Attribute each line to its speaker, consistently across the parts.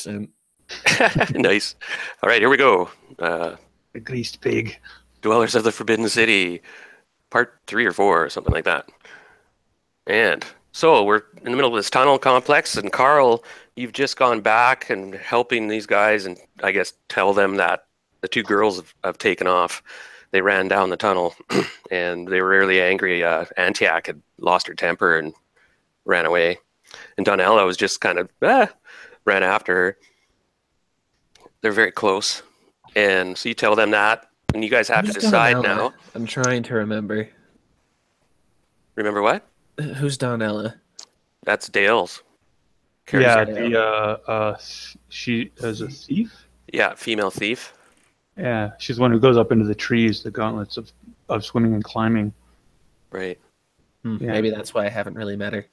Speaker 1: accent.
Speaker 2: Nice. All right, here we go.
Speaker 3: The greased pig.
Speaker 2: Dwellers of the Forbidden City, part 3 or 4, or something like that. And so we're in the middle of this tunnel complex, and Carl, you've just gone back and helping these guys, and I guess tell them that the 2 girls have taken off. They ran down the tunnel, and they were really angry. Antiac had lost her temper and ran away, and Donella was just kind of ran after her. They're very close, and so you tell them that, and you guys have to decide now.
Speaker 1: I'm trying to remember.
Speaker 2: Remember what?
Speaker 1: Who's Donella?
Speaker 2: That's Dale's.
Speaker 3: Yeah, she is a thief.
Speaker 2: Yeah, female thief.
Speaker 3: Yeah, she's the one who goes up into the trees, the gauntlets of swimming and climbing.
Speaker 2: Right.
Speaker 3: Yeah.
Speaker 1: Maybe that's why I haven't really met her.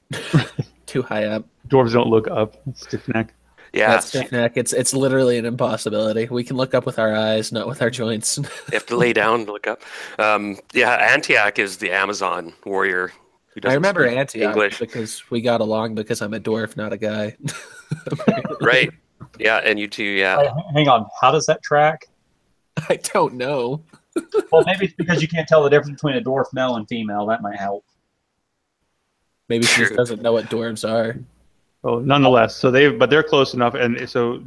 Speaker 1: Too high up.
Speaker 3: Dwarves don't look up. Stiff neck.
Speaker 2: Yeah,
Speaker 1: that's stiff neck. It's literally an impossibility. We can look up with our eyes, not with our joints.
Speaker 2: You have to lay down to look up. Yeah, Antiac is the Amazon warrior.
Speaker 1: I remember Antiac
Speaker 2: English
Speaker 1: because we got along because I'm a dwarf, not a guy.
Speaker 2: Right. Yeah, and you two, yeah.
Speaker 4: Wait, hang on. How does that track?
Speaker 1: I don't know.
Speaker 4: Well, maybe it's because you can't tell the difference between a dwarf male and female. That might help.
Speaker 1: Maybe she just doesn't know what dwarves are.
Speaker 3: Well, nonetheless, so they're close enough, and so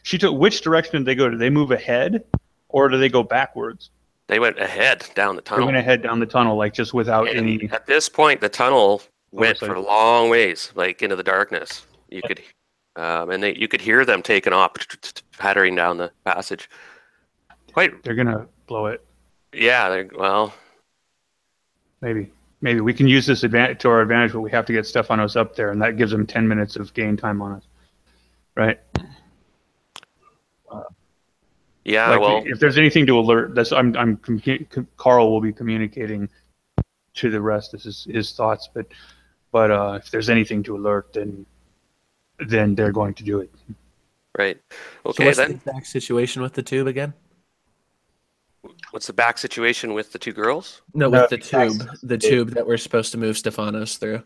Speaker 3: she took. Which direction did they go? Did they move ahead, or do they go backwards?
Speaker 2: They went ahead down the tunnel.
Speaker 3: They went ahead down the tunnel, like just without any.
Speaker 2: At this point, the tunnel went for a long ways, like into the darkness. You could, you could hear them taking off, pattering down the passage.
Speaker 3: They're gonna blow it.
Speaker 2: Yeah. Well.
Speaker 3: Maybe we can use this to our advantage, but we have to get Stephanos up there, and that gives them 10 minutes of game time on us, right?
Speaker 2: Yeah.
Speaker 3: Like,
Speaker 2: well,
Speaker 3: if there's anything to alert, Carl will be communicating to the rest. This is his thoughts, but if there's anything to alert, then they're going to do it.
Speaker 2: Right. Okay.
Speaker 1: So what's the exact situation with the tube again?
Speaker 2: What's the back situation with the 2 girls?
Speaker 1: No, with the tube. The tube that we're supposed to move Stephanos through.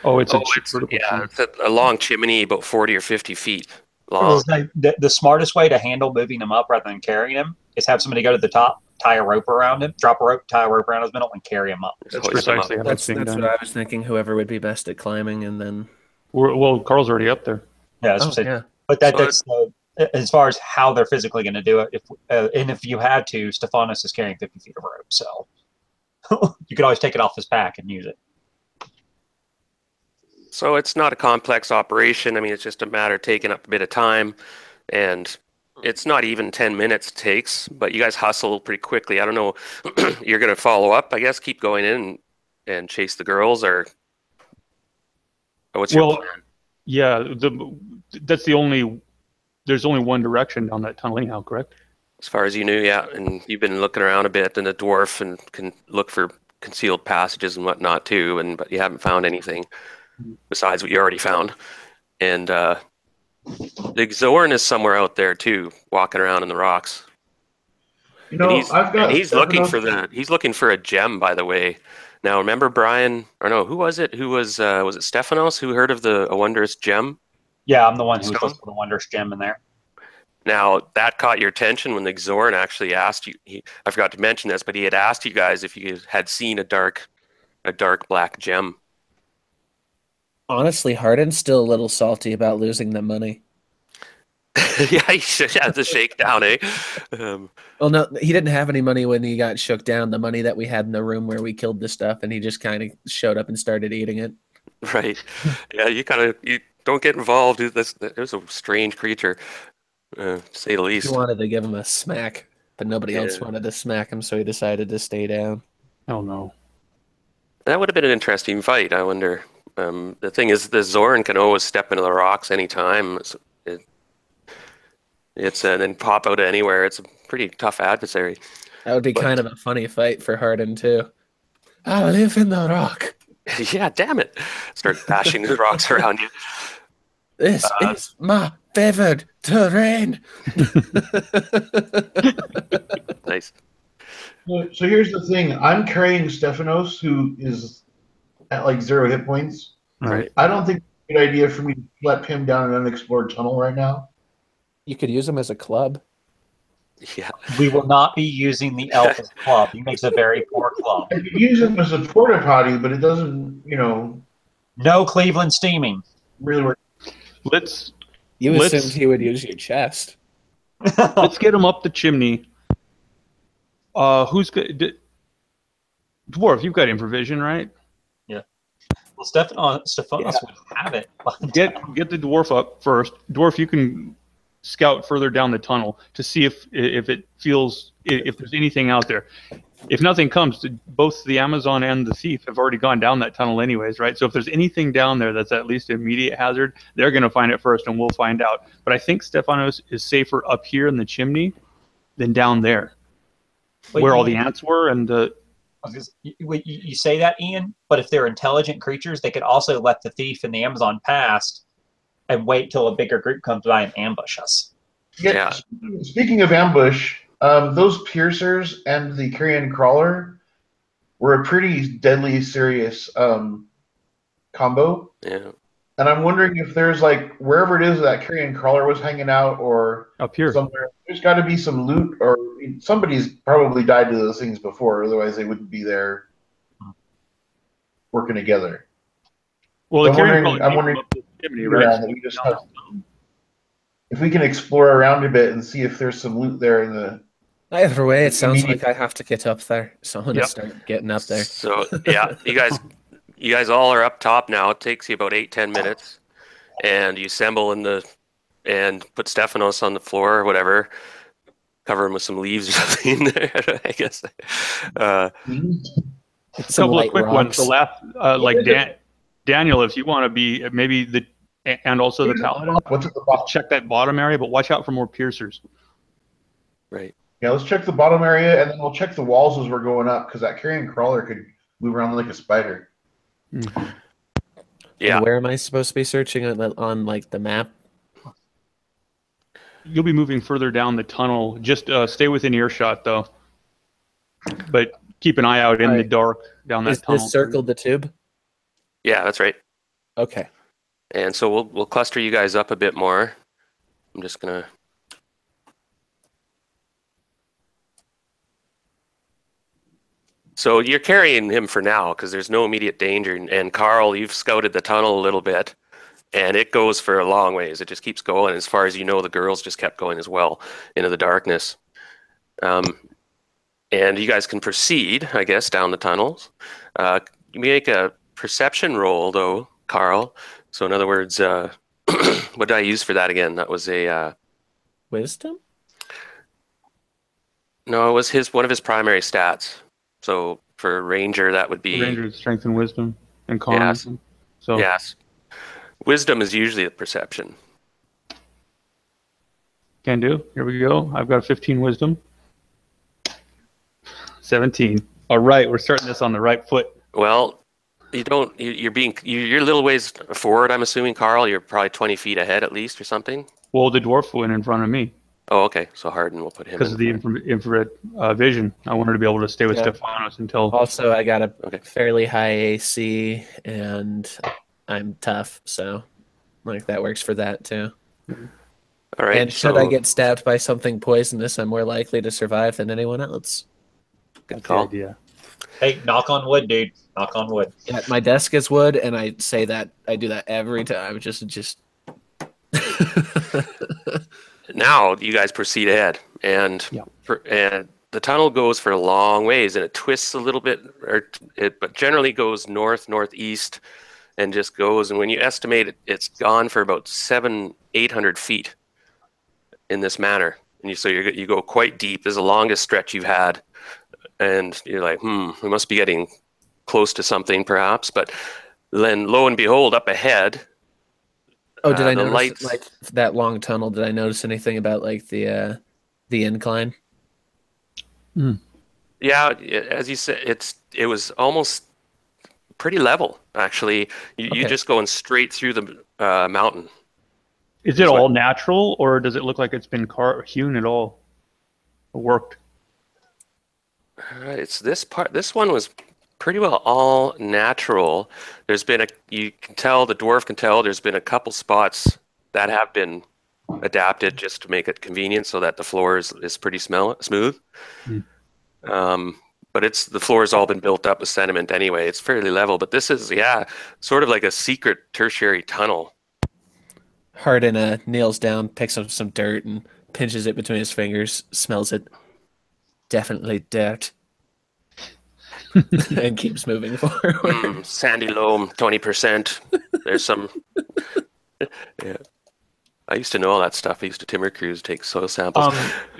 Speaker 3: Oh, it's
Speaker 2: a long chimney, about 40 or 50 feet long.
Speaker 4: The smartest way to handle moving them up rather than carrying them is have somebody go to the top, tie a rope around him, drop a rope, tie a rope around his middle, and carry him up.
Speaker 3: That's precisely how
Speaker 1: that's what I was thinking. Whoever would be best at climbing, and then.
Speaker 3: Well, Carl's already up there.
Speaker 4: Yeah, but that's as far as how they're physically going to do it. If you had to, Stephanos is carrying 50 feet of rope, so you could always take it off his back and use it.
Speaker 2: So it's not a complex operation. I mean, it's just a matter of taking up a bit of time, and it's not even 10 minutes it takes, but you guys hustle pretty quickly. I don't know. You're going to follow up, I guess, keep going in and chase the girls, or what's your plan?
Speaker 3: Yeah, there's only one direction down that tunnel anyhow, correct?
Speaker 2: As far as you knew, yeah. And you've been looking around a bit, and a dwarf and can look for concealed passages and whatnot too, but you haven't found anything besides what you already found. And the Zorn is somewhere out there too, walking around in the rocks.
Speaker 5: You know,
Speaker 2: he's looking for a gem, by the way. Now, remember Brian, or no, who was it? Who was it Stephanos who heard of a wondrous gem?
Speaker 4: Yeah, I'm the one who was looking for the wondrous gem in there.
Speaker 2: Now, that caught your attention when the Xorn actually asked you. I forgot to mention this, but he had asked you guys if you had seen a dark black gem.
Speaker 1: Honestly, Hardin's still a little salty about losing the money.
Speaker 2: Yeah, he had the shakedown, eh?
Speaker 1: Well, no, he didn't have any money when he got shook down. The money that we had in the room where we killed the stuff, and he just kind of showed up and started eating it.
Speaker 2: Right. Yeah, you don't get involved. There's a strange creature, to say the least.
Speaker 1: He wanted to give him a smack, but nobody else wanted to smack him, so he decided to stay down.
Speaker 3: Oh, no.
Speaker 2: That would have been an interesting fight, I wonder. The thing is, the Zorn can always step into the rocks anytime. It's then pop out of anywhere. It's a pretty tough adversary.
Speaker 1: That would be kind of a funny fight for Hardin, too. I live in the rock.
Speaker 2: Yeah, damn it. Start bashing the rocks around you.
Speaker 1: This is my favored terrain.
Speaker 2: Nice.
Speaker 5: So here's the thing. I'm carrying Stephanos, who is at like 0 hit points.
Speaker 3: Right.
Speaker 5: I don't think it's a good idea for me to slap him down an unexplored tunnel right now.
Speaker 1: You could use them as a club.
Speaker 2: Yeah.
Speaker 4: We will not be using the elf as a club. He makes a very poor club.
Speaker 5: I could use them as a porta potty, but it doesn't,
Speaker 4: No Cleveland steaming.
Speaker 5: really work.
Speaker 3: Let's
Speaker 1: You
Speaker 3: Let's-
Speaker 1: assumed he would use your chest.
Speaker 3: let's get him up the chimney. Who's good? Dwarf, you've got improvision, right?
Speaker 4: Well, Stephanos
Speaker 1: Yeah.
Speaker 4: would have it.
Speaker 3: Get the dwarf up first. Dwarf, you can scout further down the tunnel to see if there's anything out there. If nothing comes, both the Amazon and the thief have already gone down that tunnel anyways, right? So if there's anything down there that's at least an immediate hazard, they're going to find it first, and we'll find out. But I think Stephanos is safer up here in the chimney than down there, where all the ants were and the.
Speaker 4: You say that, Ian, but if they're intelligent creatures, they could also let the thief and the Amazon pass and wait till a bigger group comes by and ambush us.
Speaker 2: Yeah.
Speaker 5: Speaking of ambush, those piercers and the carrion crawler were a pretty deadly serious combo.
Speaker 2: Yeah.
Speaker 5: And I'm wondering if there's wherever it is that carrion crawler was hanging out or
Speaker 3: Up here.
Speaker 5: somewhere, there's got to be some loot or somebody's probably died to those things before. Otherwise, they wouldn't be there working together.
Speaker 3: Well,
Speaker 5: So
Speaker 3: the carrion
Speaker 5: I'm wondering
Speaker 3: up the chimney, right?
Speaker 5: that we just if we can explore around a bit and see if there's some loot there in the.
Speaker 1: Either way, it sounds
Speaker 5: Immediate-
Speaker 1: like I have to get up there. So I'm gonna start getting up there.
Speaker 2: So yeah, you guys all are up top now. It takes you about 8-10 minutes, and you assemble and put Stephanos on the floor or whatever, cover him with some leaves or something. I guess.
Speaker 3: A
Speaker 1: Some
Speaker 3: couple of
Speaker 1: light
Speaker 3: quick ones. The
Speaker 1: rocks.
Speaker 3: last, Daniel, if you want to be and also the paladin,
Speaker 5: What's at the bottom?
Speaker 3: check that bottom area, but watch out for more piercers.
Speaker 2: Right.
Speaker 5: Yeah, let's check the bottom area and then we'll check the walls as we're going up because that carrion crawler could move around like a spider.
Speaker 2: Yeah.
Speaker 1: And where am I supposed to be searching on the map?
Speaker 3: You'll be moving further down the tunnel. Just stay within earshot, though. But keep an eye out in the dark down that
Speaker 1: Is
Speaker 3: tunnel.
Speaker 1: this circled the tube?
Speaker 2: Yeah, that's right.
Speaker 1: Okay.
Speaker 2: And so we'll cluster you guys up a bit more. I'm just gonna. So you're carrying him for now because there's no immediate danger. And Carl, you've scouted the tunnel a little bit, and it goes for a long ways. It just keeps going. As far as you know, the girls just kept going as well into the darkness. And you guys can proceed, I guess, down the tunnels. You make a perception roll, though, Carl. So in other words, what did I use for that again? That was a
Speaker 1: Wisdom?
Speaker 2: no, it was one of his primary stats. So for Ranger, that would be
Speaker 3: Ranger, strength and wisdom and con.
Speaker 2: Yes.
Speaker 3: So
Speaker 2: yes. Wisdom is usually the perception.
Speaker 3: can do. Here we go. I've got a 15 wisdom. 17. All right, we're starting this on the right foot.
Speaker 2: Well, you're a little ways forward. I'm assuming, Carl. You're probably 20 feet ahead at least, or something.
Speaker 3: Well, the dwarf went in front of me
Speaker 2: Oh, okay. So Harden will put him
Speaker 3: because
Speaker 2: in
Speaker 3: of the
Speaker 2: front.
Speaker 3: infrared vision. I wanted to be able to stay with
Speaker 1: Yeah.
Speaker 3: Stephanos until.
Speaker 1: Also, I got a
Speaker 2: Okay.
Speaker 1: fairly high AC, and I'm tough, so that works for that too.
Speaker 2: All right.
Speaker 1: And should
Speaker 2: so,
Speaker 1: I get stabbed by something poisonous, I'm more likely to survive than anyone else.
Speaker 2: good
Speaker 3: That's the
Speaker 2: call.
Speaker 3: idea.
Speaker 4: Hey, knock on wood, dude. Knock on wood.
Speaker 1: Yeah, my desk is wood, and I say that I do that every time. Just.
Speaker 2: Now you guys proceed ahead, and
Speaker 3: Yeah.
Speaker 2: and the tunnel goes for a long ways, and it twists a little bit, but generally goes northeast, and just goes. And when you estimate it, it's gone for about 700-800 feet in this manner. And you go quite deep. This is the longest stretch you've had, and you're like, we must be getting close to something, perhaps. But then, lo and behold, up ahead.
Speaker 1: Oh, did I
Speaker 2: the
Speaker 1: notice
Speaker 2: lights-
Speaker 1: that long tunnel? Did I notice anything about the incline?
Speaker 2: Yeah, as you said, it was almost pretty level, actually. You
Speaker 1: Okay.
Speaker 2: just going straight through the mountain.
Speaker 3: Is it all natural, or does it look like it's been hewn at all? Worked.
Speaker 2: It's this part. This one was pretty well all natural. You can tell, the dwarf can tell, there's been a couple spots that have been adapted just to make it convenient so that the floor is pretty smooth. But the floor has all been built up with sediment anyway. It's fairly level, but this is, sort of like a secret tertiary tunnel.
Speaker 1: Hardin kneels down, picks up some dirt, and pinches it between his fingers, smells it. Definitely dirt. And keeps moving forward.
Speaker 2: Sandy loam, 20%. There's some... Yeah. I used to know all that stuff. I used to timber crews, take soil samples.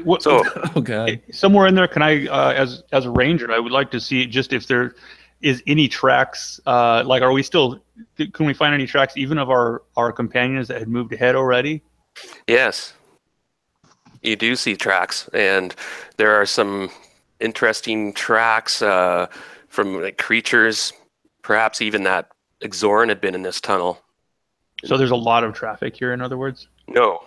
Speaker 1: Oh god!
Speaker 3: Somewhere in there, can I, as a ranger, I would like to see just if there is any tracks. Like, are we still? Can we find any tracks, even of our companions that had moved ahead already?
Speaker 2: Yes, you do see tracks, and there are some interesting tracks from like creatures. Perhaps even that Exorn had been in this tunnel.
Speaker 3: So there's a lot of traffic here, in other words?
Speaker 2: No,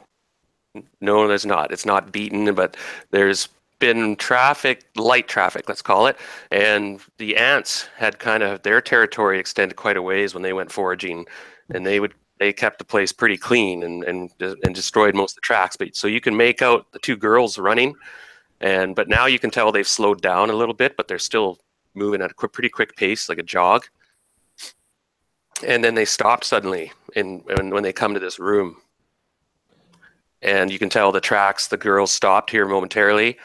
Speaker 2: there's not. It's not beaten, but there's been traffic, light traffic, let's call it. And the ants had kind of their territory extended quite a ways when they went foraging, and they kept the place pretty clean and destroyed most of the tracks. But so you can make out the two girls running, but now you can tell they've slowed down a little bit, but they're still moving at a pretty quick pace, like a jog. And then they stopped suddenly when they come to this room. And you can tell the tracks, the girls stopped here momentarily,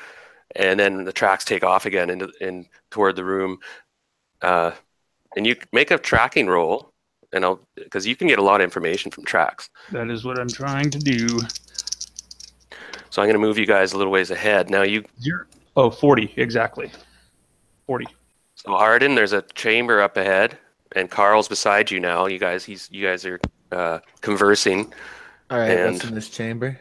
Speaker 2: and then the tracks take off again toward the room. And you make a tracking roll, because you can get a lot of information from tracks.
Speaker 3: That is what I'm trying to do.
Speaker 2: So I'm going to move you guys a little ways ahead. Now
Speaker 3: 40, exactly. 40.
Speaker 2: So Hardin, there's a chamber up ahead. And Carl's beside you now. You guys are conversing.
Speaker 1: All right, what's in this chamber?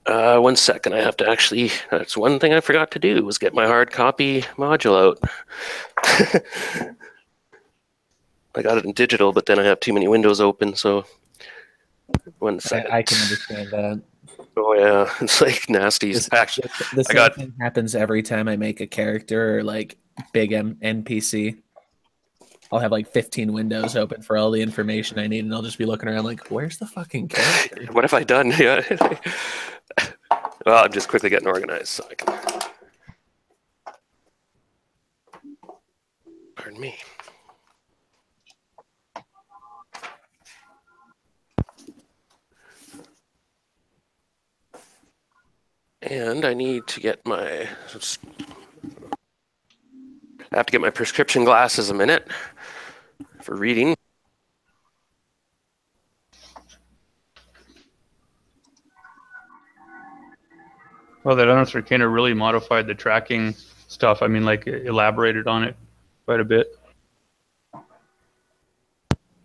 Speaker 2: 1 second. I have to actually. That's one thing I forgot to do was get my hard copy module out. I got it in digital, but then I have too many windows open. So 1 second.
Speaker 1: I can understand that.
Speaker 2: Oh yeah, it's like nasty.
Speaker 1: This thing happens every time I make a character or like big NPC. I'll have like 15 windows open for all the information I need, and I'll just be looking around like, where's the fucking character?
Speaker 2: What have I done? Yeah. Well, I'm just quickly getting organized so I can... Pardon me. And I need to get I have to get my prescription glasses a minute for reading.
Speaker 3: Well, that Unearthed Arcana really modified the tracking stuff. I mean, like, elaborated on it quite a bit.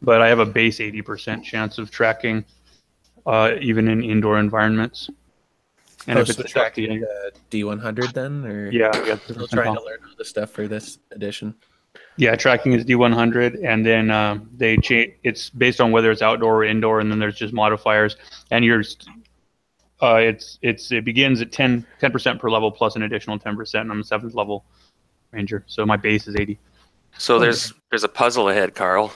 Speaker 3: But I have a base 80% chance of tracking, even in indoor environments. And if it's
Speaker 1: the tracking D100 then, or
Speaker 3: yeah,
Speaker 1: still trying to learn all this stuff for this edition.
Speaker 3: Yeah, tracking is D100, and then they change. It's based on whether it's outdoor or indoor, and then there's just modifiers. And it begins at 10% per level plus an additional 10%. And I'm a 7th level ranger, so my base is 80.
Speaker 2: So there's a puzzle ahead, Carl.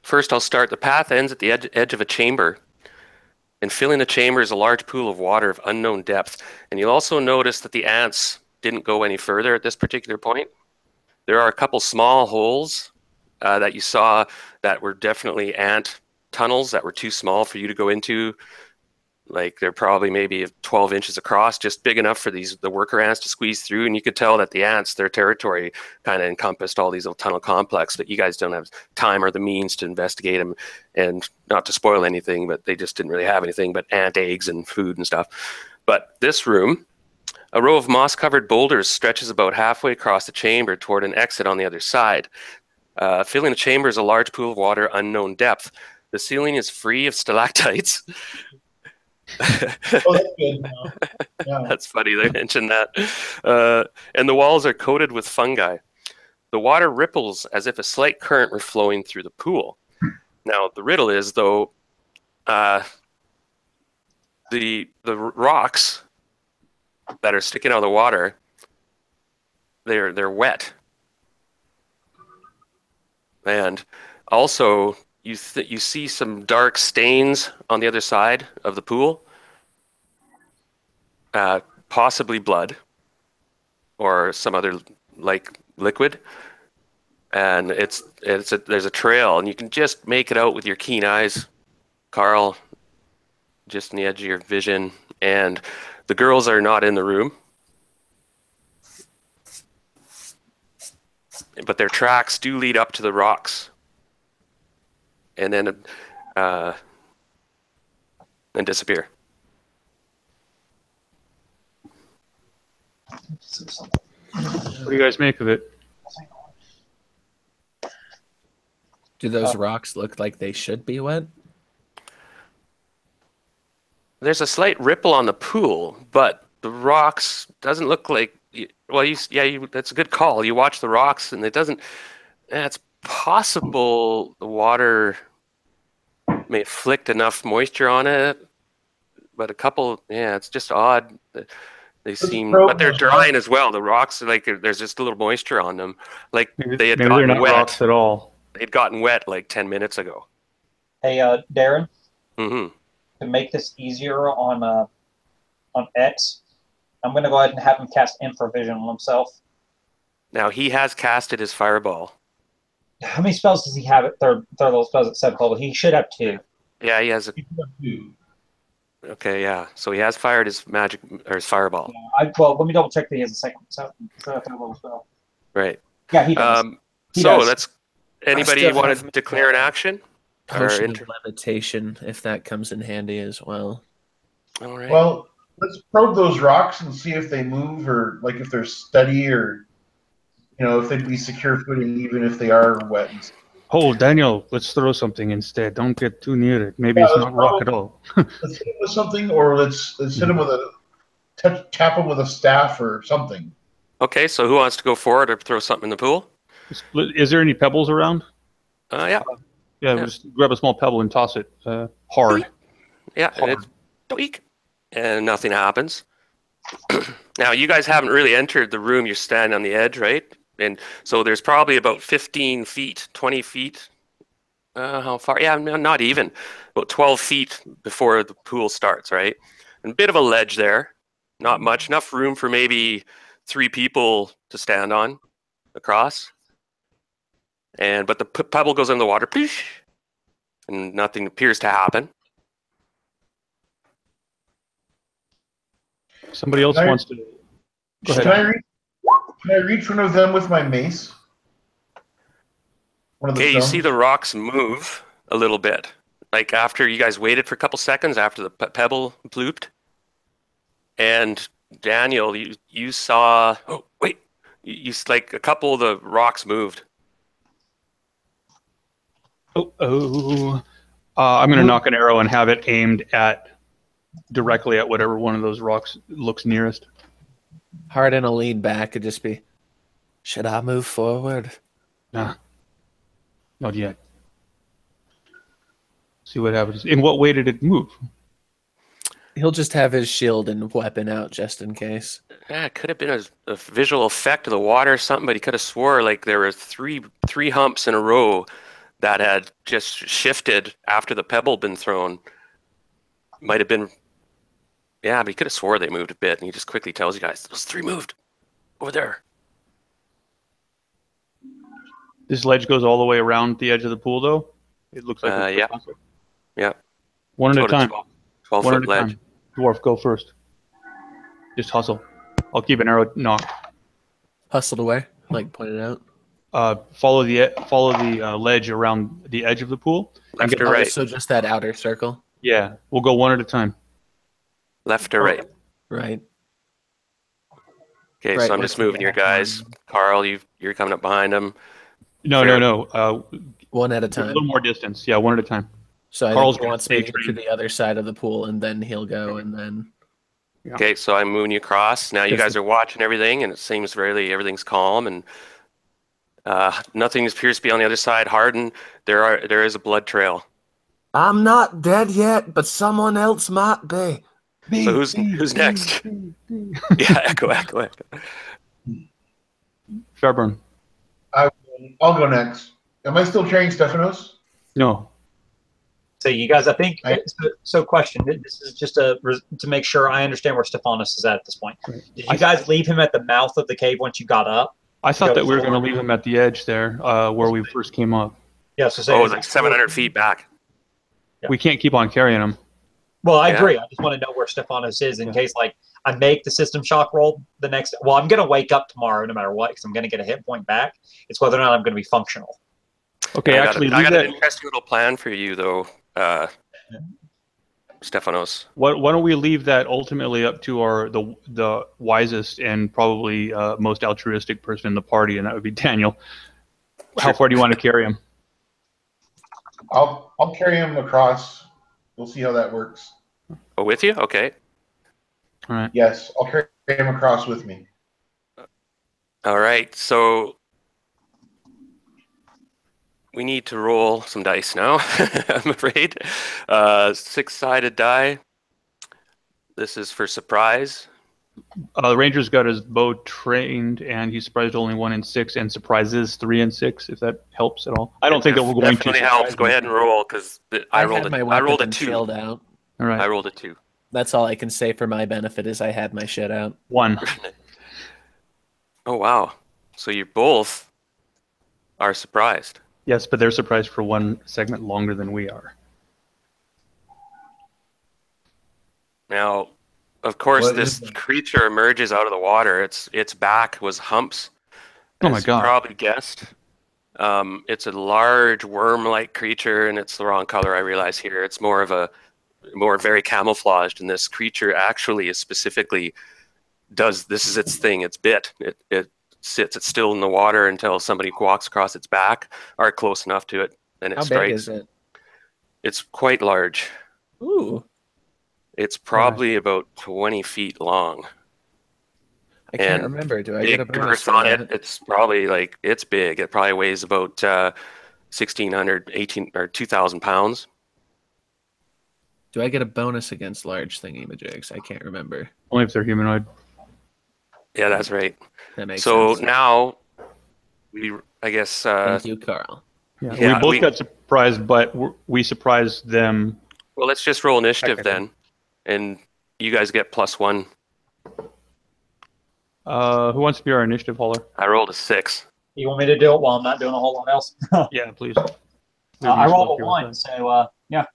Speaker 2: First, I'll start. The path ends at the edge of a chamber. And filling the chamber is a large pool of water of unknown depth. And you'll also notice that the ants didn't go any further at this particular point. There are a couple small holes that you saw that were definitely ant tunnels that were too small for you to go into. Like they're probably maybe 12 inches across, just big enough for the worker ants to squeeze through. And you could tell that the ants, their territory kind of encompassed all these little tunnel complex, but you guys don't have time or the means to investigate them. And not to spoil anything, but they just didn't really have anything but ant eggs and food and stuff. But this room, a row of moss-covered boulders stretches about halfway across the chamber toward an exit on the other side. Filling the chamber is a large pool of water, unknown depth. The ceiling is free of stalactites.
Speaker 5: Oh, that's good. Yeah.
Speaker 2: That's funny they mentioned that. And the walls are coated with fungi. The water ripples as if a slight current were flowing through the pool. Now, the riddle is, though, the rocks that are sticking out of the water, they're wet. And also, you see some dark stains on the other side of the pool, possibly blood or some other like liquid. And there's a trail, and you can just make it out with your keen eyes, Carl, just on the edge of your vision. And the girls are not in the room, but their tracks do lead up to the rocks, and then disappear.
Speaker 3: What do you guys make of it?
Speaker 1: Do those rocks look like they should be wet?
Speaker 2: There's a slight ripple on the pool, but the rocks doesn't look like. Well, that's a good call. You watch the rocks, and it doesn't. It's possible the water may flicked enough moisture on it, but a couple. Yeah, it's just odd. They seem, but they're drying as well. The rocks, like there's just a little moisture on them, like they had
Speaker 3: Maybe
Speaker 2: gotten
Speaker 3: they're not
Speaker 2: wet.
Speaker 3: rocks at all.
Speaker 2: They'd gotten wet like 10 minutes ago.
Speaker 4: Hey, Darren.
Speaker 2: Mm-hmm.
Speaker 4: To make this easier on X, I'm going to go ahead and have him cast Infravision on himself.
Speaker 2: Now he has casted his fireball.
Speaker 4: How many spells does he have at third level spells at 7th level? He should have 2.
Speaker 2: Yeah, he has.
Speaker 5: You can have 2.
Speaker 2: Okay, yeah. So he has fired his magic or his fireball.
Speaker 4: Yeah, well, let me double check that he has a second third level spell.
Speaker 2: Right.
Speaker 4: Yeah, he does. He
Speaker 2: so
Speaker 4: does.
Speaker 2: let's. Anybody
Speaker 1: still
Speaker 2: want
Speaker 1: have
Speaker 2: to declare an action?
Speaker 1: Potion of levitation, if that comes in handy as well.
Speaker 2: All right.
Speaker 5: Well, let's probe those rocks and see if they move, or like if they're steady, or if they'd be secure footing even if they are wet.
Speaker 3: Oh, Daniel, let's throw something instead. Don't get too near it. Maybe it's not rock at all.
Speaker 5: Let's hit him with something, or let's hit him with tap him with a staff or something.
Speaker 2: Okay, so who wants to go forward or throw something in the pool?
Speaker 3: Is there any pebbles around?
Speaker 2: Yeah.
Speaker 3: Yeah, just grab a small pebble and toss it hard.
Speaker 2: Yeah, and it's doink, and nothing happens. Now, you guys haven't really entered the room. You're standing on the edge, right? And so there's probably about 15 feet, 20 feet. How far? Yeah, not even. About 12 feet before the pool starts, right? And a bit of a ledge there. Not much. Enough room for maybe 3 people to stand on across. But the pebble goes in the water, and nothing appears to happen.
Speaker 3: Somebody else wants to. Go ahead.
Speaker 5: Can I reach one of them with my mace?
Speaker 2: Okay, you see the rocks move a little bit. Like after you guys waited for a couple seconds after the pebble blooped. And Daniel, you saw. Oh wait, you like a couple of the rocks moved.
Speaker 3: I'm going to knock an arrow and have it aimed directly at whatever one of those rocks looks nearest.
Speaker 1: Harden will lean back and just be, should I move forward?
Speaker 3: Nah, not yet. See what happens. In what way did it move?
Speaker 1: He'll just have his shield and weapon out just in case.
Speaker 2: Yeah, it could have been a visual effect of the water or something, but he could have swore like there were three humps in a row that had just shifted after the pebble had been thrown. Might have been, yeah, but he could have swore they moved a bit, and he just quickly tells you guys, those 3 moved over there.
Speaker 3: This ledge goes all the way around the edge of the pool, though? It looks like
Speaker 2: Yeah.
Speaker 3: One at a time.
Speaker 2: 12-foot ledge.
Speaker 3: Dwarf, go first. Just hustle. I'll keep an arrow knocked.
Speaker 1: Hustled away, like pointed out.
Speaker 3: Follow the ledge around the edge of the pool.
Speaker 2: Left or right?
Speaker 1: So just that outer circle?
Speaker 3: Yeah, we'll go one at a time.
Speaker 2: Left or right?
Speaker 1: Right.
Speaker 2: Okay,
Speaker 1: Right,
Speaker 2: so I'm just moving your guys. Carl, you're coming up behind them.
Speaker 3: No.
Speaker 1: One at a
Speaker 3: A
Speaker 1: time.
Speaker 3: little more distance. Yeah, one at a time.
Speaker 1: So I
Speaker 3: Carl's
Speaker 1: think he wants me to
Speaker 3: gonna
Speaker 1: get to the other side of the pool, and then he'll go, and then...
Speaker 3: Yeah.
Speaker 2: Okay, so I'm moving you across. Now you guys are watching everything, and it seems everything's calm, and nothing appears to be on the other side. Harden, there is a blood trail.
Speaker 1: I'm not dead yet, but someone else might be.
Speaker 2: So who's next? Yeah, echo.
Speaker 3: Fairburn.
Speaker 5: I'll go next. Am I still carrying Stephanos?
Speaker 3: No.
Speaker 4: So you guys, I think.
Speaker 5: I-
Speaker 4: So, question. This is just to make sure I understand where Stephanos is at this point.
Speaker 3: Right.
Speaker 4: Did you guys leave him at the mouth of the cave once you got up?
Speaker 3: I thought that we were going to
Speaker 4: forward?
Speaker 3: leave him at the edge there, where we first came up.
Speaker 4: Yeah. So
Speaker 2: Oh, like 700 feet back.
Speaker 4: Yeah.
Speaker 3: We can't keep on carrying him.
Speaker 4: Well, I
Speaker 2: Yeah.
Speaker 4: agree. I just want to know where Stephanos is in case, like, I make the system shock roll the next. Well, I'm going to wake up tomorrow no matter what because I'm going to get a hit point back. It's whether or not I'm going to be functional.
Speaker 3: Okay,
Speaker 2: I
Speaker 3: actually,
Speaker 2: got
Speaker 3: leave
Speaker 2: an
Speaker 3: that.
Speaker 2: interesting little plan for you, though, Stephanos.
Speaker 3: Why don't we leave that ultimately up to the wisest and probably most altruistic person in the party, and that would be Daniel. How far do you want to carry him?
Speaker 5: I'll carry him across. We'll see how that works.
Speaker 2: Oh, with you? Okay.
Speaker 3: All right.
Speaker 5: Yes, I'll carry him across with me.
Speaker 2: All right. So we need to roll some dice now, I'm afraid. 6-sided die. This is for surprise.
Speaker 3: The Ranger's got his bow trained, and he's surprised only 1 in 6, and surprises 3 and 6. If that helps at all, I don't think that we're going to.
Speaker 2: Definitely helps. Go ahead and roll because I rolled
Speaker 1: had my
Speaker 2: I rolled a
Speaker 1: weapon
Speaker 2: 2.
Speaker 1: chilled out.
Speaker 3: All right.
Speaker 2: I rolled a 2.
Speaker 1: That's all I can say for my benefit is I had my shit out.
Speaker 3: 1.
Speaker 2: Oh wow! So you both are surprised.
Speaker 3: Yes, but they're surprised for 1 segment longer than we are.
Speaker 2: Now, of course,
Speaker 4: What
Speaker 2: this
Speaker 4: is it?
Speaker 2: creature emerges out of the water. Its back was humps.
Speaker 3: Oh my
Speaker 2: as
Speaker 3: God.
Speaker 2: You probably guessed. It's a large worm-like creature, and it's the wrong color. I realize here. It's more very camouflaged, and this creature actually is specifically this is its thing. It's bit. It sits still in the water until somebody walks across its back or close enough to it, and it
Speaker 1: How
Speaker 2: strikes.
Speaker 1: big is it?
Speaker 2: It's quite large.
Speaker 1: Ooh,
Speaker 2: It's probably about 20 feet long.
Speaker 1: I can't
Speaker 2: And
Speaker 1: remember. Do I get a
Speaker 2: Big
Speaker 1: bonus
Speaker 2: girth
Speaker 1: for
Speaker 2: on
Speaker 1: that?
Speaker 2: it. It's probably it's big. It probably weighs about 1,600, 18 or 2,000 pounds.
Speaker 1: Do I get a bonus against large thingy-majigs? I can't remember.
Speaker 3: Only if they're humanoid.
Speaker 2: Yeah, that's right.
Speaker 1: That makes
Speaker 2: So
Speaker 1: sense.
Speaker 2: now I guess
Speaker 1: Thank you, Carl.
Speaker 3: Yeah,
Speaker 2: Yeah,
Speaker 3: we both got surprised, but we surprised them.
Speaker 2: well, let's just roll initiative
Speaker 3: Technically.
Speaker 2: then, and you guys get +1.
Speaker 3: Who wants to be our initiative hauler?
Speaker 2: I rolled a 6.
Speaker 4: You want me to do it while I'm not doing a whole lot else?
Speaker 3: Yeah, please.
Speaker 4: I rolled a 1, so yeah.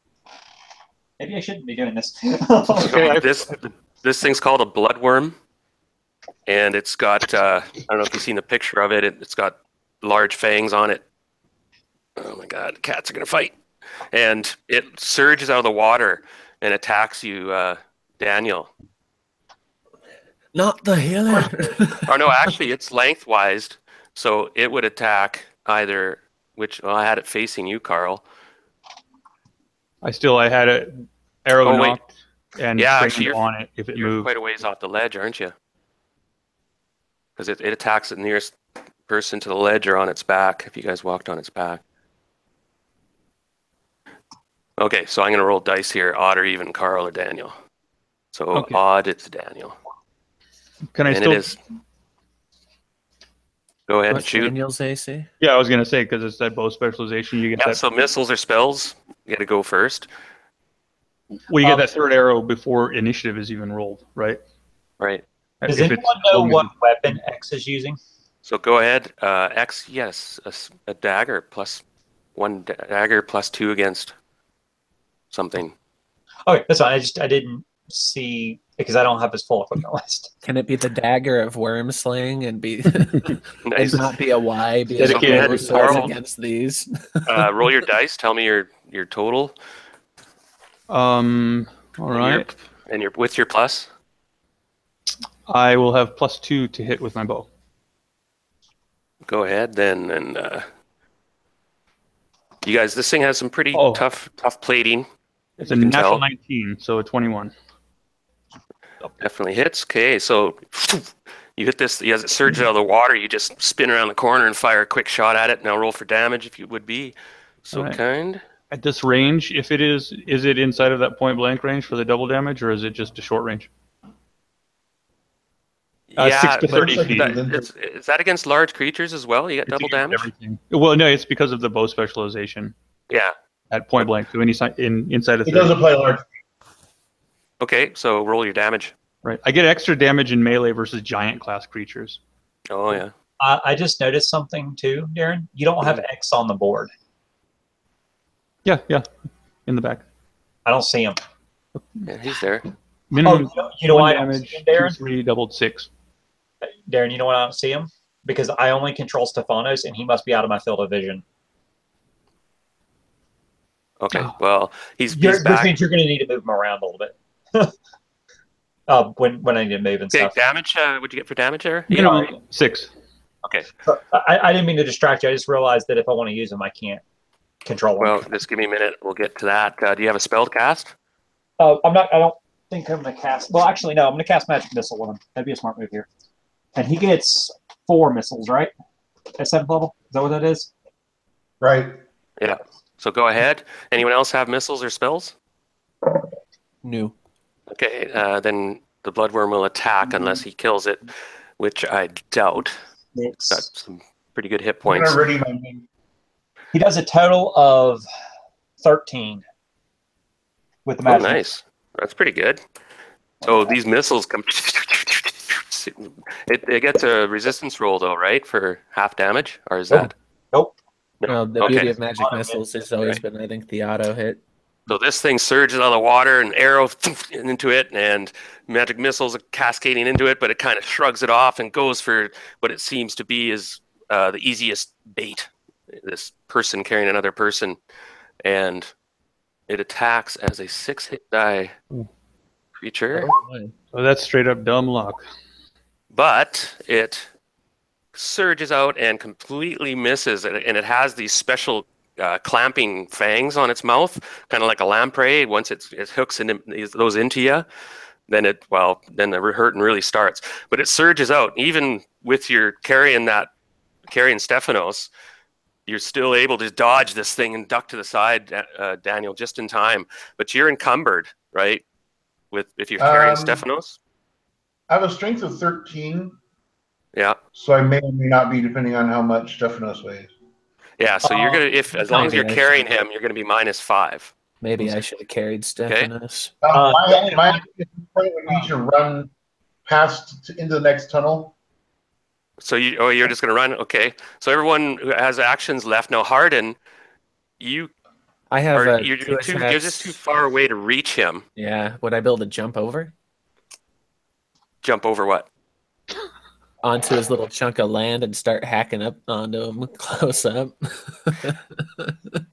Speaker 4: Maybe I shouldn't be doing this.
Speaker 3: Okay,
Speaker 2: This thing's called a bloodworm, and it's got I don't know if you've seen the picture of it. It's got large fangs on it. Oh my God, the cats are gonna fight! And it surges out of the water and attacks you, Daniel.
Speaker 1: Not the healer.
Speaker 2: Or no, actually, it's lengthwise, so it would attack either. I had it facing you, Carl.
Speaker 3: I had it arrow
Speaker 2: Oh, wait.
Speaker 3: knocked and
Speaker 2: Yeah,
Speaker 3: trained
Speaker 2: actually,
Speaker 3: on it if it
Speaker 2: You're
Speaker 3: moved.
Speaker 2: quite a ways off the ledge, aren't you? Because it attacks the nearest person to the ledge or on its back if you guys walked on its back. Okay, so I'm going to roll dice here, odd or even, Carl or Daniel. So
Speaker 3: Okay.
Speaker 2: odd, it's Daniel.
Speaker 3: Can I
Speaker 2: And
Speaker 3: still?
Speaker 2: it is. Go ahead and
Speaker 1: What's
Speaker 2: shoot.
Speaker 1: Daniel's AC?
Speaker 3: Yeah, I was gonna say because it's that bow specialization. You get
Speaker 2: Yeah,
Speaker 3: that.
Speaker 2: so missiles or spells, you got to go first.
Speaker 3: Well, you get that third arrow before initiative is even rolled, right?
Speaker 2: Right.
Speaker 4: Does
Speaker 3: If
Speaker 4: anyone
Speaker 3: it's
Speaker 4: know
Speaker 3: long
Speaker 4: what
Speaker 3: as-
Speaker 4: weapon X is using?
Speaker 2: So go ahead. X, yes, a dagger +1 dagger +2 against something.
Speaker 4: Okay, that's fine. I didn't see because I don't have his full equipment list.
Speaker 1: Can it be the dagger of worm slaying and be
Speaker 2: Nice.
Speaker 1: and not be a Y? Be
Speaker 3: Dedicated
Speaker 1: a
Speaker 3: to
Speaker 1: no swords
Speaker 2: Carl.
Speaker 1: against these.
Speaker 2: Roll your dice. Tell me your total.
Speaker 3: All
Speaker 2: And
Speaker 3: right.
Speaker 2: And your with your plus.
Speaker 3: I will have +2 to hit with my bow.
Speaker 2: Go ahead then, and you guys. This thing has some pretty
Speaker 3: Oh.
Speaker 2: tough plating.
Speaker 3: It's a
Speaker 2: You can
Speaker 3: natural
Speaker 2: tell.
Speaker 3: 19, so a 21.
Speaker 2: Definitely hits. Okay, so you hit this as it surges out of the water. You just spin around the corner and fire a quick shot at it. Now roll for damage if you would be so
Speaker 3: All right.
Speaker 2: kind.
Speaker 3: At this range, if it is it inside of that point blank range for the double damage, or is it just a short range? 6 to
Speaker 2: but
Speaker 3: 30 feet.
Speaker 2: is that against large creatures as well? You got
Speaker 3: It's
Speaker 2: double
Speaker 3: against
Speaker 2: damage.
Speaker 3: everything. Well, no, it's because of the bow specialization.
Speaker 2: Yeah.
Speaker 3: at point blank. So inside of
Speaker 5: It
Speaker 3: 30.
Speaker 5: does apply large.
Speaker 2: Okay, so roll your damage.
Speaker 3: Right. I get extra damage in melee versus giant class creatures.
Speaker 2: Oh yeah.
Speaker 4: I just noticed something too, Darren. You don't have X on the board.
Speaker 3: Yeah, in the back.
Speaker 4: I don't see him.
Speaker 2: Yeah, he's there.
Speaker 3: Minimum
Speaker 4: you know
Speaker 3: one
Speaker 4: why I don't see
Speaker 3: damage,
Speaker 4: him, Darren?
Speaker 3: 2/3 doubled 6.
Speaker 4: Darren, you know why I don't see him? Because I only control Stefanos, and he must be out of my field of vision.
Speaker 2: Okay, well, he's
Speaker 4: Which
Speaker 2: back.
Speaker 4: means you're going to need to move him around a little bit. when I need to move and
Speaker 2: Okay,
Speaker 4: stuff.
Speaker 2: damage. What'd you get for damage there?
Speaker 3: Minimum 6.
Speaker 2: Okay.
Speaker 4: So, I didn't mean to distract you. I just realized that if I want to use him, I can't control him.
Speaker 2: Well, just give me a minute. We'll get to that. Do you have a spell to cast?
Speaker 4: I'm not. I don't think I'm going to cast. Well, actually, no. I'm going to cast Magic Missile with him. That'd be a smart move here. And he gets 4 missiles, right? At 7th level. Is that what that is?
Speaker 5: Right.
Speaker 2: Yeah. So go ahead. Anyone else have missiles or spells?
Speaker 1: No.
Speaker 2: Okay, then the bloodworm will attack unless he kills it, which I doubt.
Speaker 4: It's,
Speaker 2: Got some pretty good hit
Speaker 5: I'm
Speaker 2: points.
Speaker 5: gonna ready my name.
Speaker 4: he does a total of 13 with the
Speaker 2: Oh,
Speaker 4: magic.
Speaker 2: nice. That's pretty good. So these missiles come. It gets a resistance roll though, right, for half damage, or is that?
Speaker 4: Nope.
Speaker 2: No.
Speaker 1: Well, the
Speaker 2: Okay.
Speaker 1: beauty of magic
Speaker 4: Auto
Speaker 1: missiles has always been, I think, the auto hit.
Speaker 2: So this thing surges out of the water and arrow into it, and magic missiles are cascading into it, but it kind of shrugs it off and goes for what it seems to be is the easiest bait. This person carrying another person, and it attacks as a 6-hit die creature,
Speaker 3: So that's straight up dumb luck.
Speaker 2: but it surges out and completely misses, and it has these special clamping fangs on its mouth, kind of like a lamprey. Once it hooks those into you, then the hurting really starts. But it surges out, even with your carrying Stephanos, you're still able to dodge this thing and duck to the side, Daniel, just in time. But you're encumbered, right? If you're carrying Stephanos.
Speaker 5: I have a strength of 13,
Speaker 2: Yeah.
Speaker 5: so I may or may not be, depending on how much Stephanos weighs.
Speaker 2: Yeah, so you're gonna as long as you're carrying him, you're gonna be -5.
Speaker 1: Maybe I should have carried Stephanos.
Speaker 5: My point would be to run past into the next tunnel.
Speaker 2: So you're just gonna run? Okay. So everyone who has actions left now, Harden,
Speaker 1: I have
Speaker 2: you're just too far away to reach him.
Speaker 1: Yeah, would I be able to jump over?
Speaker 2: Jump over what?
Speaker 1: Onto his little chunk of land and start hacking up onto him close up.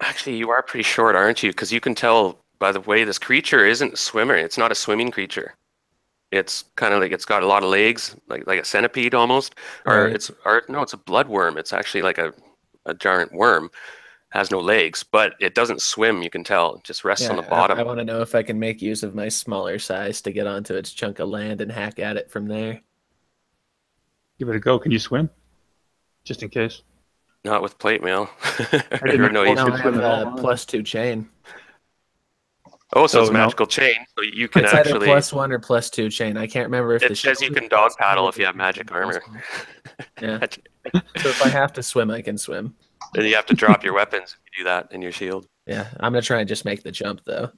Speaker 2: Actually, you are pretty short, aren't you? Because you can tell by the way this creature isn't a swimmer. It's not a swimming creature. It's kind of like it's got a lot of legs, like a centipede almost. Or
Speaker 1: Right.
Speaker 2: it's a bloodworm. It's actually like a giant worm. Has no legs, but it doesn't swim. You can tell. It just rests on the bottom.
Speaker 1: I want to know if I can make use of my smaller size to get onto its chunk of land and hack at it from there.
Speaker 3: Give it a go. Can you swim? Just in case.
Speaker 2: Not with plate mail.
Speaker 3: didn't know
Speaker 2: you
Speaker 3: you could
Speaker 1: I
Speaker 3: swim
Speaker 1: have
Speaker 3: at
Speaker 1: a
Speaker 3: all.
Speaker 1: +2 chain.
Speaker 2: Oh, so it's
Speaker 3: So,
Speaker 2: a
Speaker 3: no.
Speaker 2: magical chain. So you can
Speaker 1: It's
Speaker 2: actually.
Speaker 1: either +1 or +2 chain. I can't remember if
Speaker 2: It says you can dog paddle if you have magic armor.
Speaker 1: Yeah. So if I have to swim, I can swim.
Speaker 2: Then you have to drop your weapons if you do that in your shield.
Speaker 1: Yeah, I'm gonna try and just make the jump though.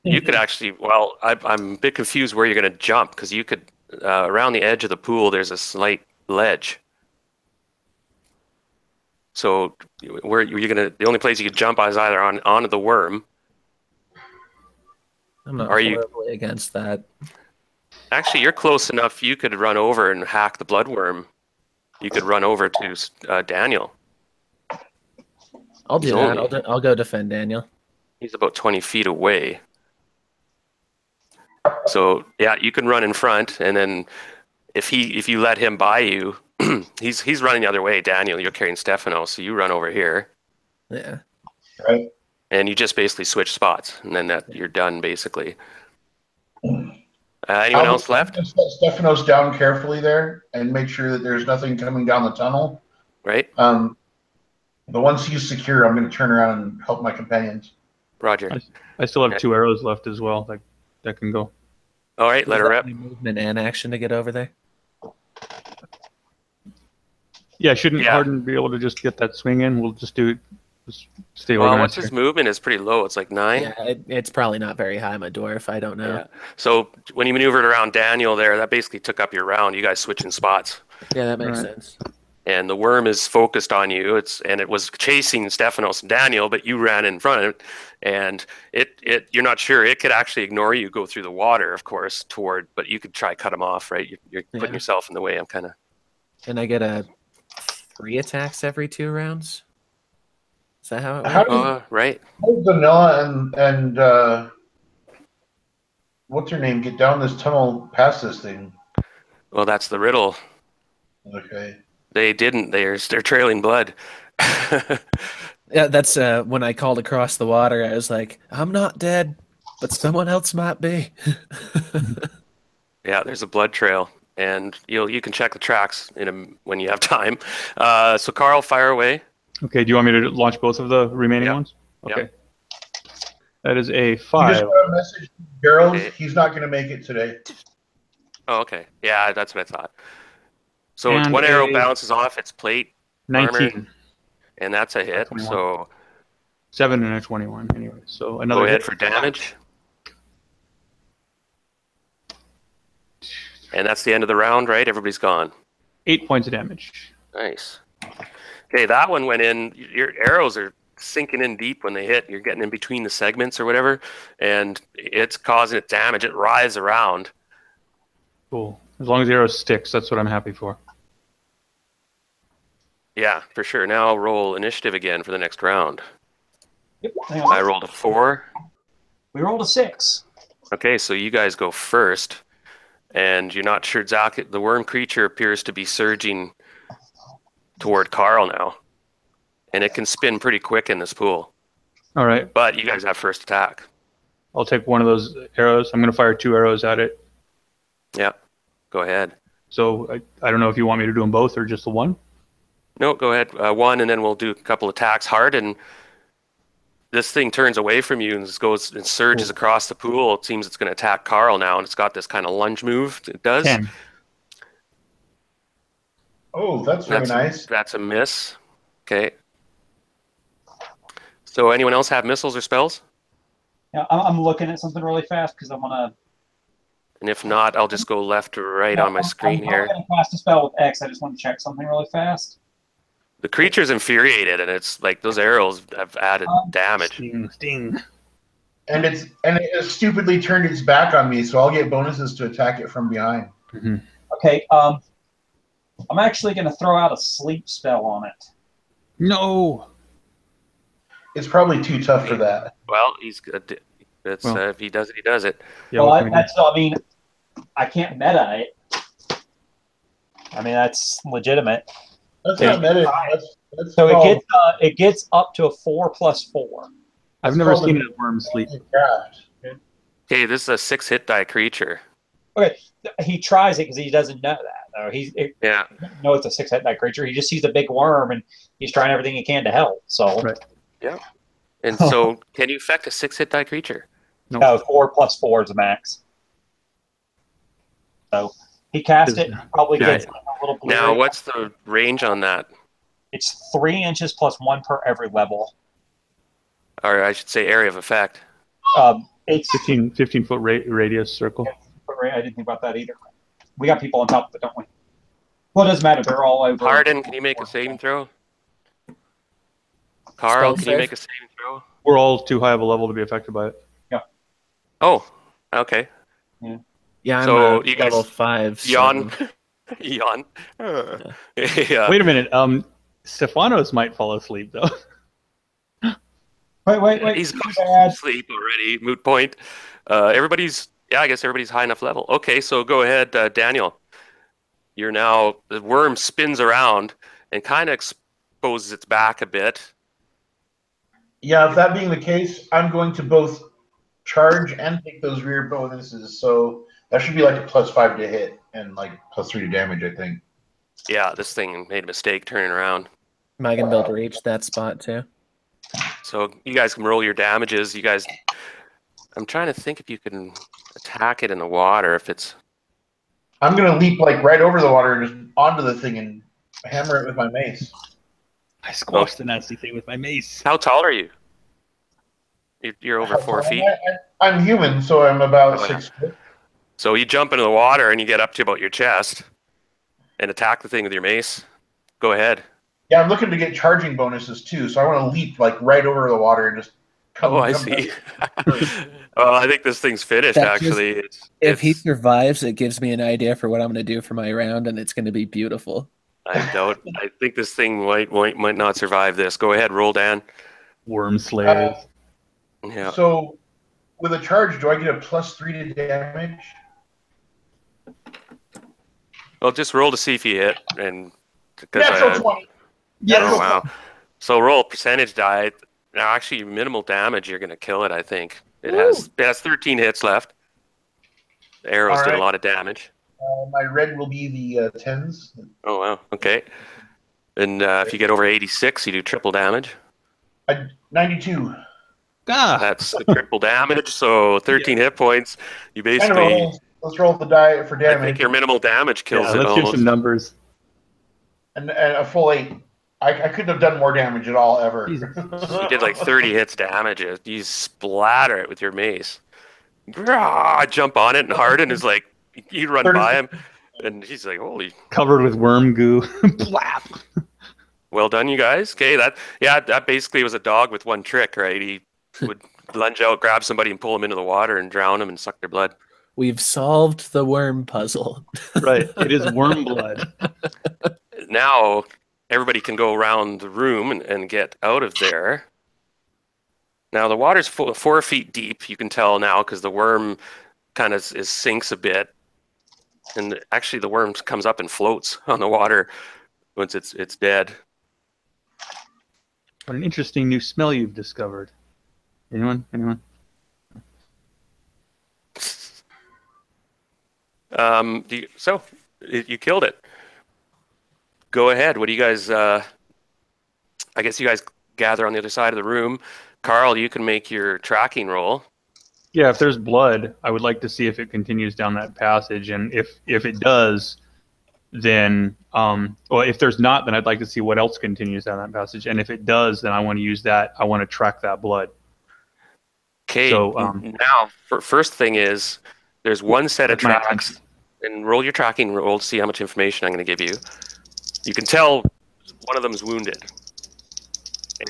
Speaker 2: You could actually. Well, I'm a bit confused where you're going to jump because you could around the edge of the pool. There's a slight ledge. So where you're gonna? The only place you could jump is either onto the worm.
Speaker 1: I'm not
Speaker 2: Are you-
Speaker 1: horribly against that.
Speaker 2: Actually, you're close enough. You could run over and hack the bloodworm. You could run over to Daniel.
Speaker 1: I'll do
Speaker 2: He's
Speaker 1: that.
Speaker 2: only-
Speaker 1: I'll go defend Daniel.
Speaker 2: He's about 20 feet away. So yeah, you can run in front, and then if you let him by you, he's running the other way. Daniel, you're carrying Stefano, so you run over here,
Speaker 1: Yeah.
Speaker 5: Right.
Speaker 2: and you just basically switch spots, and then you're done basically. Anyone else left?
Speaker 5: Set Stephanos down carefully there and make sure that there's nothing coming down the tunnel.
Speaker 2: Right,
Speaker 5: But once he's secure, I'm going to turn around and help my companions.
Speaker 2: Roger.
Speaker 3: I still have 2 arrows left as well. That can go.
Speaker 2: All right, let
Speaker 1: Is
Speaker 2: her
Speaker 1: that
Speaker 2: rip.
Speaker 1: only movement and action to get over there.
Speaker 3: Yeah, shouldn't
Speaker 2: Yeah.
Speaker 3: Harden be able to just get that swing in? We'll just do Just stay
Speaker 2: Well,
Speaker 3: organized.
Speaker 2: what's his movement is pretty low. It's like 9.
Speaker 1: Yeah, it's probably not very high, my dwarf. I don't know.
Speaker 2: Yeah. So when you maneuvered around Daniel there, that basically took up your round. You guys switching spots.
Speaker 1: Yeah, that makes
Speaker 3: Right.
Speaker 1: sense.
Speaker 2: And the worm is focused on you. It was chasing Stephanos and Daniel, but you ran in front of it, and you're not sure. It could actually ignore you, go through the water, of course, but you could try cut him off, right? You're putting yourself in the way. I'm kind of.
Speaker 1: And I get 3 attacks every 2 rounds. Is that how it
Speaker 5: How
Speaker 1: works?
Speaker 2: Right.
Speaker 5: does Vanilla and what's her name get down this tunnel past this thing?
Speaker 2: Well, that's the riddle.
Speaker 5: Okay.
Speaker 2: They didn't. They're trailing blood.
Speaker 1: Yeah, that's when I called across the water. I was like, I'm not dead, but someone else might be.
Speaker 2: Yeah, there's a blood trail, and you can check the tracks when you have time. So Carl, fire away.
Speaker 3: Okay, do you want me to launch both of the remaining
Speaker 2: Yep.
Speaker 3: ones?
Speaker 2: Yep.
Speaker 3: Okay. That is a
Speaker 5: You
Speaker 3: 5.
Speaker 5: just got a message from Gerald.
Speaker 2: Okay.
Speaker 5: He's not going to make it today.
Speaker 2: Oh, okay. Yeah, that's what I thought. So
Speaker 3: And
Speaker 2: one arrow
Speaker 3: a
Speaker 2: bounces off its plate,
Speaker 3: 19.
Speaker 2: armor, and that's a hit.
Speaker 3: 21.
Speaker 2: So
Speaker 3: 7 and a 21 anyway. So another
Speaker 2: go ahead
Speaker 3: hit.
Speaker 2: for damage. And that's the end of the round, right? Everybody's gone.
Speaker 3: 8 points of damage.
Speaker 2: Nice. Okay, that one went in. Your arrows are sinking in deep when they hit. You're getting in between the segments or whatever, and it's causing it damage. It writhes around.
Speaker 3: Cool. As long as the arrow sticks, that's what I'm happy for.
Speaker 2: Yeah, for sure. Now I'll roll initiative again for the next round.
Speaker 4: Yep, hang on.
Speaker 2: I rolled a 4.
Speaker 4: We rolled a 6.
Speaker 2: Okay, so you guys go first, and you're not sure exactly. The worm creature appears to be surging toward Carl now, and it can spin pretty quick in this pool.
Speaker 3: All right.
Speaker 2: But you guys have first attack.
Speaker 3: I'll take one of those arrows. I'm going to fire 2 arrows at it.
Speaker 2: Yeah, go ahead.
Speaker 3: So I don't know if you want me to do them both or just the one.
Speaker 2: No, go ahead. 1, and then we'll do a couple attacks hard, and this thing turns away from you and goes and surges across the pool. It seems it's going to attack Carl now, and it's got this kind of lunge move. It does.
Speaker 3: 10.
Speaker 5: Oh, that's very nice.
Speaker 2: That's a miss. Okay. So anyone else have missiles or spells?
Speaker 4: Yeah, I'm looking at something really fast because I want to.
Speaker 2: And if not, I'll just go left to right on my screen here.
Speaker 4: I'm going to cast a spell with X. I just want to check something really fast.
Speaker 2: The creature's infuriated, and it's like those arrows have added damage.
Speaker 3: Sting.
Speaker 5: And it has stupidly turned its back on me, so I'll get bonuses to attack it from behind.
Speaker 3: Mm-hmm.
Speaker 4: Okay, I'm actually going to throw out a sleep spell on it.
Speaker 3: No.
Speaker 5: It's probably too tough for that.
Speaker 2: Well, he's good. It's if he does it, he does it.
Speaker 3: Yeah,
Speaker 4: Well,
Speaker 3: what can we do?
Speaker 4: I mean, I can't meta it. I mean, that's legitimate.
Speaker 5: That's not meta. That's
Speaker 4: So
Speaker 5: called
Speaker 4: it gets up to a 4+4.
Speaker 3: I've never
Speaker 5: called
Speaker 3: seen
Speaker 5: a-
Speaker 3: a worm sleep.
Speaker 5: craft.
Speaker 2: Okay, this is a 6-hit die creature.
Speaker 4: Okay, he tries it because he doesn't know that. Or
Speaker 2: Yeah.
Speaker 4: know it's a 6-hit die creature. He just sees a big worm and he's trying everything he can to help. So
Speaker 3: Right.
Speaker 2: And so, can you affect a 6-hit die creature?
Speaker 3: No.
Speaker 4: no, 4+4 is the max. So he cast it, probably
Speaker 2: Yeah.
Speaker 4: gets a little blue.
Speaker 2: Now, what's the range on that?
Speaker 4: It's 3 inches plus 1 per every level.
Speaker 2: Or I should say area of effect.
Speaker 4: It's
Speaker 3: 15 foot radius circle.
Speaker 4: I didn't think about that either. We got people on top of it, don't we? Well, it doesn't matter. They're all over.
Speaker 2: Harden, can you make a saving throw? Carl,
Speaker 1: Spell
Speaker 2: can you
Speaker 1: save?
Speaker 2: make a saving throw?
Speaker 3: We're all too high of a level to be affected by it.
Speaker 2: Oh, okay.
Speaker 1: Yeah, I'm
Speaker 2: So, you guys-
Speaker 1: level 5.
Speaker 2: Yawn.
Speaker 1: So
Speaker 2: Yawn. Yeah.
Speaker 3: Wait a minute. Stephanos might fall asleep though.
Speaker 4: Wait.
Speaker 2: He's
Speaker 4: too
Speaker 2: gone
Speaker 4: bad.
Speaker 2: to sleep already. Moot point. I guess everybody's high enough level. Okay, so go ahead, Daniel. You're now, the worm spins around and kind of exposes its back a bit.
Speaker 5: Yeah, if that being the case, I'm going to both charge and take those rear bonuses. So that should be like a +5 to hit and like +3 to damage, I think.
Speaker 2: Yeah, this thing made a mistake turning around.
Speaker 1: am I going to be able to reach that spot too?
Speaker 2: So you guys can roll your damages. I'm trying to think if you can attack it in the water, if it's...
Speaker 5: I'm going to leap like right over the water and just onto the thing and hammer it with my mace.
Speaker 3: I squashed the nasty thing with my mace.
Speaker 2: How tall are you? You're over 4 feet.
Speaker 5: I'm human, so I'm about
Speaker 2: Oh, yeah.
Speaker 5: 6 foot.
Speaker 2: So you jump into the water and you get up to about your chest and attack the thing with your mace. Go ahead.
Speaker 5: Yeah, I'm looking to get charging bonuses too, so I want to leap like right over the water and just come.
Speaker 2: Oh, I see. Well, I think this thing's finished,
Speaker 1: That just-
Speaker 2: actually.
Speaker 1: If he survives, it gives me an idea for what I'm going to do for my round, and it's going to be beautiful.
Speaker 2: I think this thing might not survive this. Go ahead, roll, Dan.
Speaker 3: Worm slayers.
Speaker 2: Yeah.
Speaker 5: So, with a charge, do I get a +3 to damage?
Speaker 2: Well, just roll to see if you hit, and
Speaker 5: Natural 20.
Speaker 2: Oh, wow. So roll a percentage die. Now, actually, minimal damage. You're going to kill it. I think it has 13 hits left. The arrows did a lot of damage.
Speaker 5: My red will be the 10s.
Speaker 2: Oh wow. Okay. And if you get over 86, you do triple damage.
Speaker 5: 92.
Speaker 2: That's the triple damage. So 13 hit points. You basically.
Speaker 5: Let's roll the die for damage.
Speaker 2: I think your minimal damage kills it.
Speaker 3: Let's hear some numbers.
Speaker 5: And a full 8. I couldn't have done more damage at all ever.
Speaker 2: You did like 30 hits damage. You splatter it with your mace. Jump on it, and Harden is like, you run by him, and he's like, holy.
Speaker 3: Covered with worm goo. Blap.
Speaker 2: Well done, you guys. Okay, that basically was a dog with one trick, right? He would lunge out, grab somebody, and pull them into the water and drown them and suck their blood.
Speaker 1: We've solved the worm puzzle.
Speaker 3: Right. It is worm blood.
Speaker 2: Now, everybody can go around the room and get out of there. Now, the water's 4 feet deep, you can tell now, because the worm kind of sinks a bit. And actually, the worm comes up and floats on the water once it's dead.
Speaker 3: What an interesting new smell you've discovered. Anyone?
Speaker 2: You killed it. Go ahead. What do you guys? I guess you guys gather on the other side of the room. Carl, you can make your tracking roll.
Speaker 3: Yeah, if there's blood, I would like to see if it continues down that passage, and if it does, then if there's not, then I'd like to see what else continues down that passage, and if it does, then I want to use that. I want to track that blood.
Speaker 2: Okay. So now, first thing is there's one set of tracks, and roll your tracking roll to see how much information I'm going to give you. You can tell one of them is wounded,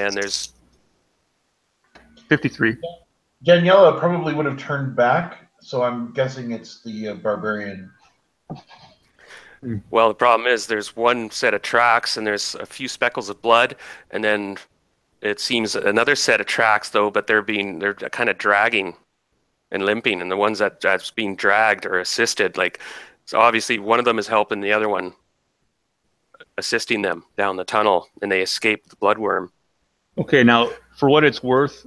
Speaker 2: and there's
Speaker 3: 53.
Speaker 5: Daniela probably would have turned back, so I'm guessing it's the barbarian.
Speaker 2: Well, the problem is there's one set of tracks, and there's a few speckles of blood, and then it seems another set of tracks, though, but they're kind of dragging and limping, and the ones that's being dragged or assisted, like, so obviously one of them is helping the other one, assisting them down the tunnel, and they escape the bloodworm.
Speaker 3: Okay, now, for what it's worth,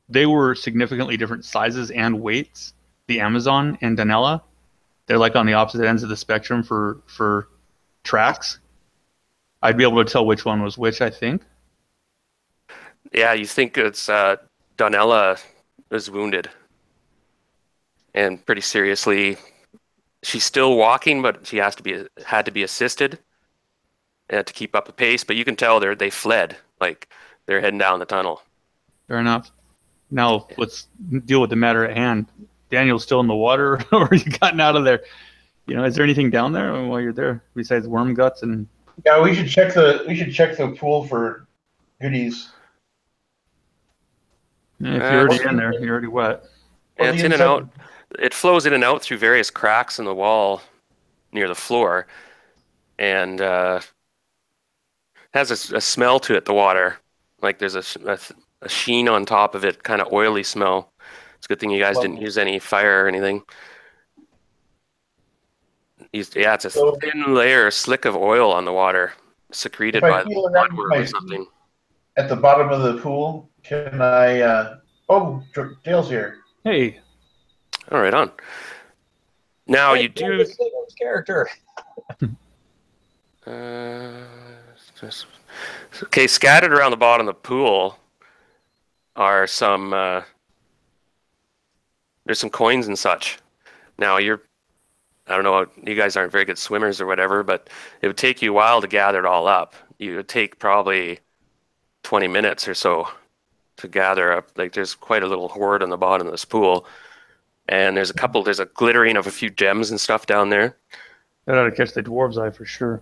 Speaker 3: they were significantly different sizes and weights. The Amazon and Danella, they're like on the opposite ends of the spectrum for tracks. I'd be able to tell which one was which, I think.
Speaker 2: Yeah, you think it's Danella is wounded, and pretty seriously. She's still walking, but she had to be assisted to keep up the pace. But you can tell they fled, like they're heading down the tunnel.
Speaker 3: Fair enough. Now let's deal with the matter at hand. Daniel's still in the water, or you gotten out of there? Is there anything down there while you're there besides worm guts and?
Speaker 5: Yeah, we should check the pool for goodies.
Speaker 3: Yeah, if you're already in there, you're already wet.
Speaker 2: Yeah, it's in and out. It flows in and out through various cracks in the wall near the floor, and has a smell to it. The water, like there's a sheen on top of it, kind of oily smell. It's a good thing you guys didn't use any fire or anything. It's a thin layer, slick of oil on the water, secreted by the bloodworm or something.
Speaker 5: At the bottom of the pool, can I? Dale's here.
Speaker 3: Hey.
Speaker 2: All right, on. Now you do.
Speaker 4: Character.
Speaker 2: Okay, scattered around the bottom of the pool are some. There's some coins and such. Now I don't know, you guys aren't very good swimmers or whatever, but it would take you a while to gather it all up. You would take probably 20 minutes or so to gather up. Like there's quite a little hoard on the bottom of this pool. And there's a glittering of a few gems and stuff down there.
Speaker 3: That ought to catch the dwarves' eye for sure.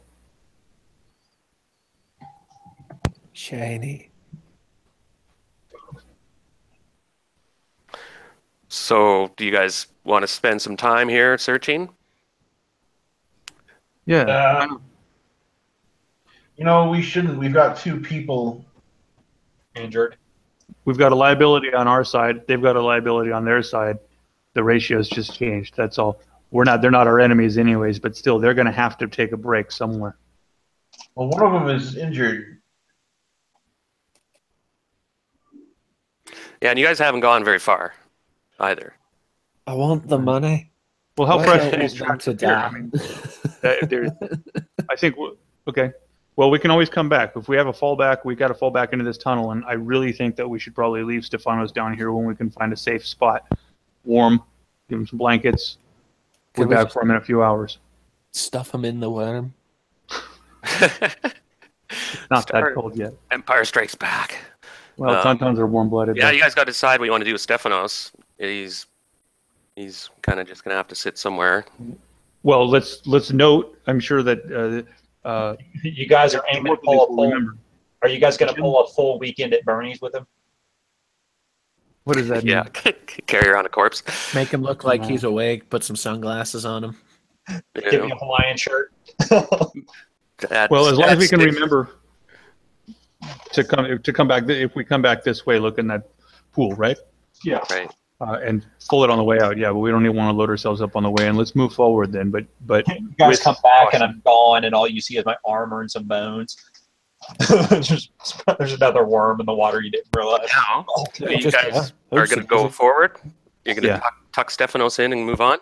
Speaker 1: Shiny.
Speaker 2: So do you guys want to spend some time here searching?
Speaker 3: Yeah.
Speaker 5: We shouldn't. We've got 2 people
Speaker 4: Injured.
Speaker 3: We've got a liability on our side. They've got a liability on their side. The ratio's just changed. That's all. They're not our enemies anyways, but still, they're going to have to take a break somewhere.
Speaker 5: Well, one of them is injured.
Speaker 2: Yeah, and you guys haven't gone very far either.
Speaker 1: I want the money.
Speaker 3: Well, how
Speaker 1: Why
Speaker 3: fresh
Speaker 1: don't
Speaker 3: are
Speaker 1: we
Speaker 3: these
Speaker 1: want
Speaker 3: tracks
Speaker 1: to
Speaker 3: up here?
Speaker 1: die?
Speaker 3: I mean, I think, okay. Well, we can always come back. If we have a fallback, we got to fall back into this tunnel, and I really think that we should probably leave Stefanos down here when we can find a safe spot. Warm, give him some blankets. We're back for him in a few hours.
Speaker 1: Stuff him in the worm.
Speaker 3: Not that cold yet.
Speaker 2: Empire Strikes Back.
Speaker 3: Well, Tauntauns are warm-blooded.
Speaker 2: Yeah, you guys got to decide what you want to do with Stefanos. He's kind of just going to have to sit somewhere.
Speaker 3: Well, let's note. I'm sure that
Speaker 4: You guys are aiming to pull a full.
Speaker 3: remember.
Speaker 4: Are you guys going to pull a full weekend at Bernie's with him?
Speaker 3: What does that mean?
Speaker 2: Yeah, carry around a corpse.
Speaker 1: Make him look like he's awake. Put some sunglasses on him.
Speaker 4: Give me a Hawaiian shirt.
Speaker 3: Well, as long as we can remember to come back, if we come back this way, look in that pool, right?
Speaker 4: Yeah.
Speaker 2: Right.
Speaker 3: And full it on the way out. Yeah, but we don't even want to load ourselves up on the way. And let's move forward then. But
Speaker 4: You guys come back and I'm gone, and all you see is my armor and some bones. There's another worm in the water you didn't realize.
Speaker 2: Now, you guys are going to go forward. You're going to tuck Stefanos in and move on.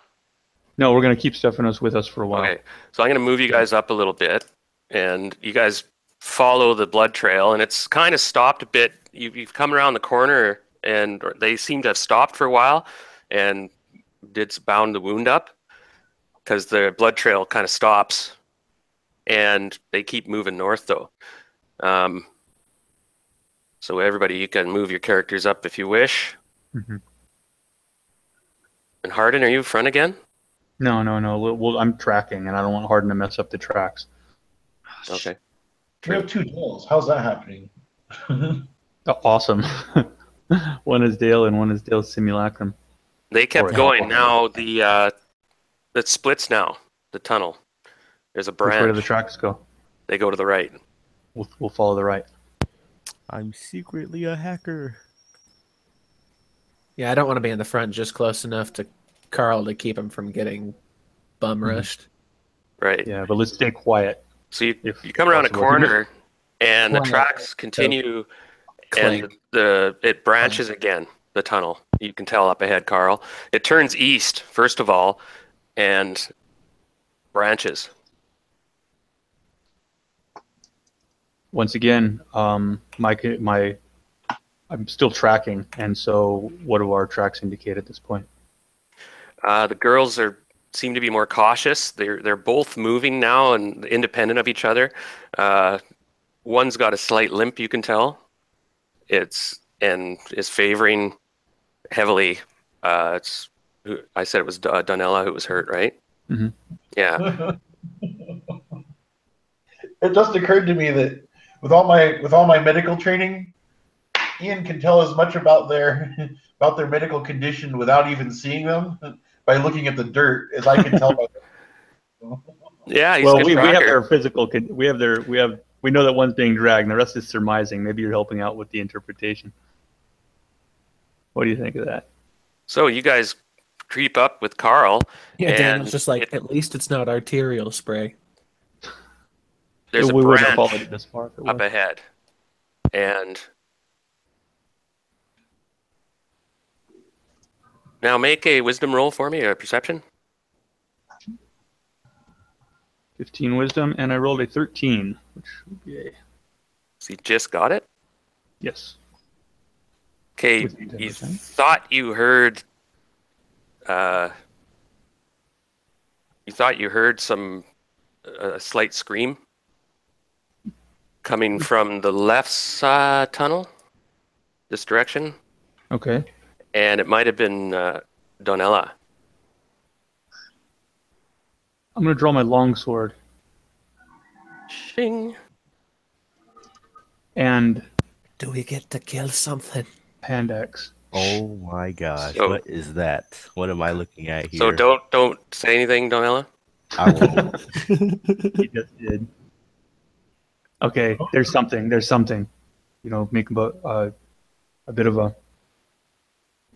Speaker 3: No, we're going to keep Stefanos with us for a while.
Speaker 2: Okay, so I'm going to move you guys up a little bit, and you guys follow the blood trail, and it's kind of stopped a bit. You've come around the corner, and they seem to have stopped for a while, and did bound the wound up, because the blood trail kind of stops, and they keep moving north, though. So everybody, you can move your characters up if you wish.
Speaker 3: Mm-hmm.
Speaker 2: And Hardin, are you front again?
Speaker 3: No. Well, I'm tracking, and I don't want Hardin to mess up the tracks.
Speaker 2: Okay.
Speaker 5: We have 2 Dales. How's that happening?
Speaker 3: Awesome. One is Dale, and one is Dale's simulacrum.
Speaker 2: They kept going. Now the it splits now. The tunnel. There's a branch.
Speaker 3: Which way do the tracks go?
Speaker 2: They go to the right.
Speaker 3: We'll follow the right.
Speaker 6: I'm secretly a hacker.
Speaker 1: Yeah, I don't want to be in the front, just close enough to Carl to keep him from getting bum rushed.
Speaker 2: Right.
Speaker 3: Yeah, but let's stay quiet.
Speaker 2: So you come around a corner, and the tracks continue, and it branches again. The tunnel. You can tell up ahead, Carl. It turns east first of all, and branches.
Speaker 3: Once again, I'm still tracking, and so what do our tracks indicate at this point?
Speaker 2: The girls seem to be more cautious. They're both moving now and independent of each other. One's got a slight limp, you can tell. Is favoring heavily. I said it was Donella who was hurt, right?
Speaker 3: Mm-hmm.
Speaker 2: Yeah.
Speaker 5: It just occurred to me that with all my medical training, Ian can tell as much about their medical condition without even seeing them by looking at the dirt as I can tell by them.
Speaker 2: Yeah, he's
Speaker 3: well,
Speaker 2: a
Speaker 3: we have
Speaker 2: tracker.
Speaker 3: their physical. We know that one's being dragged, and the rest is surmising. Maybe you're helping out with the interpretation. What do you think of that?
Speaker 2: So you guys creep up with Carl.
Speaker 1: Yeah, Daniel's just like, at least it's not arterial spray.
Speaker 2: There's a
Speaker 3: we wouldn't have
Speaker 2: branch
Speaker 3: followed it this far if it
Speaker 2: up
Speaker 3: was.
Speaker 2: ahead, and now make a wisdom roll for me, a perception.
Speaker 3: 15 wisdom, and I rolled a 13, which would be a
Speaker 2: So you just got it.
Speaker 3: yes.
Speaker 2: Okay,
Speaker 3: With the
Speaker 2: you
Speaker 3: 10%.
Speaker 2: thought you heard. You you thought you heard a slight scream coming from the left tunnel, this direction,
Speaker 3: Okay.
Speaker 2: and it might have been Donella.
Speaker 3: I'm gonna draw my longsword
Speaker 2: Shing.
Speaker 3: and
Speaker 1: Do we get to kill something?
Speaker 3: hand axe.
Speaker 6: Oh my gosh,
Speaker 2: So-
Speaker 6: what is that? What am I looking at here?
Speaker 2: So don't say anything, Donella.
Speaker 6: I won't.
Speaker 3: He just did. Okay, there's something. There's something. Make a bit of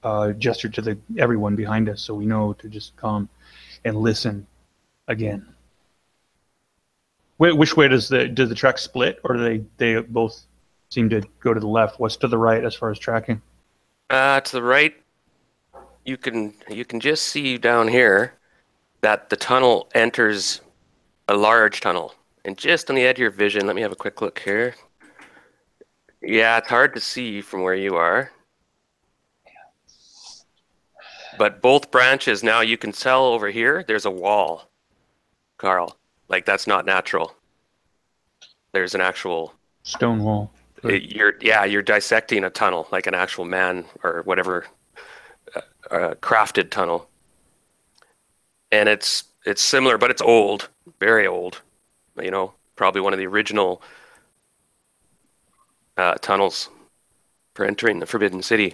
Speaker 3: a gesture to everyone behind us, so we know to just come and listen again. Which way does the track split, or do they both seem to go to the left? What's to the right as far as tracking?
Speaker 2: To the right, you can just see down here that the tunnel enters a large tunnel, and just on the edge of your vision, let me have a quick look here. Yeah, it's hard to see from where you are, but both branches now you can tell over here. There's a wall, Carl. Like that's not natural. There's an actual
Speaker 3: Stone wall.
Speaker 2: you're dissecting a tunnel like an actual man or whatever crafted tunnel, and it's similar, but it's old, very old. Probably one of the original tunnels for entering the Forbidden City.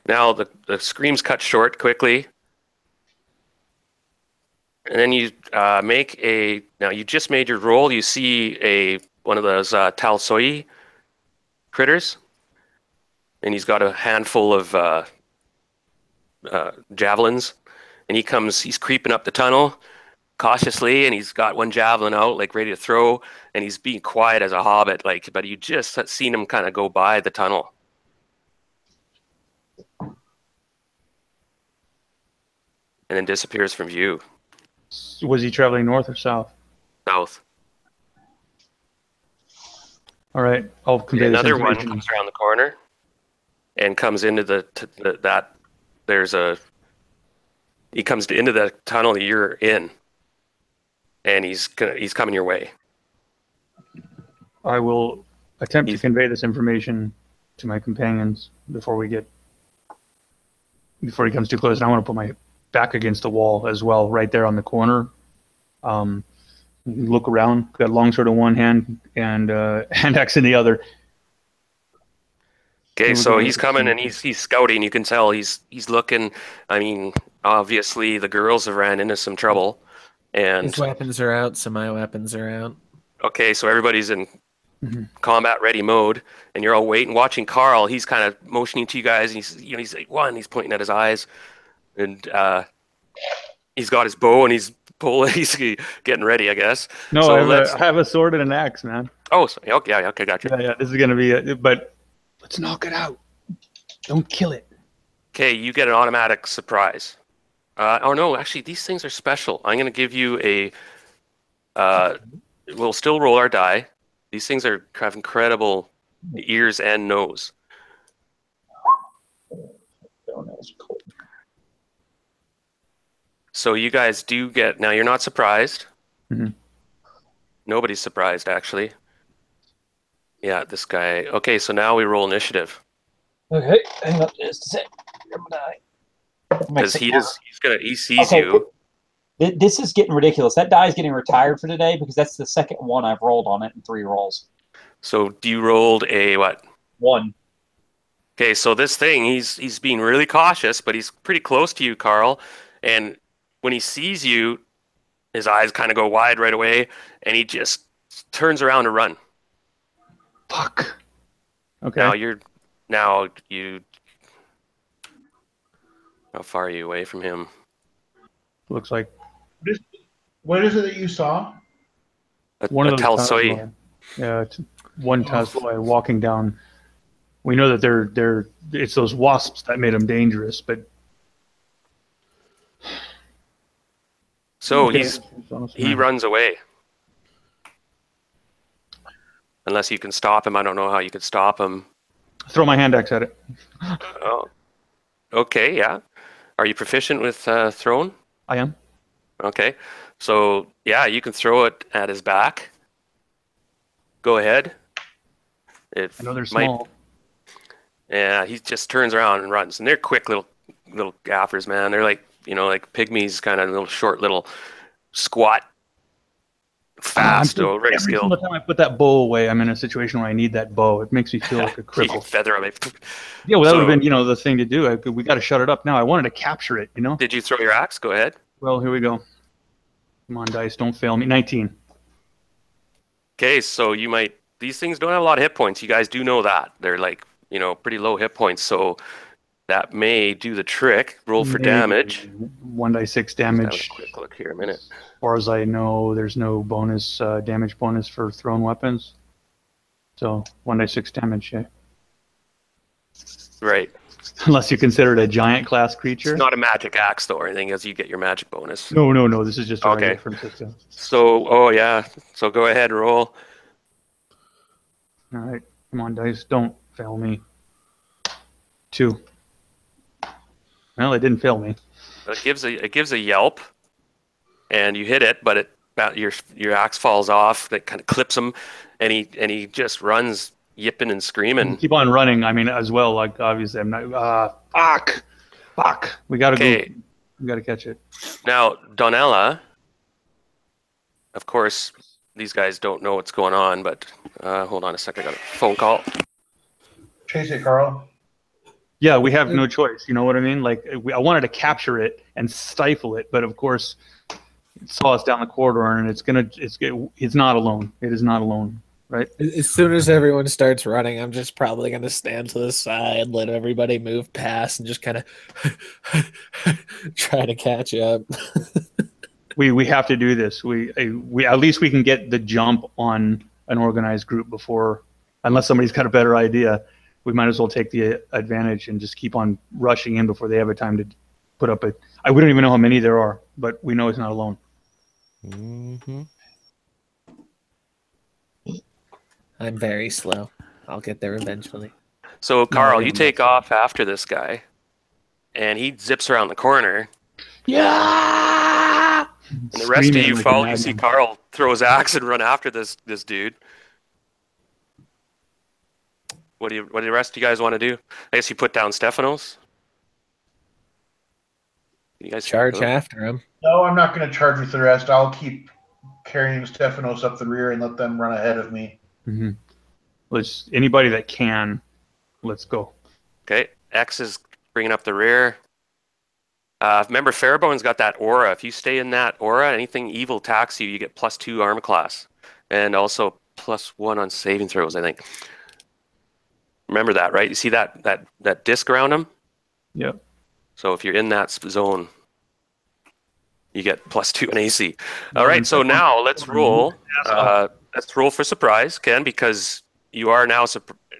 Speaker 2: Now the screams cut short quickly, and then you you just made your roll. You see one of those Talsoi critters, and he's got a handful of javelins, and he's creeping up the tunnel cautiously, and he's got one javelin out, like ready to throw, and he's being quiet as a hobbit, but you just seen him kind of go by the tunnel. And then disappears from view.
Speaker 3: Was he traveling north or south?
Speaker 2: South.
Speaker 3: All right, I'll convey this
Speaker 2: Another one
Speaker 3: information.
Speaker 2: comes around the corner and comes into he comes into the tunnel that you're in, and he's coming your way.
Speaker 3: I will attempt to convey this information to my companions before he comes too close. And I want to put my back against the wall as well, right there on the corner. Look around, got a longsword in one hand and hand axe in the other.
Speaker 2: Okay, so he's coming and he's scouting. You can tell he's looking. I mean, obviously the girls have ran into some trouble, and
Speaker 1: His weapons are out, so my weapons are out.
Speaker 2: okay, so everybody's in combat ready mode, and you're all waiting, watching Carl. He's kind of motioning to you guys, and he's like one. He's pointing at his eyes, and he's got his bow and he's pulling. He's getting ready, I guess.
Speaker 3: No,
Speaker 2: so
Speaker 3: I have a sword and an axe, man.
Speaker 2: Oh, sorry. Okay, yeah, okay, gotcha.
Speaker 3: Yeah, this is gonna be it. But let's knock it out. Don't kill it.
Speaker 2: Okay, you get an automatic surprise. Oh no, actually, these things are special. I'm gonna give you we'll still roll our die. These things have incredible ears and nose. So you guys do get, now you're not surprised.
Speaker 3: Mhm.
Speaker 2: Nobody's surprised, actually. Yeah, this guy. Okay, so now we roll initiative.
Speaker 4: Okay, hang on just a sec.
Speaker 2: Because he sees you.
Speaker 4: This is getting ridiculous. That die is getting retired for today because that's the second one I've rolled on it in 3 rolls.
Speaker 2: So you rolled a what?
Speaker 4: 1.
Speaker 2: Okay, so this thing, he's being really cautious, but he's pretty close to you, Carl. And when he sees you, his eyes kind of go wide right away, and he just turns around to run.
Speaker 3: Fuck. Okay.
Speaker 2: Now how far are you away from him?
Speaker 3: Looks like
Speaker 5: What is it that you saw?
Speaker 3: one of those
Speaker 2: Talsoi.
Speaker 3: Talsoi. Yeah, it's one Talsoi walking down. We know that it's those wasps that made them dangerous, but
Speaker 2: So
Speaker 3: okay.
Speaker 2: he runs away. Unless you can stop him. I don't know how you could stop him.
Speaker 3: Throw my hand axe at it.
Speaker 2: Oh. Okay, yeah. Are you proficient with thrown?
Speaker 3: I am.
Speaker 2: Okay. So yeah, you can throw it at his back. Go ahead. It
Speaker 3: I know they're
Speaker 2: might.
Speaker 3: small.
Speaker 2: Yeah, he just turns around and runs, and they're quick little gaffers, man. They're like like pygmies, kind of little short, little squat, fast, very
Speaker 3: Every
Speaker 2: skilled.
Speaker 3: single time I put that bow away, I'm in a situation where I need that bow. It makes me feel like a
Speaker 2: You
Speaker 3: cripple.
Speaker 2: feather him.
Speaker 3: Yeah, well, that would
Speaker 2: So-
Speaker 3: have been, the thing to do. We got to shut it up now. I wanted to capture it,
Speaker 2: Did you throw your axe? Go ahead.
Speaker 3: Well, here we go. Come on, dice, don't fail me. 19.
Speaker 2: Okay, so you might. These things don't have a lot of hit points. You guys do know that they're like pretty low hit points. So that may do the trick. Roll for damage.
Speaker 3: 1d6
Speaker 2: Have a
Speaker 3: damage.
Speaker 2: quick look here a minute.
Speaker 3: As far as I know, there's no bonus damage bonus for thrown weapons. So 1d6 damage, yeah.
Speaker 2: Right.
Speaker 3: Unless you consider it a giant class creature.
Speaker 2: It's not a magic axe though, or anything, as you get your magic bonus.
Speaker 3: No. This is just a
Speaker 2: Okay.
Speaker 3: regular Francisco.
Speaker 2: So, oh yeah. So go ahead, roll.
Speaker 3: All right, come on, dice, don't fail me. 2. Well, it didn't fail me.
Speaker 2: It gives a yelp, and you hit it, but your axe falls off. That kind of clips him, and he just runs yipping and screaming.
Speaker 3: Keep on running. I mean, as well. Like obviously, I'm not. Fuck. We gotta go. We gotta catch it.
Speaker 2: Now, Donella. Of course, these guys don't know what's going on, but hold on a second. I got a phone call.
Speaker 5: Chase it, Carl.
Speaker 3: Yeah, we have no choice. You know what I mean? Like, I wanted to capture it and stifle it, but of course, it saw us down the corridor, and it's not alone. It is not alone, right?
Speaker 1: As soon as everyone starts running, I'm just probably going to stand to the side, let everybody move past, and just kind of try to catch up.
Speaker 3: We have to do this. We at least we can get the jump on an organized group before, unless somebody's got a better idea. We might as well take the advantage and just keep on rushing in before they have a time to put up a. We don't even know how many there are, but we know it's not alone.
Speaker 6: Mm-hmm.
Speaker 1: I'm very slow. I'll get there eventually.
Speaker 2: So, Carl,
Speaker 3: yeah,
Speaker 2: you take off after this guy, and he zips around the corner.
Speaker 3: Yeah.
Speaker 2: And the rest of you follow. You see Carl throw his axe and run after this dude. What do the rest of you guys want to do? I guess you put down Stephanos. You guys
Speaker 1: Charge after him.
Speaker 5: No, I'm not going to charge with the rest. I'll keep carrying Stephanos up the rear and let them run ahead of me.
Speaker 3: Mm-hmm. Let's anybody that can. Let's go.
Speaker 2: Okay, X is bringing up the rear. Remember, Fairbone's got that aura. If you stay in that aura, anything evil attacks you, you get +2 armor class, and also +1 on saving throws, I think. Remember that, right? You see that disc around him?
Speaker 3: Yep.
Speaker 2: So if you're in that zone, you get +2 in AC. All right, so now let's roll. Let's roll for surprise, Ken, because you are now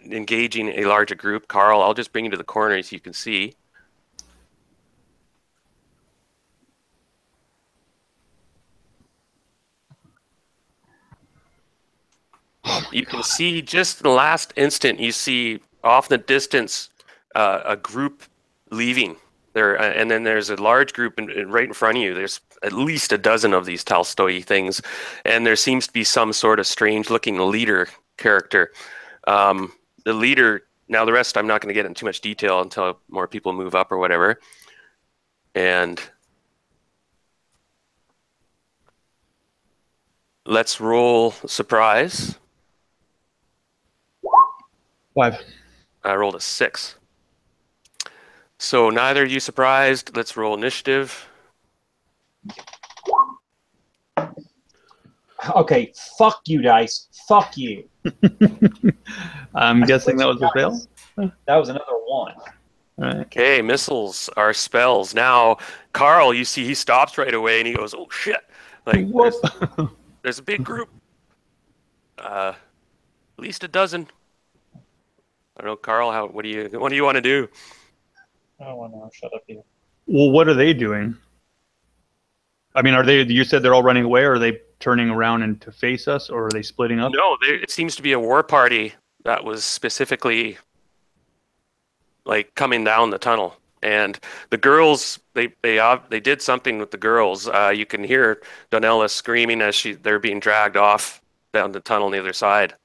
Speaker 2: engaging a larger group. Carl, I'll just bring you to the corner so you can see. You can see just in the last instant, you see off in the distance a group leaving there, and then there's a large group right in front of you. There's at least a dozen of these Tolstoy things, and there seems to be some sort of strange-looking leader character. The leader. Now the rest, I'm not going to get into too much detail until more people move up or whatever. And let's roll surprise.
Speaker 3: 5.
Speaker 2: I rolled a 6. So neither of you surprised. Let's roll initiative.
Speaker 4: Okay, fuck you, dice. Fuck you.
Speaker 3: I'm guessing that was a fail.
Speaker 4: That was another 1.
Speaker 3: All right.
Speaker 2: Okay, missiles are spells. Now, Carl, you see he stops right away and he goes, "Oh shit!" Like there's a big group. At least a dozen. I don't know, Carl. What do you want to do?
Speaker 4: I don't want to shut up here.
Speaker 3: Well, what are they doing? I mean, you said they're all running away, or are they turning around and to face us, or are they splitting up?
Speaker 2: No, it seems to be a war party that was specifically like coming down the tunnel. And the girls, they did something with the girls. You can hear Donella screaming as they're being dragged off down the tunnel on the other side.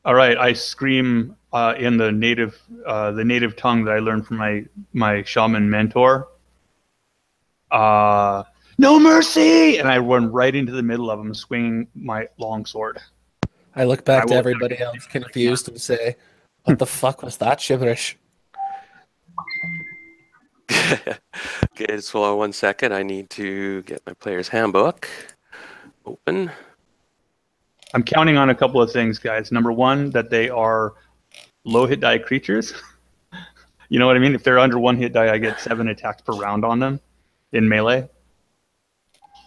Speaker 3: All right, I scream in the native tongue that I learned from my shaman mentor. No mercy! And I run right into the middle of them, swinging my long sword.
Speaker 1: I look back to everybody else confused and say, "What the fuck was that gibberish?"
Speaker 2: Okay, just hold on 1 second. I need to get my player's handbook open.
Speaker 3: I'm counting on a couple of things, guys. Number one, that they are low hit die creatures. You know what I mean? If they're under 1 hit die, I get 7 attacks per round on them in melee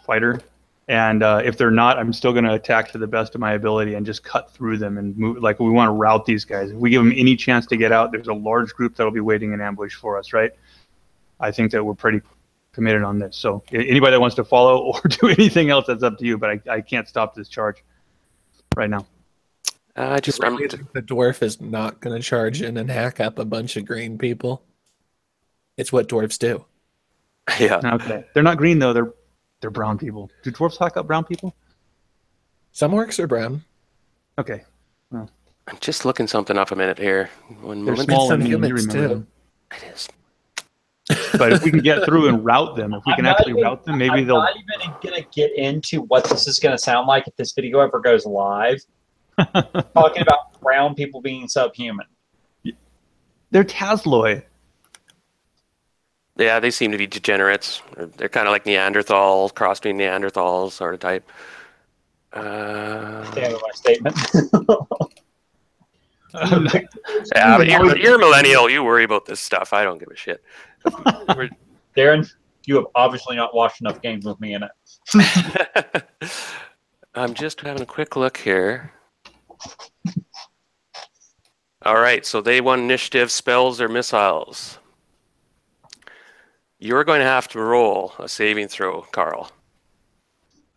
Speaker 3: fighter. And if they're not, I'm still going to attack to the best of my ability and just cut through them and move. Like, we want to rout these guys. If we give them any chance to get out, there's a large group that'll be waiting in ambush for us, right? I think that we're pretty committed on this. So anybody that wants to follow or do anything else, that's up to you. But I can't stop this charge right now.
Speaker 2: I just remembered
Speaker 1: the dwarf is not going to charge in and hack up a bunch of green people. It's what dwarves do.
Speaker 2: Yeah.
Speaker 3: Okay. They're not green though. They're brown people. Do dwarves hack up brown people?
Speaker 1: Some orcs are brown.
Speaker 3: Okay.
Speaker 2: I'm just looking something up a minute here. One
Speaker 3: They're
Speaker 2: moment.
Speaker 3: small
Speaker 1: Some
Speaker 3: and mean. You
Speaker 1: humans
Speaker 3: remember
Speaker 1: too.
Speaker 3: them.
Speaker 2: It is.
Speaker 3: But if we can get through and route them, if we can actually route them, maybe they'll.
Speaker 4: I'm not even going to get into what this is going to sound like if this video ever goes live. Talking about brown people being subhuman.
Speaker 3: They're Tasloi.
Speaker 2: Yeah, they seem to be degenerates. They're kind of like Neanderthal, cross between Neanderthal sort of type.
Speaker 4: Stand with my statement.
Speaker 2: Yeah, but you're a millennial. You worry about this stuff. I don't give a shit.
Speaker 4: Darren, you have obviously not watched enough games with me in it.
Speaker 2: I'm just having a quick look here. All right, so they won initiative, spells, or missiles. You're going to have to roll a saving throw, Carl.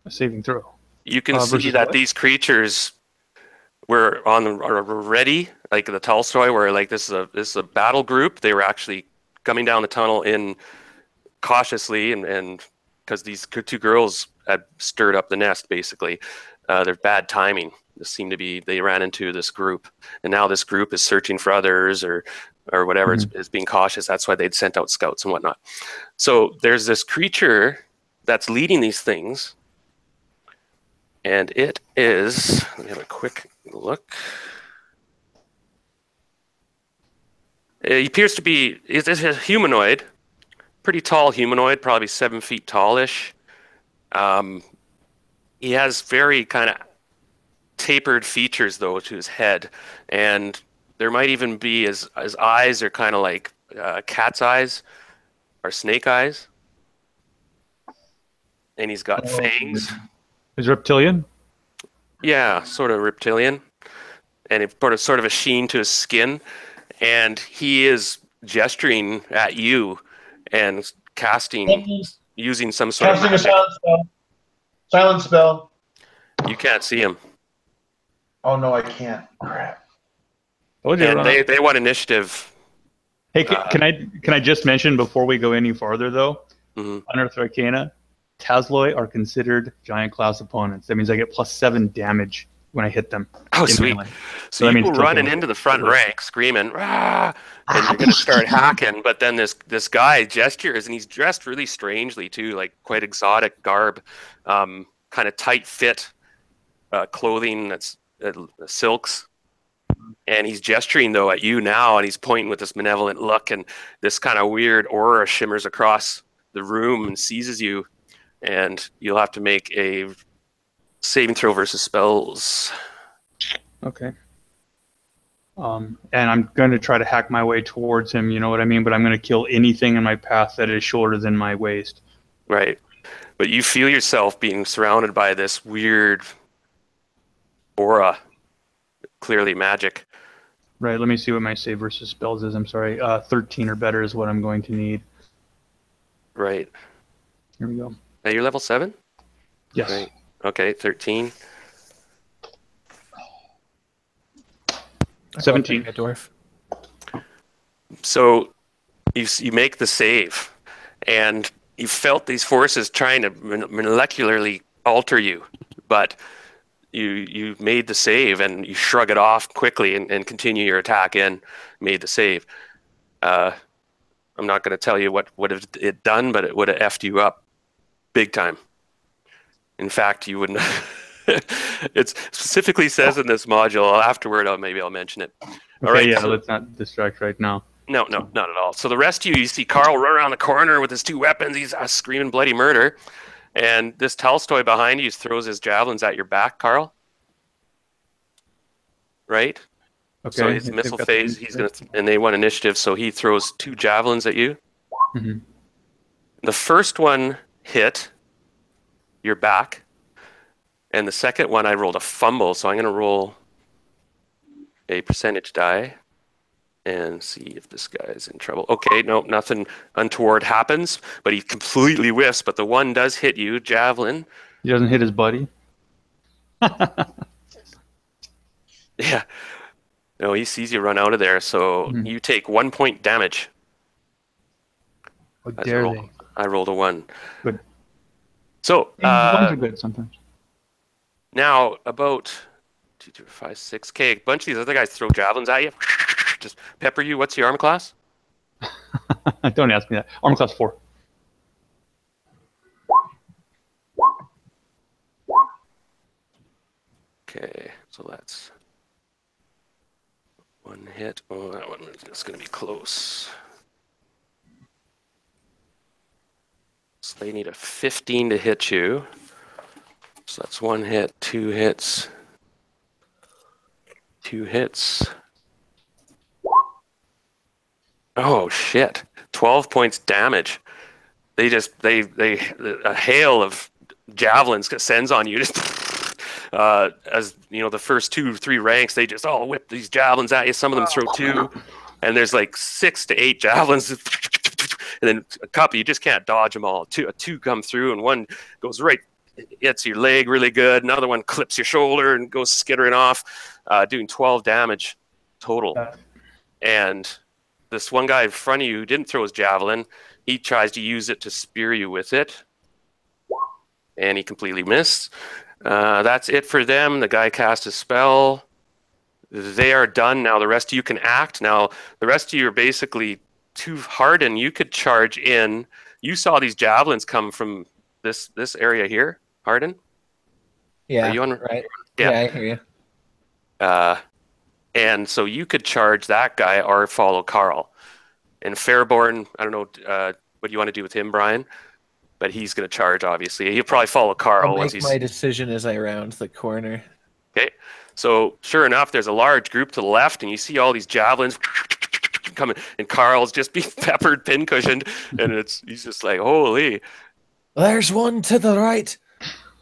Speaker 3: A saving throw.
Speaker 2: You can see that these creatures were ready, like the Tolstoy, where like this is a battle group. They were actually coming down the tunnel in cautiously, and because these two girls had stirred up the nest, basically, they're bad timing. This seemed to be they ran into this group, and now this group is searching for others or whatever. It's being cautious. That's why they'd sent out scouts and whatnot. So there's this creature that's leading these things, and it is. Let me have a quick look. He appears to be. It's a humanoid, pretty tall humanoid, probably 7 feet tallish. He has very kind of tapered features though to his head, and there might even be his eyes are kind of like cat's eyes or snake eyes, and he's got fangs.
Speaker 3: Is reptilian?
Speaker 2: Yeah, sort of reptilian, and it put sort of a sheen to his skin, and he is gesturing at you and casting using some sort of magic.
Speaker 5: Silence spell.
Speaker 2: You can't see him.
Speaker 5: Oh no, I can't. Crap.
Speaker 2: And they want initiative.
Speaker 3: Hey, can I just mention before we go any farther though? Unearthed Arcana, Tasloi are considered giant class opponents. That means I get +7 damage when I hit them.
Speaker 2: Oh, sweet. So you go running into the front rank, screaming, "Rah!" and you're going to start hacking. But then this guy gestures, and he's dressed really strangely too, like quite exotic garb, kind of tight fit clothing that's silks. And he's gesturing though at you now, and he's pointing with this malevolent look, and this kind of weird aura shimmers across the room and seizes you, and you'll have to make a saving throw versus spells.
Speaker 3: Okay. And I'm going to try to hack my way towards him, you know what I mean? But I'm going to kill anything in my path that is shorter than my waist.
Speaker 2: Right. But you feel yourself being surrounded by this weird aura, clearly magic.
Speaker 3: Right, let me see what my save versus spells is. I'm sorry. 13 or better is what I'm going to need.
Speaker 2: Right.
Speaker 3: Here we go.
Speaker 2: Now you're level 7?
Speaker 3: Yes.
Speaker 2: Right. Okay, 13.
Speaker 3: 17.
Speaker 1: A dwarf.
Speaker 2: So you make the save, and you felt these forces trying to molecularly alter you, but you made the save, and you shrug it off quickly and continue your attack in. Made the save. I'm not going to tell you what would have it done, but it would have effed you up big time. In fact, you wouldn't. It specifically says in this module. Afterward, maybe I'll mention it.
Speaker 3: Okay,
Speaker 2: all right,
Speaker 3: yeah,
Speaker 2: so,
Speaker 3: let's not distract right now.
Speaker 2: No, not at all. So the rest of you see Carl run around the corner with his 2 weapons. He's screaming bloody murder. And this Tolstoy behind you throws his javelins at your back, Carl. Right?
Speaker 3: Okay.
Speaker 2: So his missile phase, and they want initiative, so he throws 2 javelins at you.
Speaker 3: Mm-hmm.
Speaker 2: The first one hit your back, and the second one I rolled a fumble, so I'm going to roll a percentage die and see if this guy's in trouble. Okay, no, nothing untoward happens, but he completely whiffs, but the one does hit you, javelin.
Speaker 3: He doesn't hit his buddy?
Speaker 2: Yeah. No, he sees you run out of there, so you take 1 point damage.
Speaker 3: How dare they?
Speaker 2: I rolled a 1.
Speaker 3: Good.
Speaker 2: So,
Speaker 3: ones are good sometimes.
Speaker 2: Now, about 2, 3, 5, 6. Okay, a bunch of these other guys throw javelins at you. Just pepper you. What's your armor class?
Speaker 3: Don't ask me that. Armor class 4.
Speaker 2: Okay, so that's 1 hit. Oh, that one is going to be close. So they need a 15 to hit you. So that's 1 hit, 2 hits, 2 hits. Oh shit! 12 points damage. They a hail of javelins descends on you. Just as you know, the first 2 or 3 ranks, they just all whip these javelins at you. Some of them throw 2, and there's like 6 to 8 javelins. And then a couple, you just can't dodge them all. 2 come through, and one goes right, hits your leg really good. Another one clips your shoulder and goes skittering off, doing 12 damage total. And this one guy in front of you who didn't throw his javelin, he tries to use it to spear you with it, and he completely missed. That's it for them. The guy cast a spell. They are done now. The rest of you can act. Now, the rest of you are basically too hardened. You could charge in. You saw these javelins come from this area here, Harden?
Speaker 1: Yeah,
Speaker 2: are you on?
Speaker 1: Right. Yeah, I hear you.
Speaker 2: And so you could charge that guy or follow Carl. And Fairborn, I don't know what you want to do with him, Brian, but he's going to charge, obviously. He'll probably follow Carl.
Speaker 1: I'll make my decision as I round the corner. Okay.
Speaker 2: So sure enough, there's a large group to the left, and you see all these javelins coming, and Carl's just being peppered, pincushioned, and he's just like, holy.
Speaker 1: There's one to the right.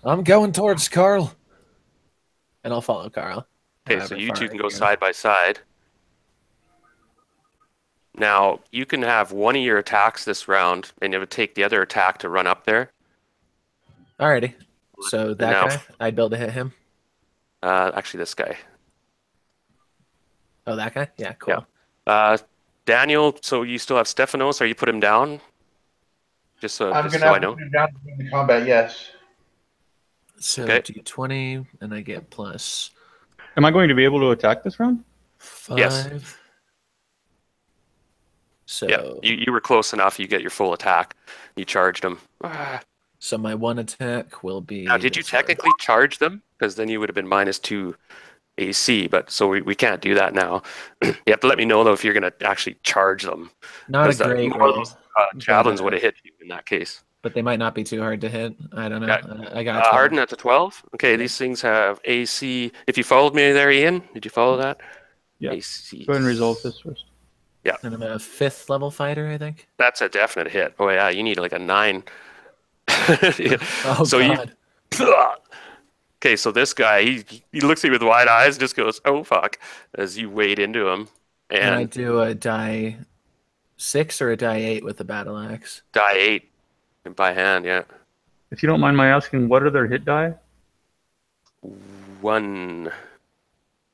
Speaker 1: I'm going towards Carl. And I'll follow Carl.
Speaker 2: Okay, so you two can go side by side. Now, you can have one of your attacks this round, and it would take the other attack to run up there.
Speaker 1: Alrighty. So that guy, I'd be able to hit him?
Speaker 2: Actually, this guy.
Speaker 1: Oh, that guy? Yeah, cool.
Speaker 2: Yeah. Daniel, so you still have Stephanos, or you put him down? Just so I know.
Speaker 5: I'm going to have to put him down in the combat, yes.
Speaker 1: So D20, and I get plus...
Speaker 3: Am I going to be able to attack this round?
Speaker 1: 5.
Speaker 2: Yes.
Speaker 1: So
Speaker 2: yeah, you were close enough. You get your full attack. You charged them.
Speaker 1: So my one attack will be...
Speaker 2: Now, did you technically charge them? Because then you would have been -2 AC, but so we can't do that now. You have to let me know, though, if you're going to actually charge them.
Speaker 1: Not a great
Speaker 2: roll. Those javelins would have hit you in that case.
Speaker 1: But they might not be too hard to hit. I don't know.
Speaker 2: Yeah.
Speaker 1: I got
Speaker 2: Harden at the 12. Okay, these things have AC. If you followed me there, Ian, did you follow that?
Speaker 3: Yeah.
Speaker 2: AC.
Speaker 3: Go ahead and resolve this first.
Speaker 2: Yeah.
Speaker 1: And I'm a 5th level fighter, I think.
Speaker 2: That's a definite hit. Oh yeah, you need like a 9.
Speaker 1: Oh
Speaker 2: so
Speaker 1: God.
Speaker 2: Okay, so this guy, he looks at you with wide eyes and just goes, "Oh fuck," as you wade into him. And
Speaker 1: I do a die 6 or a die 8 with the battle axe.
Speaker 2: Die 8 by hand, yeah.
Speaker 3: If you don't mind my asking, what are their hit die?
Speaker 2: 1.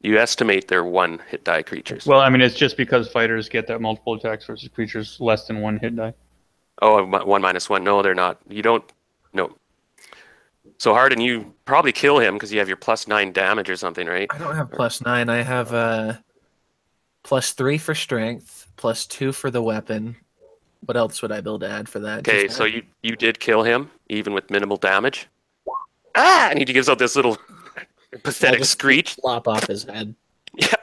Speaker 2: You estimate they're 1 hit die creatures.
Speaker 3: Well, I mean, it's just because fighters get that multiple attacks versus creatures less than 1 hit die.
Speaker 2: Oh, 1/-1. No, they're not. You don't. No. So Harden, you probably kill him because you have your +9 damage or something, right?
Speaker 1: I don't have +9. I have +3 for strength, +2 for the weapon. What else would I be able to add for that?
Speaker 2: Okay, so you did kill him even with minimal damage. Ah! And he gives out this little pathetic screech.
Speaker 1: Flop off his head.
Speaker 2: Yeah.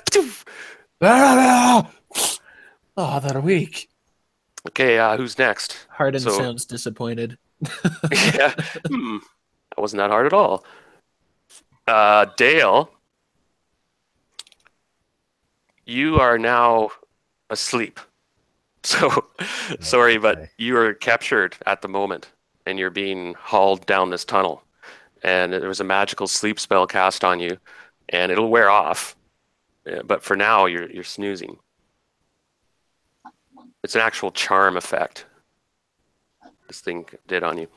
Speaker 1: Oh, they're weak.
Speaker 2: Okay, who's next?
Speaker 1: Harden sounds disappointed.
Speaker 2: Yeah. That wasn't that hard at all. Dale, you are now asleep. So, sorry, but you are captured at the moment, and you're being hauled down this tunnel. And there was a magical sleep spell cast on you, and it'll wear off. But for now, you're snoozing. It's an actual charm effect this thing did on you.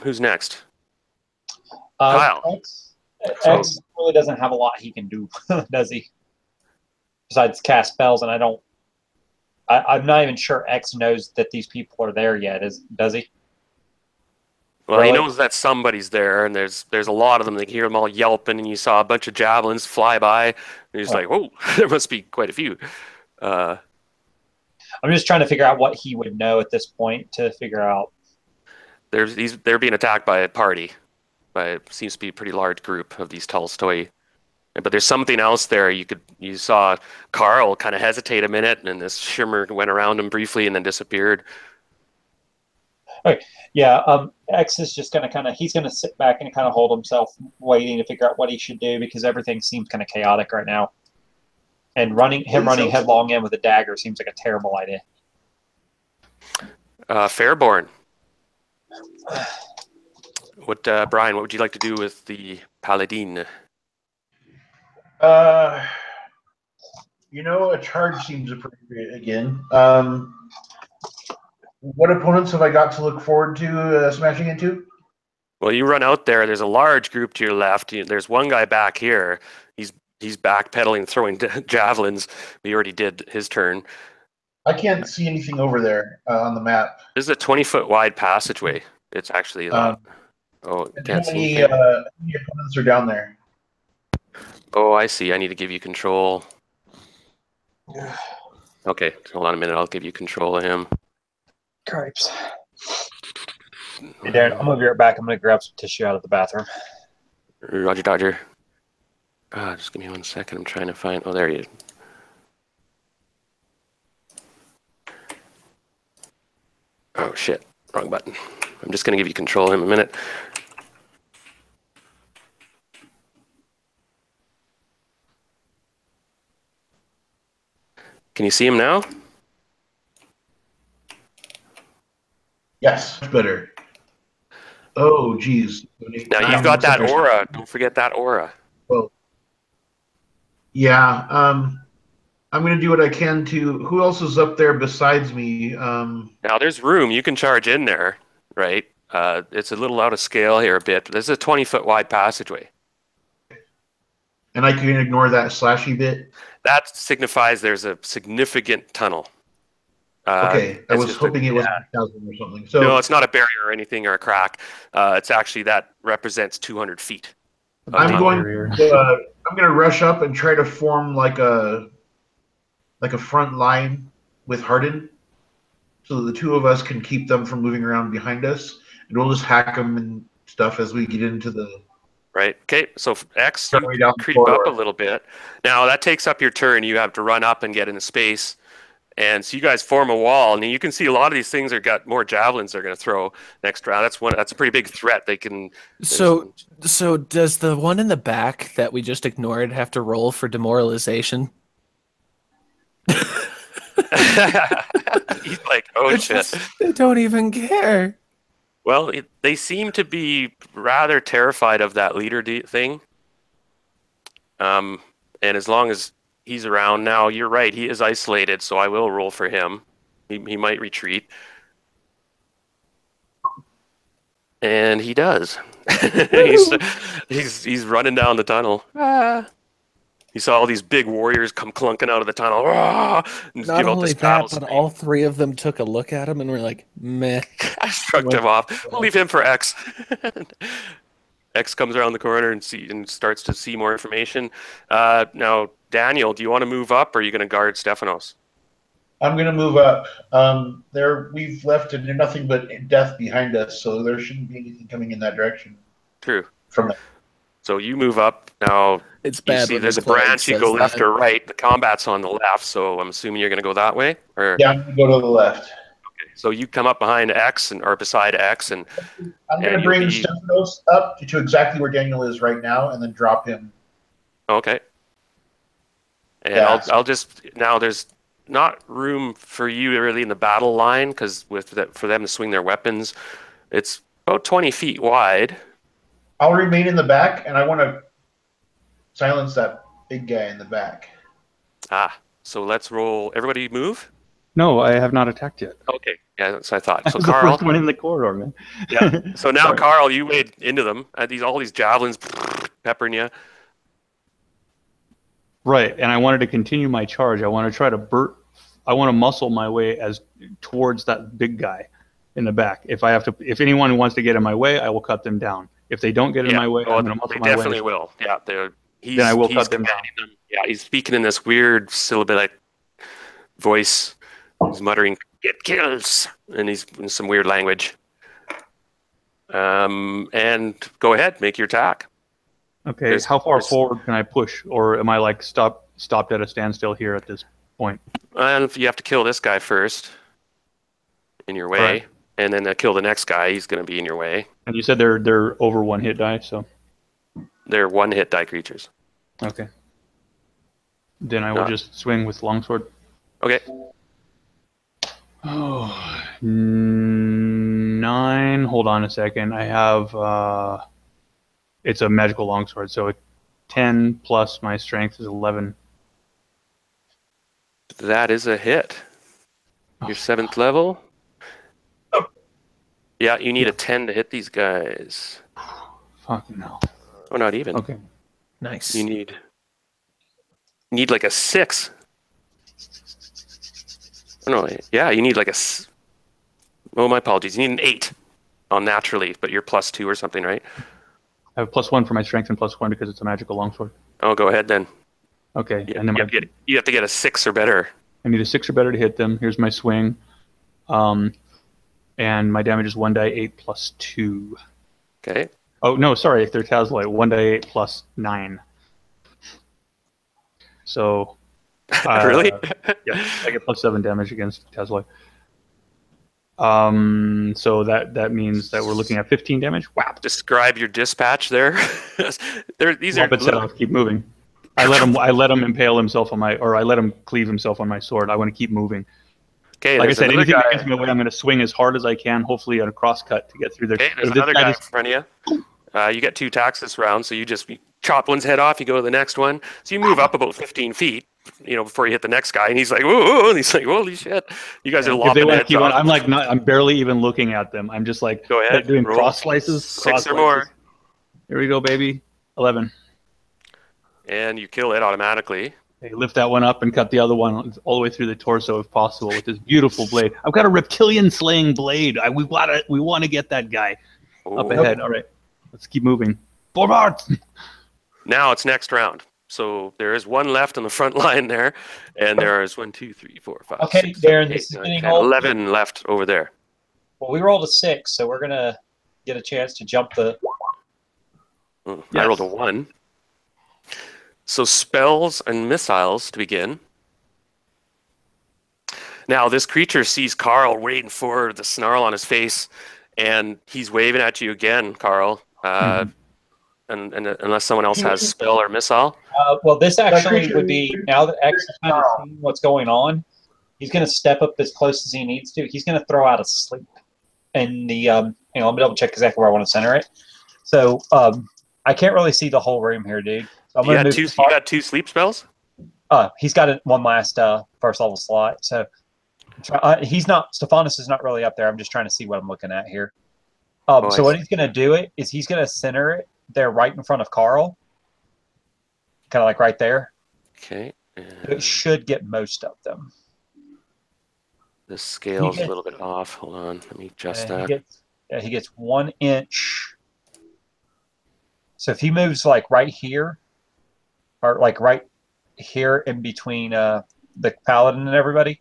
Speaker 2: Who's next? Kyle.
Speaker 4: X really doesn't have a lot he can do, does he? Besides cast spells, and I'm not even sure X knows that these people are there yet. Does he?
Speaker 2: Well, he knows that somebody's there, and there's a lot of them. They hear them all yelping, and you saw a bunch of javelins fly by, and he's like, "Whoa, there must be quite a few."
Speaker 4: I'm just trying to figure out what he would know at this point to figure out.
Speaker 2: They're being attacked by a party, seems to be a pretty large group of these Tolstoy. But there's something else there. You saw Carl kind of hesitate a minute, and this shimmer went around him briefly and then disappeared.
Speaker 4: Okay. Yeah, X is just going to he's going to sit back and kind of hold himself, waiting to figure out what he should do because everything seems kind of chaotic right now. And running headlong in with a dagger seems like a terrible idea.
Speaker 2: Fairborn. Brian, what would you like to do with the Paladin?
Speaker 5: A charge seems appropriate again. What opponents have I got to look forward to smashing into?
Speaker 2: Well, you run out there. There's a large group to your left. There's one guy back here. He's backpedaling, throwing javelins. He already did his turn.
Speaker 5: I can't see anything over there on the map.
Speaker 2: This is a 20-foot wide passageway. It's actually that. Can't see
Speaker 5: anything. How many opponents are down there?
Speaker 2: Oh, I see. I need to give you control. Okay, hold on a minute. I'll give you control of him.
Speaker 4: Cripes. Hey, Darren, I'm going to be right back. I'm going to grab some tissue out of the bathroom.
Speaker 2: Roger, Dodger. Just give me 1 second. I'm trying to find... Oh, there you are. Oh, shit. Wrong button. I'm just going to give you control in a minute. Can you see him now?
Speaker 5: Yes, much better. Oh, geez.
Speaker 2: Now you've got that aura. Don't forget that aura.
Speaker 5: Well, yeah. I'm going to do what I can to... Who else is up there besides me?
Speaker 2: Now, there's room. You can charge in there, right? It's a little out of scale here a bit, but this is a 20-foot wide passageway.
Speaker 5: And I can ignore that slashy bit?
Speaker 2: That signifies there's a significant tunnel.
Speaker 5: Okay, I was hoping it was 1,000 or something. So,
Speaker 2: no, it's not a barrier or anything or a crack. It's actually that represents 200 feet.
Speaker 5: I'm going to rush up and try to form like a front line with Harden, so that the two of us can keep them from moving around behind us, and we'll just hack them and stuff as we get into the...
Speaker 2: Right. Okay, so X, you creep up a little bit. Now, that takes up your turn. You have to run up and get into space. And so you guys form a wall, and you can see a lot of these things are got more javelins they're going to throw next round. That's a pretty big threat. They can.
Speaker 1: So does the one in the back that we just ignored have to roll for demoralization?
Speaker 2: He's like, oh shit!
Speaker 1: They don't even care.
Speaker 2: Well, they seem to be rather terrified of that leader thing. And as long as he's around now, you're right. He is isolated, so I will roll for him. He might retreat. And he does. he's running down the tunnel. You saw all these big warriors come clunking out of the tunnel. "Rah!" And just
Speaker 1: Not
Speaker 2: give out
Speaker 1: only
Speaker 2: this battle
Speaker 1: that, but
Speaker 2: scream.
Speaker 1: all three of them took a look at him and were like, meh.
Speaker 2: I shrugged him off. We'll leave him for X. X comes around the corner and starts to see more information. Now, Daniel, do you want to move up, or are you going to guard Stephanos?
Speaker 5: I'm going to move up. We've left and there's nothing but death behind us, so there shouldn't be anything coming in that direction.
Speaker 2: True.
Speaker 5: From that.
Speaker 2: So you move up. Now,
Speaker 1: It's
Speaker 2: you
Speaker 1: bad
Speaker 2: see
Speaker 1: when
Speaker 2: there's
Speaker 1: the
Speaker 2: a
Speaker 1: cleric
Speaker 2: branch. You
Speaker 1: says
Speaker 2: go left
Speaker 1: that.
Speaker 2: or right. The combat's on the left, so I'm assuming you're going to go that way? Or
Speaker 5: Yeah, I'm going to go to the left.
Speaker 2: so you come up behind X or beside X, and
Speaker 5: I'm going to bring Stephanos up to exactly where Daniel is right now, and then drop him.
Speaker 2: okay. And
Speaker 5: Yeah.
Speaker 2: I'll just now. There's not room for you really in the battle line because for them to swing their weapons, it's about 20 feet wide.
Speaker 5: I'll remain in the back, and I want to silence that big guy in the back.
Speaker 2: So let's roll. Everybody move.
Speaker 3: No, I have not attacked yet.
Speaker 2: Okay, yeah, that's what I thought.
Speaker 3: I
Speaker 2: So
Speaker 3: was the
Speaker 2: Carl,
Speaker 3: first one in the corridor, man.
Speaker 2: yeah. So now
Speaker 3: Sorry.
Speaker 2: Carl, you wade into them. All these javelins peppering you.
Speaker 3: Right, and I wanted to continue my charge. I want to try to I want to muscle my way towards that big guy in the back. If anyone wants to get in my way, I will cut them down. If they don't get in my way, I'm going to muscle my way.
Speaker 2: They definitely will. Yeah, then
Speaker 3: I will cut them down.
Speaker 2: Yeah, he's speaking in this weird syllabic voice. He's muttering, "Get kills," and he's in some weird language. And go ahead, make your attack.
Speaker 3: Okay, how far forward can I push, or am I like stopped at a standstill here at this point?
Speaker 2: And if you have to kill this guy first, in your way,
Speaker 3: right.
Speaker 2: And then kill the next guy, he's going to be in your way.
Speaker 3: And you said they're over 1 hit die, so
Speaker 2: they're 1 hit die creatures.
Speaker 3: Okay. Then I will just swing with longsword.
Speaker 2: Okay.
Speaker 3: Oh, 9. Hold on a second. I have it's a magical longsword, so 10 plus my strength is 11.
Speaker 2: That is a hit. Your 7th level. Yeah, you need a 10 to hit these guys.
Speaker 3: Fucking hell.
Speaker 2: Oh, not even.
Speaker 3: Okay.
Speaker 1: Nice.
Speaker 2: You need like a 6. Oh, no, yeah, you need like oh, my apologies. You need an 8 on naturally, but you're +2 or something, right?
Speaker 3: I have +1 for my strength and +1 because it's a magical longsword.
Speaker 2: Oh, go ahead then.
Speaker 3: Okay.
Speaker 2: Yeah,
Speaker 3: and then
Speaker 2: you have to get a 6 or better.
Speaker 3: I need a 6 or better to hit them. Here's my swing. And my damage is 1d8 plus 2.
Speaker 2: Okay.
Speaker 3: Oh, no, sorry. If they're Tazloid, 1d8 plus 9. So.
Speaker 2: Really?
Speaker 3: Yeah, I get +7 damage against Tazloid. So that means that we're looking at 15 damage. Wow.
Speaker 2: Describe your dispatch there. These are
Speaker 3: keep moving. I let him impale himself on I let him cleave himself on my sword. I want to keep moving.
Speaker 2: Okay,
Speaker 3: like I said, anything that gets in my way, I'm going to swing as hard as I can, hopefully on a cross cut to get through there.
Speaker 2: Okay, there's another guy in front of you. You get 2 attacks this round, so you chop one's head off, you go to the next one. So you move up about 15 feet, before you hit the next guy, and he's like, "Whoa!" And he's like, "Holy shit!" You guys are lopping heads off.
Speaker 3: I'm barely even looking at them. I'm just like
Speaker 2: go ahead,
Speaker 3: doing cross slices.
Speaker 2: 6 or more.
Speaker 3: Here we go, baby. 11.
Speaker 2: And you kill it automatically.
Speaker 3: Hey, lift that one up and cut the other one all the way through the torso if possible with this beautiful blade. I've got a reptilian slaying blade. We want to get that guy up ahead. All right, let's keep moving. Forward.
Speaker 2: Now it's next round. So there is 1 left on the front line there, and there is 1, 2, 3, 4, 5.
Speaker 4: Okay,
Speaker 2: 6,
Speaker 4: Darren,
Speaker 2: 7,
Speaker 4: this
Speaker 2: 8,
Speaker 4: is
Speaker 2: 9,
Speaker 4: getting
Speaker 2: 10,
Speaker 4: old.
Speaker 2: 11 left over there.
Speaker 4: Well, we rolled a 6, so we're gonna get a chance to jump the.
Speaker 2: Yes. I rolled a 1. So spells and missiles to begin. Now this creature sees Carl waiting for the snarl on his face, and he's waving at you again, Carl. And unless someone else has spell or missile.
Speaker 4: Well, this actually would be, now that X is kind of seeing what's going on, he's going to step up as close as he needs to. He's going to throw out a sleep. And let me double check exactly where I want to center it. So I can't really see the whole room here, dude. So
Speaker 2: you got 2 sleep spells?
Speaker 4: He's got one last first level slot. So Stephanos is not really up there. I'm just trying to see what I'm looking at here. So what he's going to do is he's going to center it there right in front of Carl. Kind of like right there.
Speaker 2: Okay.
Speaker 4: It should get most of them.
Speaker 2: The scale's a little bit off. Hold on. Let me adjust that.
Speaker 4: He gets 1 inch. So if he moves like right here, or like right here in between the paladin and everybody,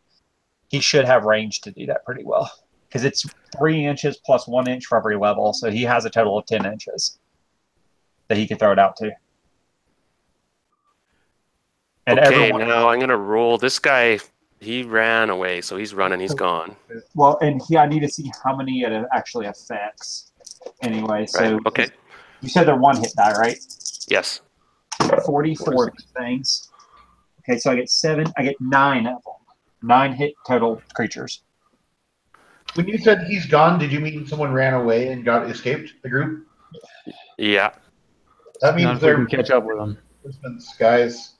Speaker 4: he should have range to do that pretty well. Because it's 3 inches plus 1 inch for every level. So he has a total of 10 inches that he can throw it out to. And
Speaker 2: okay, now I'm going to roll. This guy, he ran away, so he's running. He's gone.
Speaker 4: Well, and I need to see how many it actually affects. Anyway, so
Speaker 2: right. Okay.
Speaker 4: You said they're 1 hit die, right?
Speaker 2: Yes.
Speaker 4: 44 things. Okay, so I get 7. I get 9 of them. 9 hit total creatures.
Speaker 5: When you said he's gone, did you mean someone ran away and escaped the group?
Speaker 2: Yeah.
Speaker 3: That means they can catch up with them.
Speaker 5: Guys.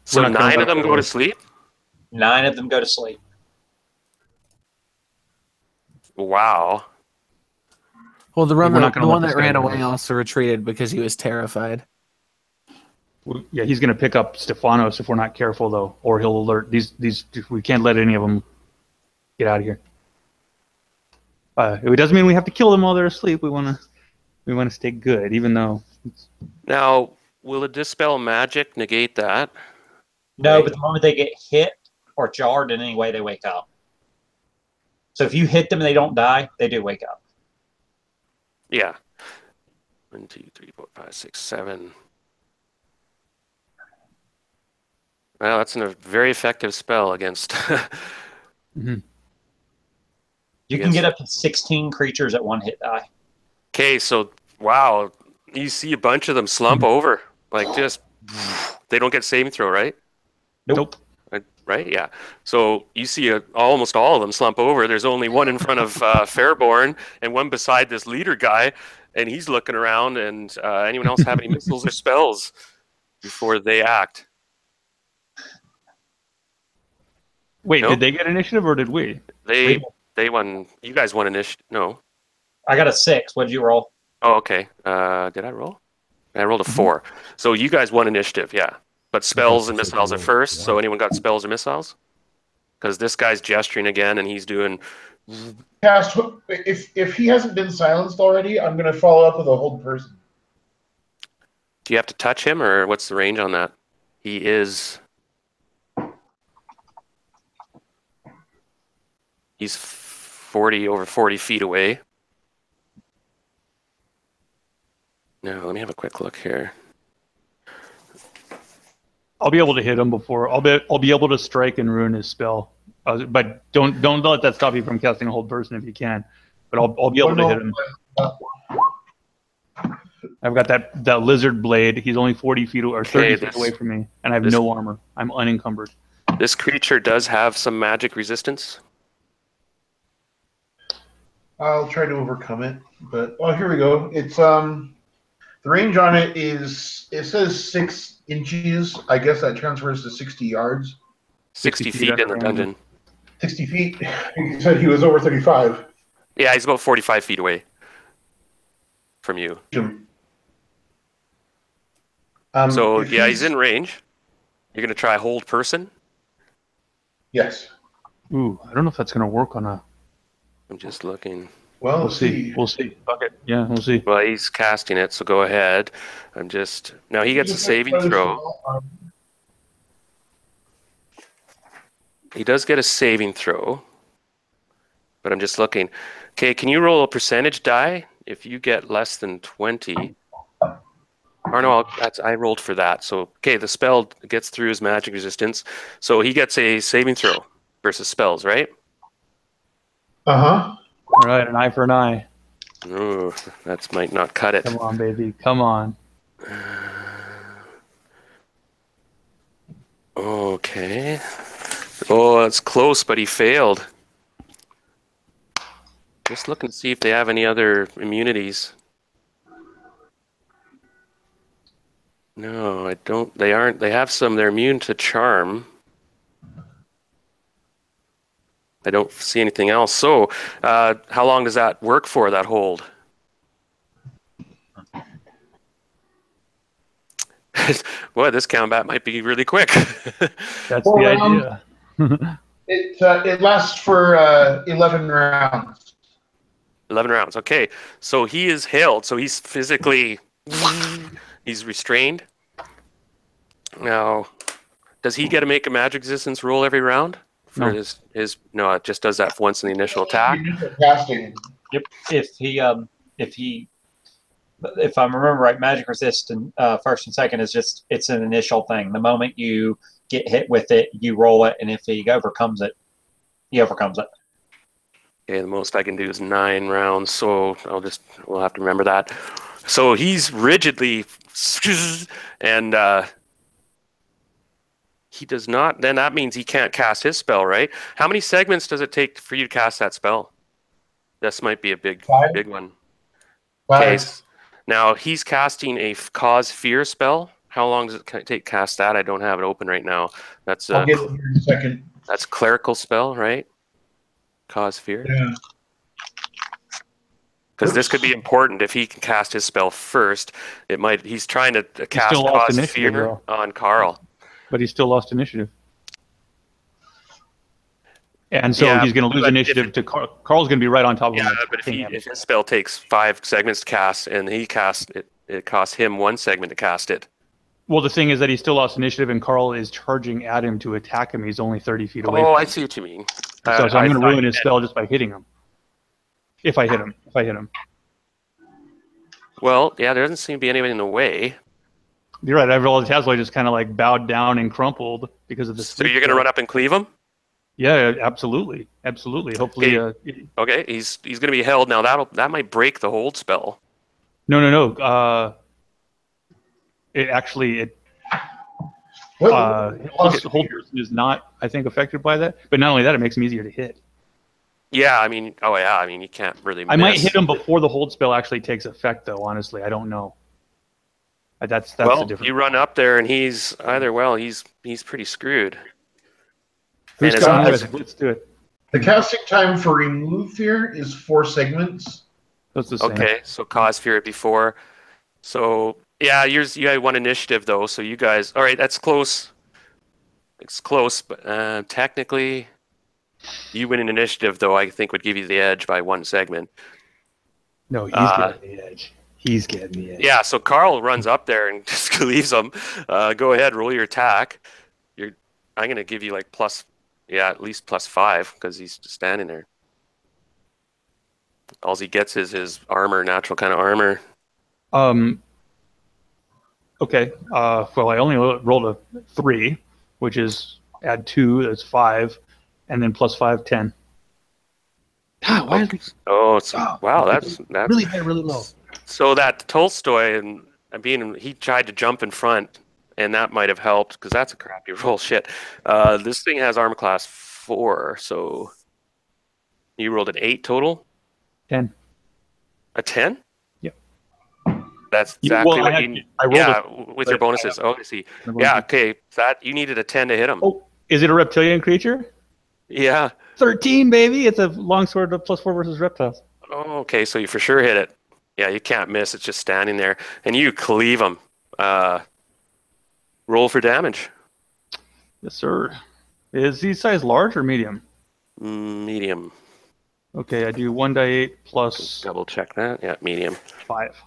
Speaker 2: So 9 of them go to sleep?
Speaker 4: 9 of them go to sleep.
Speaker 2: Wow.
Speaker 1: Well, the one that ran away also retreated because he was terrified.
Speaker 3: Yeah, he's going to pick up Stefanos if we're not careful, though, or he'll alert these. We can't let any of them get out of here. It doesn't mean we have to kill them while they're asleep. We want to stay good, even though.
Speaker 2: Now, will a dispel magic negate that?
Speaker 4: No, right? But the moment they get hit or jarred in any way, they wake up. So if you hit them and they don't die, they do wake up.
Speaker 2: Yeah. 1, 2, 3, 4, 5, 6, 7. Well, that's a very effective spell against.
Speaker 4: Mm-hmm. You can get up to 16 creatures at 1 hit die.
Speaker 2: Okay, so wow, you see a bunch of them slump over, like just they don't get saving throw, right?
Speaker 4: Nope.
Speaker 2: Right? Yeah. So you see almost all of them slump over. There's only one in front of Fairborn and one beside this leader guy, and he's looking around. And anyone else have any missiles or spells before they act?
Speaker 3: Wait, Did they get initiative or did we?
Speaker 2: They won. You guys won initiative. No.
Speaker 4: I got a 6. What did you roll?
Speaker 2: Oh, okay. Did I roll? I rolled a 4. So you guys won initiative, yeah. But spells and missiles are first. So anyone got spells or missiles? Because this guy's gesturing again, and he's doing.
Speaker 5: Cast. If he hasn't been silenced already, I'm going to follow up with a hold person.
Speaker 2: Do you have to touch him, or what's the range on that? He is. He's over 40 feet away. No, let me have a quick look here.
Speaker 3: I'll be able to hit him before. I'll be able to strike and ruin his spell. But don't let that stop you from casting a hold person if you can. But I'll be able to hit him. I've got that lizard blade. He's only 40 feet or 30 feet away from me, and I have no armor. I'm unencumbered.
Speaker 2: This creature does have some magic resistance.
Speaker 5: I'll try to overcome it, but here we go. It's the range on it says 6 inches. I guess that transfers to 60 yards.
Speaker 2: 60 feet in the dungeon.
Speaker 5: 60 feet. He said he was over 35.
Speaker 2: Yeah, he's about 45 feet away from you. So yeah, he's in range. You're gonna try hold person.
Speaker 5: Yes.
Speaker 3: Ooh, I don't know if that's gonna work on a.
Speaker 2: I'm just looking.
Speaker 5: Well,
Speaker 3: we'll see. We'll see. Okay. Yeah, we'll see.
Speaker 2: Well, he's casting it, so go ahead. Now he gets a saving throw. He does get a saving throw, but I'm just looking. Okay, can you roll a percentage die? If you get less than 20, or no, I rolled for that. So okay, the spell gets through his magic resistance, so he gets a saving throw versus spells, right?
Speaker 5: Uh-huh.
Speaker 3: All right, an eye for an eye.
Speaker 2: Ooh, that might not cut it.
Speaker 3: Come on, baby. Come on.
Speaker 2: Okay. Oh, it's close, but he failed. Just looking to see if they have any other immunities. No, I don't. They aren't. They have some. They're immune to charm. I don't see anything else. So, how long does that work for, that hold? Boy, this combat might be really quick.
Speaker 3: That's
Speaker 5: Four
Speaker 3: the
Speaker 5: rounds.
Speaker 3: idea.
Speaker 5: It lasts for 11 rounds.
Speaker 2: 11 rounds. Okay, so he is held. So he's physically, he's restrained. Now, does he get to make a magic resistance roll every round for
Speaker 3: No.
Speaker 2: his? No, it just does that once in the initial attack.
Speaker 5: Initial casting.
Speaker 4: Yep. If I remember right, magic resist and first and second is just it's an initial thing. The moment you get hit with it, you roll it, and if he overcomes it, he overcomes it.
Speaker 2: Okay, the most I can do is 9 rounds, so we'll have to remember that. So he's rigidly, and he does not. Then that means he can't cast his spell, right? How many segments does it take for you to cast that spell? This might be a big
Speaker 5: 5.
Speaker 2: one.
Speaker 5: 5.
Speaker 2: Okay, now he's casting a cause fear spell. How long does it take to cast that? I don't have it open right now. That's
Speaker 5: I'll get it here in a second.
Speaker 2: that's clerical spell, right? Cause fear.
Speaker 5: Yeah.
Speaker 2: Because this could be important if he can cast his spell first. It might. He's trying to cast
Speaker 3: still lost
Speaker 2: cause
Speaker 3: initiative,
Speaker 2: fear
Speaker 3: though.
Speaker 2: on Carl.
Speaker 3: But he still lost initiative. And so
Speaker 2: Yeah,
Speaker 3: he's going to lose
Speaker 2: but
Speaker 3: initiative to Carl. Carl's going to be right on top of him.
Speaker 2: Yeah, but if his spell takes 5 segments to cast and he casts it, it costs him 1 segment to cast it.
Speaker 3: Well, the thing is that he still lost initiative, and Carl is charging at him to attack him. He's only 30 feet away.
Speaker 2: Oh,
Speaker 3: from
Speaker 2: I
Speaker 3: him.
Speaker 2: see what you mean.
Speaker 3: So I'm going to ruin his spell just by hitting him. If I hit him.
Speaker 2: Well, yeah, there doesn't seem to be anybody in the way.
Speaker 3: You're right. Everyone Tasloy just kind of like bowed down and crumpled because of this.
Speaker 2: So you're going to run up and cleave him?
Speaker 3: Yeah, absolutely, absolutely. Hopefully,
Speaker 2: Okay, he's going to be held now. That might break the hold spell.
Speaker 3: no. It actually hold person is not, I think, affected by that. But not only that, it makes him easier to hit.
Speaker 2: Yeah, I mean, you can't really miss.
Speaker 3: I might hit him before the hold spell actually takes effect, though. Honestly, I don't know. That's the difference.
Speaker 2: You run up there and he's pretty screwed.
Speaker 3: Who's
Speaker 2: And
Speaker 3: got it? Let's do it.
Speaker 5: The casting time for remove fear is 4 segments.
Speaker 3: That's the same.
Speaker 2: Okay, so cause fear before. So yeah, you had 1 initiative though, so you guys. All right, that's close. It's close, but technically, you win an initiative though. I think would give you the edge by 1 segment.
Speaker 3: No, he's getting the edge. He's getting the edge.
Speaker 2: Yeah, so Carl runs up there and just leaves him. Go ahead, roll your attack. I'm gonna give you like at least +5 because he's just standing there. All he gets is his armor, natural kind of armor.
Speaker 3: Okay. Well, I only rolled a 3, which is add 2, that's 5, and then +5, 10.
Speaker 6: God, why is it
Speaker 2: Wow, that's
Speaker 6: really high, really low?
Speaker 2: So that Tolstoy he tried to jump in front, and that might have helped because that's a crappy roll. Shit. This thing has armor class 4, so you rolled an 8 total.
Speaker 3: 10.
Speaker 2: A 10?
Speaker 3: Yep.
Speaker 2: That's exactly
Speaker 3: I rolled
Speaker 2: with your bonuses. Oh, I see. Yeah, okay. You needed a 10 to hit him.
Speaker 3: Oh, is it a reptilian creature?
Speaker 2: Yeah.
Speaker 3: 13, baby. It's a longsword +4 versus reptiles.
Speaker 2: Oh, okay. So you for sure hit it. Yeah, you can't miss. It's just standing there, and you cleave him. Roll for damage.
Speaker 3: Yes, sir. Is he size large or medium?
Speaker 2: Medium.
Speaker 3: Okay, I do 1d8 plus
Speaker 2: Double check that. Yeah, medium.
Speaker 3: 5.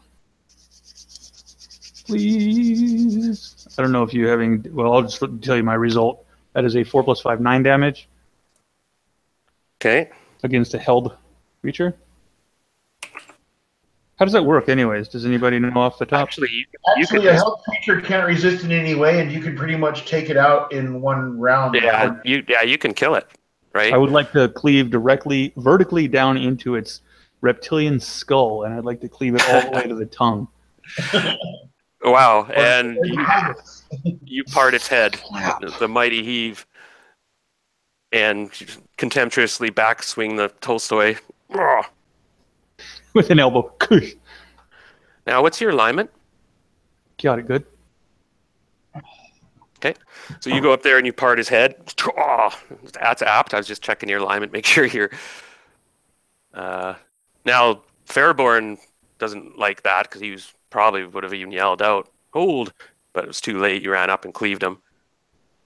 Speaker 3: Please. I don't know if you having. Well, I'll just tell you my result. That is a 4 + 5, 9 damage.
Speaker 2: Okay.
Speaker 3: Against a held creature. How does that work, anyways? Does anybody know off the top?
Speaker 2: Actually,
Speaker 5: a held creature can't resist in any way, and you can pretty much take it out in 1 round.
Speaker 2: Yeah, you can kill it, right?
Speaker 3: I would like to cleave vertically down into its reptilian skull, and I'd like to cleave it all the way to the tongue.
Speaker 2: Wow, and you part its head, the mighty heave, and contemptuously backswing the Tolstoy.
Speaker 3: With an elbow.
Speaker 2: Now, what's your alignment?
Speaker 3: Got it good.
Speaker 2: Okay, so you go up there and you part his head. That's apt. I was just checking your alignment, make sure you're. Now, Fairborn doesn't like that because he probably would have even yelled out, "Hold!" but it was too late. You ran up and cleaved him.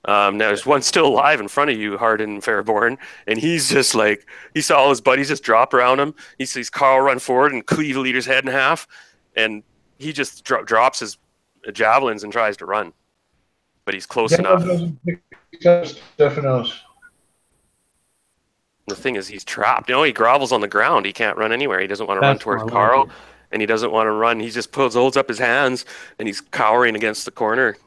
Speaker 2: Now there's one still alive in front of you, Hardin Fairborn, and he's just like, he saw all his buddies just drop around him. He sees Carl run forward and cleave the leader's head in half, and he just drops his javelins and tries to run, but he's close enough.
Speaker 5: Stephanos.
Speaker 2: The thing is, he's trapped. He grovels on the ground. He can't run anywhere. He doesn't want to run towards Carl, and he doesn't want to run. He just holds up his hands, and he's cowering against the corner,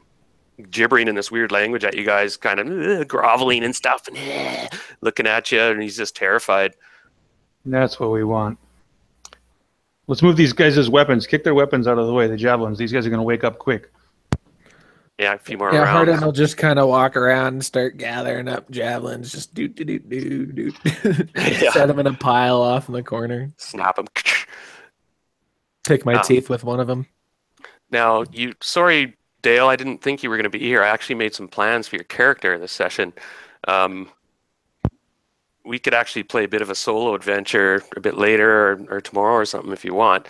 Speaker 2: gibbering in this weird language at you guys, kind of groveling and stuff, and looking at you, and he's just terrified.
Speaker 3: That's what we want. Let's move these guys' weapons. Kick their weapons out of the way, the javelins. These guys are going to wake up quick.
Speaker 2: Yeah, a few more
Speaker 1: Yeah,
Speaker 2: rounds.
Speaker 1: Hardin will just kind of walk around and start gathering up javelins, just do. Set them in a pile off in the corner.
Speaker 2: Snap them.
Speaker 1: Pick my teeth with one of them.
Speaker 2: Now, sorry, Dale, I didn't think you were going to be here. I actually made some plans for your character in this session. We could actually play a bit of a solo adventure a bit later or tomorrow or something if you want.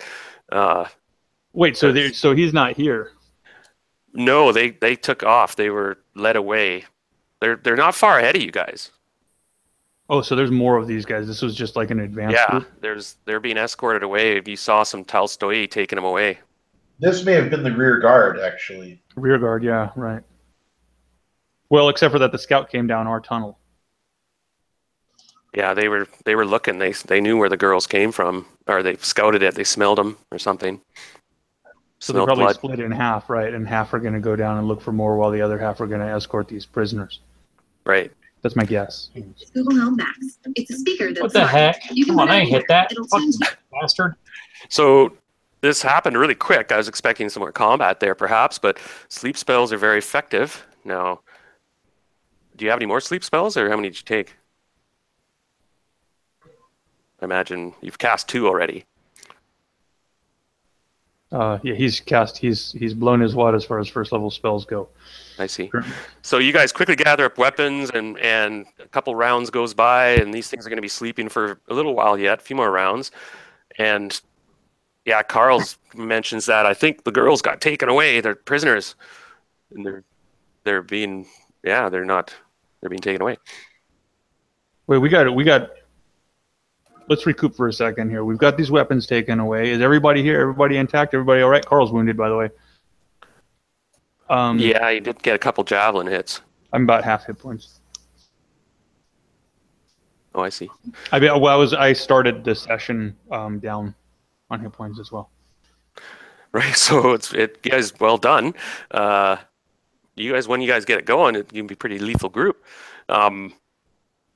Speaker 3: Wait, so he's not here?
Speaker 2: No, they took off. They were led away. They're not far ahead of you guys.
Speaker 3: Oh, so there's more of these guys. This was just like an advanced group?
Speaker 2: They're being escorted away. You saw some Tolstoy taking them away.
Speaker 5: This may have been the rear guard, actually.
Speaker 3: Rear guard, yeah, right. Well, except for that the scout came down our tunnel.
Speaker 2: Yeah, they were looking. They knew where the girls came from, or they scouted it. They smelled them or something.
Speaker 3: So they probably split in half, right? And half are going to go down and look for more, while the other half are going to escort these prisoners.
Speaker 2: Right.
Speaker 3: That's my guess.
Speaker 7: Google Home Max. It's a speaker that's
Speaker 4: What the heck? Come on, I ain't hit that. Fucking bastard.
Speaker 2: So this happened really quick. I was expecting some more combat there, perhaps, but sleep spells are very effective. Now, do you have any more sleep spells, or how many did you take? I imagine you've cast 2 already.
Speaker 3: Yeah, he's blown his wad as far as first level spells go.
Speaker 2: I see. So you guys quickly gather up weapons, and a couple rounds goes by, and these things are going to be sleeping for a little while yet, a few more rounds. And yeah, Carl mentions that I think the girls got taken away. They're prisoners, and they're being taken away.
Speaker 3: Wait, we got. Let's recoup for a second here. We've got these weapons taken away. Is everybody here? Everybody intact? Everybody all right? Carl's wounded, by the way.
Speaker 2: Yeah, he did get a couple javelin hits.
Speaker 3: I'm about half hit points.
Speaker 2: Oh, I see.
Speaker 3: I started the session down on hit points as well.
Speaker 2: Right, so you guys, well done. You guys, when you guys get it going, it can be a pretty lethal group.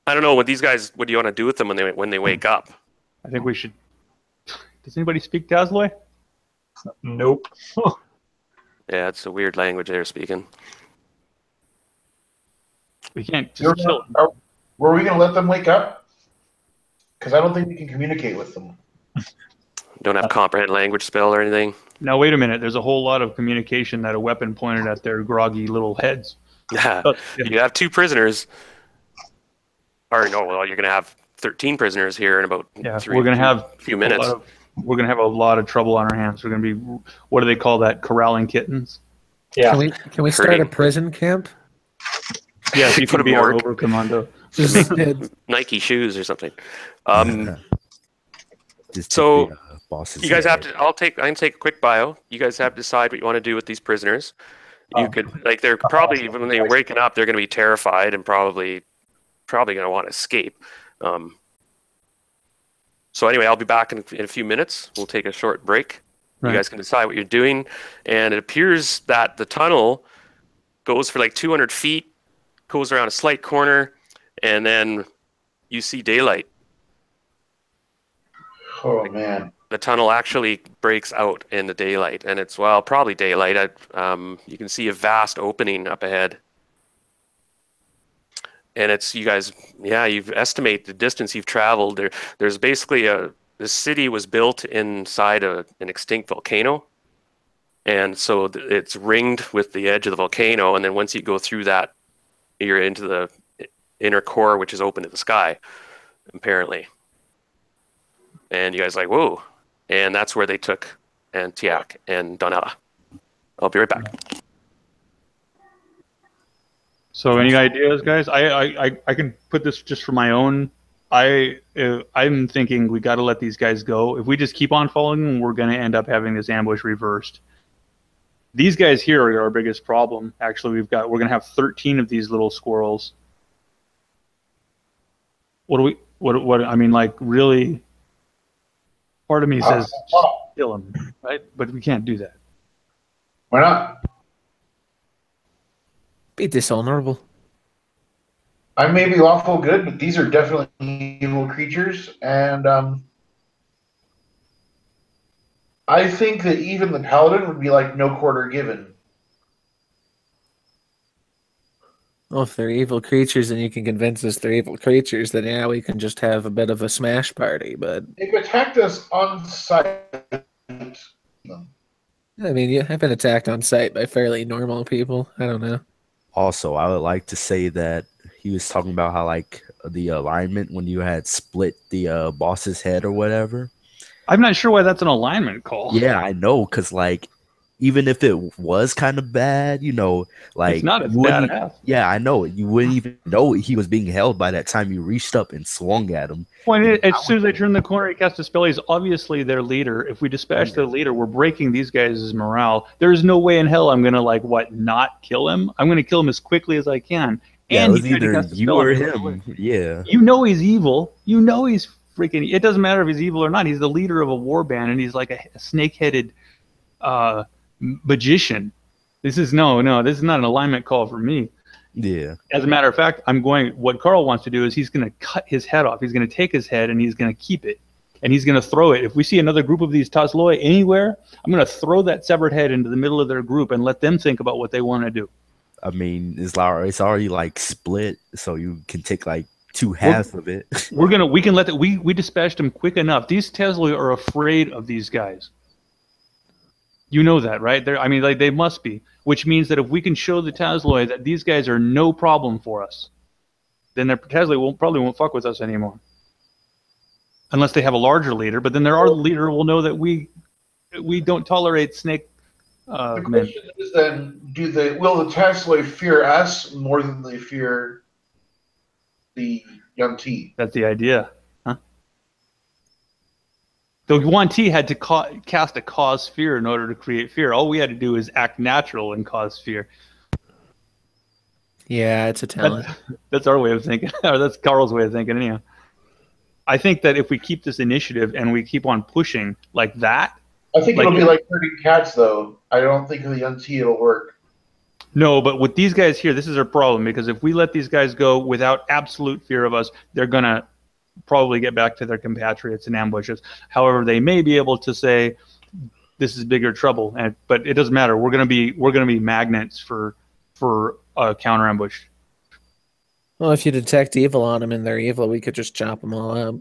Speaker 2: I don't know what these guys. What do you want to do with them when they wake up?
Speaker 3: I think we should. Does anybody speak Dazloy?
Speaker 4: Nope.
Speaker 2: Yeah, it's a weird language they're speaking.
Speaker 3: We can't just kill them.
Speaker 5: Were we going to let them wake up? Because I don't think we can communicate with them.
Speaker 2: Don't have comprehend language spell or anything.
Speaker 3: Now wait a minute. There's a whole lot of communication that a weapon pointed at their groggy little heads.
Speaker 2: Yeah, you have 2 prisoners. Or no, well, you're going to have 13 prisoners here in about
Speaker 3: we're going to have
Speaker 2: a few minutes.
Speaker 3: We're going to have a lot of trouble on our hands. We're going to be, what do they call that? Corralling kittens?
Speaker 4: Yeah.
Speaker 1: Can we start a prison camp?
Speaker 3: Yeah, you
Speaker 2: put
Speaker 3: can be
Speaker 2: them
Speaker 3: our
Speaker 2: work.
Speaker 3: over commando.
Speaker 2: Nike shoes or something. So you guys have to. I can take a quick bio. You guys have to decide what you want to do with these prisoners. You could they're probably when they're waking up, they're going to be terrified and probably going to want to escape. So anyway, I'll be back in a few minutes. We'll take a short break. Right. You guys can decide what you're doing. And it appears that the tunnel goes for like 200 feet, goes around a slight corner, and then you see daylight.
Speaker 5: Oh, man.
Speaker 2: The tunnel actually breaks out in the daylight, and it's, well, probably daylight. You can see a vast opening up ahead. And it's, you guys, yeah, you've estimated the distance you've traveled. There's basically the city was built inside an extinct volcano. And so it's ringed with the edge of the volcano. And then once you go through that, you're into the inner core, which is open to the sky, apparently. And you guys are like, whoa. And that's where they took Antiac and Donella. I'll be right back.
Speaker 3: So any ideas, guys? I can put this just for my own. I'm thinking we got to let these guys go. If we just keep on following them, we're going to end up having this ambush reversed. These guys here are our biggest problem. Actually, we're going to have 13 of these little squirrels. What I mean, like, really, part of me says just kill them, right? But we can't do that.
Speaker 5: Why not?
Speaker 1: Be dishonorable.
Speaker 5: I may be lawful good, but these are definitely evil creatures, and I think that even the paladin would be like no quarter given.
Speaker 1: Well, if they're evil creatures and you can convince us they're evil creatures, then yeah, we can just have a bit of a smash party. But
Speaker 5: They've attacked us on sight.
Speaker 1: I mean, yeah, I've been attacked on sight by fairly normal people. I don't know.
Speaker 8: Also, I would like to say that he was talking about how like the alignment when you had split the boss's head or whatever.
Speaker 3: I'm not sure why that's an alignment call.
Speaker 8: Yeah, I know, because like even if it was kind of bad, you know, like
Speaker 3: it's not as
Speaker 8: you wouldn't-
Speaker 3: bad.
Speaker 8: Yeah, I know. You wouldn't even know he was being held by that time you reached up and swung at him.
Speaker 3: As soon as they turn the corner, he casts a spell. He's obviously their leader. If we dispatch their leader, we're breaking these guys' morale. There's no way in hell I'm gonna not kill him. I'm gonna kill him as quickly as I can.
Speaker 8: Yeah,
Speaker 3: And
Speaker 8: it was
Speaker 3: he tried to
Speaker 8: either
Speaker 3: cast a
Speaker 8: you
Speaker 3: spell
Speaker 8: or
Speaker 3: on me.
Speaker 8: him. Yeah.
Speaker 3: You know he's evil. You know he's freaking. It doesn't matter if he's evil or not. He's the leader of a war band, and he's like a snake-headed magician. This is not an alignment call for me.
Speaker 8: Yeah.
Speaker 3: As a matter of fact, what Carl wants to do is he's going to cut his head off. He's going to take his head and he's going to keep it. And he's going to throw it. If we see another group of these Tasloi anywhere, I'm going to throw that severed head into the middle of their group and let them think about what they want to do.
Speaker 8: I mean, it's already like split, so you can take like two halves of it.
Speaker 3: We dispatched them quick enough. These Tasloi are afraid of these guys. You know that, right? They must be. Which means that if we can show the Tasloi that these guys are no problem for us, then their Tasloi probably won't fuck with us anymore. Unless they have a larger leader, but then our leader will know that we don't tolerate snake
Speaker 5: The
Speaker 3: men.
Speaker 5: question is then, will the Tasloi fear us more than they fear the Young T?
Speaker 3: That's the idea, huh? The Yuan Ti had to cast a cause fear in order to create fear. All we had to do is act natural and cause fear.
Speaker 1: Yeah, it's a talent.
Speaker 3: That's our way of thinking, or that's Carl's way of thinking, anyhow. I think that if we keep this initiative and we keep on pushing like that,
Speaker 5: I think it'll be like herding cats, though. I don't think with the Young T it'll work.
Speaker 3: No, but with these guys here, this is our problem, because if we let these guys go without absolute fear of us, they're going to probably get back to their compatriots and ambush us. However, they may be able to say, this is bigger trouble, but it doesn't matter. We're going to be magnets for counter ambush.
Speaker 1: Well, if you detect evil on them and they're evil, we could just chop them all up.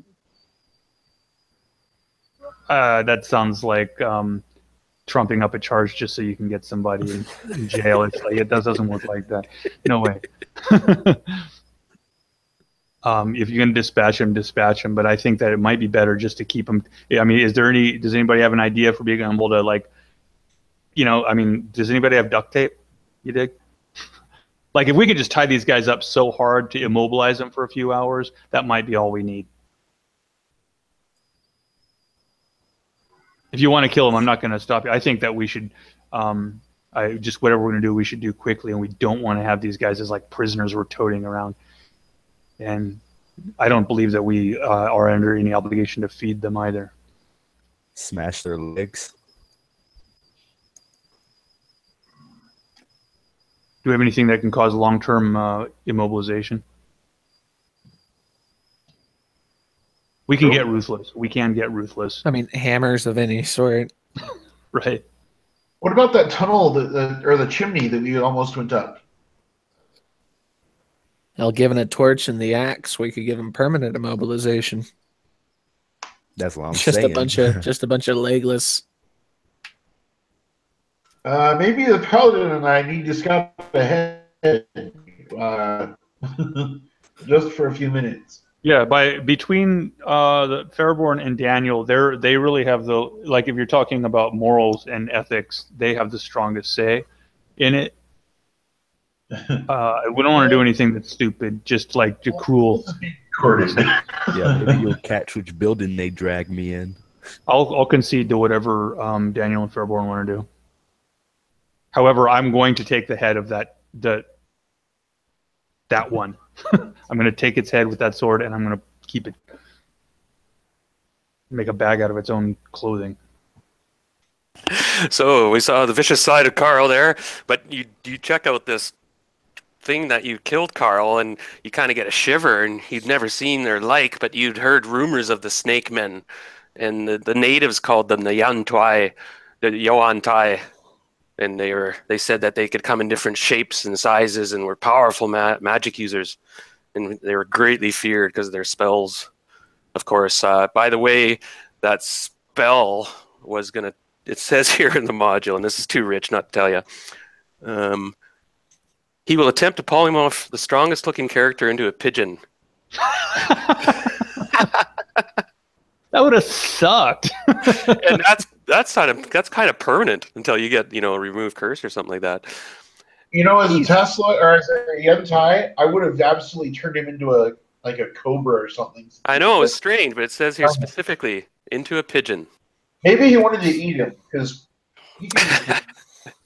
Speaker 3: That sounds like trumping up a charge just so you can get somebody in jail. It's like it doesn't work like that. No way. If you're going to dispatch him, but I think that it might be better just to keep him. I mean, does anybody have an idea for being able to, like, does anybody have duct tape? You dig? Like, if we could just tie these guys up so hard to immobilize them for a few hours, that might be all we need. If you want to kill them, I'm not going to stop you. I think that we should, whatever we're going to do, we should do quickly, and we don't want to have these guys as like prisoners we're toting around. And I don't believe that we are under any obligation to feed them either.
Speaker 8: Smash their legs.
Speaker 3: Do we have anything that can cause long-term immobilization? We can get ruthless. We can get ruthless.
Speaker 1: I mean, hammers of any sort.
Speaker 3: Right.
Speaker 5: What about that tunnel or the chimney that we almost went up?
Speaker 1: Well, given a torch and the axe, we could give him permanent immobilization.
Speaker 8: That's what I'm
Speaker 1: Just
Speaker 8: saying.
Speaker 1: a bunch of legless.
Speaker 5: Maybe the paladin and I need to scout ahead just for a few minutes.
Speaker 3: Yeah, between the Fairborn and Daniel, they really have if you're talking about morals and ethics, they have the strongest say in it. We don't want to do anything that's stupid, just like too cruel.
Speaker 5: Recorded.
Speaker 8: Yeah, maybe you'll catch which building they drag me in.
Speaker 3: I'll concede to whatever Daniel and Fairborn want to do. However, I'm going to take the head of that one. I'm going to take its head with that sword, and I'm going to keep it. Make a bag out of its own clothing.
Speaker 2: So we saw the vicious side of Carl there, but you check out this thing that you killed Carl, and you kind of get a shiver, and you'd never seen their like, but you'd heard rumors of the snake men, and the natives called them the Yantai, the Yoantai, and they said that they could come in different shapes and sizes and were powerful magic users, and they were greatly feared because of their spells. Of course, by the way, that spell was gonna. It says here in the module, and this is too rich not to tell you. He will attempt to polymorph the strongest-looking character into a pigeon.
Speaker 3: That would have sucked.
Speaker 2: And that's kind of permanent until you get remove curse or something like that.
Speaker 5: As a Tesla or as a Yentai, I would have absolutely turned him into a cobra or something.
Speaker 2: I know, it's strange, but it says here specifically into a pigeon.
Speaker 5: Maybe he wanted to eat him because he can.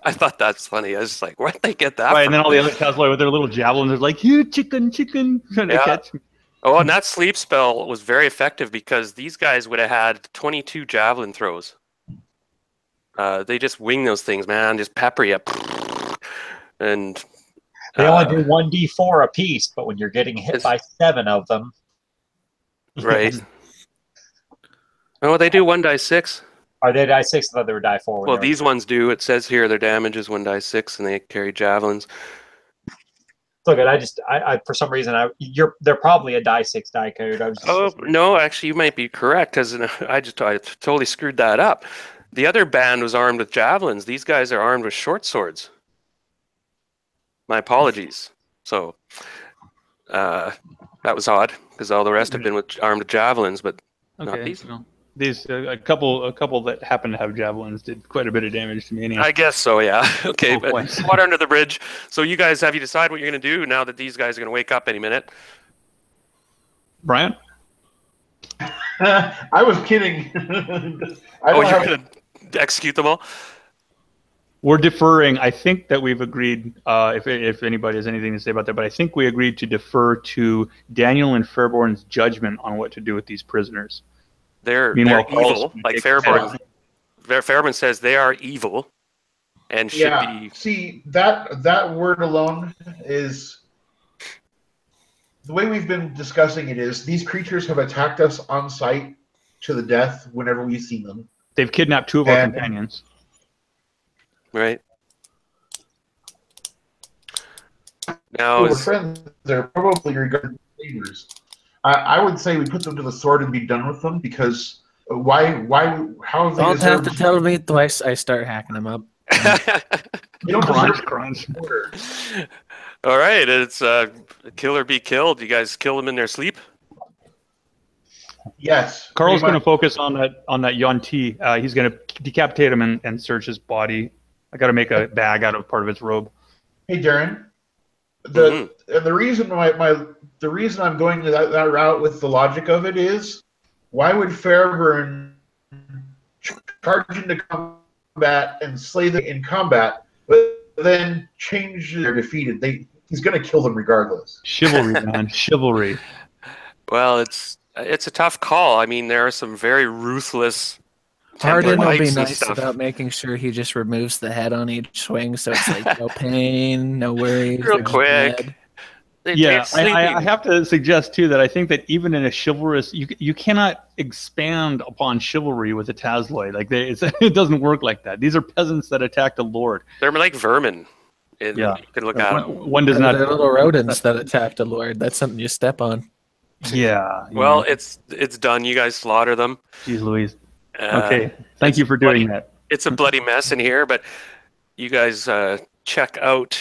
Speaker 2: I thought that's funny. I was just like, where'd they get that
Speaker 3: Right,
Speaker 2: from?
Speaker 3: and then all the other Tesla with their little javelins are like, "You chicken," trying to catch me.
Speaker 2: Oh, and that sleep spell was very effective because these guys would have had 22 javelin throws. They just wing those things, man. Just pepper you. And
Speaker 4: They only do 1d4 a piece, but when you're getting hit by 7 of them.
Speaker 2: Right. Oh, they do 1d6.
Speaker 4: Are they die 6? I thought they were die 4.
Speaker 2: Well, these ones do. It says here their damage is 1d6, and they carry javelins.
Speaker 4: Look, I for some reason, they're probably a die 6 die code.
Speaker 2: No, actually, you might be correct because I totally screwed that up. The other band was armed with javelins. These guys are armed with short swords. My apologies. So that was odd because all the rest have been armed with javelins, but not these.
Speaker 3: No. These a couple that happen to have javelins did quite a bit of damage to me. Anyway.
Speaker 2: I guess so, yeah. Okay, but
Speaker 3: Points.
Speaker 2: water under the bridge. So you guys, have you decided what you're going to do now that these guys are going to wake up any minute?
Speaker 3: Brian?
Speaker 5: I was kidding.
Speaker 2: You're going to execute them all?
Speaker 3: We're deferring. I think that we've agreed, if anybody has anything to say about that, but I think we agreed to defer to Daniel and Fairborn's judgment on what to do with these prisoners.
Speaker 2: They're evil, like Fairborn. Fairborn says they are evil and should be.
Speaker 5: See, that word alone is the way we've been discussing it is these creatures have attacked us on sight to the death whenever we see them.
Speaker 3: They've kidnapped 2 of our companions.
Speaker 2: Right. Now,
Speaker 5: we're friends. They're probably regarded as favors. I would say we put them to the sword and be done with them because why? How have they
Speaker 1: Don't have to tell me twice. I start hacking them up.
Speaker 5: You don't
Speaker 3: crunch.
Speaker 2: All right, it's kill or be killed. You guys kill them in their sleep?
Speaker 5: Yes.
Speaker 3: Carl's going to focus on that Yuan-Ti. He's going to decapitate him and search his body. I got to make a bag out of part of its robe.
Speaker 5: Hey, Darren. The reason the reason I'm going to that route with the logic of it is, why would Fairburn charge into combat and slay them in combat, but then change they're defeated? He's going to kill them regardless.
Speaker 3: Chivalry, man, chivalry.
Speaker 2: Well, it's a tough call. I mean, there are some very ruthless.
Speaker 1: Hardin will be nice about making sure he just removes the head on each swing, so it's like no pain, no worries.
Speaker 2: Real quick.
Speaker 3: Yeah, I have to suggest too that I think that even in a chivalrous, you cannot expand upon chivalry with a Tazloid. Like it doesn't work like that. These are peasants that attacked a lord.
Speaker 2: They're like vermin. You can look at
Speaker 3: them. One does not.
Speaker 1: They're little rodents that attacked a lord. That's something you step on.
Speaker 3: Yeah.
Speaker 2: Well, it's done. You guys slaughter them.
Speaker 3: Jeez Louise. Okay. Thank you for doing that.
Speaker 2: It's a bloody mess in here, but you guys check out.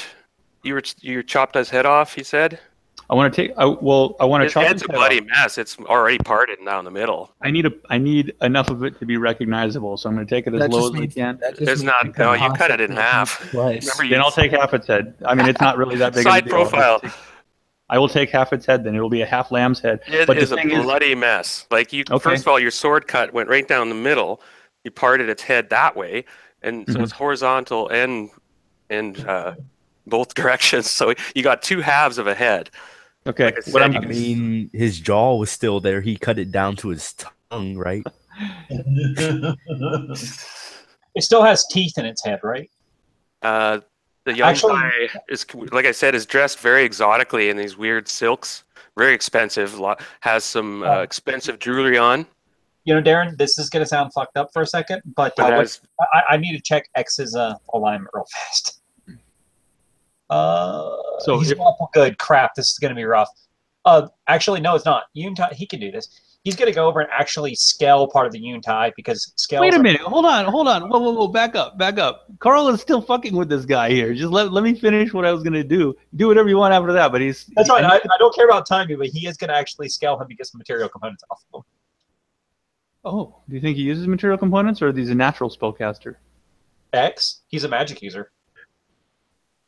Speaker 2: You chopped his head off, he said?
Speaker 3: I want to take. I want to
Speaker 2: His
Speaker 3: chop
Speaker 2: head's
Speaker 3: his
Speaker 2: a
Speaker 3: head
Speaker 2: bloody
Speaker 3: off.
Speaker 2: mess. It's already parted down the middle.
Speaker 3: I need enough of it to be recognizable, so I'm going to take it as
Speaker 1: That
Speaker 3: low
Speaker 1: just
Speaker 3: as I
Speaker 1: means
Speaker 3: can.
Speaker 1: that just
Speaker 2: It's
Speaker 1: means
Speaker 2: not. No, you cut it in
Speaker 1: possibly
Speaker 2: half.
Speaker 1: twice.
Speaker 2: Remember,
Speaker 3: Then I'll take half its head. I mean, it's not really that big
Speaker 2: Side
Speaker 3: of a deal.
Speaker 2: profile.
Speaker 3: I will take half its head. Then it'll be a half lamb's head.
Speaker 2: It
Speaker 3: But the
Speaker 2: is a
Speaker 3: thing is,
Speaker 2: bloody mess. Like you,
Speaker 3: Okay.
Speaker 2: first of all, your sword cut went right down the middle. You parted its head that way, and so
Speaker 3: Mhm.
Speaker 2: it's horizontal and both directions. So you got two halves of a head.
Speaker 3: okay,
Speaker 2: Like I
Speaker 3: what
Speaker 2: said,
Speaker 3: I'm
Speaker 2: you
Speaker 8: I mean, his jaw was still there. He cut it down to his tongue, right?
Speaker 4: It still has teeth in its head, right?
Speaker 2: The young
Speaker 4: Actually-
Speaker 2: guy is, like I said, is dressed very exotically in these weird silks. Very expensive. Has some expensive jewelry on.
Speaker 4: You know, Darren, this is going to sound fucked up for a second, but
Speaker 2: But has,
Speaker 4: I need to check X's alignment real fast.
Speaker 3: So
Speaker 4: He's
Speaker 3: if-
Speaker 4: awful good. Crap, this is going to be rough. Actually, no, it's not. Yuntai, he can do this. He's going to go over and actually scale part of the Yuntai because scales.
Speaker 3: Wait a minute. Hold on. Whoa. Back up. Carl is still fucking with this guy here. Just let me finish what I was gonna do. Do whatever you want after that. But
Speaker 4: That's fine. I don't care about timing, but he is going to actually scale him and get some material components off of him.
Speaker 3: Oh, do you think he uses material components, or is he a natural spellcaster?
Speaker 4: X, he's a magic user.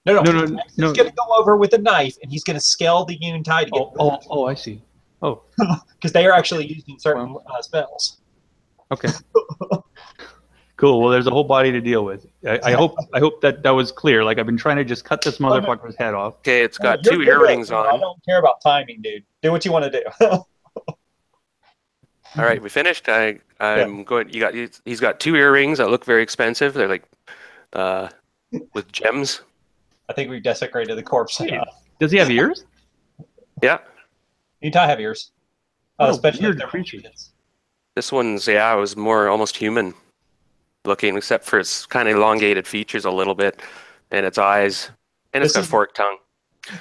Speaker 4: No.
Speaker 3: No.
Speaker 4: He's going to go over with a knife and he's going to scale the Yuntai to get
Speaker 3: Oh, I see. Oh,
Speaker 4: because they are actually using certain spells.
Speaker 3: okay. Cool. Well, there's a whole body to deal with. I hope that was clear. Like I've been trying to just cut this motherfucker's head off.
Speaker 2: okay, it's got
Speaker 4: You're
Speaker 2: two
Speaker 4: good.
Speaker 2: earrings
Speaker 4: I
Speaker 2: on.
Speaker 4: don't care about timing, dude. Do what you want to do.
Speaker 2: All right, we finished. I'm going. He's got two earrings that look very expensive. They're like with gems.
Speaker 4: I think we've desecrated the corpse.
Speaker 3: Does he have ears?
Speaker 2: Yeah.
Speaker 4: Yuntai have ears. Especially
Speaker 3: weird
Speaker 4: if they're
Speaker 3: creature.
Speaker 2: This one's it was more almost human looking, except for its kind of elongated features a little bit, and its eyes, and it's got a forked tongue.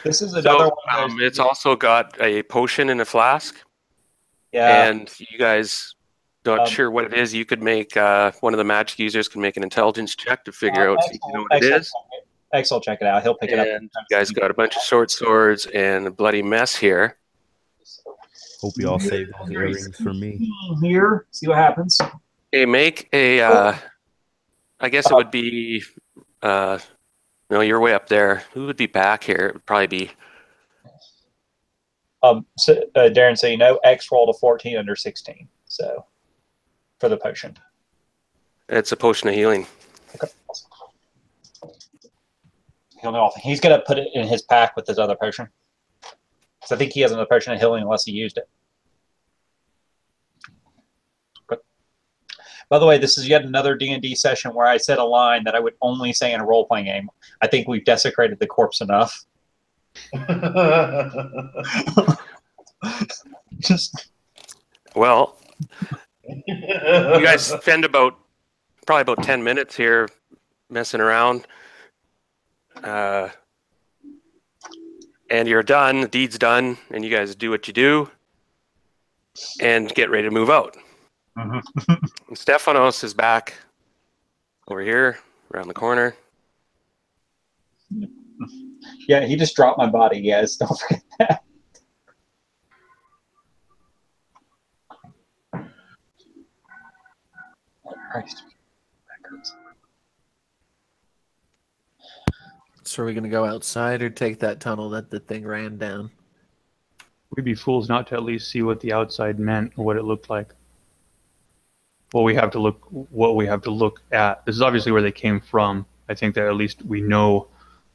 Speaker 4: This is another one.
Speaker 2: It's also got a potion in a flask.
Speaker 4: Yeah.
Speaker 2: And you guys not sure what it is. You could make one of the magic users can make an intelligence check to figure out if you know what it is.
Speaker 4: X will check it out. He'll pick it up.
Speaker 2: And you guys got a bunch of short swords and a bloody mess here.
Speaker 8: Hope you all save those earrings for me.
Speaker 4: Here, see what happens.
Speaker 2: Okay, make a. I guess it would be. No, you're way up there. Who would be back here? It would probably be.
Speaker 4: Darren, so you know, X rolled a 14 under 16. So, for the potion.
Speaker 2: It's a potion of healing.
Speaker 4: Okay. He'll know. He's gonna put it in his pack with his other potion. So I think he has another potion of healing unless he used it. But, by the way, this is yet another D&D session where I said a line that I would only say in a role-playing game. I think we've desecrated the corpse enough.
Speaker 2: Well, you guys spend probably about 10 minutes here messing around. And you're done, the deed's done, and you guys do what you do and get ready to move out. And Stephanos is back over here, around the corner.
Speaker 4: Yeah, he just dropped my body, guys. Don't forget that. Christ.
Speaker 1: So are we going to go outside or take that tunnel that the thing ran down?
Speaker 3: We'd be fools not to at least see what the outside meant or what it looked like. What we have to look at. This is obviously where they came from. I think that at least we know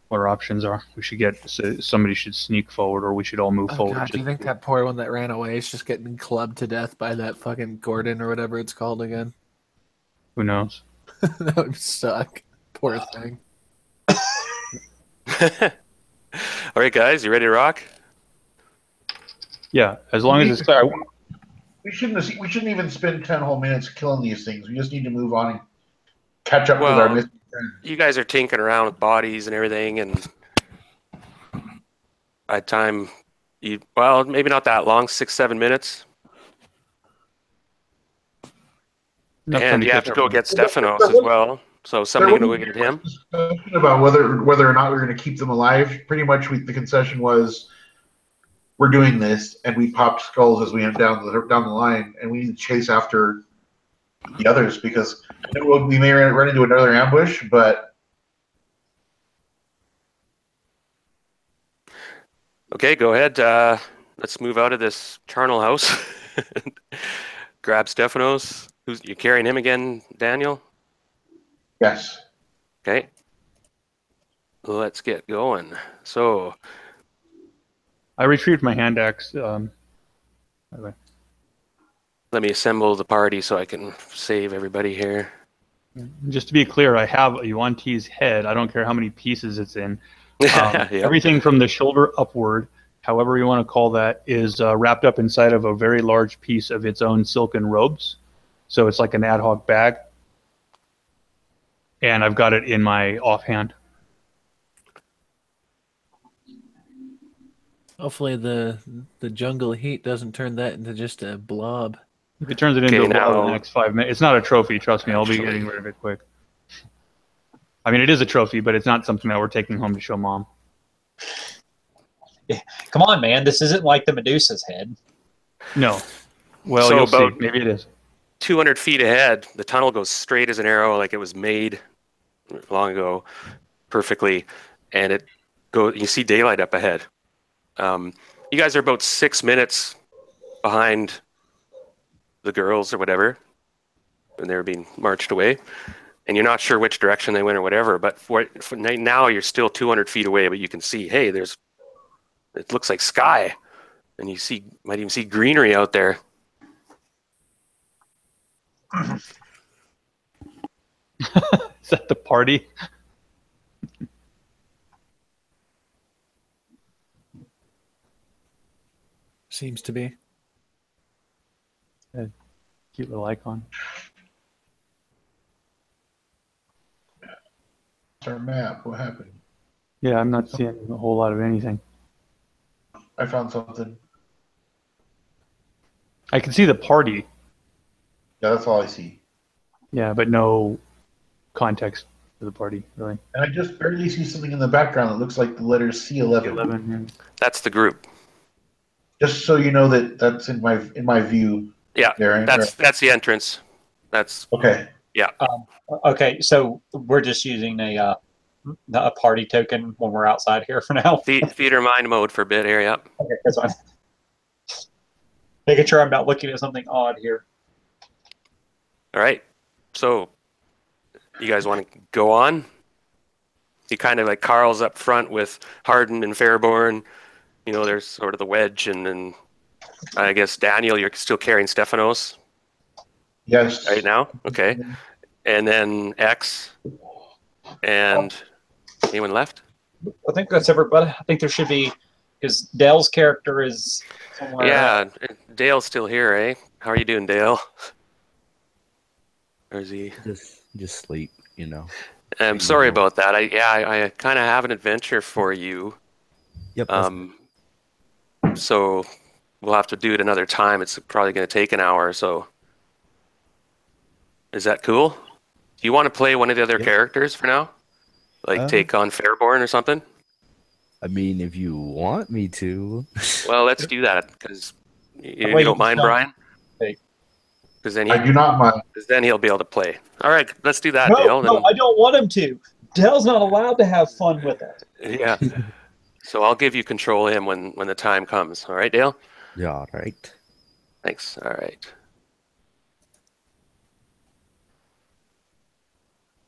Speaker 3: what our options are. We should somebody should sneak forward, or we should all move forward.
Speaker 1: God, do you think that poor one that ran away is just getting clubbed to death by that fucking Gordon or whatever it's called again?
Speaker 3: Who knows?
Speaker 1: That would suck. Poor thing.
Speaker 2: All right, guys, you ready to rock?
Speaker 3: Yeah, as long as it's clear.
Speaker 5: We shouldn't even spend 10 whole minutes killing these things. We just need to move on and catch up with our missing friend.
Speaker 2: You guys are tinkering around with bodies and everything, and by the time maybe not that long, 6-7 minutes. And you have to go get Stephanos as well. So somebody going to go get him.
Speaker 5: About whether or not we're going to keep them alive. Pretty much, the concession was we're doing this, and we popped skulls as we went down the line, and we need to chase after the others because we may run into another ambush, but
Speaker 2: Okay, go ahead. Let's move out of this charnel house. Grab Stephanos. You carrying him again, Daniel?
Speaker 5: yes.
Speaker 2: Okay. Let's get going. So,
Speaker 3: I retrieved my hand axe. By the way.
Speaker 2: let me assemble the party so I can save everybody here.
Speaker 3: Just to be clear, I have a Yuan Ti's head. I don't care how many pieces it's in.
Speaker 2: Yep.
Speaker 3: Everything from the shoulder upward, however you want to call that, is wrapped up inside of a very large piece of its own silken robes. So it's like an ad hoc bag. And I've got it in my offhand.
Speaker 1: Hopefully the jungle heat doesn't turn that into just a blob.
Speaker 3: If it turns it into
Speaker 2: Okay,
Speaker 3: a blob in
Speaker 2: now-
Speaker 3: the next 5 minutes, it's not a trophy, trust me. I'll be
Speaker 2: Actually-
Speaker 3: getting rid of it quick. I mean, it is a trophy, but it's not something that we're taking home to show mom.
Speaker 4: Come on, man. This isn't like the Medusa's head.
Speaker 3: No. Well,
Speaker 2: So
Speaker 3: you'll see.
Speaker 2: about-
Speaker 3: Maybe it is.
Speaker 2: 200 feet ahead, the tunnel goes straight as an arrow, like it was made long ago, perfectly, and it go. You see daylight up ahead. You guys are about 6 minutes behind the girls or whatever, and they're being marched away, and you're not sure which direction they went or whatever. But for now, you're still 200 feet away, but you can see, hey, it looks like sky, and you might even see greenery out there.
Speaker 3: Is that the party?
Speaker 1: Seems to be.
Speaker 3: Cute little icon.
Speaker 5: It's our map. What happened?
Speaker 3: Yeah, I'm not seeing a whole lot of anything.
Speaker 5: I found something.
Speaker 3: I can see the party.
Speaker 5: Yeah, that's all I see.
Speaker 3: Yeah, but no context for the party, really.
Speaker 5: And I just barely see something in the background that looks like the letter C11.
Speaker 3: 11.
Speaker 2: That's the group.
Speaker 5: Just so you know that that's in my view.
Speaker 2: Yeah,
Speaker 5: There.
Speaker 2: that's the entrance. That's
Speaker 5: Okay.
Speaker 4: Okay, so we're just using a party token when we're outside here for now.
Speaker 2: theater mind mode for a bit here. Yep.
Speaker 4: Okay, that's fine. Making sure I'm not looking at something odd here.
Speaker 2: All right. So, you guys want to go on? You kind of like Carl's up front with Hardin and Fairborn. You know, there's sort of the wedge, and then I guess Daniel, you're still carrying Stephanos
Speaker 5: Yes.
Speaker 2: right now. Okay. And then X. And anyone left?
Speaker 4: I think that's everybody. I think there should be, because Dell's character is somewhere.
Speaker 2: Yeah, Dale's still here, eh? How are you doing, Dale? Or is he?
Speaker 8: Just sleep, you know.
Speaker 2: I'm sorry about that. I kind of have an adventure for you.
Speaker 8: Yep.
Speaker 2: So we'll have to do it another time. It's probably going to take an hour or so. Is that cool? Do you want to play one of the other characters for now? Like take on Fairborn or something?
Speaker 8: I mean, if you want me to.
Speaker 2: Well, let's do that because you
Speaker 4: Wait,
Speaker 2: don't mind,
Speaker 4: so-
Speaker 2: Brian?
Speaker 4: Hey.
Speaker 2: Because then,
Speaker 5: I do not mind.
Speaker 2: he'll be able to play. All right, let's do that,
Speaker 4: No,
Speaker 2: Dale.
Speaker 4: no, I don't want him to. Dell's not allowed to have fun with it.
Speaker 2: Yeah. So I'll give you control of him when the time comes. All right, Dale?
Speaker 8: Yeah, all right.
Speaker 2: Thanks. All right.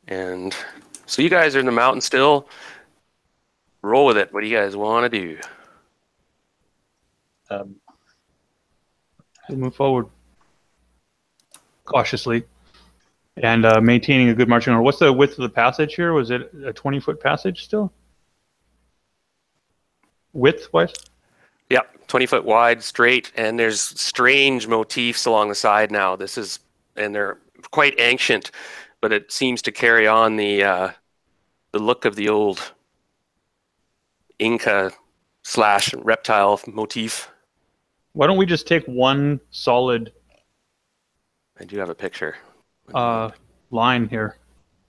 Speaker 2: And so you guys are in the mountain still. Roll with it. What do you guys want to do?
Speaker 3: We'll move forward cautiously and maintaining a good marching order. What's the width of the passage here? Was it a 20-foot passage still? Width-wise?
Speaker 2: Yeah, 20-foot wide, straight, and there's strange motifs along the side now. And they're quite ancient, but it seems to carry on the look of the old Inca / reptile motif.
Speaker 3: Why don't we just take one solid
Speaker 2: I do have a picture.
Speaker 3: line here?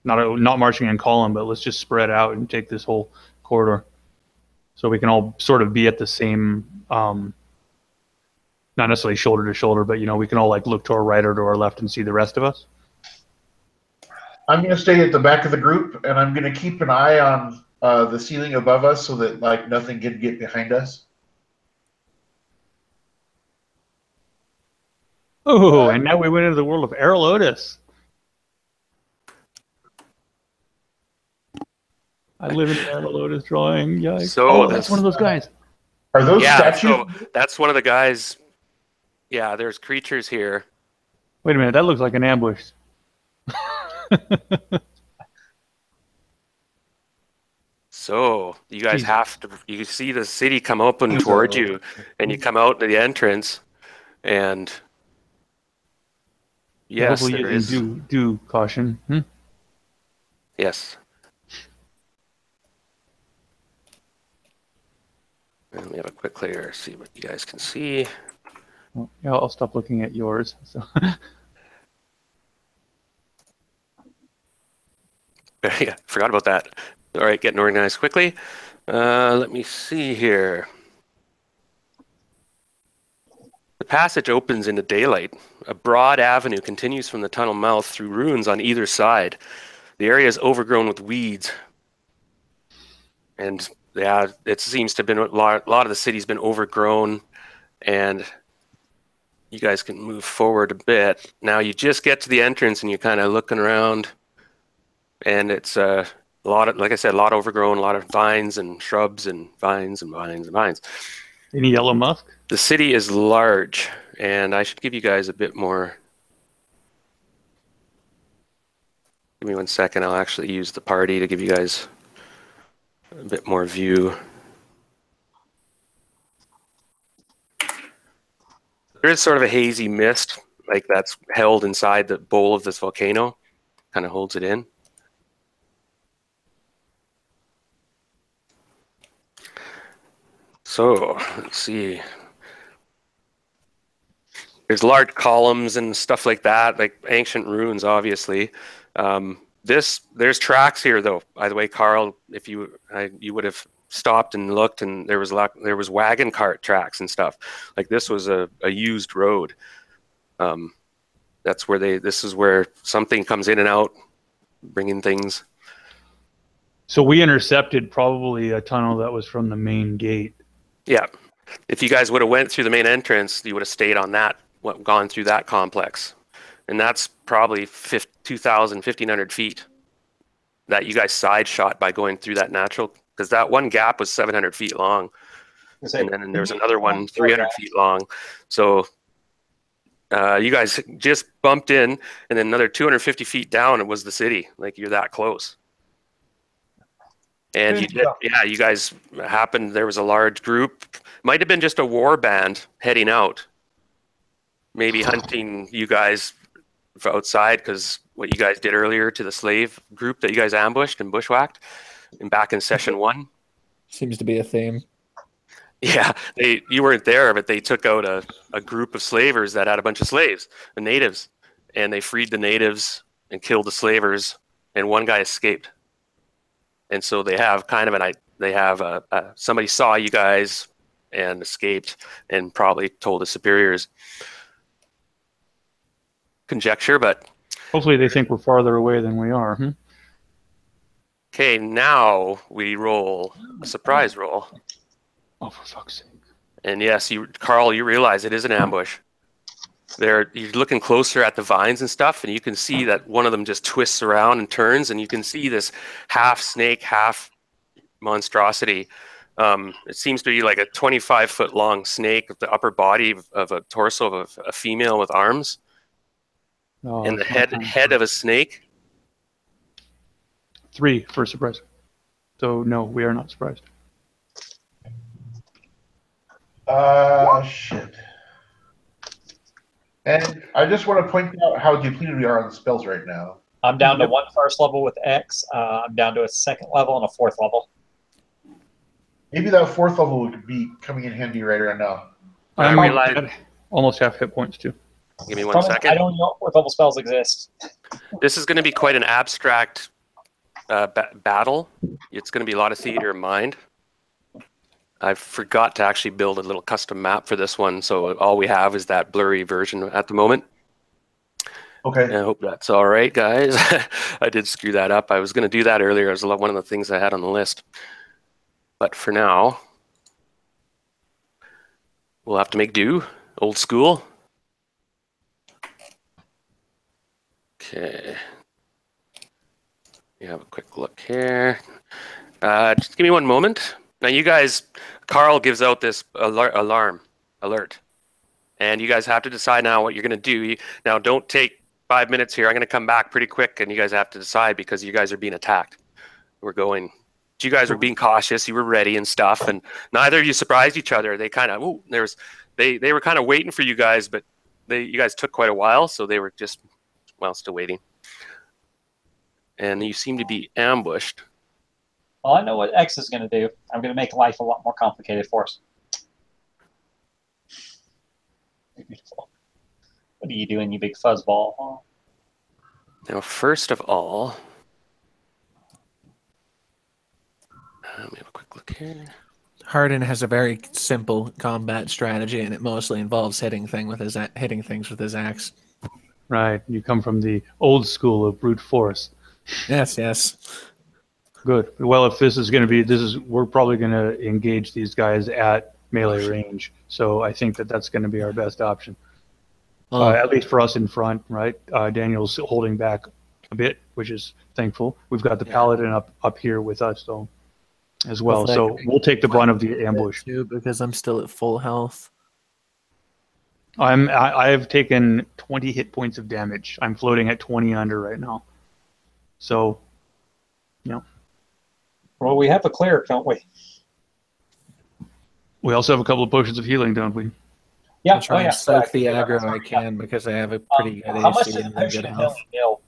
Speaker 3: Not marching in column, but let's just spread out and take this whole corridor. so we can all sort of be at the same, not necessarily shoulder to shoulder, but we can all like look to our right or to our left and see the rest of us.
Speaker 5: I'm going to stay at the back of the group, and I'm going to keep an eye on the ceiling above us so that like nothing can get behind us.
Speaker 3: Oh, and now we went into the world of Errol Otis. I live in an Errol Otis drawing. Yikes.
Speaker 2: So
Speaker 3: that's one of those guys.
Speaker 5: Are those statues?
Speaker 2: So that's one of the guys. Yeah, there's creatures here.
Speaker 3: Wait a minute, that looks like an ambush.
Speaker 2: So you guys have to. You see the city come open towards you, and you come out to the entrance, and yes,
Speaker 3: hopefully
Speaker 2: there
Speaker 3: you
Speaker 2: is.
Speaker 3: do caution.
Speaker 2: Yes. Let me have a quick clear, see what you guys can see.
Speaker 3: Well, yeah, I'll stop looking at yours. So.
Speaker 2: Yeah, forgot about that. All right, getting organized quickly. Let me see here. The passage opens into daylight. A broad avenue continues from the tunnel mouth through ruins on either side. The area is overgrown with weeds. And yeah, it seems to have been a lot of the city's been overgrown, and you guys can move forward a bit. Now you just get to the entrance and you're kind of looking around, and it's a lot of, like I said, a lot overgrown, a lot of vines and shrubs and vines and vines and vines.
Speaker 3: Any yellow musk?
Speaker 2: The city is large, and I should give you guys a bit more. Give me 1 second. I'll actually use the party to give you guys a bit more view. There is sort of a hazy mist, like that's held inside the bowl of this volcano, kind of holds it in. So let's see. There's large columns and stuff like that, like ancient ruins, obviously. There's tracks here, though. By the way, Carl, if you would have stopped and looked, and there was wagon cart tracks and stuff. Like this was a used road. That's where this is where something comes in and out, bringing things.
Speaker 3: So we intercepted probably a tunnel that was from the main gate.
Speaker 2: Yeah. If you guys would have went through the main entrance, you would have stayed on that, gone through that complex. And that's probably 2,000, 1,500 feet that you guys side shot by going through that natural, because that one gap was 700 feet long. And then there's another one 300 feet long. So you guys just bumped in, and then another 250 feet down, it was the city. Like, you're that close. And you guys happened, there was a large group, might have been just a war band heading out, maybe hunting you guys outside, because what you guys did earlier to the slave group that you guys ambushed and bushwhacked and back in session 1.
Speaker 1: Seems to be a theme.
Speaker 2: Yeah, you weren't there, but they took out a group of slavers that had a bunch of slaves, the natives, and they freed the natives and killed the slavers, and one guy escaped. And so they have kind of somebody saw you guys and escaped and probably told the superiors. Conjecture, but
Speaker 3: hopefully they think we're farther away than we are.
Speaker 2: Okay, now we roll a surprise roll.
Speaker 3: Oh, for fuck's sake!
Speaker 2: And yes, Carl, you realize it is an ambush. You're looking closer at the vines and stuff, and you can see that one of them just twists around and turns, and you can see this half snake, half monstrosity. It seems to be like a 25-foot long snake with the upper body of a torso of a female with arms, and the head of a snake.
Speaker 3: 3 for surprise. So no, we are not surprised.
Speaker 5: Shit. And I just want to point out how depleted we are on spells right now.
Speaker 4: I'm down to 1 first level with X. I'm down to a 2nd level and a 4th level.
Speaker 5: Maybe that 4th level would be coming in handy right around now.
Speaker 3: I realize almost half hit points too.
Speaker 2: Give me 1 second.
Speaker 4: I don't know what level spells exist.
Speaker 2: This is going to be quite an abstract battle. It's going to be a lot of theater of mind. I forgot to actually build a little custom map for this one, so all we have is that blurry version at the moment.
Speaker 5: Okay.
Speaker 2: I hope that's all right, guys. I did screw that up. I was going to do that earlier. It was one of the things I had on the list. But for now, we'll have to make do. Old school. Okay. You have a quick look here. Just give me one moment. Now you guys, Carl gives out this alert. And you guys have to decide now what you're going to do. Now don't take 5 minutes here. I'm going to come back pretty quick and you guys have to decide because you guys are being attacked. You guys were being cautious. You were ready and stuff. And neither of you surprised each other. They kind of, they were kind of waiting for you guys, but you guys took quite a while. So they were just, still waiting. And you seem to be ambushed.
Speaker 4: Well, I know what X is going to do. I'm going to make life a lot more complicated for us. Beautiful. What are you doing, you big fuzzball?
Speaker 2: Now, first of all, let me have a quick look here.
Speaker 1: Hardin has a very simple combat strategy, and it mostly involves hitting things with his axe.
Speaker 3: Right. You come from the old school of brute force.
Speaker 1: Yes, yes.
Speaker 3: Good. Well, if this is going to be, we're probably going to engage these guys at melee range. So I think that's going to be our best option. At least for us in front, right? Daniel's holding back a bit, which is thankful. We've got the paladin up here with us, though, as well. So we'll take the brunt of the ambush.
Speaker 1: Too, because I'm still at full health.
Speaker 3: I've taken 20 hit points of damage. I'm floating at 20 under right now. So,
Speaker 4: Well, we have a cleric, don't we?
Speaker 3: We also have a couple of potions of healing, don't we?
Speaker 4: Yeah.
Speaker 1: I'm trying to soak the aggro I can because I have a pretty good
Speaker 4: How much
Speaker 1: AC
Speaker 4: does
Speaker 1: and
Speaker 4: potion
Speaker 1: good
Speaker 4: of
Speaker 1: health.
Speaker 4: healing heal?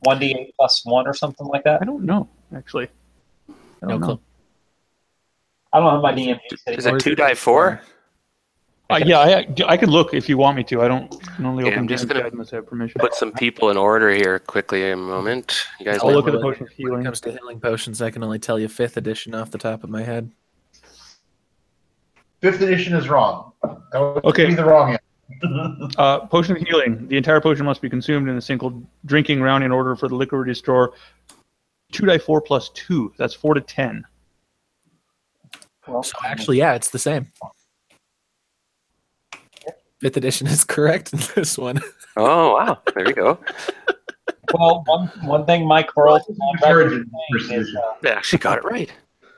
Speaker 4: 1d8 plus 1 or something like that?
Speaker 3: I don't know, actually. I don't know.
Speaker 1: Clue.
Speaker 4: I don't have my DM.
Speaker 2: Is it 2 die 4?
Speaker 3: Yeah, I could look if you want me to. I don't normally open
Speaker 2: I'm just
Speaker 3: DM's
Speaker 2: gonna
Speaker 3: guide unless I have permission.
Speaker 2: put some people in order here quickly in a moment. You guys
Speaker 3: I'll look at the
Speaker 1: When
Speaker 3: potion of
Speaker 1: it
Speaker 3: healing.
Speaker 1: comes to healing potions, I can only tell you 5th edition off the top of my head.
Speaker 5: 5th edition is wrong. That would
Speaker 3: Okay.
Speaker 5: be the wrong answer.
Speaker 3: Potion of healing. The entire potion must be consumed in a single drinking round in order for the liquid to restore 2 die 4 plus 2. That's 4 to 10.
Speaker 4: Well,
Speaker 1: So actually, yeah, it's the same. 5th edition is correct in this one.
Speaker 2: Oh, wow. There you go.
Speaker 4: well, one thing Mike Merles is on record as saying is,
Speaker 2: They actually got it right.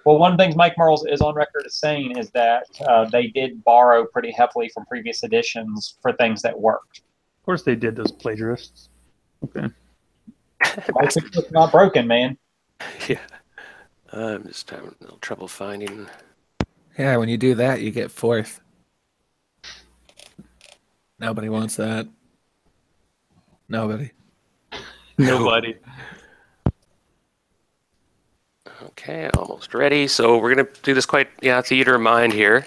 Speaker 4: well, one thing Mike Merles is on record as saying is that they did borrow pretty heavily from previous editions for things that worked.
Speaker 3: Of course they did, those plagiarists. Okay.
Speaker 4: It's not broken, man.
Speaker 2: Yeah. I'm just having a little trouble finding.
Speaker 1: Yeah, when you do that, you get 4th. Nobody wants that. Nobody.
Speaker 3: Nobody.
Speaker 2: Okay, almost ready. So we're going to do this quite theater of mind here.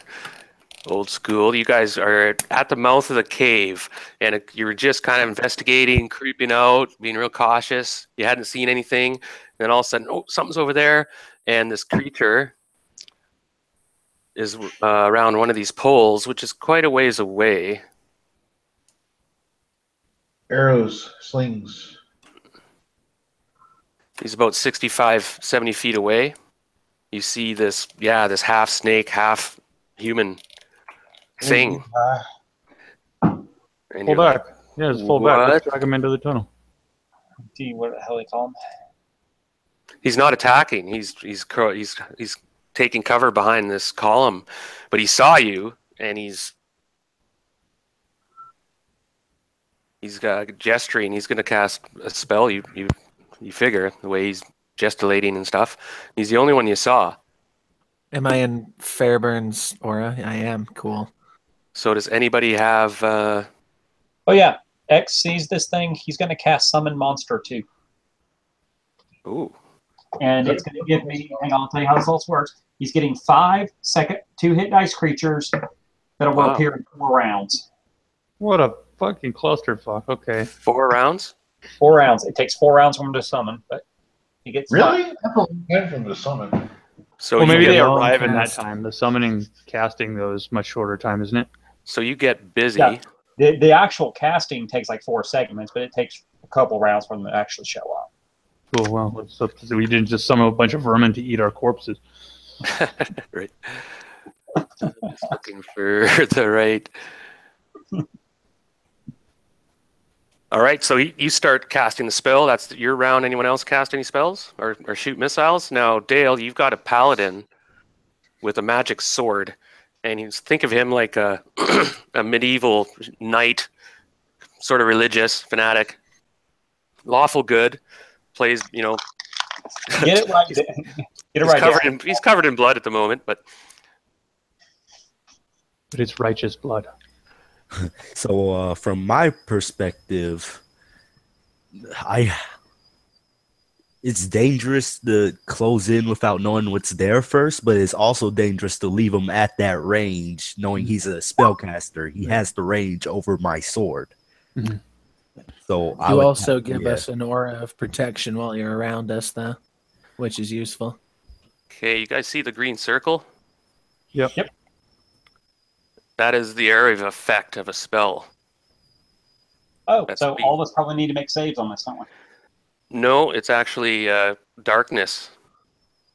Speaker 2: Old school. You guys are at the mouth of the cave, and you were just kind of investigating, creeping out, being real cautious. You hadn't seen anything. And then all of a sudden, oh, something's over there. And this creature is around one of these poles, which is quite a ways away.
Speaker 5: Arrows, slings.
Speaker 2: He's about 65, 70 feet away. You see this half snake, half human thing. And
Speaker 3: Pull
Speaker 2: you're
Speaker 3: back. Yeah, just pull back.
Speaker 2: What?
Speaker 3: Let's drag him into the tunnel.
Speaker 4: See what the hell they call him?
Speaker 2: He's not attacking. He's taking cover behind this column, but he saw you, and he's gesturing. He's going to cast a spell. You figure the way he's gesticulating and stuff. He's the only one you saw.
Speaker 1: Am I in Fairburn's aura? I am. Cool.
Speaker 2: So does anybody have?
Speaker 4: Oh yeah, X sees this thing. He's going to cast Summon Monster too.
Speaker 2: Ooh.
Speaker 4: And it's going to give me, hang on, I'll tell you how this all works. He's getting 5 2-hit dice creatures that will appear in 4 rounds.
Speaker 3: What a fucking clusterfuck. Okay.
Speaker 2: 4 rounds?
Speaker 4: 4 rounds. It takes 4 rounds for him to summon, but he gets
Speaker 5: Really? That's a long time from the summon.
Speaker 2: So
Speaker 3: Well,
Speaker 2: you
Speaker 3: maybe
Speaker 2: get,
Speaker 3: they
Speaker 1: long
Speaker 3: arrive in that
Speaker 1: cast.
Speaker 3: time. The summoning casting though is much shorter
Speaker 1: cast.
Speaker 3: time. The summoning casting though is much shorter time, isn't it?
Speaker 2: so you get busy.
Speaker 4: Yeah. The actual casting takes like 4 segments, but it takes a couple rounds for them to actually show up.
Speaker 3: Cool. Well, so we didn't just summon a bunch of vermin to eat our corpses.
Speaker 2: Right. Just looking for the right. All right, so you start casting the spell. That's your round. Anyone else cast any spells or shoot missiles? Now, Dale, you've got a paladin with a magic sword, and you think of him like a a medieval knight, sort of religious fanatic, lawful good. Plays,
Speaker 4: Get it right. Get it right.
Speaker 2: he's covered in blood at the moment, but
Speaker 3: it's righteous blood.
Speaker 8: So from my perspective, it's dangerous to close in without knowing what's there first, but it's also dangerous to leave him at that range, knowing he's a spellcaster. He has the range over my sword.
Speaker 3: Mhm.
Speaker 8: So
Speaker 1: You also give us an aura of protection while you're around us, though, which is useful.
Speaker 2: okay, you guys see the green circle?
Speaker 3: Yep.
Speaker 2: That is the area of effect of a spell.
Speaker 4: Oh,
Speaker 2: That's
Speaker 4: so
Speaker 2: B.
Speaker 4: all of us probably need to make saves on this, don't we?
Speaker 2: No, it's actually darkness.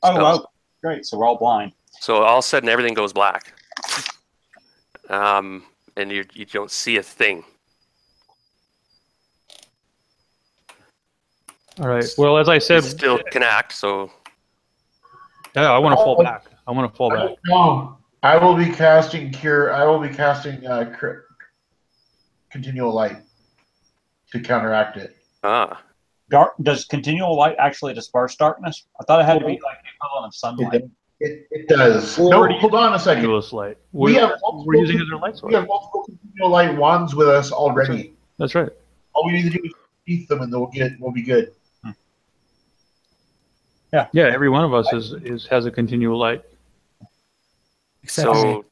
Speaker 4: Oh,
Speaker 2: spells.
Speaker 4: wow. Great. So we're all blind.
Speaker 2: So all of a sudden everything goes black, and you don't see a thing.
Speaker 3: All right. Well, as I said,
Speaker 2: It still can act. So
Speaker 3: yeah, I want to fall back. I want to fall back.
Speaker 5: No, I will be casting cure. I will be casting continual light to counteract it.
Speaker 4: Does continual light actually disperse darkness? I thought it had to be like the equivalent of sunlight.
Speaker 5: It does.
Speaker 3: Or
Speaker 5: No,
Speaker 3: do you
Speaker 5: hold on a second.
Speaker 3: Continuous light.
Speaker 5: We have
Speaker 3: We're using it as our light
Speaker 5: We
Speaker 3: source.
Speaker 5: have multiple continual light wands with us already.
Speaker 3: That's right.
Speaker 5: All we need to do is teeth them, and we'll be good.
Speaker 3: Yeah, every one of us has a continual light.
Speaker 1: Except me.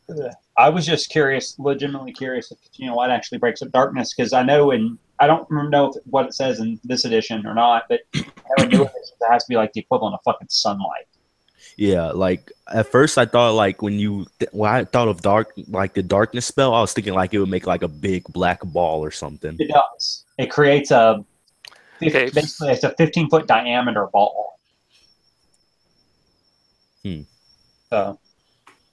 Speaker 2: so
Speaker 4: I was just curious, legitimately curious if continual light actually breaks up darkness, because I know I don't know what it says in this edition or not, but in new editions it has to be like the equivalent of fucking sunlight.
Speaker 8: Yeah, like at first I thought like when I thought of the darkness spell, I was thinking like it would make like a big black ball or something.
Speaker 4: It does. It creates basically it's a 15-foot diameter ball. So,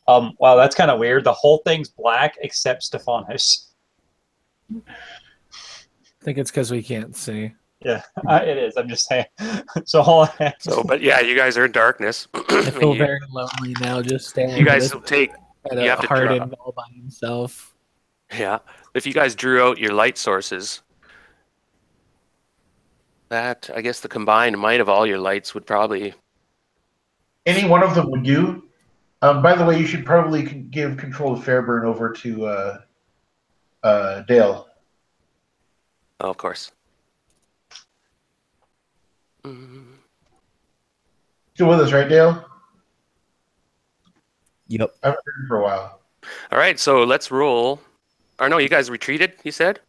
Speaker 4: wow, that's kind of weird. The whole thing's black except Stephanos.
Speaker 1: I think it's because we can't see.
Speaker 4: Yeah, it is. I'm just saying.
Speaker 2: but yeah, you guys are in darkness.
Speaker 1: I feel very lonely now, just staring.
Speaker 2: You guys will take.
Speaker 1: at
Speaker 2: you
Speaker 1: a
Speaker 2: have to
Speaker 1: hardened all by himself.
Speaker 2: Yeah, if you guys drew out your light sources, that I guess the combined might of all your lights would probably.
Speaker 5: Any one of them would do. By the way, you should probably give control of Fairburn over to Dale.
Speaker 2: Oh, of course.
Speaker 5: Still with us, right, Dale?
Speaker 8: Yep.
Speaker 5: I haven't heard him for a while.
Speaker 2: All right, so let's roll. Or no, you guys retreated, you said?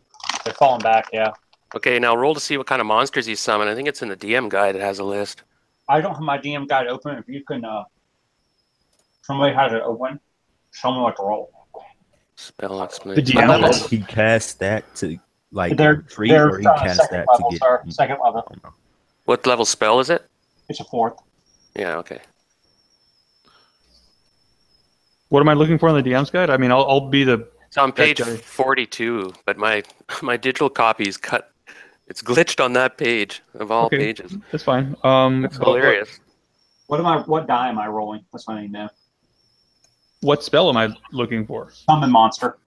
Speaker 4: They're falling back, yeah.
Speaker 2: Okay, now roll to see what kind of monsters you summon. I think it's in the DM guide. It has a list.
Speaker 4: I don't have my DM guide open. If you can, somebody has it open, show me what to roll.
Speaker 2: Spell explanation.
Speaker 3: The DM
Speaker 8: Like, he cast that to like
Speaker 4: They're
Speaker 8: retreat, or he cast
Speaker 4: second
Speaker 8: that
Speaker 4: level,
Speaker 8: to get.
Speaker 4: sir. Second level.
Speaker 2: What level spell is it?
Speaker 4: It's a 4th.
Speaker 2: Yeah, okay.
Speaker 3: What am I looking for in the DM's guide? I mean, I'll be the.
Speaker 2: It's on page
Speaker 3: guy.
Speaker 2: 42, but my digital copy is cut. It's glitched on that page of all pages.
Speaker 3: That's fine.
Speaker 2: It's hilarious.
Speaker 4: What die am I rolling? That's what I need to know.
Speaker 3: What spell am I looking for?
Speaker 4: Summon monster.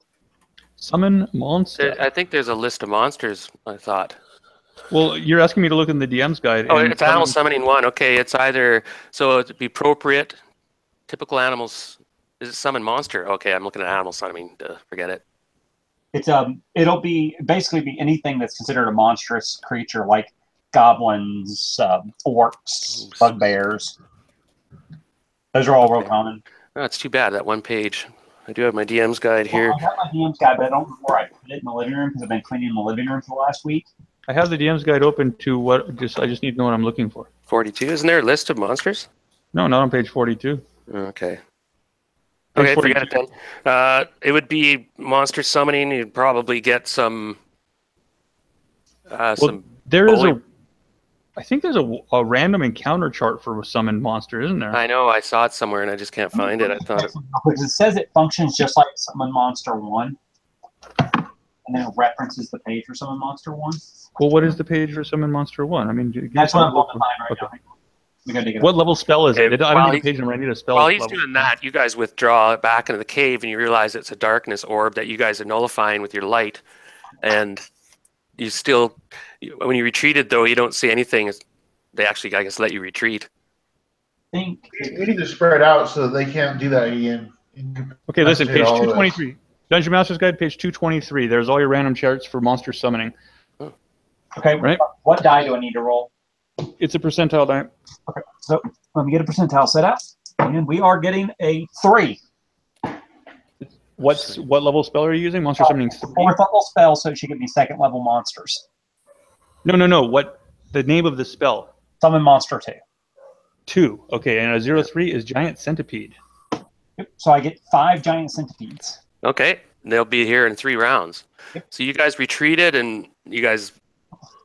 Speaker 3: Summon monster.
Speaker 2: I think there's a list of monsters, I thought.
Speaker 3: Well, you're asking me to look in the DM's guide.
Speaker 2: Oh,
Speaker 3: and
Speaker 2: it's animal summoning 1. Okay, it's either, so it'd be appropriate, typical animals. Is it summon monster? Okay, I'm looking at animal summoning. Forget it.
Speaker 4: It's it'll be basically anything that's considered a monstrous creature, like goblins, orcs, bugbears. Those are all real common.
Speaker 2: Oh, it's too bad, that one page. I do have my DM's guide here.
Speaker 4: Well, I got my DM's guide, but I don't know where I put it in the living room because I've been cleaning the living room for the last week.
Speaker 3: I have the DM's guide open to what. I just need to know what I'm looking for.
Speaker 2: 42. Isn't there a list of monsters?
Speaker 3: No, not on page 42.
Speaker 2: Okay.
Speaker 3: Page
Speaker 2: Okay,
Speaker 3: 42.
Speaker 2: forget it then. It would be monster summoning. You'd probably get some.
Speaker 3: Well, I think there's a random encounter chart for a summoned monster, isn't there?
Speaker 2: I know, I saw it somewhere and I just can't find it. I thought it.
Speaker 4: Because it says it functions just like Summon Monster 1. And then it references the page for Summon Monster 1.
Speaker 3: Well, what is the page for Summon Monster 1? I mean,
Speaker 4: That's what I'm looking to find right now. We gotta dig it
Speaker 3: What
Speaker 4: up.
Speaker 3: level spell is it?
Speaker 2: Okay,
Speaker 3: I don't need a page number. I need a spell
Speaker 2: While he's
Speaker 3: level.
Speaker 2: doing that, you guys withdraw back into the cave and you realize it's a darkness orb that you guys are nullifying with your light. And you still, when you retreated though, you don't see anything. They actually, I guess, let you retreat.
Speaker 5: We need to spread out so that they can't do that again.
Speaker 3: Okay, listen, page
Speaker 5: All of
Speaker 3: 223. Dungeon Master's Guide, page 223. There's all your random charts for monster summoning.
Speaker 4: Okay,
Speaker 3: Right?
Speaker 4: what die do I need to roll?
Speaker 3: It's a percentile die.
Speaker 4: Okay, so let me get a percentile set out. And we are getting a 3.
Speaker 3: What level spell are you using? Monster summoning 3?
Speaker 4: 4th level spell, so she can be 2nd level monsters.
Speaker 3: No. What the name of the spell?
Speaker 4: Summon Monster 2.
Speaker 3: 2. Okay, and a 0-3 is Giant Centipede.
Speaker 4: Yep. So I get 5 giant centipedes.
Speaker 2: Okay, they'll be here in 3 rounds.
Speaker 4: Yep.
Speaker 2: So you guys retreated, and you guys,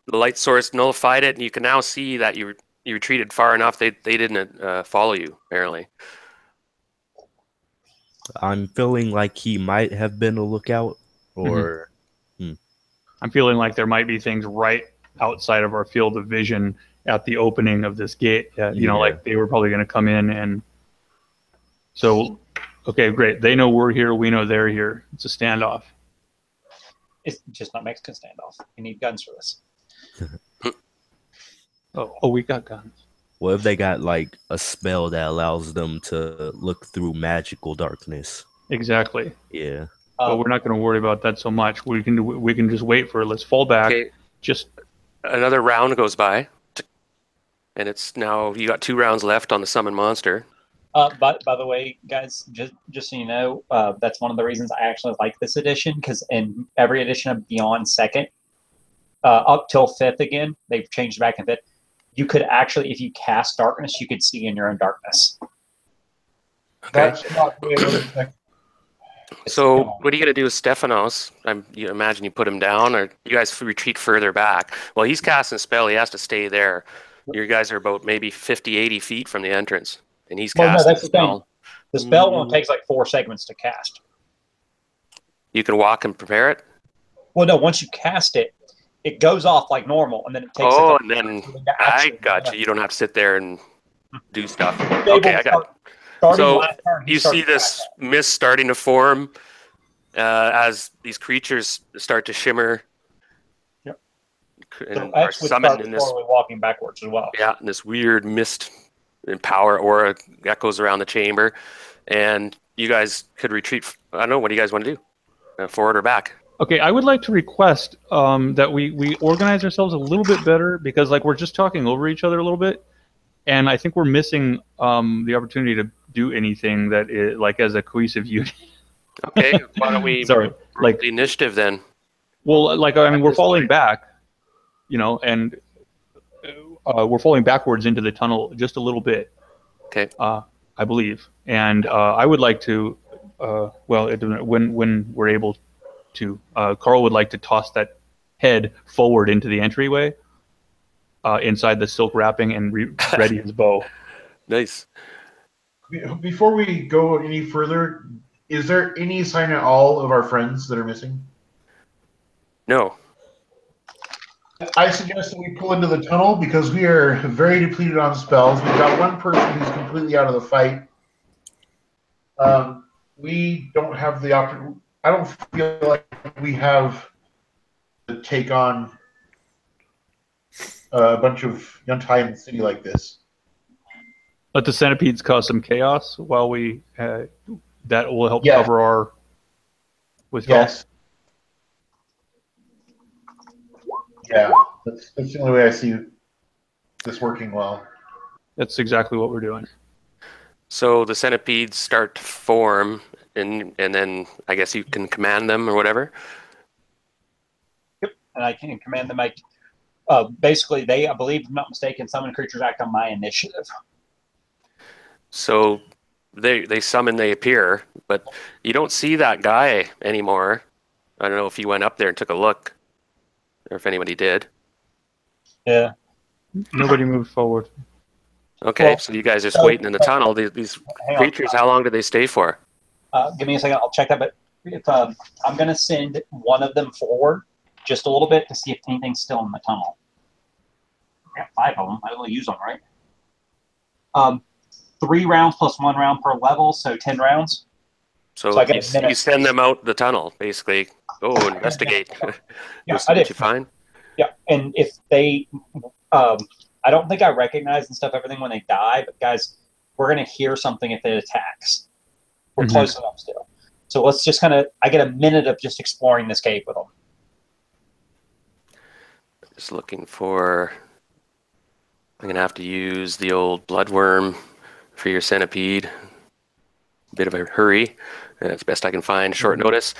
Speaker 2: the light source nullified it, and you can now see that you retreated far enough. They didn't follow you apparently.
Speaker 8: I'm feeling like he might have been a lookout, or
Speaker 3: I'm feeling like there might be things right outside of our field of vision at the opening of this gate. You know, like they were probably going to come in, and so, okay, great. They know we're here. We know they're here. It's a standoff.
Speaker 4: It's just not Mexican standoff. You need guns for this.
Speaker 3: Oh, we got guns.
Speaker 8: what if they got like a spell that allows them to look through magical darkness?
Speaker 3: Exactly.
Speaker 8: Yeah.
Speaker 3: But we're not going to worry about that so much. We can just wait for it. Let's fall back.
Speaker 2: Okay.
Speaker 3: Just
Speaker 2: Another round goes by, and it's now you got 2 rounds left on the summon monster.
Speaker 4: By the way, guys, just so you know, that's one of the reasons I actually like this edition, because in every edition of Beyond 2nd, up till 5th again, they've changed back in 5th. You could actually, if you cast darkness, you could see in your own darkness.
Speaker 2: Okay.
Speaker 5: That's not the way I would expect.
Speaker 2: So what are you going to do with Stephanos? You imagine you put him down, or you guys retreat further back? Well, he's casting a spell. He has to stay there. You guys are about maybe 50, 80 feet from the entrance, and he's casting
Speaker 4: that's
Speaker 2: a
Speaker 4: the thing.
Speaker 2: spell.
Speaker 4: The spell only takes like 4 segments to cast.
Speaker 2: You can walk and prepare it?
Speaker 4: Well, no, once you cast it, it goes off like normal, and then it takes.
Speaker 2: Oh, and then I got you. You don't have to sit there and do stuff. Okay, I got it. So you see this mist starting to form as these creatures start to shimmer.
Speaker 4: Yep.
Speaker 2: And are summoned in this.
Speaker 4: Walking backwards as well.
Speaker 2: Yeah, this weird mist and power aura that goes around the chamber, and you guys could retreat. I don't know. What do you guys want to do? Forward or back?
Speaker 3: okay. I would like to request that we organize ourselves a little bit better, because like we're just talking over each other a little bit, and I think we're missing the opportunity to do anything that is like as a cohesive unit.
Speaker 2: Okay, why don't we
Speaker 3: Sorry, like
Speaker 2: the initiative then?
Speaker 3: Well, like I mean, we're falling back, you know, and we're falling backwards into the tunnel just a little bit.
Speaker 2: Okay.
Speaker 3: I believe, and I would like to, when we're able to, Carl would like to toss that head forward into the entryway, inside the silk wrapping, and ready his bow.
Speaker 2: Nice.
Speaker 5: Before we go any further, is there any sign at all of our friends that are missing?
Speaker 2: No.
Speaker 5: I suggest that we pull into the tunnel because we are very depleted on spells. We've got one person who's completely out of the fight. We don't have the opportunity. I don't feel like we have to take on a bunch of Yuntai in the city like this.
Speaker 3: Let the centipedes cause some chaos while we that will help
Speaker 5: Yeah.
Speaker 3: cover our withdrawal.
Speaker 5: Yes. Yeah, that's the only way I see this working well.
Speaker 3: That's exactly what we're doing.
Speaker 2: So the centipedes start to form, and then I guess you can command them or whatever.
Speaker 4: Yep, and I can command them. Basically, I believe, if I'm not mistaken, summon creatures act on my initiative.
Speaker 2: So they summon, they appear, but you don't see that guy anymore. I don't know if he went up there and took a look, or if anybody did.
Speaker 4: Yeah.
Speaker 3: Nobody moved forward.
Speaker 2: Okay,
Speaker 4: Well,
Speaker 2: so you guys just
Speaker 4: so-
Speaker 2: waiting in the tunnel. These
Speaker 4: Hang on.
Speaker 2: creatures, how long do they stay for?
Speaker 4: Give me a second. I'll check that. But if I'm going to send one of them forward just a little bit to see if anything's still in the tunnel. I got 5 of them. I will use them, right? 3 rounds plus 1 round per level, so 10 rounds.
Speaker 2: So
Speaker 4: I got
Speaker 2: you,
Speaker 4: a minute.
Speaker 2: you send them out the tunnel, basically. Go investigate.
Speaker 4: Yeah,
Speaker 2: Go see
Speaker 4: I
Speaker 2: what
Speaker 4: did.
Speaker 2: you find.
Speaker 4: Yeah, and if they, I don't think I recognize and stuff everything when they die, but guys, we're going to hear something if it attacks. We're
Speaker 3: Mhm.
Speaker 4: close enough still. So let's just kind of, I get a minute of just exploring this cave with them.
Speaker 2: Just looking for. I'm gonna have to use the old bloodworm for your centipede. Bit of a hurry. That's best I can find. Short notice.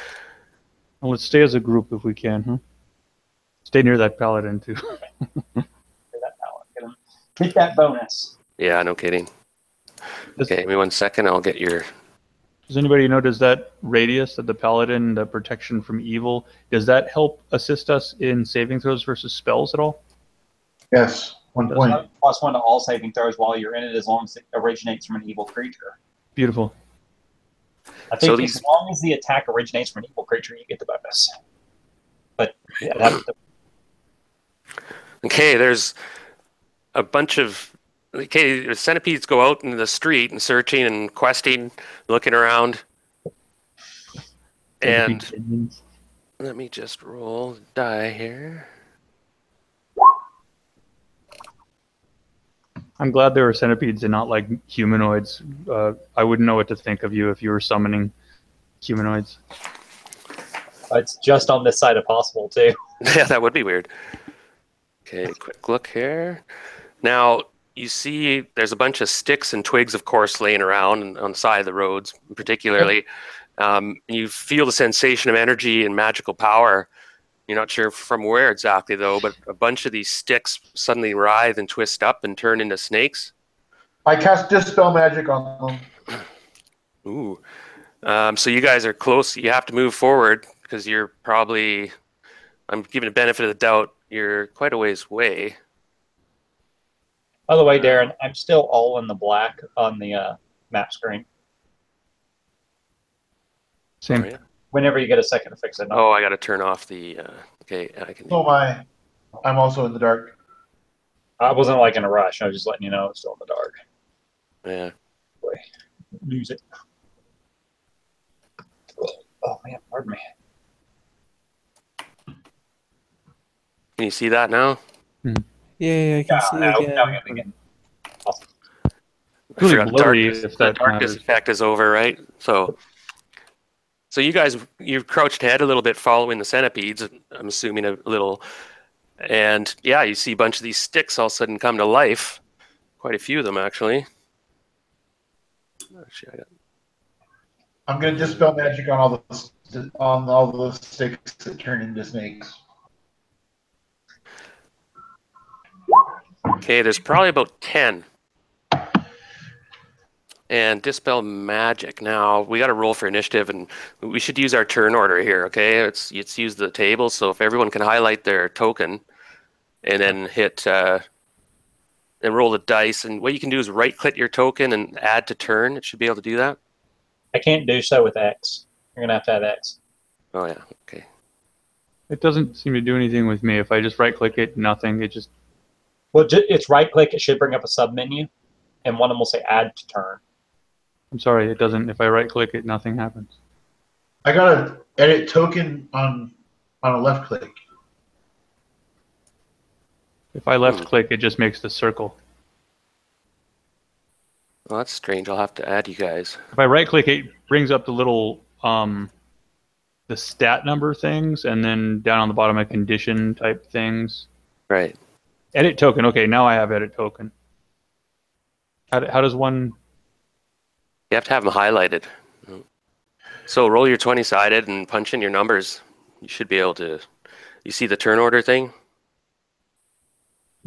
Speaker 3: And let's stay as a group if we can, huh? Stay near that paladin too.
Speaker 4: Hit that bonus.
Speaker 2: Yeah, no kidding.
Speaker 3: Does,
Speaker 2: Okay, give me 1 second. I'll get your.
Speaker 3: does anybody notice that radius of the paladin, the protection from evil, does that help assist us in saving throws versus spells at all?
Speaker 5: Yes, 1 point.
Speaker 4: +1 to all saving throws while you're in it, as long as it originates from an evil creature.
Speaker 3: Beautiful.
Speaker 4: I think
Speaker 2: So
Speaker 4: as long as the attack originates from an evil creature, you get the bonus. But yeah, that's the,
Speaker 2: Okay, there's a bunch of. Okay, the centipedes go out into the street and searching and questing, looking around. And
Speaker 3: Centipede.
Speaker 2: let me just roll die here.
Speaker 3: I'm glad there are centipedes and not like humanoids. I wouldn't know what to think of you if you were summoning humanoids.
Speaker 4: it's just on this side of possible too.
Speaker 2: Yeah, that would be weird. Okay, quick look here. Now, you see there's a bunch of sticks and twigs, of course, laying around on the side of the roads, particularly. You feel the sensation of energy and magical power. You're not sure from where exactly, though, but a bunch of these sticks suddenly writhe and twist up and turn into snakes.
Speaker 5: I cast Dispel Magic on them.
Speaker 2: Ooh. So you guys are close. You have to move forward because you're probably, I'm giving a benefit of the doubt, you're quite a ways away.
Speaker 4: By the way, Darren, I'm still all in the black on the map screen.
Speaker 3: Same.
Speaker 2: Oh, yeah.
Speaker 4: Whenever you get a second to fix it.
Speaker 2: Oh, I got to turn off the. Okay, I can.
Speaker 5: So am I. I'm also in the dark.
Speaker 4: I wasn't like in a rush. I was just letting you know it's still in the dark.
Speaker 2: Yeah.
Speaker 4: Lose it. Oh man, pardon me.
Speaker 2: Can you see that now?
Speaker 1: Yeah, I can see again.
Speaker 4: Now we again. Awesome.
Speaker 2: I
Speaker 3: Really
Speaker 2: forgot the
Speaker 3: blurry
Speaker 2: darkness,
Speaker 3: if
Speaker 2: the
Speaker 3: that
Speaker 2: darkness
Speaker 3: matters.
Speaker 2: effect is over, right? So you guys, you've crouched ahead a little bit following the centipedes, I'm assuming a little. And yeah, you see a bunch of these sticks all of a sudden come to life. Quite a few of them, actually. Actually,
Speaker 5: I'm going to Dispel Magic on all the sticks that turn into snakes.
Speaker 2: Okay, there's probably about 10. And Dispel Magic. Now, we got to roll for initiative, and we should use our turn order here, okay? It's use the table, so if everyone can highlight their token and then hit and roll the dice, and what you can do is right-click your token and add to turn. It should be able to do that.
Speaker 4: I can't do so with X. You're gonna have to have X.
Speaker 2: Oh, yeah, okay.
Speaker 3: It doesn't seem to do anything with me. If I just right click it, nothing. It just.
Speaker 4: Well, it's right click. It should bring up a sub menu, and one of them will say add to turn.
Speaker 3: I'm sorry, it doesn't. If I right click it, nothing happens.
Speaker 5: I got to edit token on a left click.
Speaker 3: If I left click, it just makes the circle.
Speaker 2: Well, that's strange. I'll have to add you guys.
Speaker 3: If I right click, it brings up the little the stat number things, and then down on the bottom, a condition type things.
Speaker 2: Right.
Speaker 3: Edit token. Okay, now I have edit token. How does one?
Speaker 2: You have to have them highlighted. So roll your 20-sided and punch in your numbers. You should be able to. You see the turn order thing?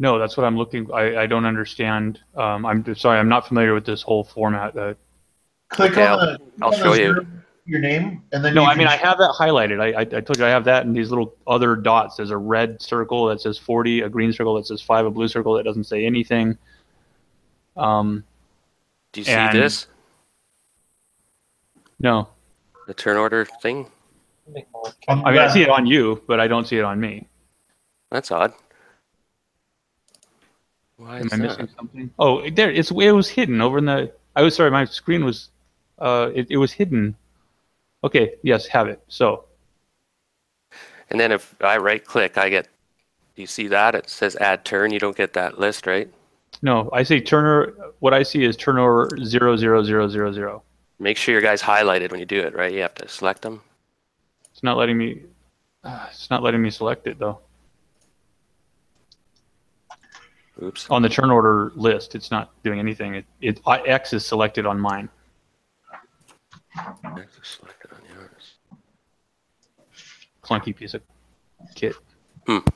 Speaker 3: No, that's what I'm looking. I don't understand. I'm sorry. I'm not familiar with this whole format.
Speaker 5: Click
Speaker 2: Okay,
Speaker 5: on the.
Speaker 2: I'll show you.
Speaker 5: Your name, and then
Speaker 3: No,
Speaker 5: you
Speaker 3: I
Speaker 5: can
Speaker 3: mean I have that highlighted. I told you I have that and these little other dots. There's a red circle that says 40, a green circle that says 5, a blue circle that doesn't say anything.
Speaker 2: Do you see
Speaker 3: and-
Speaker 2: this?
Speaker 3: No.
Speaker 2: The turn order thing?
Speaker 3: I mean, I see it on you, but I don't see it on me.
Speaker 2: That's odd. Why
Speaker 3: Am
Speaker 2: is
Speaker 3: I
Speaker 2: that?
Speaker 3: missing something? Oh, there. It was hidden over in the. I was sorry. My screen was. It was hidden. Okay. Yes. Have it. So.
Speaker 2: And then if I right click, I get. Do you see that? It says add turn. You don't get that list, right?
Speaker 3: No, I see turner. What I see is turnover 00000.
Speaker 2: Make sure your guy's highlighted when you do it, right? You have to select them.
Speaker 3: It's not letting me. It's not letting me select it though.
Speaker 2: Oops.
Speaker 3: On the turn order list, it's not doing anything. X is selected on mine.
Speaker 2: Selected on yours.
Speaker 3: Clunky piece of kit.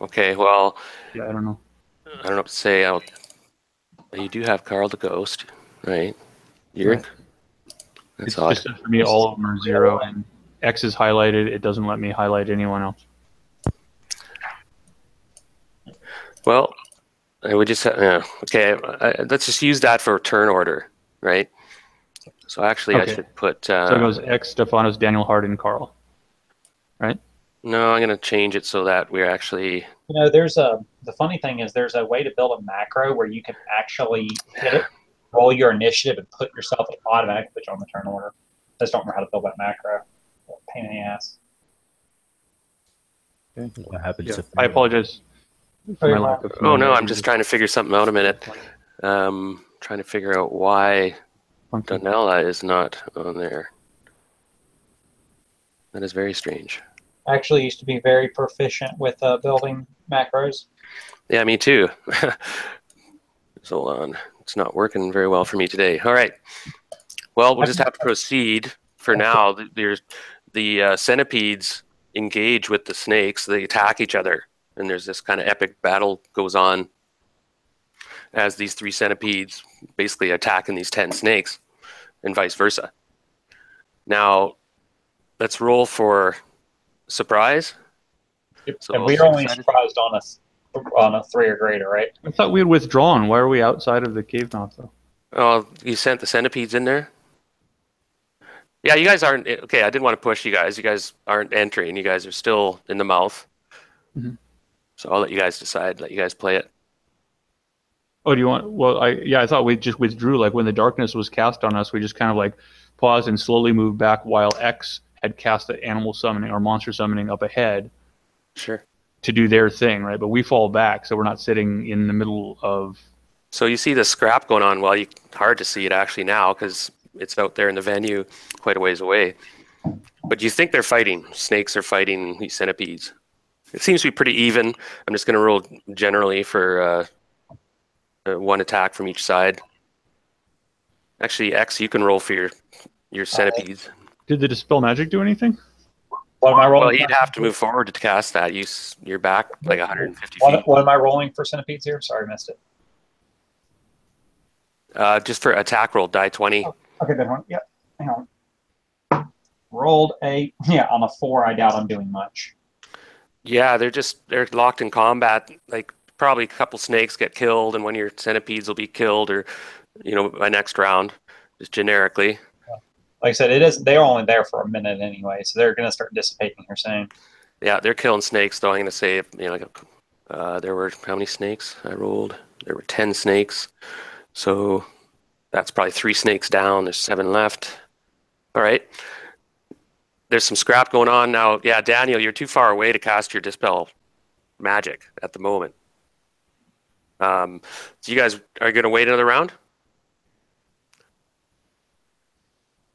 Speaker 2: Okay. Well,
Speaker 3: Yeah, I don't know.
Speaker 2: I don't know what to say. You do have Carl the Ghost, right? You're.
Speaker 3: Right.
Speaker 2: That's
Speaker 3: It's
Speaker 2: odd.
Speaker 3: just that for me, all of them are 0, and X is highlighted. It doesn't let me highlight anyone else.
Speaker 2: Well, I would just okay. Let's just use that for turn order, right? So actually,
Speaker 3: Okay.
Speaker 2: I should put.
Speaker 3: So it goes X, Stefanos, Daniel, Hardin, Carl. Right?
Speaker 2: No, I'm going to change it so that we're actually.
Speaker 4: The funny thing is there's a way to build a macro where you can actually hit it, roll your initiative, and put yourself automatically put you on the turn order. I just don't know how to build that macro. Pain in the ass.
Speaker 8: What happens
Speaker 3: Yeah.
Speaker 8: if
Speaker 3: I apologize for my lack of.
Speaker 2: Oh no, I'm just trying to figure something out a minute. Trying to figure out why Donella is not on there. That is very strange.
Speaker 4: I actually used to be very proficient with building macros.
Speaker 2: Yeah, me too. Hold on. It's not working very well for me today. All right. Well, we'll just have to proceed for now. There's the centipedes engage with the snakes. They attack each other. And there's this kind of epic battle goes on as these 3 centipedes basically attacking these 10 snakes and vice versa. Now, let's roll for surprise. So
Speaker 4: and we are only surprised on a 3 or greater, right?
Speaker 3: I thought we had withdrawn. Why are we outside of the cave mouth, though?
Speaker 2: Oh, you sent the centipedes in there? Yeah, you guys aren't. Okay, I didn't want to push you guys. You guys aren't entering. You guys are still in the mouth.
Speaker 3: Mm-hmm.
Speaker 2: So I'll let you guys decide. Let you guys play it.
Speaker 3: Oh, do you want? Well, I thought we just withdrew. Like when the darkness was cast on us, we just kind of like paused and slowly moved back while X had cast the animal summoning or monster summoning up ahead.
Speaker 2: Sure.
Speaker 3: To do their thing, right? But we fall back, so we're not sitting in the middle of.
Speaker 2: So you see the scrap going on. Well, hard to see it actually now because it's out there in the venue, quite a ways away. But you think they're fighting? Snakes are fighting these centipedes. It seems to be pretty even. I'm just going to roll generally for 1 attack from each side. Actually, X, you can roll for your centipedes.
Speaker 3: Did the dispel magic do anything?
Speaker 4: What am I rolling?
Speaker 2: Well, you'd have to move forward to cast that. You're back like 150 feet.
Speaker 4: What am I rolling for centipedes here? Sorry, I missed it.
Speaker 2: Just for attack roll, die 20.
Speaker 4: Oh, okay, then one. Yeah, hang on. Rolled a on a 4. I doubt I'm doing much.
Speaker 2: Yeah, they're locked in combat. Like probably a couple snakes get killed, and one of your centipedes will be killed, or by next round, just generically.
Speaker 4: Like I said, they're only there for a minute anyway, so they're going to start dissipating. You're saying?
Speaker 2: Yeah, they're killing snakes. Though I'm going to say, there were how many snakes I rolled? There were 10 snakes, so that's probably 3 snakes down. There's 7 left. All right. There's some scrap going on now. Yeah, Daniel, you're too far away to cast your dispel magic at the moment. So you guys are going to wait another round?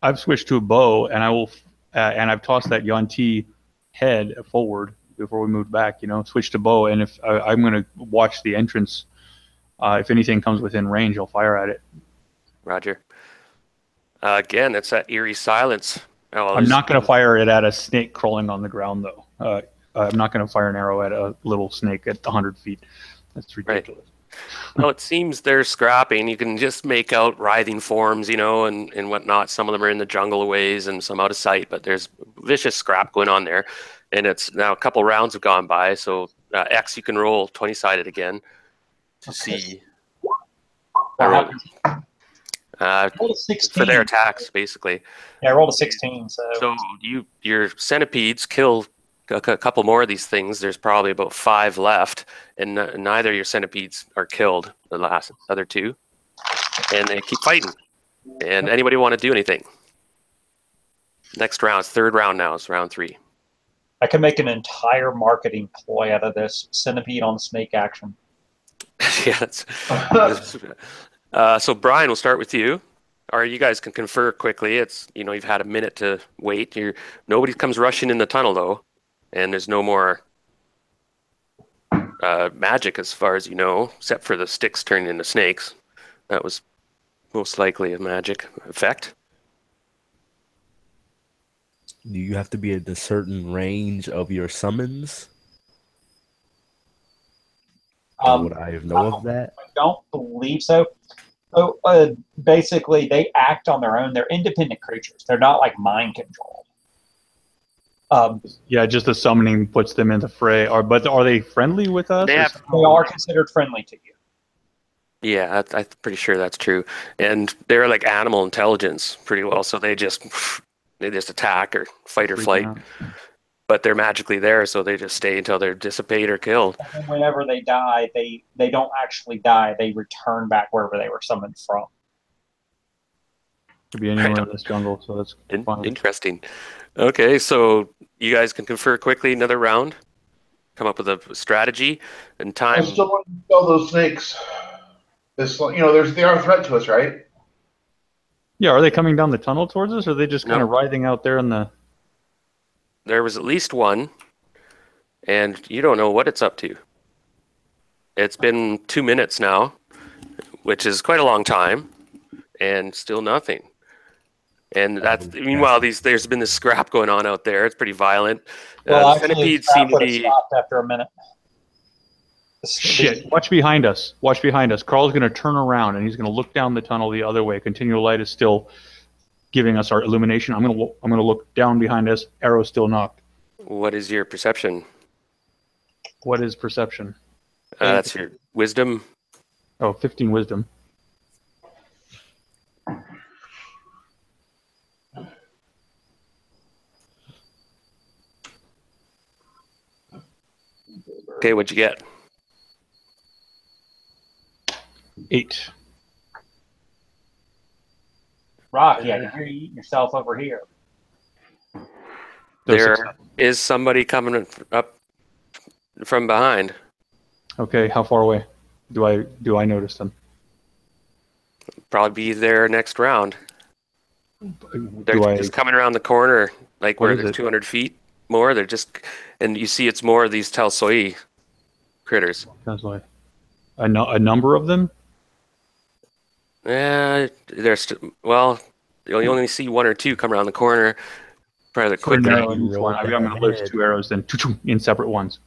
Speaker 3: I've switched to a bow, and I will, and I've tossed that Yuan-Ti head forward before we move back. Switch to bow, and if I'm going to watch the entrance, if anything comes within range, I'll fire at it.
Speaker 2: Roger. Again, it's that eerie silence. Oh,
Speaker 3: I'm not going to fire it at a snake crawling on the ground, though. I'm not going to fire an arrow at a little snake at 100 feet. That's ridiculous.
Speaker 2: Well, it seems they're scrapping. You can just make out writhing forms, and whatnot. Some of them are in the jungle a ways and some out of sight, but there's vicious scrap going on there. And it's now a couple rounds have gone by, so X, you can roll 20-sided again to see.
Speaker 4: Rolled a
Speaker 2: For
Speaker 4: 16.
Speaker 2: their attacks, basically.
Speaker 4: Yeah, I rolled a 16.
Speaker 2: So your centipedes kill a couple more of these things. There's probably about 5 left, and neither of your centipedes are killed. The other 2, and they keep fighting. And anybody want to do anything? Next round, it's third round now. It's round 3.
Speaker 4: I can make an entire marketing ploy out of this centipede on snake action.
Speaker 2: Yeah. So Brian, we'll start with you. Or you guys can confer quickly. It's you've had a minute to wait. Nobody comes rushing in the tunnel though, and there's no more magic as far as you know, except for the sticks turning into snakes. That was most likely a magic effect.
Speaker 8: Do you have to be at a certain range of your summons? Would I know of that?
Speaker 4: I don't believe so. Basically, they act on their own. They're independent creatures. They're not like mind controlled.
Speaker 3: Yeah, just the summoning puts them in the fray. But are they friendly with us?
Speaker 2: They
Speaker 4: are considered friendly to you.
Speaker 2: Yeah, I'm pretty sure that's true. And they're like animal intelligence pretty well, so they just attack or fight or flight. But they're magically there, so they just stay until they're dissipate or killed.
Speaker 4: And whenever they die, they don't actually die. They return back wherever they were summoned from.
Speaker 3: Could be anywhere in this jungle, so that's fine.
Speaker 2: Interesting. Okay, so you guys can confer quickly another round. Come up with a strategy and time.
Speaker 5: I still want to kill those snakes. They are a threat to us, right?
Speaker 3: Yeah, are they coming down the tunnel towards us, or are they just kind of writhing out there in the...
Speaker 2: There was at least one, and you don't know what it's up to. It's been 2 minutes now, which is quite a long time, and still nothing. And meanwhile, there's been this scrap going on out there. It's pretty violent.
Speaker 4: Well,
Speaker 2: centipedes seem to be
Speaker 4: stopped after a minute.
Speaker 3: Shit! Watch behind us. Watch behind us. Carl's going to turn around and he's going to look down the tunnel the other way. Continual light is still giving us our illumination. I'm going to look down behind us. Arrow still knocked.
Speaker 2: What is your perception?
Speaker 3: What is perception?
Speaker 2: That's your wisdom.
Speaker 3: Oh, 15 wisdom.
Speaker 2: Okay, what'd you get?
Speaker 3: 8.
Speaker 4: Rocky, I can hear you eating yourself over here.
Speaker 2: There is somebody coming up from behind.
Speaker 3: Okay, how far away? Do I notice them?
Speaker 2: Probably be there next round. They're just coming around the corner, like where there's 200 feet more. They're just, and you see it's more of these Talsoi critters.
Speaker 3: A number of them?
Speaker 2: Yeah, you only see 1 or 2 come around the corner. Probably quickly.
Speaker 3: I'm going to lose 2 arrows then, in separate ones.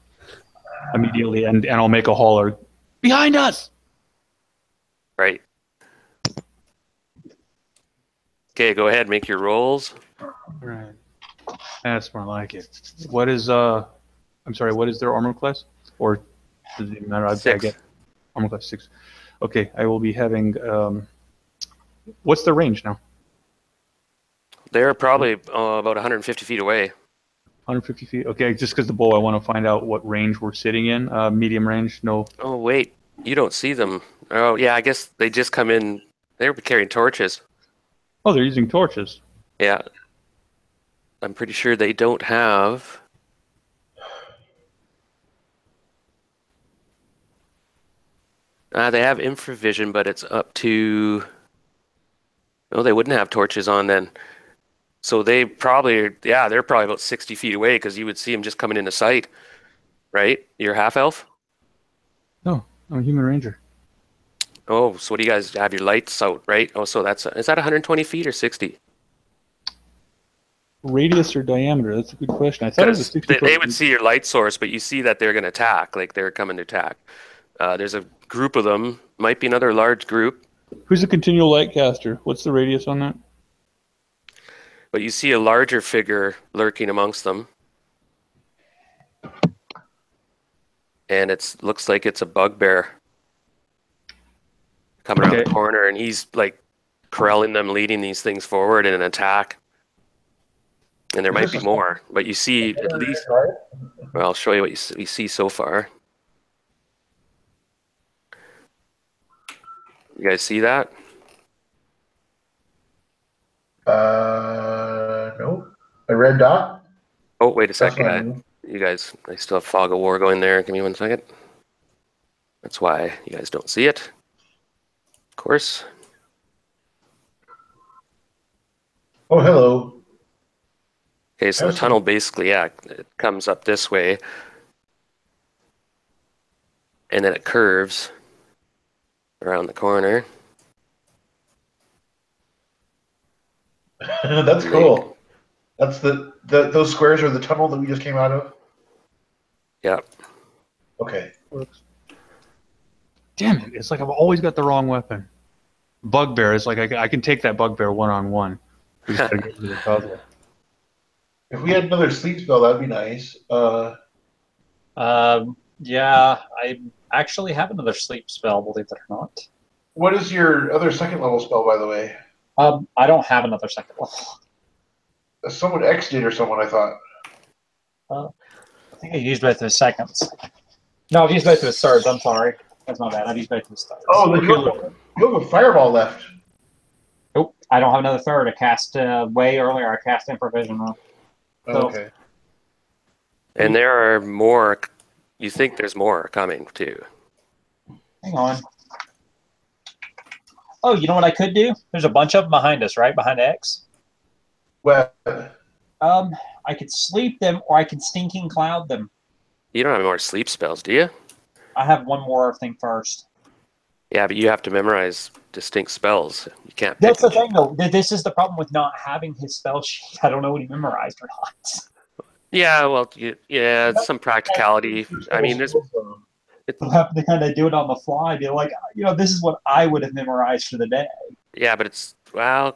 Speaker 3: Immediately, and I'll make a holler. Behind us!
Speaker 2: Right. Okay, go ahead, make your rolls.
Speaker 3: Right. That's more like it. What is what is their armor class? Or does it matter?
Speaker 2: 6.
Speaker 3: I get armor class 6. Okay, I will be having what's their range now?
Speaker 2: They're probably about 150 feet away.
Speaker 3: 150 feet. Okay, just because the bow, I want to find out what range we're sitting in. Medium range, no.
Speaker 2: Oh wait, you don't see them. Oh yeah, I guess they just come in. They were carrying torches.
Speaker 3: Oh, they're using torches.
Speaker 2: Yeah, I'm pretty sure they don't have. They have infravision, but it's up to. No, they wouldn't have torches on then. So they're probably about 60 feet away because you would see them just coming into sight, right? You're half elf?
Speaker 3: No, I'm a human ranger.
Speaker 2: Oh, so what do you guys have your lights out, right? Oh, so is that 120 feet or 60?
Speaker 3: Radius or diameter? That's a good question. I thought it was 60.
Speaker 2: They would see your light source, but you see that they're going to attack, like they're coming to attack. There's a group of them. Might be another large group.
Speaker 3: Who's a continual light caster? What's the radius on that?
Speaker 2: But you see a larger figure lurking amongst them. And it looks like it's a bugbear coming around the corner, and he's like corralling them, leading these things forward in an attack. And there might be more, but you see at least. Well, I'll show you what you see so far. You guys see that?
Speaker 5: No. A red dot?
Speaker 2: Oh, wait a second. You guys, I still have Fog of War going there. Give me 1 second. That's why you guys don't see it. Of course.
Speaker 5: Oh, hello.
Speaker 2: Okay, so the tunnel basically, it comes up this way. And then it curves around the corner.
Speaker 5: That's cool. That's those squares are the tunnel that we just came out of?
Speaker 2: Yeah.
Speaker 5: Okay.
Speaker 3: Damn it. It's like I've always got the wrong weapon. Bugbear is like I can take that bugbear one-on-one. We just gotta get rid of the puzzle.
Speaker 5: If we had another sleep spell, that'd be nice.
Speaker 4: Yeah, I actually have another sleep spell, believe it or not.
Speaker 5: What is your other second level spell, by the way?
Speaker 4: I don't have another second level.
Speaker 5: Someone X did or someone, I thought.
Speaker 4: I think I used both of his seconds. No, I've used both of his thirds. I'm sorry. That's my bad. I've used both of his thirds.
Speaker 5: Oh, then you have a fireball left.
Speaker 4: Nope, I don't have another third. I cast way earlier. I cast Improvision. So,
Speaker 5: Okay.
Speaker 2: And there are more. You think there's more coming, too.
Speaker 4: hang on. Oh, you know what I could do? There's a bunch of them behind us, right? Behind X.
Speaker 5: Well,
Speaker 4: I could sleep them, or I could stinking cloud them.
Speaker 2: You don't have any more sleep spells, do you?
Speaker 4: I have one more thing first.
Speaker 2: Yeah, but you have to memorize distinct spells. You can't.
Speaker 4: That's the thing, though. This is the problem with not having his spell sheet. I don't know what he memorized or not.
Speaker 2: Yeah, well, yeah, some practicality. I mean, there's.
Speaker 4: I'll have to kind of do it on the fly. Be like, this is what I would have memorized for the day.
Speaker 2: Yeah, but it's I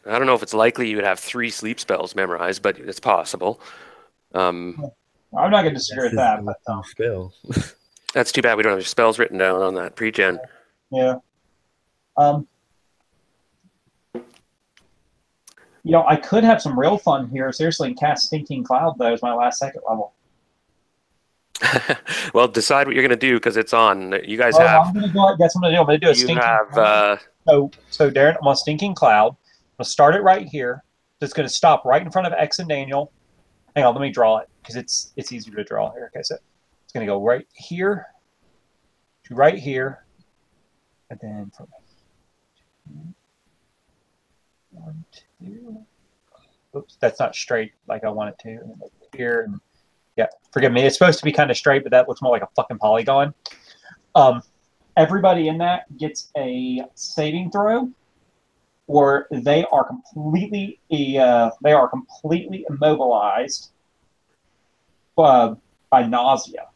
Speaker 2: don't know if it's likely you would have 3 sleep spells memorized, but it's possible.
Speaker 4: I'm not going to disagree with that. But,
Speaker 8: spell.
Speaker 2: That's too bad we don't have your spells written down on that pre-gen.
Speaker 4: Yeah. I could have some real fun here, seriously, and cast Stinking Cloud, though, as my last second level.
Speaker 2: Well, decide what you're going to do, because it's on. You guys have...
Speaker 4: I'm gonna go, that's what I'm going to do. I'm going to do a Stinking Cloud. So, Darren, I'm on Stinking Cloud. I'm going to start it right here. It's going to stop right in front of X and Daniel. Hang on, let me draw it, because it's easier to draw here. Okay, so it's going to go right here to right here, and then from 1, 2. Oops, that's not straight like I want it to. And then here, and yeah, forgive me. It's supposed to be kind of straight, but that looks more like a fucking polygon. Everybody in that gets a saving throw, or they are completely immobilized by nausea.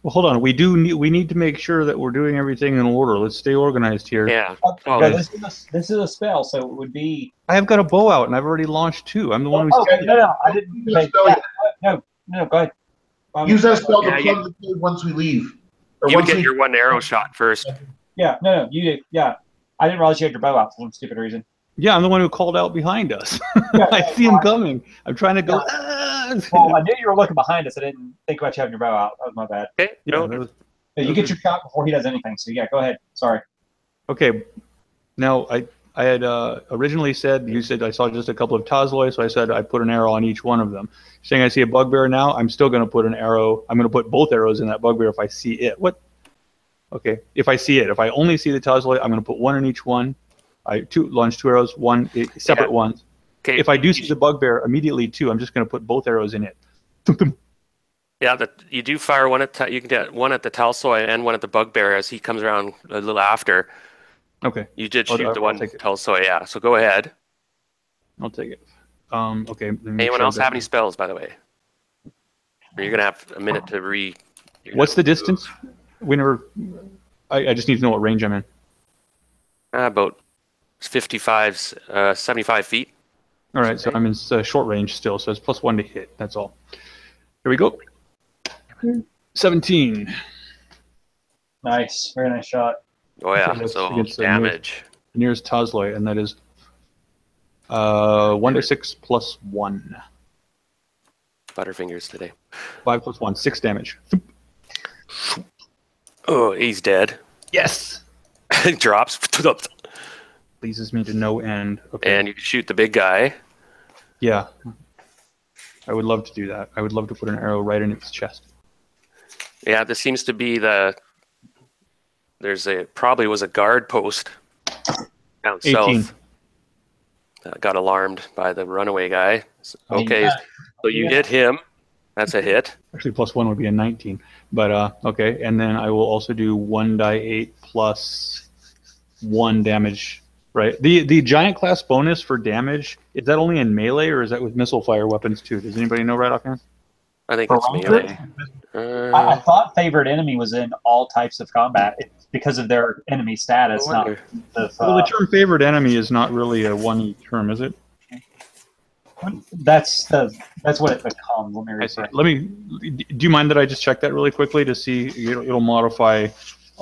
Speaker 3: Well, hold on. We need to make sure that we're doing everything in order. Let's stay organized here.
Speaker 2: Yeah.
Speaker 4: This is a spell, so it would be.
Speaker 3: I have got a bow out, and I've already launched 2. I'm the one who's.
Speaker 4: No, I didn't. No, go ahead.
Speaker 5: Use that spell to plug the code once we leave. Or
Speaker 2: you would get your 1 arrow shot first.
Speaker 4: Yeah, no, you did. Yeah, I didn't realize you had your bow out for some stupid reason.
Speaker 3: Yeah, I'm the one who called out behind us.
Speaker 4: Yeah,
Speaker 3: I see him coming. I'm trying to go.
Speaker 4: Yeah. Well, I knew you were looking behind us. I didn't think about you having your bow out. That was my bad.
Speaker 2: Okay. No.
Speaker 4: You get your shot before he does anything. So yeah, go ahead. Sorry.
Speaker 3: Okay. Now I had originally said, you said I saw just a couple of Tazloi, so I said I put an arrow on each one of them. Saying I see a bugbear now, I'm still going to put an arrow. I'm going to put both arrows in that bugbear if I see it. What? Okay. If I see it. If I only see the Tazloi, I'm going to put 1 in each one. I launch 2 arrows, 1 separate ones.
Speaker 2: Okay.
Speaker 3: If I do see the bugbear, immediately 2. I'm just going to put both arrows in it.
Speaker 2: Yeah, you do fire one at you can get 1 at the Talsoi and 1 at the bugbear as he comes around a little after.
Speaker 3: Okay.
Speaker 2: You did shoot the one Talsoi, yeah. So go ahead.
Speaker 3: I'll take it. Okay.
Speaker 2: Anyone else have any spells, by the way? Or you're gonna have a minute to re.
Speaker 3: What's the distance? We never. I just need to know what range I'm in.
Speaker 2: About 55, 75 feet.
Speaker 3: All right, so I'm in short range still, so it's +1 to hit. That's all. Here we go. 17.
Speaker 4: Nice. Very nice shot.
Speaker 2: Oh yeah,
Speaker 3: Okay, that's
Speaker 2: so
Speaker 3: against the
Speaker 2: damage.
Speaker 3: Nearest Tazloy, and that is 1d6 plus 1.
Speaker 2: Butterfingers today.
Speaker 3: 5 plus 1, 6 damage.
Speaker 2: Oh, he's dead.
Speaker 3: Yes!
Speaker 2: He drops.
Speaker 3: Pleases me to no end. Okay.
Speaker 2: And you can shoot the big guy.
Speaker 3: Yeah. I would love to do that. I would love to put an arrow right in its chest.
Speaker 2: Yeah, this seems to be probably was a guard post down
Speaker 3: 18.
Speaker 2: south. Got alarmed by the runaway guy. Okay, so you hit him. That's a hit.
Speaker 3: Actually, +1 would be a 19. But, okay. And then I will also do 1d8 plus 1 damage, right? The giant class bonus for damage, is that only in melee, or is that with missile fire weapons too? Does anybody know right offhand?
Speaker 2: I think
Speaker 4: For
Speaker 2: it's
Speaker 4: Ranger?
Speaker 2: melee.
Speaker 4: I thought favorite enemy was in all types of combat. It's because of their enemy status, not
Speaker 3: Well, the term favorite enemy is not really a one term, is it?
Speaker 4: that's what it becomes. Let me
Speaker 3: I see.
Speaker 4: rephrase.
Speaker 3: Do you mind that I just check that really quickly to see? It'll modify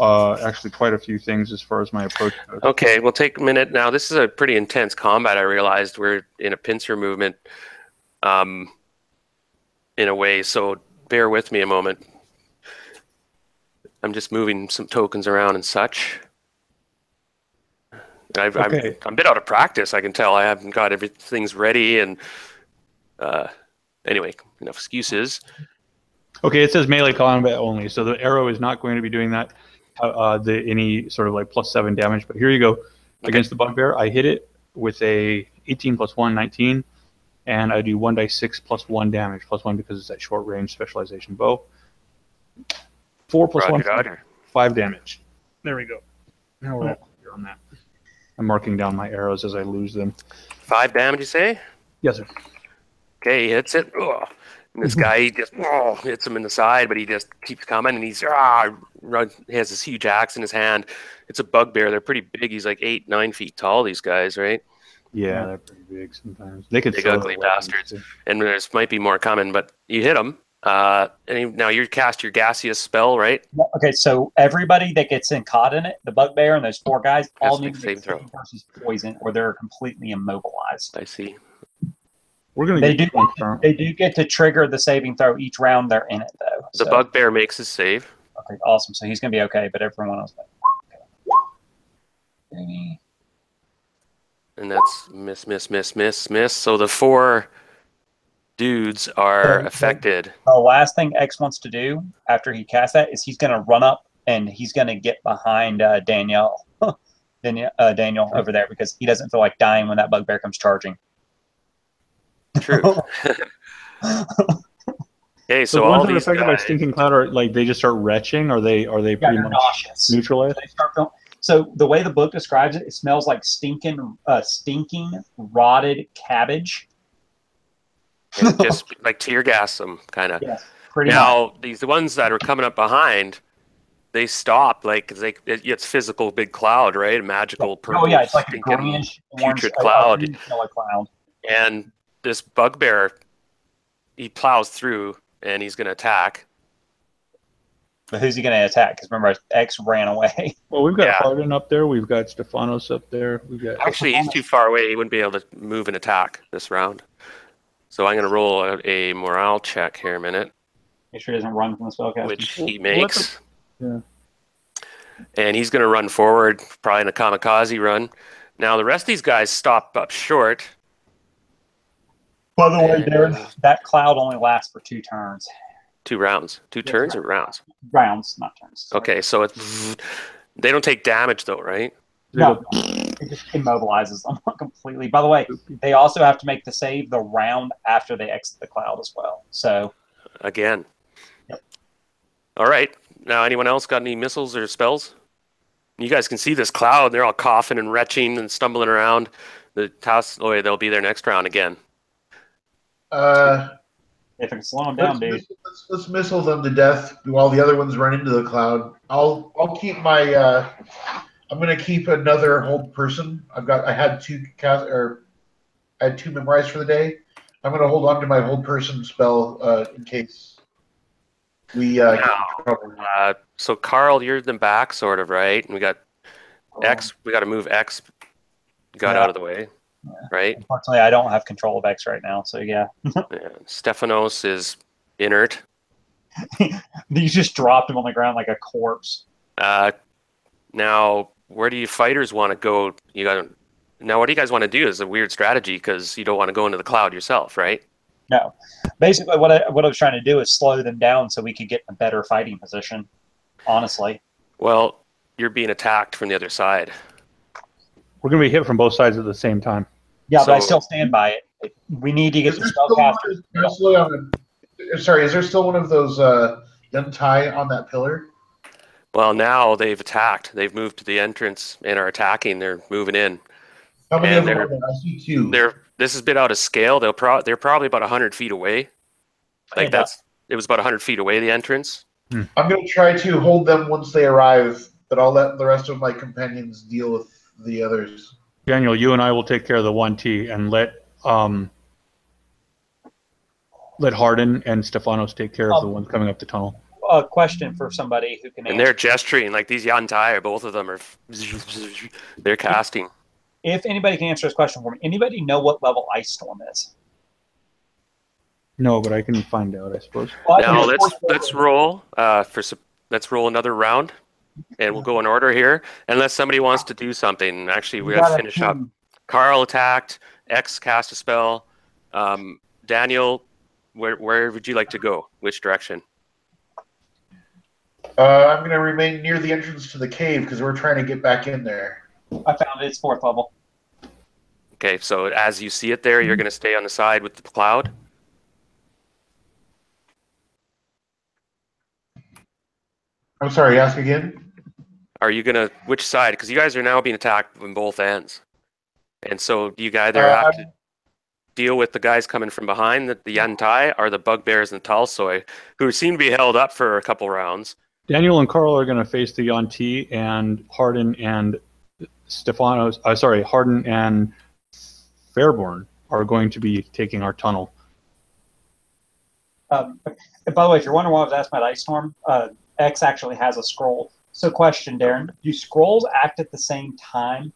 Speaker 3: actually quite a few things as far as my approach goes.
Speaker 2: Okay, we'll take a minute now. This is a pretty intense combat. I realized we're in a pincer movement, in a way. So bear with me a moment. I'm just moving some tokens around and such.
Speaker 3: Okay.
Speaker 2: I'm a bit out of practice. I can tell I haven't got everything's ready, and anyway, enough excuses.
Speaker 3: Okay, it says melee combat only, so the arrow is not going to be doing that. Any sort of like +7 damage. But here you go. Against the bugbear, I hit it with a 18 plus 1, 19, and I do 1d6 plus 1 damage. +1 because it's that short range specialization bow. 4 plus 1, 5 damage. There we go. Now we're clear on that. I'm marking down my arrows as I lose them.
Speaker 2: 5 damage, you say?
Speaker 3: Yes, sir.
Speaker 2: Okay, he hits it. Ugh. And this guy, he just hits him in the side, but he just keeps coming, and he has this huge axe in his hand. It's a bugbear. They're pretty big. He's like 8, 9 feet tall, these guys, right?
Speaker 3: Yeah, they're pretty big sometimes. They could
Speaker 2: big,
Speaker 3: throw
Speaker 2: ugly
Speaker 3: weapons,
Speaker 2: bastards.
Speaker 3: too.
Speaker 2: And there's might be more coming, but you hit him. Now you cast your gaseous spell, right?
Speaker 4: Okay, so everybody that gets caught in it, the bugbear and those 4 guys, all
Speaker 2: That's
Speaker 4: need
Speaker 2: the
Speaker 4: to make
Speaker 2: same throw.
Speaker 4: saving versus poison, or they're completely immobilized.
Speaker 2: I see.
Speaker 3: We're going
Speaker 4: They
Speaker 3: to
Speaker 4: do. They do get to trigger the saving throw each round they're in it, though.
Speaker 2: The bugbear makes his save.
Speaker 4: Okay, awesome. So he's gonna be okay, but everyone else. Okay.
Speaker 2: And that's miss. So the 4 dudes are affected.
Speaker 4: The last thing X wants to do after he casts that is he's gonna run up and he's gonna get behind Daniel over there, because he doesn't feel like dying when that bugbear comes charging.
Speaker 2: True. Okay, so
Speaker 3: the
Speaker 2: all
Speaker 3: ones that are
Speaker 2: these
Speaker 3: affected by
Speaker 2: guys,
Speaker 3: stinking cloud are like they just start retching, or they pretty
Speaker 4: they're
Speaker 3: much
Speaker 4: nauseous.
Speaker 3: neutralized?
Speaker 4: They start feeling, so the way the book describes it, it smells like stinking rotted cabbage.
Speaker 2: and just like tear gas them, kind of.
Speaker 4: Yes, pretty much.
Speaker 2: Now, the ones that are coming up behind, they stop. Like it's physical big cloud, right? A magical purple,
Speaker 4: Oh yeah, it's like a
Speaker 2: stinking
Speaker 4: greenish,
Speaker 2: putrid
Speaker 4: orange,
Speaker 2: cloud.
Speaker 4: green yellow cloud.
Speaker 2: And this bugbear, he plows through, and he's going to attack.
Speaker 4: But who's he going to attack? Because remember, X ran away.
Speaker 3: Well, we've got Hardin up there. We've got Stefanos up there. We've got.
Speaker 2: Actually, he's too far away. He wouldn't be able to move and attack this round. So I'm going to roll a morale check here a minute.
Speaker 4: Make sure he doesn't run from the spellcaster.
Speaker 2: Which he makes.
Speaker 3: Yeah.
Speaker 2: And he's going to run forward, probably in a kamikaze run. Now, the rest of these guys stop up short.
Speaker 4: By the way, Darren, that cloud only lasts for 2 turns.
Speaker 2: 2 rounds. 2 turns or rounds?
Speaker 4: Rounds, not turns. Sorry.
Speaker 2: Okay, so it's, they don't take damage, though, right?
Speaker 4: No, it just immobilizes them completely. By the way, they also have to make the save the round after they exit the cloud as well. So
Speaker 2: Again.
Speaker 4: Yep.
Speaker 2: All right. Now, anyone else got any missiles or spells? You guys can see this cloud. They're all coughing and retching and stumbling around. The Tasloy, they'll be there next round again.
Speaker 5: Yeah,
Speaker 4: If it can slow them down, dude.
Speaker 5: Let's missile them to death while the other ones run into the cloud. I'll keep my. I'm gonna keep another hold person. I had two memorized for the day. I'm gonna hold on to my hold person spell in case we get in trouble.
Speaker 2: So Carl, you're in the back, sort of, right? And we got X. We got to move X. Got out of the way, right?
Speaker 4: Unfortunately, I don't have control of X right now, so yeah.
Speaker 2: Stephanos is inert.
Speaker 4: You just dropped him on the ground like a corpse.
Speaker 2: Now, where do you fighters want to go? Now, what do you guys want to do? Is a weird strategy because you don't want to go into the cloud yourself, right?
Speaker 4: No. Basically, what I was trying to do is slow them down so we could get in a better fighting position, honestly.
Speaker 2: Well, you're being attacked from the other side.
Speaker 3: We're going to be hit from both sides at the same time.
Speaker 4: Yeah, but I still stand by it. We need to get the spellcaster.
Speaker 5: Sorry, is there still one of those Yuntai on that pillar?
Speaker 2: Well, now they've attacked. They've moved to the entrance and are attacking. They're moving in.
Speaker 5: How many of them are there? I see two.
Speaker 2: This is a bit out of scale. They're probably about 100 feet away. It was about 100 feet away, the entrance.
Speaker 5: I'm going to try to hold them once they arrive, but I'll let the rest of my companions deal with the others.
Speaker 3: Daniel, you and I will take care of the 1T and let Hardin and Stephanos take care of the ones coming up the tunnel.
Speaker 4: A question for somebody who can answer.
Speaker 2: And they're gesturing, like these Yantai, both of them are, they're casting.
Speaker 4: If anybody can answer this question for me, anybody know what level Ice Storm is?
Speaker 3: No, but I can find out, I suppose.
Speaker 2: Now let's roll let's roll another round, and we'll go in order here, unless somebody wants to do something. Actually, we got to finish up. Carl attacked. X cast a spell. Daniel, where would you like to go? Which direction?
Speaker 5: I'm going to remain near the entrance to the cave because we're trying to get back in there.
Speaker 4: I found it. It's 4th level.
Speaker 2: Okay, so as you see it there, you're going to stay on the side with the cloud?
Speaker 5: I'm sorry, ask again?
Speaker 2: Are you going to, which side? Because you guys are now being attacked from both ends. And so do you guys have to deal with the guys coming from behind, the Yantai, or the bugbears and the Talsoi, who seem to be held up for a couple rounds?
Speaker 3: Daniel and Carl are going to face the Yanti, and Hardin and Hardin and Fairborn are going to be taking our tunnel.
Speaker 4: By the way, if you're wondering why I was asked about Ice Storm, X actually has a scroll. So question, Darren, do scrolls act at the same time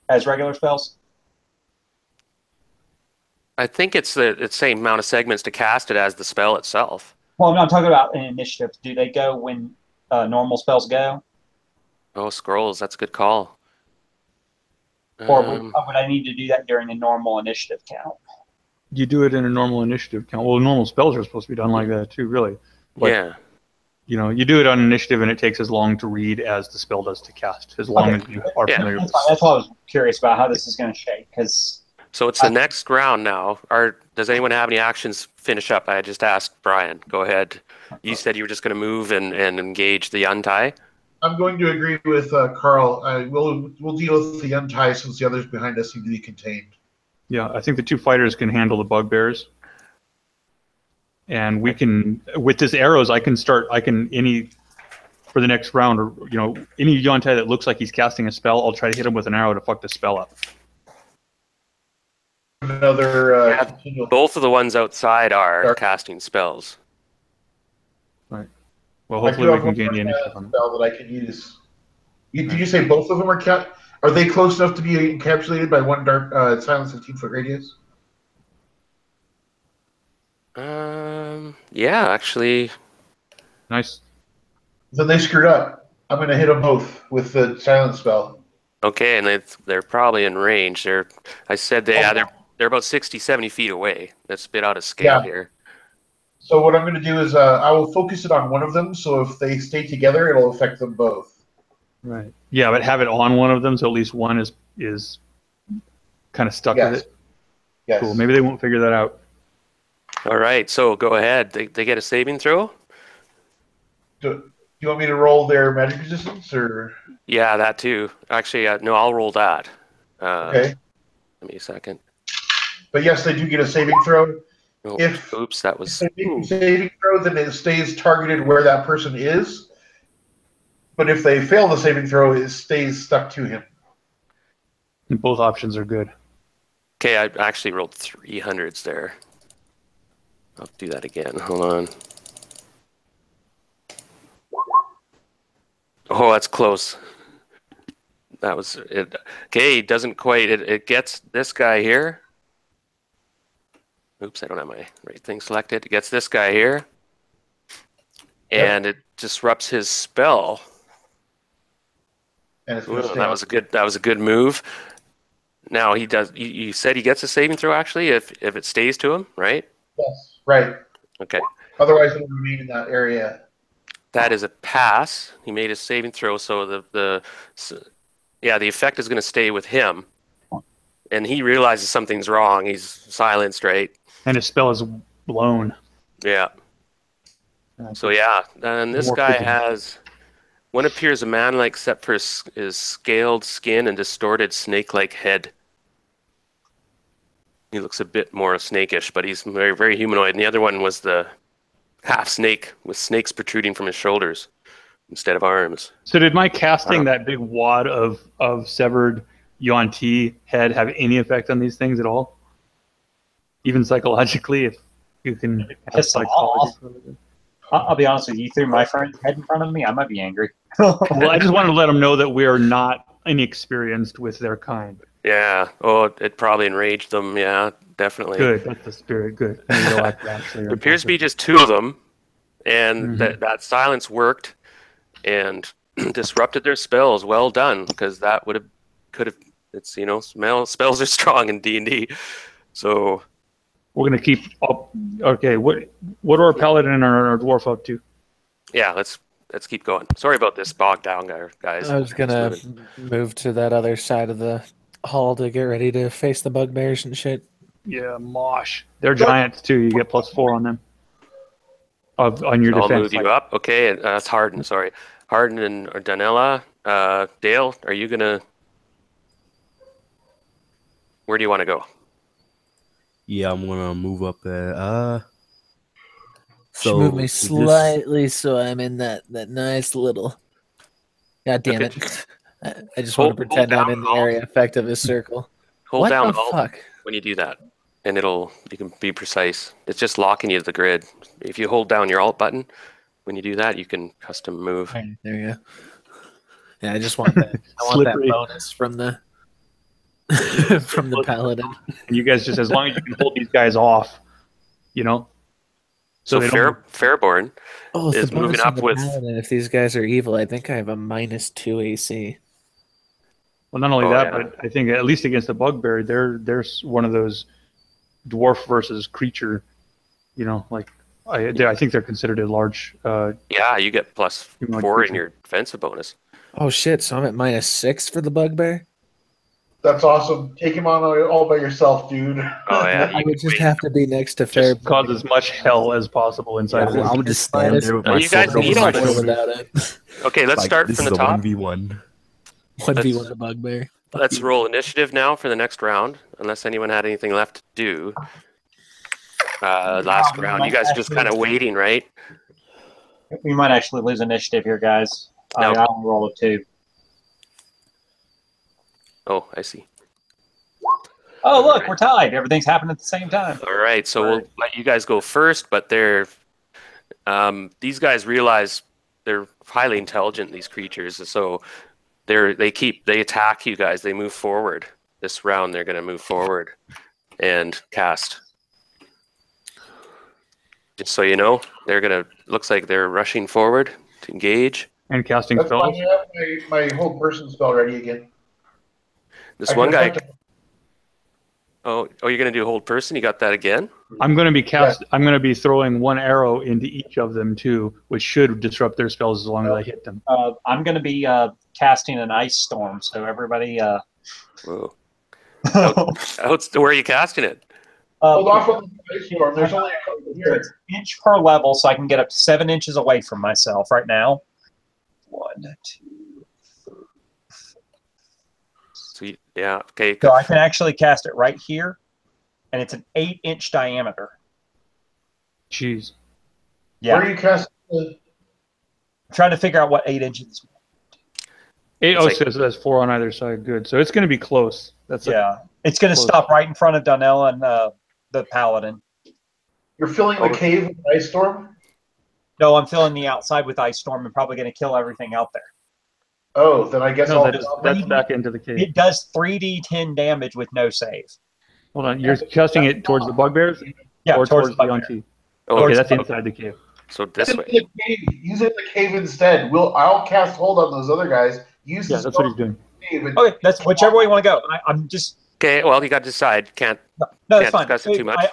Speaker 4: as regular spells?
Speaker 2: I think it's the same amount of segments to cast it as the spell itself.
Speaker 4: Well, I'm not talking about an initiative. Do they go when normal spells go?
Speaker 2: Oh, scrolls, that's a good call.
Speaker 4: Or would I need to do that during a normal initiative count?
Speaker 3: You do it in a normal initiative count. Well, normal spells are supposed to be done like that too, really. But,
Speaker 2: yeah.
Speaker 3: You do it on initiative, and it takes as long to read as the spell does to cast, as long as you are familiar with it.
Speaker 4: That's why I was curious about how this is going to shake.
Speaker 2: So it's the next round now. Does anyone have any actions finish up? I just asked Brian. Go ahead. You said you were just going to move and engage the Yantai.
Speaker 5: I'm going to agree with Carl. We'll deal with the Yantai since the others behind us seem to be contained.
Speaker 3: Yeah, I think the two fighters can handle the bugbears. And we can, with this arrows, for the next round, or any Yantai that looks like he's casting a spell, I'll try to hit him with an arrow to fuck the spell up.
Speaker 2: Both of the ones outside are casting spells.
Speaker 3: Right. Well, hopefully we can gain the initiative on
Speaker 5: spell that I can use. Did you say both of them are they close enough to be encapsulated by one dark silence 15-foot radius?
Speaker 2: Yeah, actually.
Speaker 3: Nice.
Speaker 5: Then they screwed up. I'm going to hit them both with the silence spell.
Speaker 2: Okay, and they're probably in range. They're about 60, 70 feet away. That's a bit out of scale here.
Speaker 5: So what I'm going to do is I will focus it on one of them, so if they stay together, it'll affect them both.
Speaker 3: Right. Yeah, but have it on one of them, so at least one is kind of stuck with it.
Speaker 5: Yes.
Speaker 3: Cool. Maybe they won't figure that out.
Speaker 2: All right, so go ahead. They get a saving throw?
Speaker 5: Do you want me to roll their magic resistance, or?
Speaker 2: Yeah, that too. Actually, no, I'll roll that.
Speaker 5: Okay.
Speaker 2: Give me a second.
Speaker 5: But yes, they do get a saving throw.
Speaker 2: Oh,
Speaker 5: If
Speaker 2: oops, that was.
Speaker 5: they make a saving throw, then it stays targeted where that person is. But if they fail the saving throw, it stays stuck to him.
Speaker 3: Both options are good.
Speaker 2: Okay, I actually rolled 300s there. I'll do that again. Hold on. Oh, that's close. That was it. Okay, doesn't quite. It gets this guy here. Oops, I don't have my right thing selected. It gets this guy here. And it disrupts his spell.
Speaker 5: And it's
Speaker 2: Ooh,
Speaker 5: going to stay.
Speaker 2: that was a good move. Now he does. You said he gets a saving throw actually if it stays to him, right?
Speaker 5: Yes, right.
Speaker 2: Okay.
Speaker 5: Otherwise, it will remain in that area.
Speaker 2: That is a pass. He made a saving throw, so the effect is going to stay with him, and he realizes something's wrong. He's silenced, right?
Speaker 3: And his spell is blown.
Speaker 2: Yeah. So yeah, and this guy has. One appears a man-like except for his scaled skin and distorted snake-like head. He looks a bit more snakish, but he's very, very humanoid. And the other one was the half snake with snakes protruding from his shoulders instead of arms.
Speaker 3: So did my casting that big wad of severed Yuan Ti head have any effect on these things at all? Even psychologically, if you can have psychology.
Speaker 4: I'll be honest with you. You threw my friend's head in front of me, I might be angry.
Speaker 3: Well, I just wanted to let them know that we are not inexperienced with their kind.
Speaker 2: Yeah. Oh, it probably enraged them. Yeah, definitely.
Speaker 3: Good. That's the spirit. Good.
Speaker 2: There appears to be just two of them, and that silence worked and disrupted their spells. Well done, because that could have. It's spells are strong in D&D, so
Speaker 3: we're gonna keep up. Okay. What are our paladin and our dwarf up to?
Speaker 2: Yeah. Let's keep going. Sorry about this bogged down, guys.
Speaker 1: I was gonna move to that other side of the hall to get ready to face the bugbears and shit.
Speaker 3: Yeah, mosh. They're giants too. You get +4 on them. On your defense.
Speaker 2: I'll move you up. Okay, that's Harden. Sorry, Harden and Danella. Dale, are you gonna? Where do you want to go?
Speaker 8: Yeah, I'm gonna move up there.
Speaker 1: So move me slightly so I'm in that nice little. God damn it! I just want to pretend I'm in the area effect of his circle.
Speaker 2: Hold down Alt when you do that, and you can be precise. It's just locking you to the grid. If you hold down your Alt button when you do that, you can custom move.
Speaker 1: Right, there you go. Yeah, I just want that. I want that bonus from the from the paladin.
Speaker 3: And you guys just, as long as you can hold these guys off,
Speaker 2: So Fairborn is moving up with.
Speaker 1: Paladin, if these guys are evil, I think I have a -2 AC.
Speaker 3: Well, not only that, but I think at least against the bugbear, they're one of those dwarf versus creature. I think they're considered a large.
Speaker 2: Yeah, you get +4 in your defensive bonus.
Speaker 1: Oh shit! So I'm at -6 for the bugbear.
Speaker 5: That's awesome. Take him on all by yourself, dude.
Speaker 2: Oh yeah,
Speaker 1: I would just have to be next to Fair.
Speaker 3: Just cause as much hell as possible inside of it.
Speaker 8: I'm just stand there with my
Speaker 2: you guys need
Speaker 1: without it.
Speaker 2: Okay, let's start from the top.
Speaker 8: 1v1.
Speaker 1: 1v1 the bugbear.
Speaker 2: Let's roll initiative now for the next round, unless anyone had anything left to do. Last round, you guys are just kind of waiting, right?
Speaker 4: We might actually lose initiative here, guys. I only roll a 2.
Speaker 2: Oh, I see.
Speaker 4: Oh, look, we're tied. Everything's happened at the same time.
Speaker 2: All right, so we'll let you guys go first, but these guys realize they're highly intelligent, these creatures, so they attack you guys. They move forward. This round, they're going to move forward and cast. Just so you know, looks like they're rushing forward to engage.
Speaker 3: And casting spells.
Speaker 5: I have my whole person spell ready again.
Speaker 2: This one guy. Oh, you're gonna do hold person? You got that again?
Speaker 3: I'm gonna be I'm gonna be throwing one arrow into each of them too, which should disrupt their spells as long as I hit them.
Speaker 4: I'm gonna be casting an ice storm, so everybody.
Speaker 2: Whoa. Where are you casting it?
Speaker 5: Hold off on the ice storm. There's only a couple here.
Speaker 4: It's inch per level, so I can get up to 7 inches away from myself right now. 1, 2, 3.
Speaker 2: Sweet. Yeah. Okay.
Speaker 4: So I can actually cast it right here, and it's an 8-inch diameter.
Speaker 3: Jeez.
Speaker 4: Yeah.
Speaker 5: Where are you casting?
Speaker 4: I'm trying to figure out what 8 inches.
Speaker 3: So that's 4 on either side. Good. So it's going to be close.
Speaker 4: Yeah. It's going to
Speaker 3: close.
Speaker 4: stop right in front of Donnell and the Paladin.
Speaker 5: You're filling the cave with ice storm?
Speaker 4: No, I'm filling the outside with ice storm and probably going to kill everything out there.
Speaker 5: Oh, then I guess
Speaker 3: that's back into the cave.
Speaker 4: It does 3d10 damage with no save.
Speaker 3: Hold on. You're casting it towards the bugbears?
Speaker 4: Yeah,
Speaker 3: or towards the
Speaker 4: bugbear.
Speaker 3: Yonti?
Speaker 2: Oh,
Speaker 3: Okay, that's inside the cave.
Speaker 2: So this way.
Speaker 5: Use it in the cave instead. I'll cast hold on those other guys. Use
Speaker 3: that's what he's doing.
Speaker 4: Okay, that's whichever way you want to go. I'm just.
Speaker 2: Okay, well, you got to decide. Can't
Speaker 4: it's fine.
Speaker 2: discuss it too much.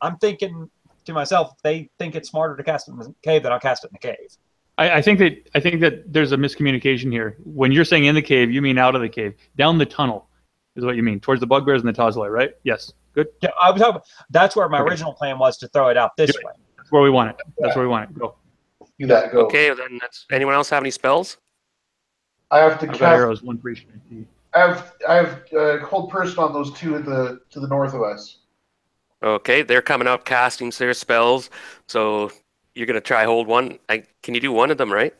Speaker 4: I'm thinking to myself, if they think it's smarter to cast it in the cave, then I'll cast it in the cave.
Speaker 3: I think that there's a miscommunication here. When you're saying in the cave, you mean out of the cave. Down the tunnel is what you mean. Towards the bugbears and the Tozlai, right? Yes. Good.
Speaker 4: Yeah, I was hoping that's where my original plan was, to throw it out this way.
Speaker 3: That's where we want it. That's where we want it. Go.
Speaker 5: Do that. Go.
Speaker 2: Okay, then anyone else have any spells?
Speaker 5: I have to
Speaker 3: I've
Speaker 5: cast
Speaker 3: got arrows, one for each.
Speaker 5: I have hold person on those two to the north of us.
Speaker 2: Okay, they're coming up casting their spells. So you're gonna try hold one. Can you do one of them, right?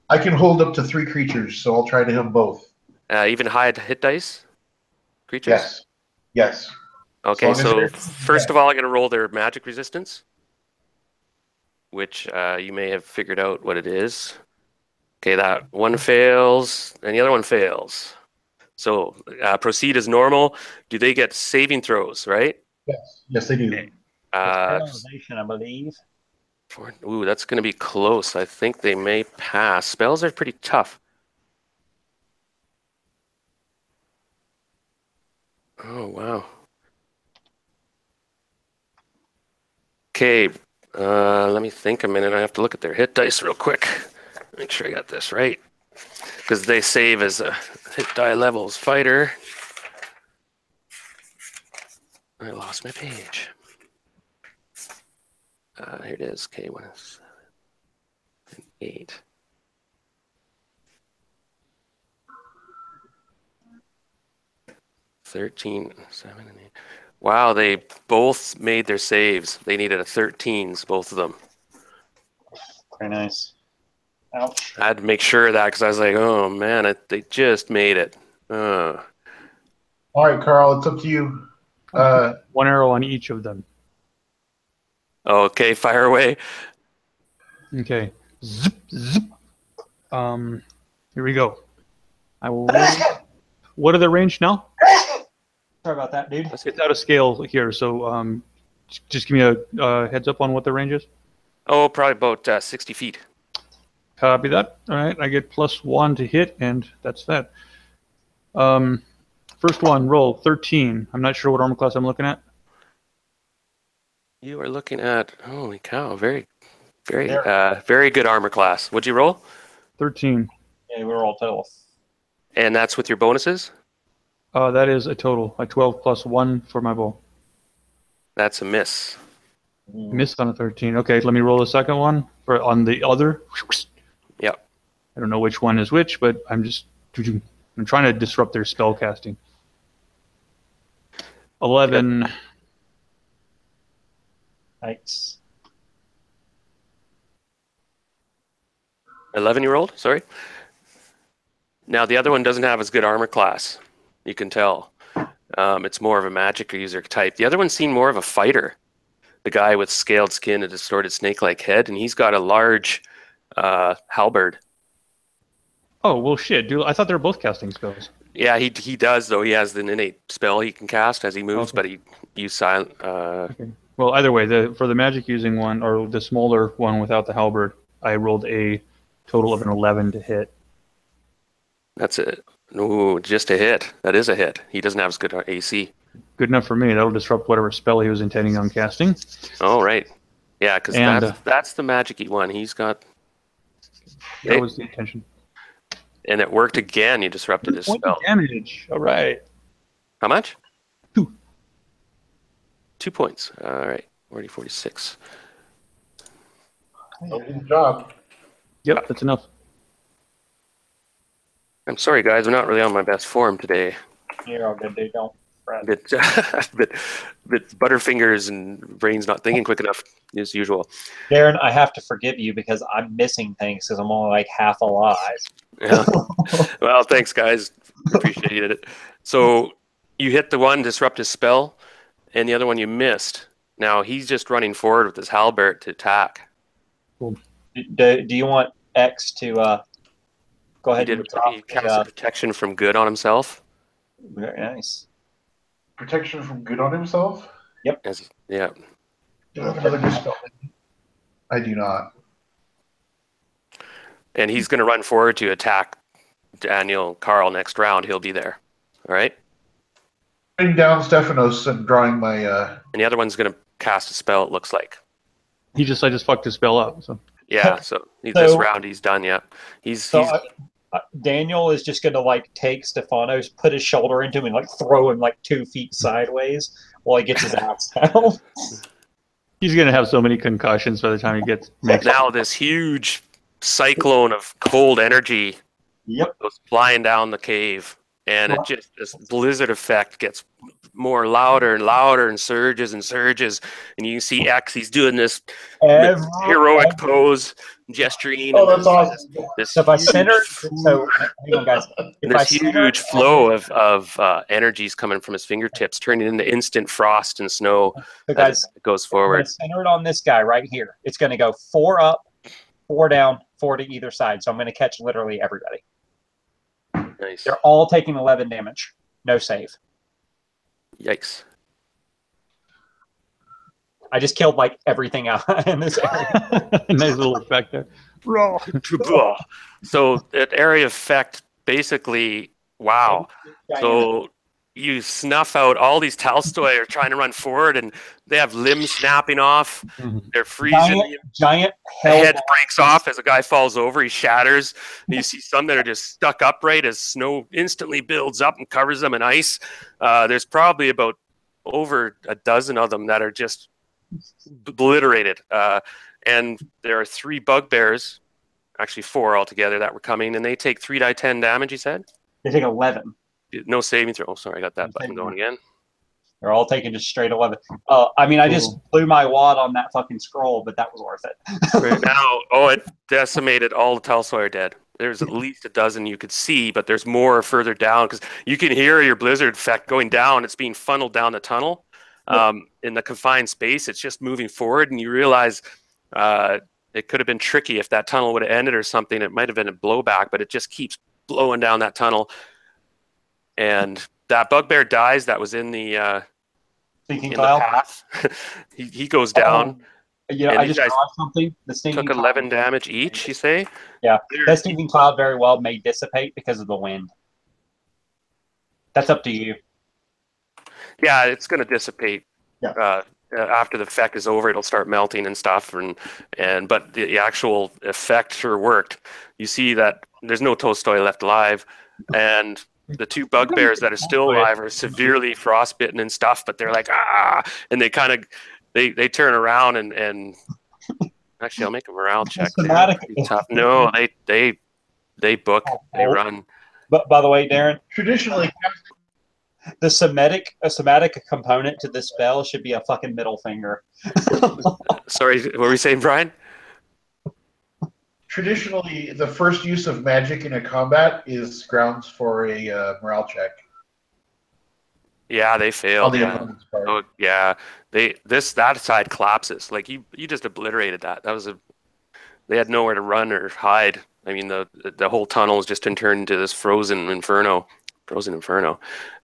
Speaker 5: I can hold up to 3 creatures, so I'll try to hit them both.
Speaker 2: Even high hit dice creatures.
Speaker 5: Yes.
Speaker 2: Okay, so first of all, I'm gonna roll their magic resistance, which you may have figured out what it is. Okay, that one fails, and the other one fails. So proceed as normal. Do they get saving throws, right?
Speaker 5: Yes, they do.
Speaker 2: Okay.
Speaker 4: Paralyzation, I believe.
Speaker 2: Ooh, that's going to be close. I think they may pass. Spells are pretty tough. Oh, wow. Okay, let me think a minute. I have to look at their hit dice real quick. Make sure I got this right. Because they save as a hit die levels fighter. I lost my page. Here it is. Okay, 1 is 7 and 8. $13, 7 and 8. Wow, they both made their saves. They needed a 13s, both of them.
Speaker 4: Very nice. Ouch.
Speaker 2: I had to make sure of that because I was like, oh man, they just made it.
Speaker 5: All right, Carl, it's up to you.
Speaker 3: 1 arrow on each of them.
Speaker 2: Okay, fire away.
Speaker 3: Okay. Zip, zip. Here we go. I will. What are the range now?
Speaker 4: Sorry about that, dude.
Speaker 3: It's out of scale here, so just give me a heads up on what the range is.
Speaker 2: Oh, probably about 60 feet.
Speaker 3: Copy that. All right, I get +1 to hit, and that's that. First one, roll 13. I'm not sure what armor class I'm looking at.
Speaker 2: You are looking at, holy cow, very good armor class. What'd you roll?
Speaker 3: 13.
Speaker 4: Yeah, we rolled total.
Speaker 2: And that's with your bonuses?
Speaker 3: That is a total, like 12 plus 1 for my bow.
Speaker 2: That's a miss.
Speaker 3: Missed on a 13. Okay, let me roll the second one on the other.
Speaker 2: Yep.
Speaker 3: I don't know which one is which, but I'm trying to disrupt their spell casting. 11. Yep.
Speaker 4: Nice.
Speaker 2: 11-year-old? Sorry. Now, the other one doesn't have as good armor class. You can tell. It's more of a magic user type. The other one seemed more of a fighter. The guy with scaled skin and distorted snake-like head, and he's got a large halberd.
Speaker 3: Oh, well, shit, dude. I thought they were both casting spells.
Speaker 2: Yeah, he does, though. He has an innate spell he can cast as he moves, but he used silent.
Speaker 3: Okay. Well, either way, for the magic using one, or the smaller one without the halberd, I rolled a total of an 11 to hit.
Speaker 2: That's it. Ooh, just a hit. That is a hit. He doesn't have as good AC.
Speaker 3: Good enough for me. That'll disrupt whatever spell he was intending on casting.
Speaker 2: Oh, right. Yeah, because that's the magic-y one. He's got...
Speaker 3: That was the intention.
Speaker 2: And it worked again. You disrupted his spell.
Speaker 3: Damage. All right.
Speaker 2: How much?
Speaker 3: 2.
Speaker 2: 2 points. All right. 46.
Speaker 5: Good job.
Speaker 3: Yep, that's enough.
Speaker 2: I'm sorry, guys. I'm not really on my best form today.
Speaker 4: You're all good, dude. Don't Brad.
Speaker 2: Bit, bit Butterfingers and brain's not thinking quick enough as usual.
Speaker 4: Darren, I have to forgive you because I'm missing things because I'm only like half alive.
Speaker 2: Yeah. Well, thanks, guys. Appreciated it. So you hit the one disrupt his spell, and the other one you missed. Now he's just running forward with his halberd to attack.
Speaker 4: Do you want X to go ahead and drop
Speaker 2: He cast a protection from good on himself.
Speaker 4: Very nice.
Speaker 5: Protection from good on himself?
Speaker 2: Yeah.
Speaker 5: Do you have another dispel? I do not.
Speaker 2: And he's going to run forward to attack Daniel Carl next round. He'll be there. All right?
Speaker 5: Writing down Stephanos and drawing my...
Speaker 2: And the other one's going to cast a spell, it looks like.
Speaker 3: I just fucked his spell up. So
Speaker 2: Yeah, so this round he's done, yeah.
Speaker 4: Daniel is just going to like take Stephanos, put his shoulder into him, and like throw him like 2 feet sideways while he gets his ass down.
Speaker 3: he's gonna have so many concussions by the time he gets.
Speaker 2: Now this huge cyclone of cold energy goes flying down the cave, and this blizzard effect gets more louder and louder and surges, and you can see X. He's doing this heroic pose, gesturing.
Speaker 5: Oh, that's awesome.
Speaker 4: So if I center, hang on, guys.
Speaker 2: This huge flow of energies coming from his fingertips, turning into instant frost and snow.
Speaker 4: So guys,
Speaker 2: it goes forward.
Speaker 4: Center it on this guy right here. It's going to go 4 up, 4 down, 4 to either side. So I'm going to catch literally everybody.
Speaker 2: Nice.
Speaker 4: They're all taking 11 damage. No save.
Speaker 2: Yikes.
Speaker 4: I just killed like everything out in this area.
Speaker 3: Nice little effect there.
Speaker 2: So that area effect basically, wow. So you snuff out all these Tolstoy are trying to run forward, and they have limbs snapping off. They're freezing.
Speaker 4: Giant
Speaker 2: head breaks off as a guy falls over. He shatters. And you see some that are just stuck upright as snow instantly builds up and covers them in ice. There's probably about over a dozen of them that are just obliterated. And there are 3 bugbears, actually 4 altogether, that were coming, and they take 3d10 damage, you said?
Speaker 4: They take 11.
Speaker 2: No saving throw. Oh, sorry, I got that button going again.
Speaker 4: They're all taking just straight 11. I mean, I just blew my wad on that fucking scroll, but that was worth it.
Speaker 2: Right now, it decimated all the Tolstoy are dead. There's at least a dozen you could see, but there's more further down because you can hear your blizzard effect going down. It's being funneled down the tunnel. In the confined space, it's just moving forward, and you realize it could have been tricky if that tunnel would have ended or something. It might have been a blowback, but it just keeps blowing down that tunnel. And that bugbear dies. That was in the
Speaker 4: Thinking
Speaker 2: the
Speaker 4: cloud.
Speaker 2: path. he goes down.
Speaker 4: I just saw something. The stinking
Speaker 2: took 11 damage each, you say?
Speaker 4: Yeah, that stinking cloud very well may dissipate because of the wind. That's up to you.
Speaker 2: Yeah, it's going to dissipate.
Speaker 4: Yeah.
Speaker 2: After the effect is over, it'll start melting and stuff, but the actual effect sure worked. You see that there's no Tolstoy left alive, and the 2 bugbears that are still alive are severely frostbitten and stuff, but they're like, and they kind of they turn around and actually I'll make a morale check. Tough. No, they book, they run.
Speaker 4: But by the way, Darren,
Speaker 5: Traditionally,
Speaker 4: the somatic component to this spell should be a fucking middle finger.
Speaker 2: Sorry, what were we saying, Brian?
Speaker 5: traditionally, the first use of magic in a combat is grounds for a morale check.
Speaker 2: Yeah, they failed.
Speaker 5: On the
Speaker 2: Yeah.
Speaker 5: opponent's part.
Speaker 2: Oh, yeah. That side collapses. Like you just obliterated that. They had nowhere to run or hide. I mean, the whole tunnel has just been turned into this frozen inferno.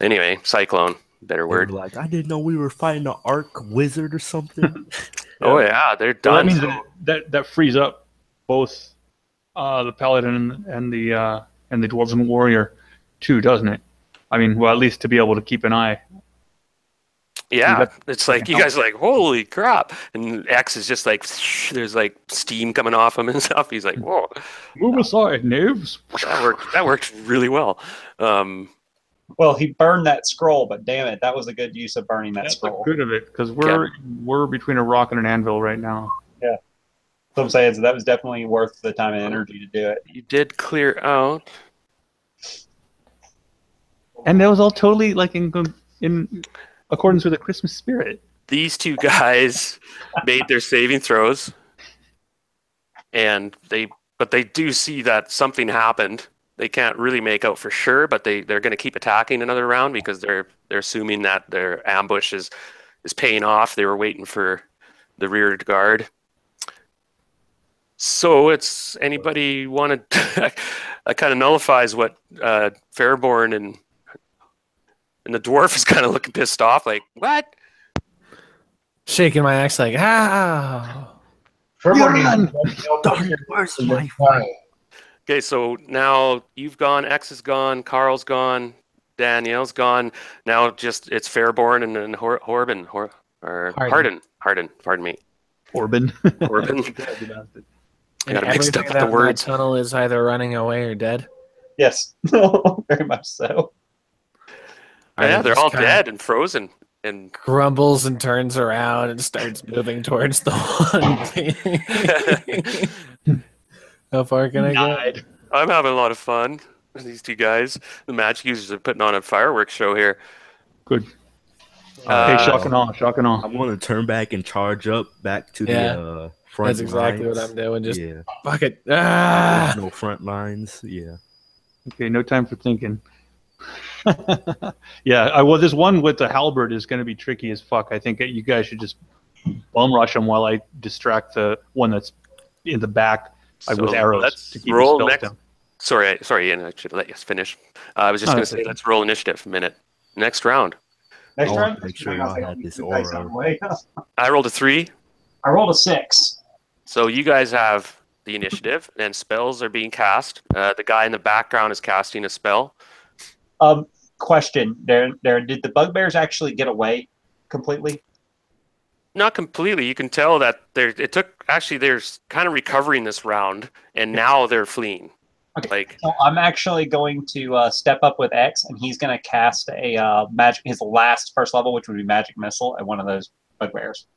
Speaker 2: Anyway, cyclone. Better
Speaker 8: They
Speaker 2: word.
Speaker 8: were like, I didn't know we were fighting an arc wizard or something.
Speaker 2: Oh yeah, they're
Speaker 3: Well,
Speaker 2: done.
Speaker 3: that means that frees up both the paladin and the dwarven warrior too, doesn't it? I mean, well, at least to be able to keep an eye.
Speaker 2: Yeah, it's like you guys are like, holy crap, and X is just like, there's like steam coming off him and stuff. He's like, whoa,
Speaker 3: Move aside, knaves.
Speaker 2: that worked really well.
Speaker 4: Well, he burned that scroll, but damn it, that was a good use of burning that
Speaker 3: That's
Speaker 4: scroll.
Speaker 3: the good of it, because we're between a rock and an anvil right now.
Speaker 4: Yeah. So I'm saying, so that was definitely worth the time and energy to do it.
Speaker 2: You did clear out.
Speaker 3: And that was all totally like in accordance with the Christmas spirit.
Speaker 2: These two guys made their saving throws, and they do see that something happened. They can't really make out for sure, but they're going to keep attacking another round because they're assuming that their ambush is paying off. They were waiting for the rear guard. So it's anybody want to? That kind of nullifies what Fairborn and the dwarf is kind of looking pissed off. Like, what?
Speaker 1: Shaking my axe like, ah.
Speaker 8: Where's my fight?
Speaker 2: Okay, so now you've gone, X is gone, Carl's gone, Danielle's gone. Now just it's Fairborn and then Harden. Pardon me.
Speaker 3: Orban.
Speaker 2: I got mixed up with the words.
Speaker 1: That tunnel is either running away or dead.
Speaker 4: Yes, very much so.
Speaker 2: Yeah, they're all dead and frozen. And
Speaker 1: grumbles and turns around and starts moving towards the one. How far can I get?
Speaker 2: I'm having a lot of fun with these two guys. The magic users are putting on a fireworks show here.
Speaker 3: Good. Hey, shock and awe.
Speaker 8: I want to turn back and charge up back to the front.
Speaker 1: That's exactly
Speaker 8: lines.
Speaker 1: what I'm doing. Just fuck it. Ah!
Speaker 8: No front lines. Yeah.
Speaker 3: Okay, no time for thinking. Yeah, well, this one with the halberd is going to be tricky as fuck. I think you guys should just bum rush them while I distract the one that's in the back with arrows.
Speaker 2: Let's
Speaker 3: to keep
Speaker 2: roll
Speaker 3: the spells
Speaker 2: next.
Speaker 3: down.
Speaker 2: Sorry, Ian. I should let you finish. I was just going to say, let's roll initiative a minute. Next round.
Speaker 4: Next round?
Speaker 8: Make sure y'all had this aura.
Speaker 2: I rolled a 3.
Speaker 4: I rolled a 6.
Speaker 2: So you guys have the initiative, and spells are being cast. The guy in the background is casting a spell.
Speaker 4: Question: Did the bugbears actually get away completely?
Speaker 2: Not completely. You can tell that they're kind of recovering this round, and now they're fleeing.
Speaker 4: Okay. So I'm actually going to step up with X, and he's going to cast a his first level, which would be magic missile, at one of those bugbears.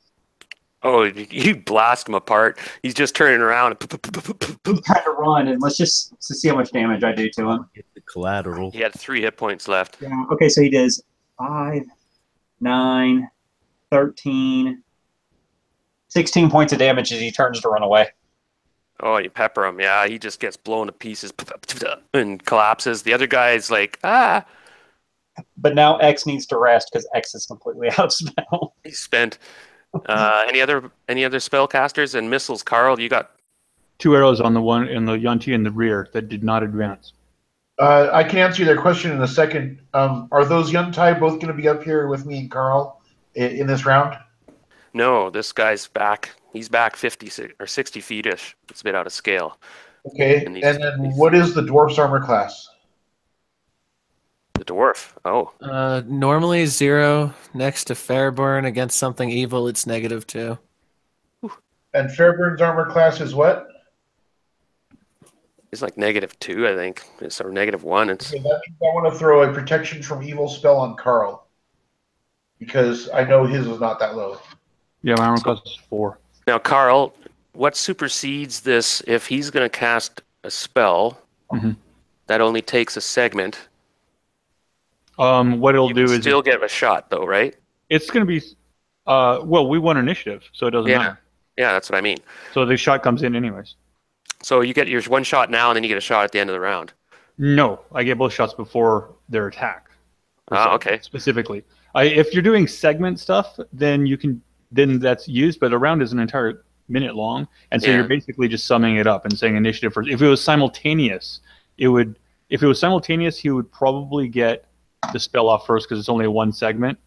Speaker 2: Oh, you blast him apart. He's just turning around and
Speaker 4: trying to run, and let's see how much damage I do to him.
Speaker 8: Get the collateral.
Speaker 2: He had 3 hit points left.
Speaker 4: Yeah. Okay, so he does 5, 9, 13, 16 points of damage as he turns to run away.
Speaker 2: Oh, you pepper him. Yeah, he just gets blown to pieces and collapses. The other guy's like, ah.
Speaker 4: But now X needs to rest because X is completely out of spell.
Speaker 2: He's spent. Any other spellcasters and missiles? Carl, you got
Speaker 3: 2 arrows on the one in the Yuan-Ti in the rear that did not advance.
Speaker 5: I can answer their question in a second. Are those Yuan-Ti both going to be up here with me and Carl in this round?
Speaker 2: No, this guy's back. He's back 50 or 60 feet-ish. It's a bit out of scale.
Speaker 5: Okay, and then what is the dwarf's armor class?
Speaker 2: The dwarf. Oh.
Speaker 1: Normally 0 next to Fairburn. Against something evil, it's -2.
Speaker 5: And Fairburn's armor class is what?
Speaker 2: It's like -2, I think. It's or -1. It's.
Speaker 5: Okay, that means I want to throw a protection from evil spell on Carl because I know his is not that low.
Speaker 3: Yeah, my armor class is 4.
Speaker 2: Now, Carl, what supersedes this if he's going to cast a spell that only takes a segment?
Speaker 3: What it'll do is
Speaker 2: still get a shot, though, right?
Speaker 3: It's going to be, well, we won initiative, so it doesn't matter.
Speaker 2: Yeah, that's what I mean.
Speaker 3: So the shot comes in anyways.
Speaker 2: So you get your one shot now, and then you get a shot at the end of the round.
Speaker 3: No, I get both shots before their attack.
Speaker 2: Okay.
Speaker 3: Specifically, if you're doing segment stuff, then that's used. But a round is an entire minute long, and so you're basically just summing it up and saying initiative first. If it was simultaneous, he would probably get the spell off first because it's only 1 segment.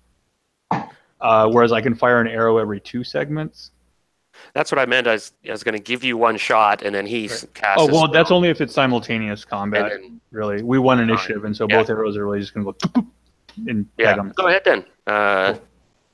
Speaker 3: Whereas I can fire an arrow every 2 segments.
Speaker 2: That's what I meant. I was going to give you 1 shot, and then he casts.
Speaker 3: Oh well, that's only if it's simultaneous combat. Really, we won initiative, and so both arrows are really just going to go and tag them.
Speaker 2: Go ahead then.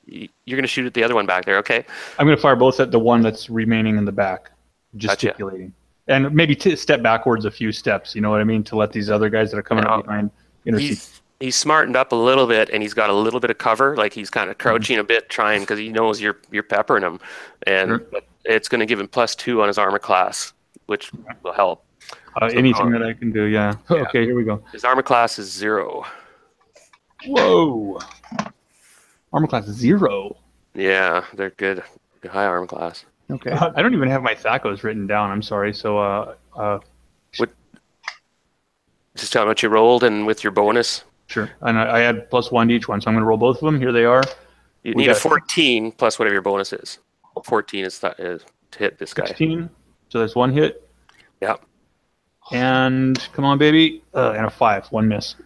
Speaker 2: You're going to shoot at the other one back there, okay?
Speaker 3: I'm going to fire both at the one that's remaining in the back, gesticulating, and maybe step backwards a few steps. You know what I mean? To let these other guys that are coming up behind intercede.
Speaker 2: He's smartened up a little bit, and he's got a little bit of cover. Like he's kind of crouching a bit, trying because he knows you're peppering him, and it's going to give him +2 on his armor class, which will help.
Speaker 3: Anything that I can do, yeah. Okay, here we go.
Speaker 2: His armor class is 0.
Speaker 3: Whoa! Armor class 0.
Speaker 2: Yeah, they're good. High arm class.
Speaker 3: Okay. I don't even have my THACOs written down. I'm sorry. So,
Speaker 2: Just tell me what you rolled and with your bonus.
Speaker 3: sure. And I had +1 to each one, so I'm going to roll both of them. Here they are.
Speaker 2: You
Speaker 3: We
Speaker 2: need a
Speaker 3: got
Speaker 2: 14 plus whatever your bonus is. 14 is to hit this guy.
Speaker 3: 16. So that's 1 hit.
Speaker 2: Yeah.
Speaker 3: And come on, baby. And a 5. 1 miss.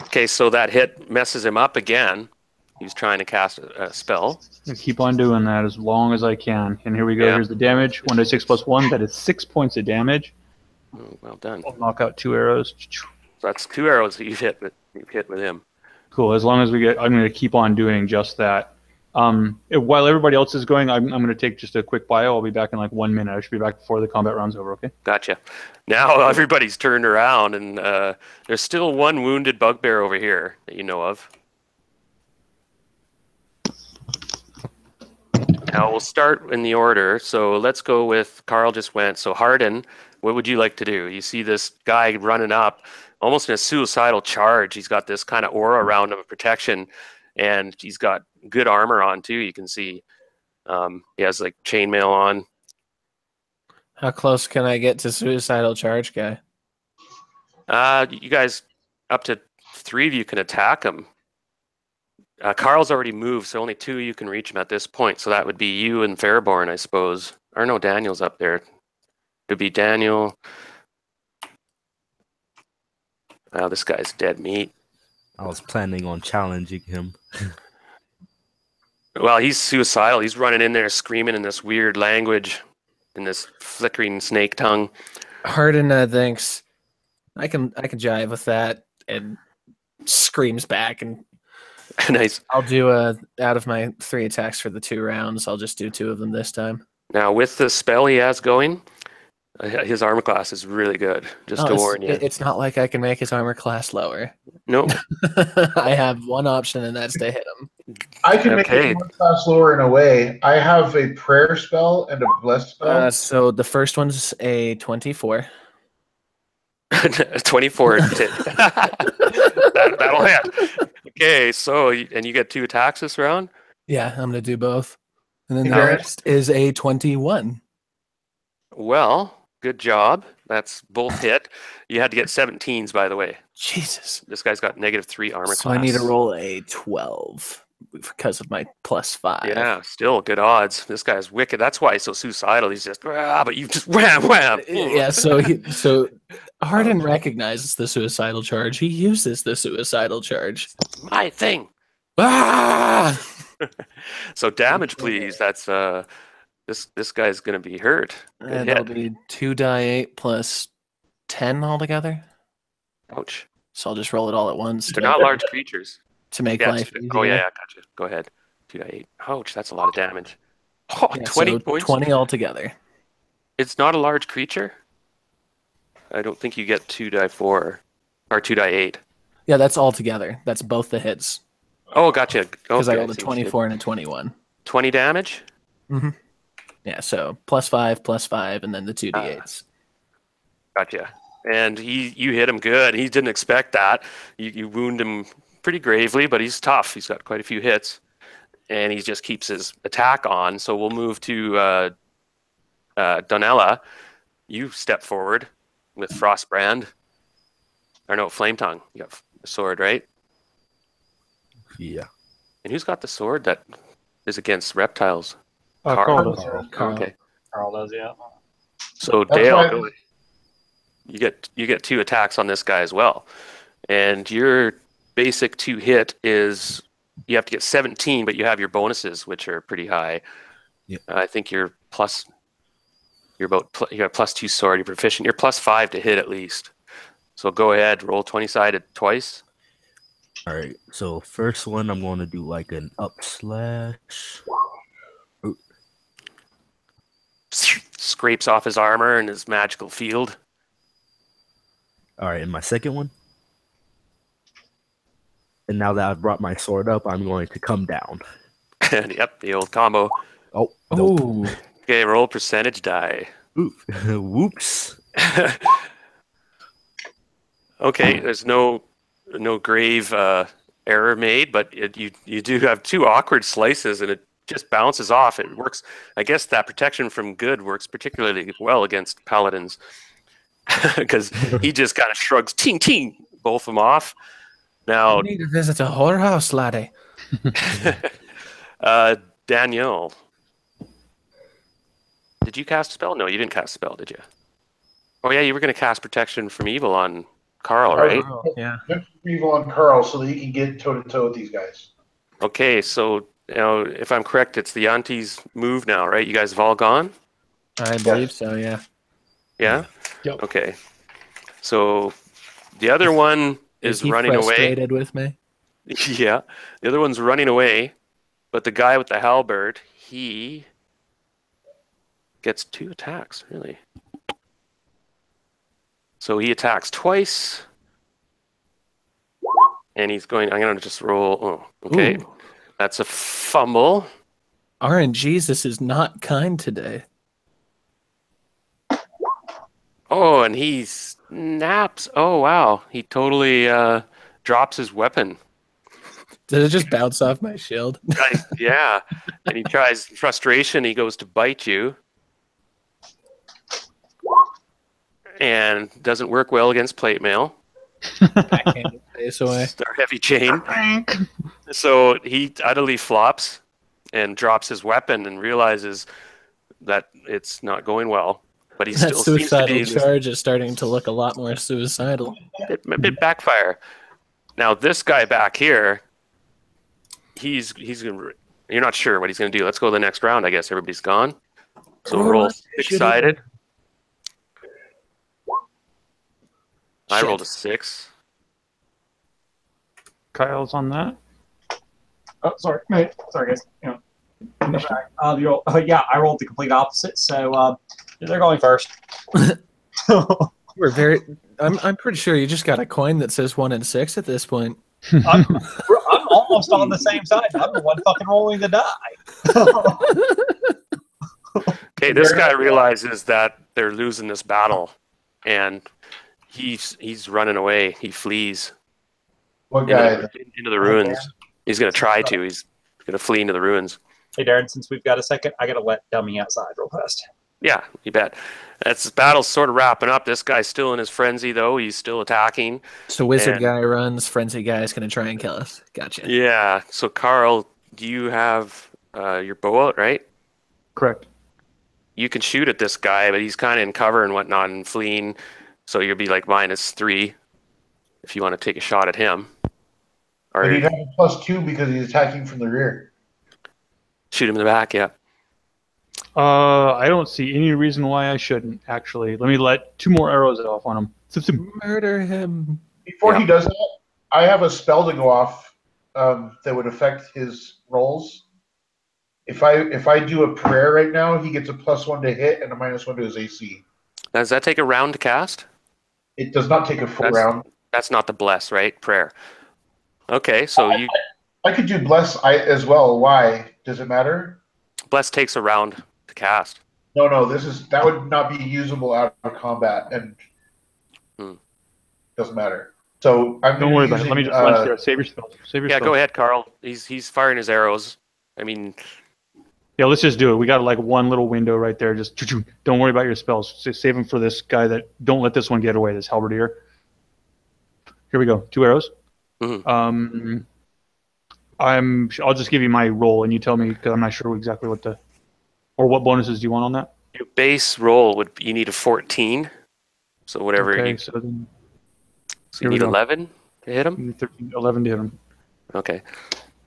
Speaker 2: Okay, so that hit messes him up again. He's trying to cast a spell.
Speaker 3: I keep on doing that as long as I can. And here we go.
Speaker 2: Yeah.
Speaker 3: Here's the damage. 1d6 plus 1. That is 6 points of damage.
Speaker 2: Oh, well done.
Speaker 3: I'll knock out 2 arrows.
Speaker 2: So that's 2 arrows that you've hit with him.
Speaker 3: Cool. As long as we get, I'm going to keep on doing just that. While everybody else is going, I'm going to take just a quick bio. I'll be back in like 1 minute. I should be back before the combat round's over. Okay.
Speaker 2: Gotcha. Now everybody's turned around, and there's still one wounded bugbear over here that you know of. Now we'll start in the order. So let's go with Carl just went. So Hardin, what would you like to do? You see this guy running up, almost in a suicidal charge. He's got this kind of aura around him of protection, and he's got good armor on too. You can see he has like chainmail on.
Speaker 1: How close can I get to suicidal charge guy?
Speaker 2: You guys, up to 3 of you can attack him. Carl's already moved, so only 2 of you can reach him at this point. So that would be you and Fairborn, I suppose. Or no, Daniel's up there. It would be Daniel. Oh, this guy's dead meat.
Speaker 8: I was planning on challenging him.
Speaker 2: Well, he's suicidal. He's running in there screaming in this weird language, in this flickering snake tongue.
Speaker 1: Hardin thinks I can jive with that and screams back, and
Speaker 2: Nice.
Speaker 1: I'll do out of my 3 attacks for the 2 rounds. I'll just do 2 of them this time.
Speaker 2: Now, with the spell he has going, his armor class is really good. Just to warn you.
Speaker 1: It's not like I can make his armor class lower.
Speaker 2: Nope.
Speaker 1: I have one option, and that's to hit him.
Speaker 5: I can make it one class lower in a way. I have a prayer spell and a bless spell.
Speaker 1: So the first one's a 24.
Speaker 2: 24. That'll hit. Okay, so and you get 2 attacks this round?
Speaker 1: Yeah, I'm gonna do both. And then the next is a 21.
Speaker 2: Well, good job. That's both hit. You had to get 17s, by the way.
Speaker 1: Jesus.
Speaker 2: This guy's got -3 armor
Speaker 1: So
Speaker 2: class.
Speaker 1: I need to roll a 12 because of my +5.
Speaker 2: Yeah, still good odds. This guy's wicked. That's why he's so suicidal. He's just, but you just wham.
Speaker 1: Yeah, so Hardin recognizes the suicidal charge. He uses the suicidal charge.
Speaker 2: My thing.
Speaker 1: Ah!
Speaker 2: So damage, please. That's this guy's gonna be hurt.
Speaker 1: And that'll be 2d8 plus 10 altogether.
Speaker 2: Ouch.
Speaker 1: So I'll just roll it all at once.
Speaker 2: They're not large creatures.
Speaker 1: To make life easier.
Speaker 2: Oh yeah, gotcha. Go ahead. 2d8. Ouch, that's a lot of damage. Oh,
Speaker 1: Yeah,
Speaker 2: 20
Speaker 1: so
Speaker 2: points.
Speaker 1: 20 altogether.
Speaker 2: It's not a large creature. I don't think you get 2d4 or 2d8.
Speaker 1: Yeah, that's all together. That's both the hits.
Speaker 2: Oh, gotcha.
Speaker 1: Because
Speaker 2: Okay,
Speaker 1: I rolled a 24 and a 21.
Speaker 2: 20 damage?
Speaker 1: Mm-hmm. Yeah, so +5, and then the 2d8s.
Speaker 2: Gotcha. And you hit him good. He didn't expect that. You wound him pretty gravely, but he's tough. He's got quite a few hits. And he just keeps his attack on. So we'll move to Donella. You step forward with Frostbrand. Or no, Flame Tongue. You got the sword, right?
Speaker 8: Yeah.
Speaker 2: And who's got the sword that is against reptiles?
Speaker 3: Carl does.
Speaker 2: Okay.
Speaker 4: Carl does, yeah.
Speaker 2: So
Speaker 5: That's
Speaker 2: Dale,
Speaker 5: why-
Speaker 2: you get 2 attacks on this guy as well. And your basic 2 hit is you have to get 17, but you have your bonuses, which are pretty high.
Speaker 8: Yeah.
Speaker 2: I think you got +2 sword. You're proficient. You're +5 to hit at least. So go ahead, roll 20-sided twice.
Speaker 8: All right. So first one, I'm going to do like an /. Ooh.
Speaker 2: Scrapes off his armor and his magical field.
Speaker 8: All right, and my second one. And now that I've brought my sword up, I'm going to come down.
Speaker 2: Yep, the old combo.
Speaker 8: Oh, nope.
Speaker 1: Ooh.
Speaker 2: Okay, roll percentage die.
Speaker 8: Oof. Whoops.
Speaker 2: Okay, there's no grave error made, but you do have two awkward slices, and it just bounces off. It works. I guess that protection from good works particularly well against paladins, because he just kind of shrugs, ting ting, both of them off. Now,
Speaker 1: You need to visit a whorehouse, laddie.
Speaker 2: Danielle, did you cast a spell? No, you didn't cast a spell, did you? Oh yeah, you were going to cast protection from evil on Carl, right?
Speaker 1: Yeah.
Speaker 5: Evil on Carl so that he can get toe to toe with these guys.
Speaker 2: Okay, so if I'm correct, it's the auntie's move now, right? You guys have all gone?
Speaker 1: I believe so, yeah.
Speaker 2: Yeah?
Speaker 3: Yep.
Speaker 2: Okay. So the other one is
Speaker 1: he
Speaker 2: running away.
Speaker 1: frustrated with me?
Speaker 2: Yeah. The other one's running away, but the guy with the halberd, he gets 2 attacks, really. So he attacks twice. And he's going, I'm going to just roll. Oh, okay.
Speaker 1: Ooh.
Speaker 2: That's a fumble.
Speaker 1: RNGesus is not kind today.
Speaker 2: Oh, and he snaps. Oh, wow. He totally drops his weapon.
Speaker 1: Did it just bounce off my shield?
Speaker 2: Yeah. And he tries, in frustration, he goes to bite you. And doesn't work well against plate mail.
Speaker 1: Backhand his face away.
Speaker 2: Our heavy chain. So he utterly flops and drops his weapon and realizes that it's not going well. But he
Speaker 1: That
Speaker 2: still seems to be
Speaker 1: suicidal charge is starting to look a lot more suicidal.
Speaker 2: a bit backfire. Now this guy back here, he's gonna. You're not sure what he's gonna do. Let's go to the next round. I guess everybody's gone. So roll 6-sided. I rolled a 6.
Speaker 3: Kyle's on that.
Speaker 4: Oh, sorry. Sorry, guys. Yeah, I rolled the complete opposite, so they're going first.
Speaker 1: We're very. I'm pretty sure you just got a coin that says 1 and 6 at this point.
Speaker 4: I'm almost on the same side. I'm the one fucking rolling the die.
Speaker 2: Okay, this guy realizes that they're losing this battle, and he's running away. He flees.
Speaker 5: What guy?
Speaker 2: Into the ruins. He's going to try to. He's going to flee into the ruins.
Speaker 4: Hey, Darren, since we've got a second, I got to let Dummy outside real fast.
Speaker 2: Yeah, you bet. This battle's sort of wrapping up. This guy's still in his frenzy, though. He's still attacking.
Speaker 1: So wizard guy runs, frenzy guy is going to try and kill us. Gotcha.
Speaker 2: Yeah. So, Carl, do you have your bow out, right?
Speaker 3: Correct.
Speaker 2: You can shoot at this guy, but he's kind of in cover and whatnot and fleeing. So you'll be like -3 if you want to take a shot at him. Or
Speaker 5: But he'd have a +2 because he's attacking from the rear.
Speaker 2: shoot him in the back, yeah.
Speaker 3: I don't see any reason why I shouldn't, actually. Let me let 2 more arrows off on him.
Speaker 1: Murder him.
Speaker 5: Before he does that, I have a spell to go off that would affect his rolls. If I do a prayer right now, he gets a +1 to hit and a -1 to his AC.
Speaker 2: Does that take a round to cast?
Speaker 5: It does not take a full round.
Speaker 2: That's not the bless, right? Prayer. Okay, so
Speaker 5: I could do bless as well. Why? Does it matter?
Speaker 2: bless takes a round to cast.
Speaker 5: No. That would not be usable out of combat and doesn't matter. So
Speaker 3: Don't worry about it. Let me just run there. Save your spell.
Speaker 2: Yeah, go ahead, Carl. He's firing his arrows. I mean,
Speaker 3: yeah, let's just do it. We got like one little window right there. Just don't worry about your spells. Save them for this guy. Don't let this one get away. This halberdier. Here we go. 2 arrows.
Speaker 2: Mm-hmm.
Speaker 3: I'll just give you my roll, and you tell me because I'm not sure exactly what bonuses do you want on that.
Speaker 2: Your base roll you need a 14. So whatever.
Speaker 3: Okay,
Speaker 2: so
Speaker 3: you
Speaker 2: need 11 to hit him.
Speaker 3: You need 13, 11 to hit him.
Speaker 2: Okay.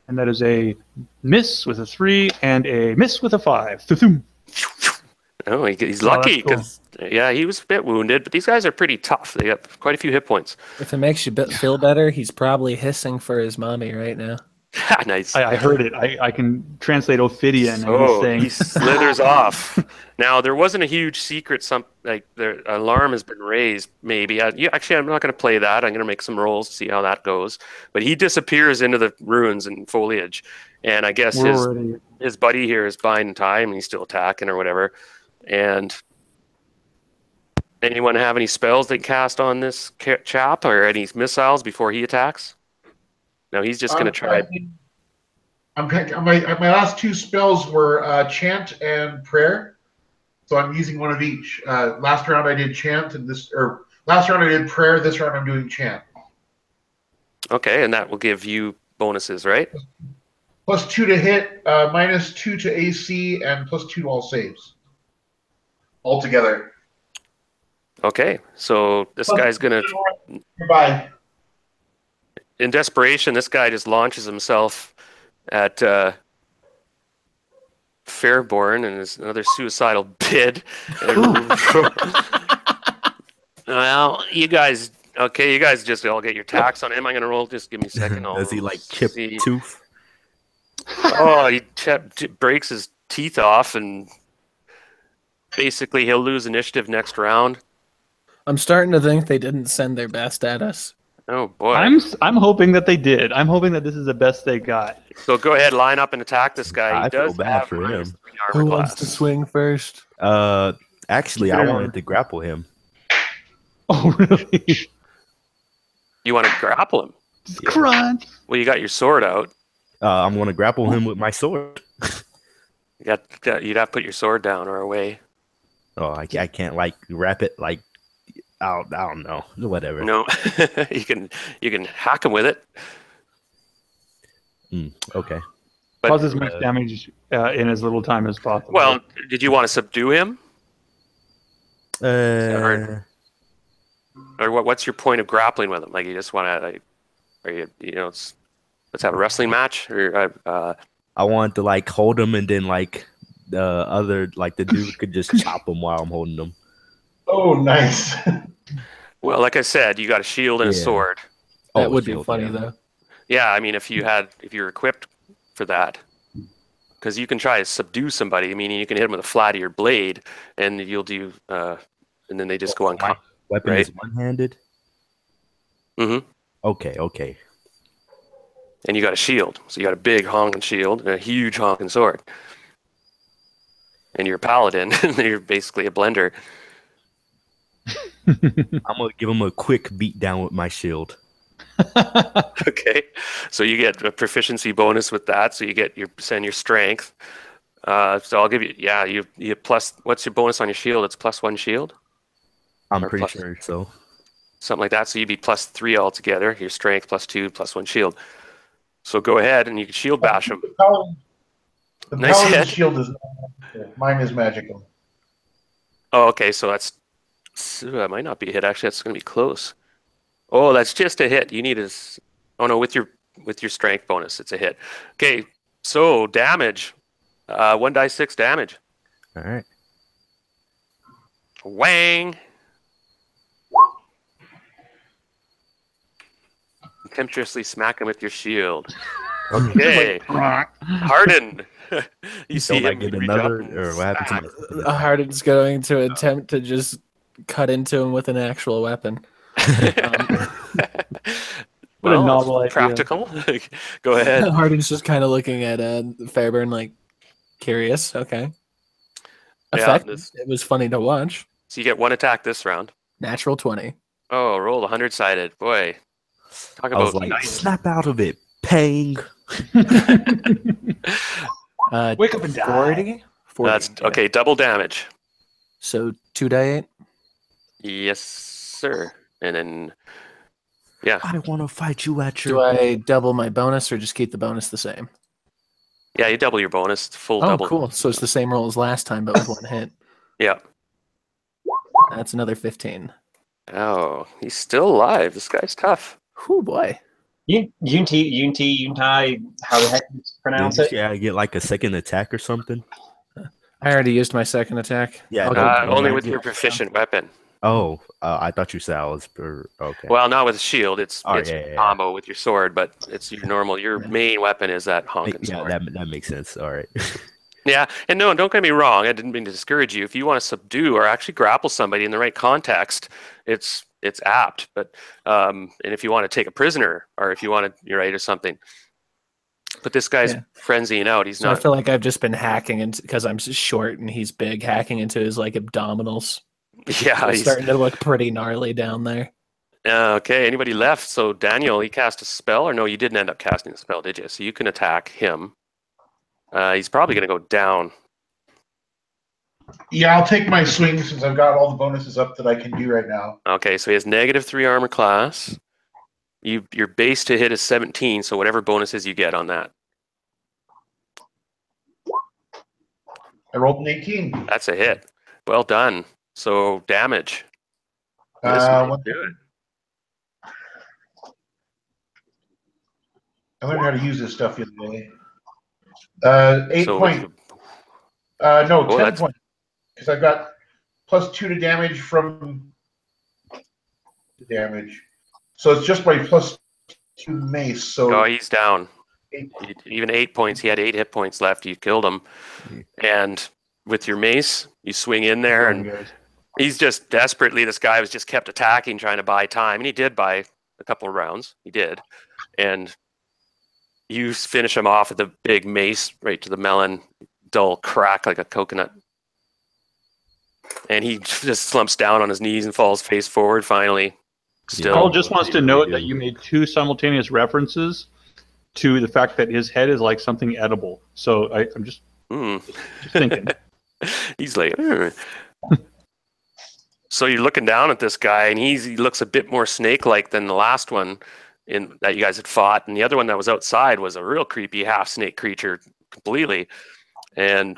Speaker 3: And that is a miss with a 3 and a miss with a 5.
Speaker 2: Oh, he's lucky because he was a bit wounded, but these guys are pretty tough. They got quite a few hit points.
Speaker 1: If it makes you feel better, he's probably hissing for his mommy right now.
Speaker 2: Nice.
Speaker 3: I heard it. I can translate Ophidian.
Speaker 2: And he slithers off. Now there wasn't a huge secret. The alarm has been raised. Maybe. Actually, I'm not going to play that. I'm going to make some rolls to see how that goes. But he disappears into the ruins and foliage, and I guess his buddy here is buying time. And he's still attacking or whatever. And anyone have any spells they cast on this chap or any missiles before he attacks? No, he's just gonna try.
Speaker 5: My last two spells were chant and prayer, so I'm using one of each. Last round I did chant, and last round I did prayer. This round I'm doing chant.
Speaker 2: Okay, and that will give you bonuses, right?
Speaker 5: +2 to hit, -2 to AC, and +2 to all saves. Altogether.
Speaker 2: Okay, so this guy's gonna.
Speaker 5: Goodbye.
Speaker 2: In desperation, this guy just launches himself at Fairborn and is another suicidal bid. Well, you guys just all get your tax on him. I'm gonna roll. Just give me a second.
Speaker 8: Does he like chip tooth?
Speaker 2: Oh, he breaks his teeth off, and basically he'll lose initiative next round.
Speaker 1: I'm starting to think they didn't send their best at us.
Speaker 2: Oh boy.
Speaker 3: I'm hoping that they did. I'm hoping that this is the best they got.
Speaker 2: So go ahead, line up and attack this guy.
Speaker 8: I feel bad for him.
Speaker 1: Who wants to swing first?
Speaker 8: Actually, I wanted to grapple him.
Speaker 3: Oh, really?
Speaker 2: You want to grapple him?
Speaker 3: Just crunch.
Speaker 2: Well, you got your sword out.
Speaker 8: I'm going to grapple him with my sword.
Speaker 2: You'd have to put your sword down or away.
Speaker 8: Oh, I can't like wrap it like I don't know. Whatever.
Speaker 2: No, you can hack him with it.
Speaker 8: Okay.
Speaker 2: But,
Speaker 3: cause as much damage in as little time as possible.
Speaker 2: Well, did you want to subdue him? Or what's your point of grappling with him? Like you just want to, let's have a wrestling match, or
Speaker 8: I want to like hold him, and then like the dude could just chop him while I'm holding him.
Speaker 5: Oh, nice.
Speaker 2: Well, like I said, you got a shield and a sword.
Speaker 1: That would be funny though.
Speaker 2: Yeah, I mean, if you're equipped for that, because you can try to subdue somebody. Meaning you can hit them with a flat of your blade, and you'll do, and then they just go on.
Speaker 8: Weapon is one-handed.
Speaker 2: Mm-hmm.
Speaker 8: Okay.
Speaker 2: And you got a shield, so you got a big honking shield and a huge honking sword. And you're a paladin, and you're basically a blender.
Speaker 8: I'm gonna give him a quick beat down with my shield.
Speaker 2: Okay, so you get a proficiency bonus with that. So you get your strength. So I'll give you you plus. What's your bonus on your shield? It's +1 shield.
Speaker 8: I'm pretty sure so.
Speaker 2: Something like that. So you'd be +3 altogether. Your strength +2, +1 shield. So go ahead and you can shield bash him.
Speaker 5: The
Speaker 2: Nice
Speaker 5: paladin
Speaker 2: hit.
Speaker 5: shield is not magical. Mine is magical.
Speaker 2: Oh, okay. So that might not be a hit. Actually, that's going to be close. Oh, that's just a hit. You need is. Oh no, with your strength bonus, it's a hit. Okay. So damage, 1d6 damage.
Speaker 8: All right.
Speaker 2: Wang. Contemptuously smack him with your shield. Okay. Harden. You see
Speaker 8: Don't I
Speaker 2: him
Speaker 8: get
Speaker 2: reach
Speaker 8: another,
Speaker 2: up and
Speaker 8: or what happened to my
Speaker 1: Harden's going to attempt to just cut into him with an actual weapon.
Speaker 3: What a novel
Speaker 2: it's
Speaker 3: idea.
Speaker 2: practical. Go ahead.
Speaker 1: Harden's just kind of looking at Fairburn like curious. Okay.
Speaker 2: Yeah,
Speaker 1: Effective. It was funny to watch.
Speaker 2: So you get one attack this round.
Speaker 1: Natural 20.
Speaker 2: Oh, rolled 100-sided. Boy. Talk
Speaker 8: I was
Speaker 2: about
Speaker 8: like,
Speaker 2: nice.
Speaker 8: snap out of it. Pang.
Speaker 3: Wake up and die.
Speaker 1: 40?
Speaker 2: That's okay. Double damage.
Speaker 1: So 2d8?
Speaker 2: Yes, sir. And then, yeah.
Speaker 8: I want to fight you at your.
Speaker 1: Do I double my bonus or just keep the bonus the same?
Speaker 2: Yeah, you double your bonus. Full
Speaker 1: Oh,
Speaker 2: double.
Speaker 1: cool. So it's the same roll as last time, but with one hit.
Speaker 2: Yeah.
Speaker 1: That's another 15.
Speaker 2: Oh, he's still alive. This guy's tough.
Speaker 1: Oh boy.
Speaker 4: Unti, how the heck you pronounce it?
Speaker 8: Yeah, I get like a second attack or something.
Speaker 1: I already used my second attack.
Speaker 8: Yeah,
Speaker 1: I'll go
Speaker 2: Only
Speaker 1: back.
Speaker 2: with your proficient weapon.
Speaker 8: Oh, I thought you said I was okay.
Speaker 2: Well, not with a shield. It's
Speaker 8: Oh,
Speaker 2: it's
Speaker 8: yeah.
Speaker 2: combo with your sword, but it's your normal. Your main weapon is that honking
Speaker 8: Yeah,
Speaker 2: sword.
Speaker 8: that makes sense. All right.
Speaker 2: Yeah, and no, don't get me wrong. I didn't mean to discourage you. If you want to subdue or actually grapple somebody in the right context, it's apt. But and if you want to take a prisoner, or if you want to, you're right, or something. But this guy's frenzying out. He's
Speaker 1: So
Speaker 2: not.
Speaker 1: I feel like I've just been hacking into, because I'm short and he's big, hacking into his like abdominals.
Speaker 2: Yeah,
Speaker 1: It's
Speaker 2: he's,
Speaker 1: starting to look pretty gnarly down there.
Speaker 2: Okay, anybody left? So Daniel, he cast a spell, or no, you didn't end up casting a spell, did you? So you can attack him. He's probably going to go down.
Speaker 5: Yeah, I'll take my swing since I've got all the bonuses up that I can do right now.
Speaker 2: Okay, so he has -3 armor class. Your base to hit is 17, so whatever bonuses you get on that.
Speaker 5: I rolled an 18.
Speaker 2: That's a hit. Well done. So damage. Do it.
Speaker 5: I learned how to use this stuff the other day. 8 points. No, 10 points. Because I've got +2 to damage from the damage. So it's just my +2 mace. So
Speaker 2: he's down. Even 8 points. He had 8 hit points left. You killed him. And with your mace, you swing in there, and he's just desperately, this guy was just kept attacking, trying to buy time. And he did buy a couple of rounds. He did. And you finish him off with a big mace right to the melon, dull crack like a coconut. And he just slumps down on his knees and falls face forward finally. Still.
Speaker 3: Carl just wants to note that you made 2 simultaneous references to the fact that his head is like something edible. So I'm just thinking.
Speaker 2: He's like, So you're looking down at this guy, and he looks a bit more snake-like than the last one that you guys had fought. And the other one that was outside was a real creepy half-snake creature completely. And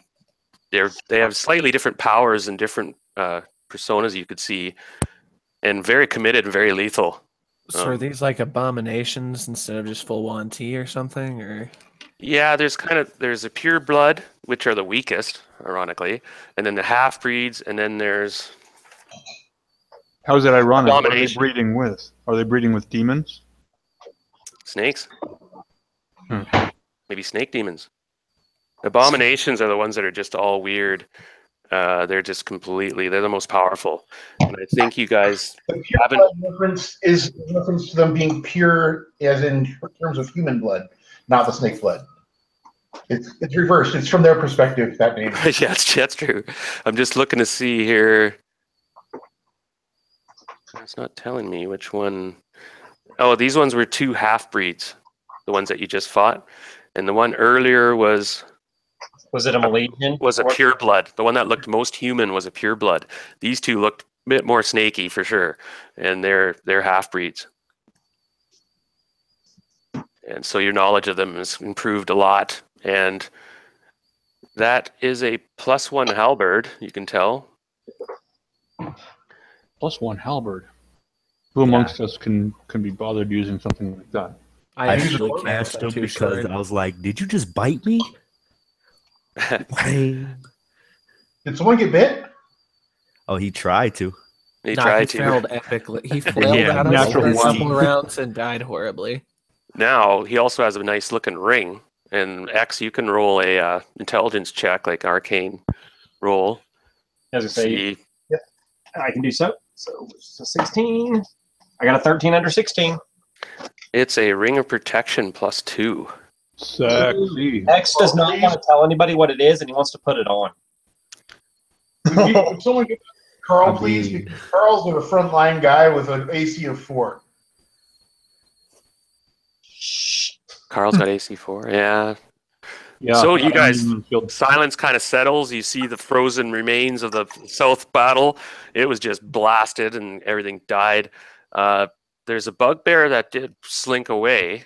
Speaker 2: they have slightly different powers and different personas you could see, and very committed and very lethal.
Speaker 1: So are these like abominations instead of just full Wanti or something? Or
Speaker 2: yeah, there's a pure blood, which are the weakest, ironically, and then the half breeds, and then there's.
Speaker 3: How is it ironic? What are they breeding with? Are they breeding with demons?
Speaker 2: Snakes. Maybe snake demons. Abominations are the ones that are just all weird. They're just they're the most powerful. And I think you guys
Speaker 5: the pure blood reference is reference to them being pure as in terms of human blood, not the snake blood. It's reversed. It's from their perspective, that name.
Speaker 2: Yeah, that's true. I'm just looking to see here. It's not telling me which one. Oh, these ones were 2 half-breeds, the ones that you just fought. And the one earlier was
Speaker 4: it a Malignant?
Speaker 2: Was a pure blood. The one that looked most human was a pure blood. These 2 looked a bit more snaky for sure, and they're half-breeds. And so your knowledge of them has improved a lot. And that is a +1 halberd, you can tell.
Speaker 3: +1 halberd. Who amongst us can be bothered using something like that?
Speaker 8: I actually cast him because I was like, did you just bite me?
Speaker 5: Did someone get bit?
Speaker 8: Oh, he tried to.
Speaker 2: He tried
Speaker 1: he
Speaker 2: to.
Speaker 1: failed epically. He flailed out of a couple rounds and died horribly.
Speaker 2: Now he also has a nice looking ring. And X, you can roll a intelligence check, like arcane roll.
Speaker 4: As I say, yep, I can do so. So it's a 16. I got a 13 under 16.
Speaker 2: It's a ring of protection +2.
Speaker 3: Sexy.
Speaker 4: X does not want to tell anybody what it is, and he wants to put it on.
Speaker 5: Would someone get Carl, please? Because Carl's a frontline guy with an AC of 4.
Speaker 2: Carl's got AC 4, yeah.
Speaker 3: Yeah.
Speaker 2: So you guys, silence kind of settles. You see the frozen remains of the South battle. It was just blasted and everything died. There's a bugbear that did slink away.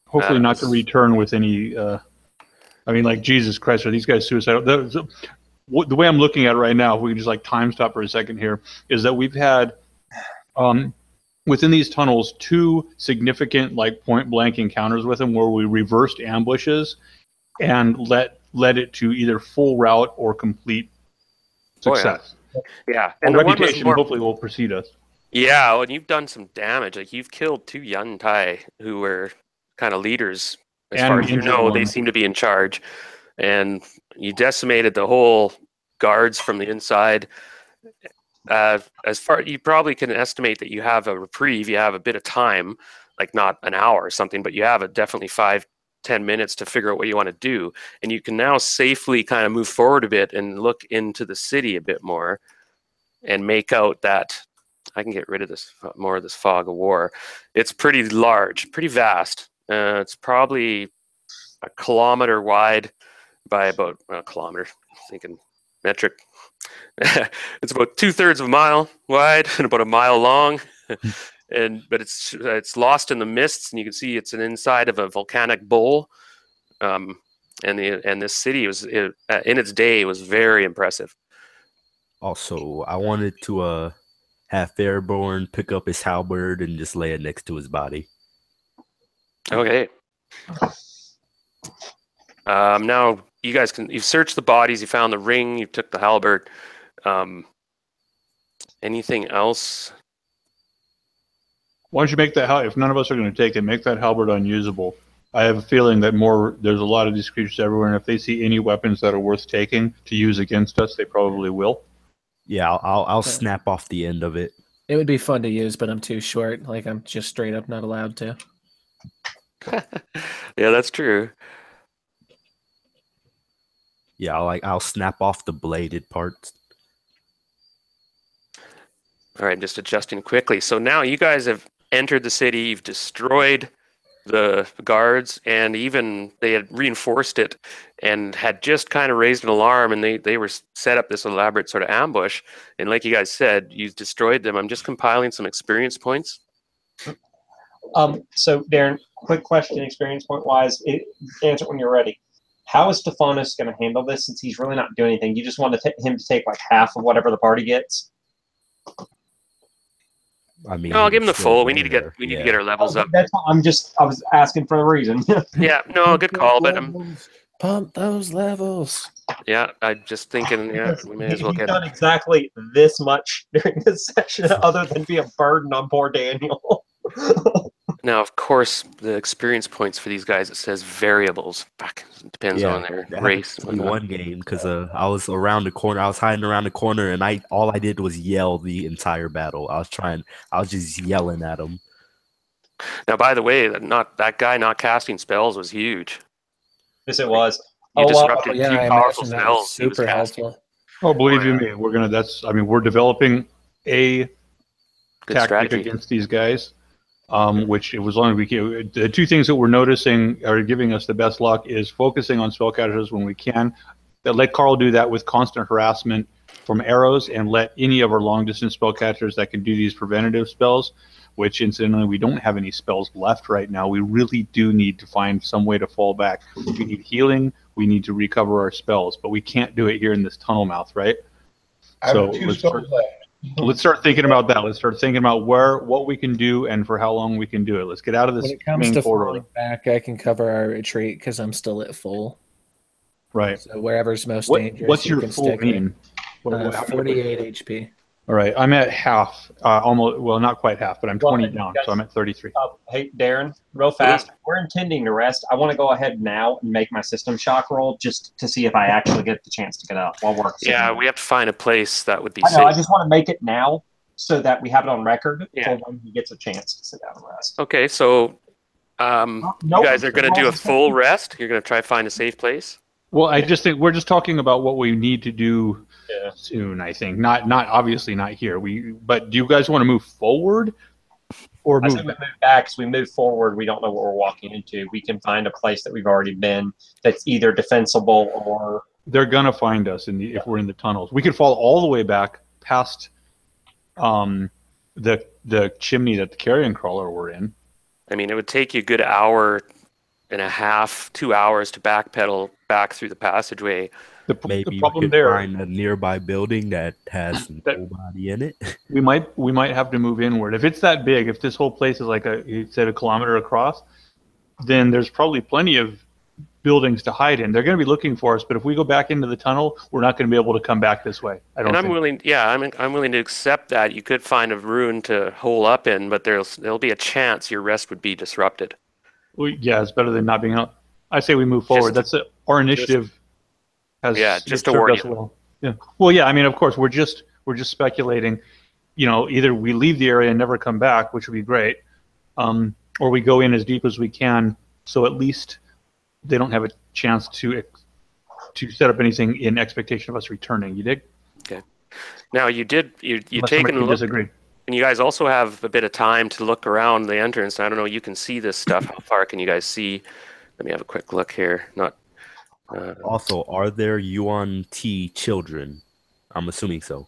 Speaker 3: Hopefully not to return with any, I mean, like, Jesus Christ, are these guys suicidal? The way I'm looking at it right now, if we can just like time stop for a second here, is that we've had, within these tunnels, 2 significant like point blank encounters with them where we reversed ambushes and led it to either full rout or complete success.
Speaker 2: Oh, yeah.
Speaker 3: And reputation hopefully will precede us.
Speaker 2: Yeah, well, and you've done some damage. Like you've killed 2 Yantai who were kind of leaders. As far as you know, they seem to be in charge. And you decimated the whole guards from the inside. You probably can estimate that you have a reprieve. You have a bit of time, like not an hour or something, but you have definitely 5-10 minutes to figure out what you want to do. And you can now safely kind of move forward a bit and look into the city a bit more and make out that I can get rid of this more of this fog of war. It's pretty large, pretty vast. It's probably a kilometer wide by about a kilometer. Thinking metric. It's about 2/3 of a mile wide and about a mile long. But it's lost in the mists, and you can see it's an inside of a volcanic bowl. And this city was in its day was very impressive.
Speaker 8: Also, I wanted to have Fairborn pick up his halberd and just lay it next to his body.
Speaker 2: Okay. Now you've searched the bodies, you found the ring, you took the halberd. Anything else?
Speaker 3: Why don't you make that, if none of us are going to take it, make that halberd unusable. I have a feeling that there's a lot of these creatures everywhere, and if they see any weapons that are worth taking to use against us, they probably will.
Speaker 8: Yeah, I'll snap off the end of it.
Speaker 1: It would be fun to use, but I'm too short. Like, I'm just straight up not allowed to.
Speaker 2: Yeah, that's true.
Speaker 8: Yeah, I'll snap off the bladed parts.
Speaker 2: All right, just adjusting quickly. So now you guys have entered the city. You've destroyed the guards, and even they had reinforced it and had just kind of raised an alarm, and they were set up this elaborate sort of ambush. And like you guys said, you destroyed them. I'm just compiling some experience points.
Speaker 4: So Darren, quick question, experience point wise, answer it when you're ready. How is Stephanos going to handle this since he's really not doing anything? You just want him to take like half of whatever the party gets?
Speaker 8: I mean,
Speaker 2: No, I'll give him the full. We need to get our levels up.
Speaker 4: That's I was asking for a reason.
Speaker 2: Yeah, no, good call, but
Speaker 1: Pump those levels.
Speaker 2: yeah, I'm just thinking, yeah, we may as well
Speaker 4: He's
Speaker 2: get
Speaker 4: done exactly this much during this session, other than be a burden on poor Daniel.
Speaker 2: Now, of course, the experience points for these guys, it says variables. Fuck, it depends on their race.
Speaker 8: One game, because I was around the corner. I was hiding around the corner, and all I did was yell the entire battle. I was just yelling at him.
Speaker 2: Now, by the way, that guy not casting spells was huge.
Speaker 4: Yes, it was.
Speaker 2: You disrupted
Speaker 1: yeah,
Speaker 2: two
Speaker 1: I
Speaker 2: powerful
Speaker 1: imagine that was
Speaker 2: spells. He was
Speaker 1: super
Speaker 2: casting.
Speaker 1: helpful.
Speaker 3: Oh, believe you me, we're developing a
Speaker 2: Good
Speaker 3: tactic
Speaker 2: strategy.
Speaker 3: against these guys. Which, as long as we can, the two things that we're noticing are giving us the best luck is focusing on spellcasters when we can. Let Carl do that with constant harassment from arrows, and let any of our long distance spellcasters that can do these preventative spells, which incidentally we don't have any spells left right now. We really do need to find some way to fall back. We need healing. We need to recover our spells, but we can't do it here in this tunnel mouth, right?
Speaker 5: I have 2 spells left.
Speaker 3: Let's start thinking about that. Let's start thinking about what we can do and for how long we can do it. Let's get out of this
Speaker 1: When it comes
Speaker 3: main
Speaker 1: to
Speaker 3: corridor.
Speaker 1: falling back, I can cover our retreat because I'm still at full.
Speaker 3: Right.
Speaker 1: So wherever's most dangerous,
Speaker 3: What's
Speaker 1: you
Speaker 3: your
Speaker 1: can
Speaker 3: full
Speaker 1: stick it.
Speaker 3: mean?
Speaker 1: 48 HP.
Speaker 3: All right. I'm at half. Almost. Well, not quite half, but I'm 20 down, so I'm at 33.
Speaker 4: Hey, Darren, real fast. We're intending to rest. I want to go ahead now and make my system shock roll just to see if I actually get the chance to get out while we're sitting
Speaker 2: Yeah,
Speaker 4: there.
Speaker 2: we have to find a place that would be
Speaker 4: I know,
Speaker 2: safe.
Speaker 4: I just want to make it now so that we have it on record
Speaker 2: Yeah.
Speaker 4: for when he gets a chance to sit down and rest.
Speaker 2: Okay, so
Speaker 4: Nope.
Speaker 2: you guys are going to do a full rest? You're going to try to find a safe place?
Speaker 3: Well, I just think we're just talking about what we need to do soon. I think not obviously not here. But do you guys want to move forward or
Speaker 4: I
Speaker 3: move?
Speaker 4: said we move back. As we move forward, we don't know what we're walking into. We can find a place that we've already been that's either defensible or.
Speaker 3: They're gonna find us if we're in the tunnels. We could fall all the way back past the chimney that the carrion crawler were in.
Speaker 2: I mean, it would take you a good hour and a half, 2 hours to backpedal back through the passageway.
Speaker 8: Maybe
Speaker 3: the
Speaker 8: we
Speaker 3: problem
Speaker 8: could
Speaker 3: there,
Speaker 8: find a nearby building that has nobody in it.
Speaker 3: we might have to move inward. If it's that big, if this whole place is like you said, a kilometer across, then there's probably plenty of buildings to hide in. They're going to be looking for us, but if we go back into the tunnel, we're not going to be able to come back this way.
Speaker 2: I'm willing to accept that. You could find a ruin to hole up in, but there'll be a chance your rest would be disrupted.
Speaker 3: Well, yeah, it's better than not being up. I say we move forward. Our initiative.
Speaker 2: Just to warn you.
Speaker 3: Well. Yeah. Well, yeah. I mean, of course, we're just speculating. You know, either we leave the area and never come back, which would be great, or we go in as deep as we can, so at least they don't have a chance to set up anything in expectation of us returning. You dig?
Speaker 2: Okay. Now you
Speaker 3: Unless
Speaker 2: taken
Speaker 3: somebody
Speaker 2: a look.
Speaker 3: disagree.
Speaker 2: And you guys also have a bit of time to look around the entrance. I don't know, you can see this stuff. How far can you guys see? Let me have a quick look here. Not.
Speaker 8: Also, are there Yuan T children? I'm assuming so.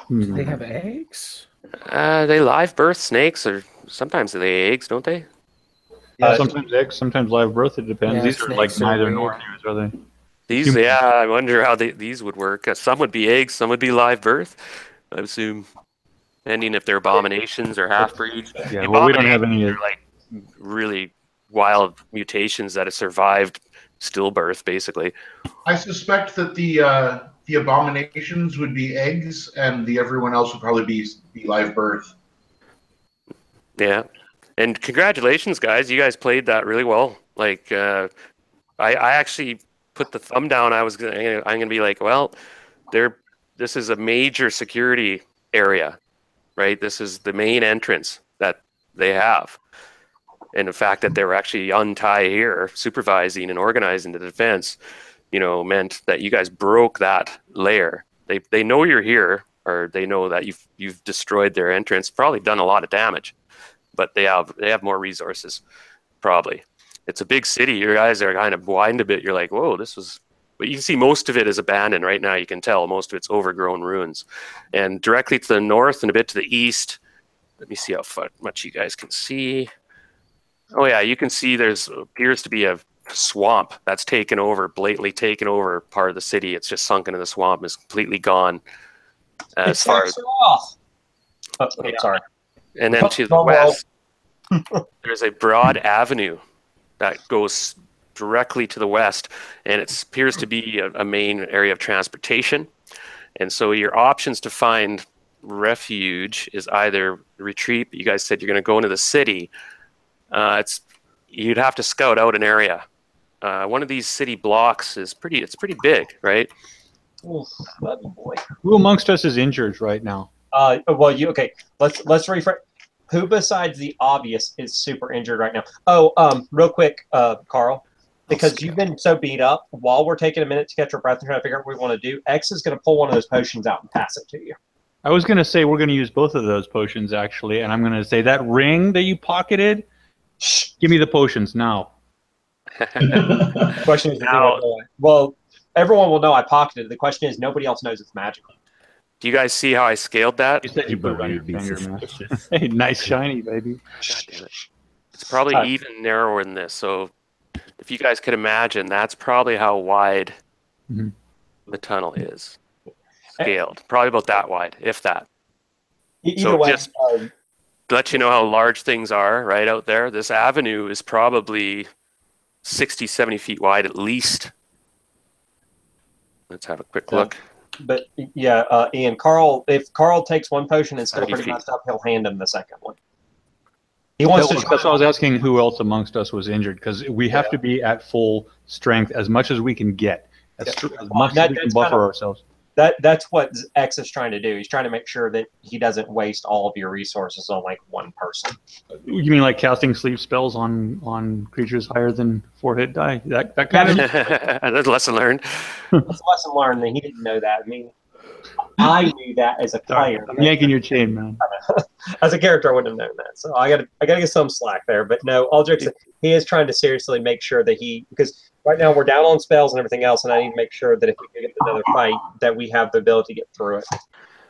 Speaker 1: They have eggs?
Speaker 2: They live birth snakes, or sometimes they lay eggs, don't they?
Speaker 3: Sometimes eggs, sometimes live birth. It depends.
Speaker 1: Yeah,
Speaker 3: These are like
Speaker 1: snakes are
Speaker 3: neither
Speaker 1: weird.
Speaker 3: nor news, are they?
Speaker 2: These, yeah, I wonder how these would work. Some would be eggs, some would be live birth, I assume, depending if they're abominations or half breeds.
Speaker 3: Yeah, well, we don't have any.
Speaker 2: They're like really wild mutations that have survived stillbirth, basically.
Speaker 5: I suspect that the abominations would be eggs, and the everyone else would probably be live birth.
Speaker 2: Yeah, and congratulations, guys! You guys played that really well. Like, I actually put the thumb down. I'm gonna be like, well, this is a major security area, right? This is the main entrance that they have. And the fact that they were actually untie here, supervising and organizing the defense, meant that you guys broke that layer. They know you're here, or they know that you've destroyed their entrance, probably done a lot of damage, but they have more resources, probably. It's a big city. Your guys are kind of widened a bit. You're like, whoa, this was. But you can see most of it is abandoned right now. You can tell most of it's overgrown ruins, and directly to the north and a bit to the east. Let me see how much you guys can see. Oh yeah, you can see appears to be a swamp that's blatantly taken over part of the city. It's just sunk into the swamp, is completely gone. As far as
Speaker 4: Sorry.
Speaker 2: And then to the west, there's a broad avenue that goes directly to the west, and it appears to be a main area of transportation. And so your options to find refuge is either retreat. You guys said you're going to go into the city. You'd have to scout out an area. One of these city blocks it's pretty big, right?
Speaker 4: Oh, boy.
Speaker 3: Who amongst us is injured right now?
Speaker 4: Okay. Let's rephrase. Who besides the obvious is super injured right now? Oh, real quick, Carl, because you've been so beat up. While we're taking a minute to catch our breath and trying to figure out what we want to do, X is going to pull one of those potions out and pass it to you.
Speaker 3: I was going to say we're going to use both of those potions actually, and I'm going to say that ring that you pocketed. Shh, give me the potions now.
Speaker 4: Question is, well, everyone will know I pocketed it. The question is, nobody else knows it's magical.
Speaker 2: Do you guys see how I scaled that?
Speaker 3: You said you put it on your finger, man. Hey, nice shiny, baby.
Speaker 2: God damn it. It's probably even narrower than this. So if you guys could imagine, that's probably how wide the tunnel is. Scaled. Probably about that wide, if that.
Speaker 4: Either way,
Speaker 2: just to let you know how large things are right out there, this avenue is probably 60, 70 feet wide at least. Let's have a quick look.
Speaker 4: But yeah, Ian, if Carl takes one potion and still pretty messed up, he'll hand him the second one. He wants to.
Speaker 3: That's why I was asking who else amongst us was injured, because we have to be at full strength as much as we can get, as much as we can buffer ourselves.
Speaker 4: That's what X is trying to do. He's trying to make sure that he doesn't waste all of your resources on like one person.
Speaker 3: You mean like casting sleep spells on creatures higher than 4 hit die? That kind of.
Speaker 2: That's a lesson learned.
Speaker 4: That's a lesson learned. That he didn't know that. I mean, I knew that as a player.
Speaker 3: I'm yanking your chain, man.
Speaker 4: As a character, I wouldn't have known that. So I gotta get some slack there. But no, all jokes. He is trying to seriously make sure that because right now we're down on spells and everything else, and I need to make sure that if we get another fight, that we have the ability to get through it.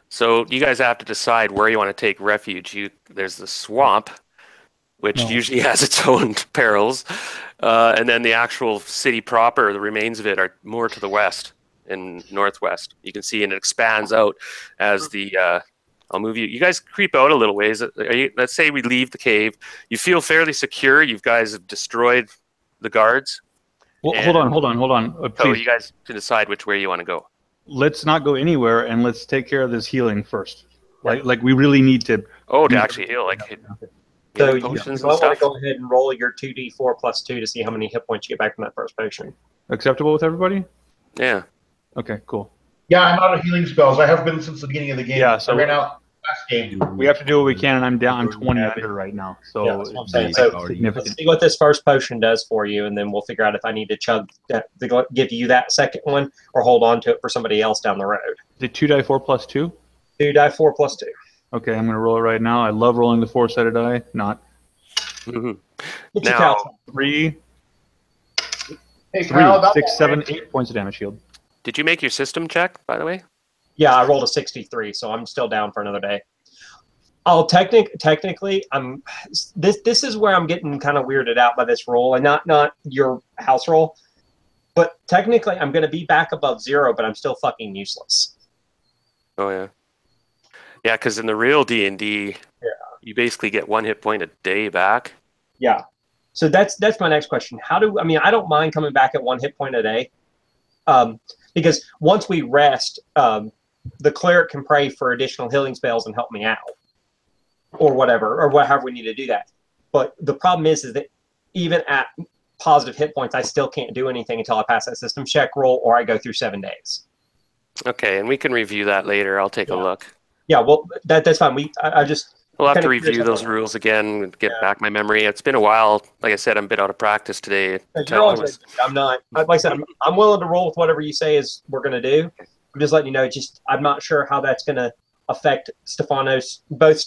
Speaker 2: So you guys have to decide where you want to take refuge. There's the swamp, which usually has its own perils, and then the actual city proper, the remains of it, are more to the west and northwest. You can see, and it expands out as the. I'll move you. You guys creep out a little ways. Let's say we leave the cave. You feel fairly secure. You guys have destroyed the guards.
Speaker 3: Well, hold on.
Speaker 2: So you guys can decide which way you want to go.
Speaker 3: Let's not go anywhere, and let's take care of this healing first. Like we really need to.
Speaker 2: Oh, to actually heal,
Speaker 4: So you want to go ahead and roll your 2d4 plus 2 to see how many hit points you get back from that first potion.
Speaker 3: Acceptable with everybody?
Speaker 2: Yeah.
Speaker 3: Okay, cool.
Speaker 5: Yeah, I'm out of healing spells. I have been since the beginning of the game.
Speaker 3: Yeah, so
Speaker 5: I ran out last game.
Speaker 3: We have to do what we can, and I'm down. I'm 20 under right now. So,
Speaker 4: yeah, that's what I'm saying. So let's see what this first potion does for you, and then we'll figure out if I need to chug that to give you that second one or hold on to it for somebody else down the road.
Speaker 3: The 2 die 4 plus 2?
Speaker 4: 2 die 4 plus 2.
Speaker 3: Okay, I'm gonna roll it right now. I love rolling the 4-sided die. Not
Speaker 2: Mhm.
Speaker 4: Get your
Speaker 2: Now-
Speaker 4: cow.
Speaker 3: 3,
Speaker 5: Hey,
Speaker 3: 3,
Speaker 5: Kyle, about
Speaker 3: 6,
Speaker 5: that
Speaker 3: 7,
Speaker 5: range-
Speaker 3: 8 points of damage shield.
Speaker 2: Did you make your system check, by the way?
Speaker 4: Yeah, I rolled a 63, so I'm still down for another day. Oh, technically, I'm. This is where I'm getting kind of weirded out by this roll, and not your house roll, but technically, I'm going to be back above 0, but I'm still fucking useless.
Speaker 2: Oh yeah. Yeah, because in the real D&D, you basically get 1 hit point a day back.
Speaker 4: Yeah. So that's my next question. I don't mind coming back at 1 hit point a day, because once we rest, the cleric can pray for additional healing spells and help me out, or whatever, or however we need to do that. But the problem is that even at positive hit points, I still can't do anything until I pass that system check roll or I go through 7 days.
Speaker 2: Okay, and we can review that later. I'll take a look.
Speaker 4: Yeah, well, that's fine. I just
Speaker 2: We'll have to
Speaker 4: kinda
Speaker 2: review
Speaker 4: curious
Speaker 2: those
Speaker 4: about-
Speaker 2: rules again and get back my memory. It's been a while. Like I said, I'm a bit out of practice today.
Speaker 4: You're always I'm not. Like I said, I'm willing to roll with whatever you say is we're going to do. I'm just letting you know. I'm not sure how that's going to affect Stefanos, both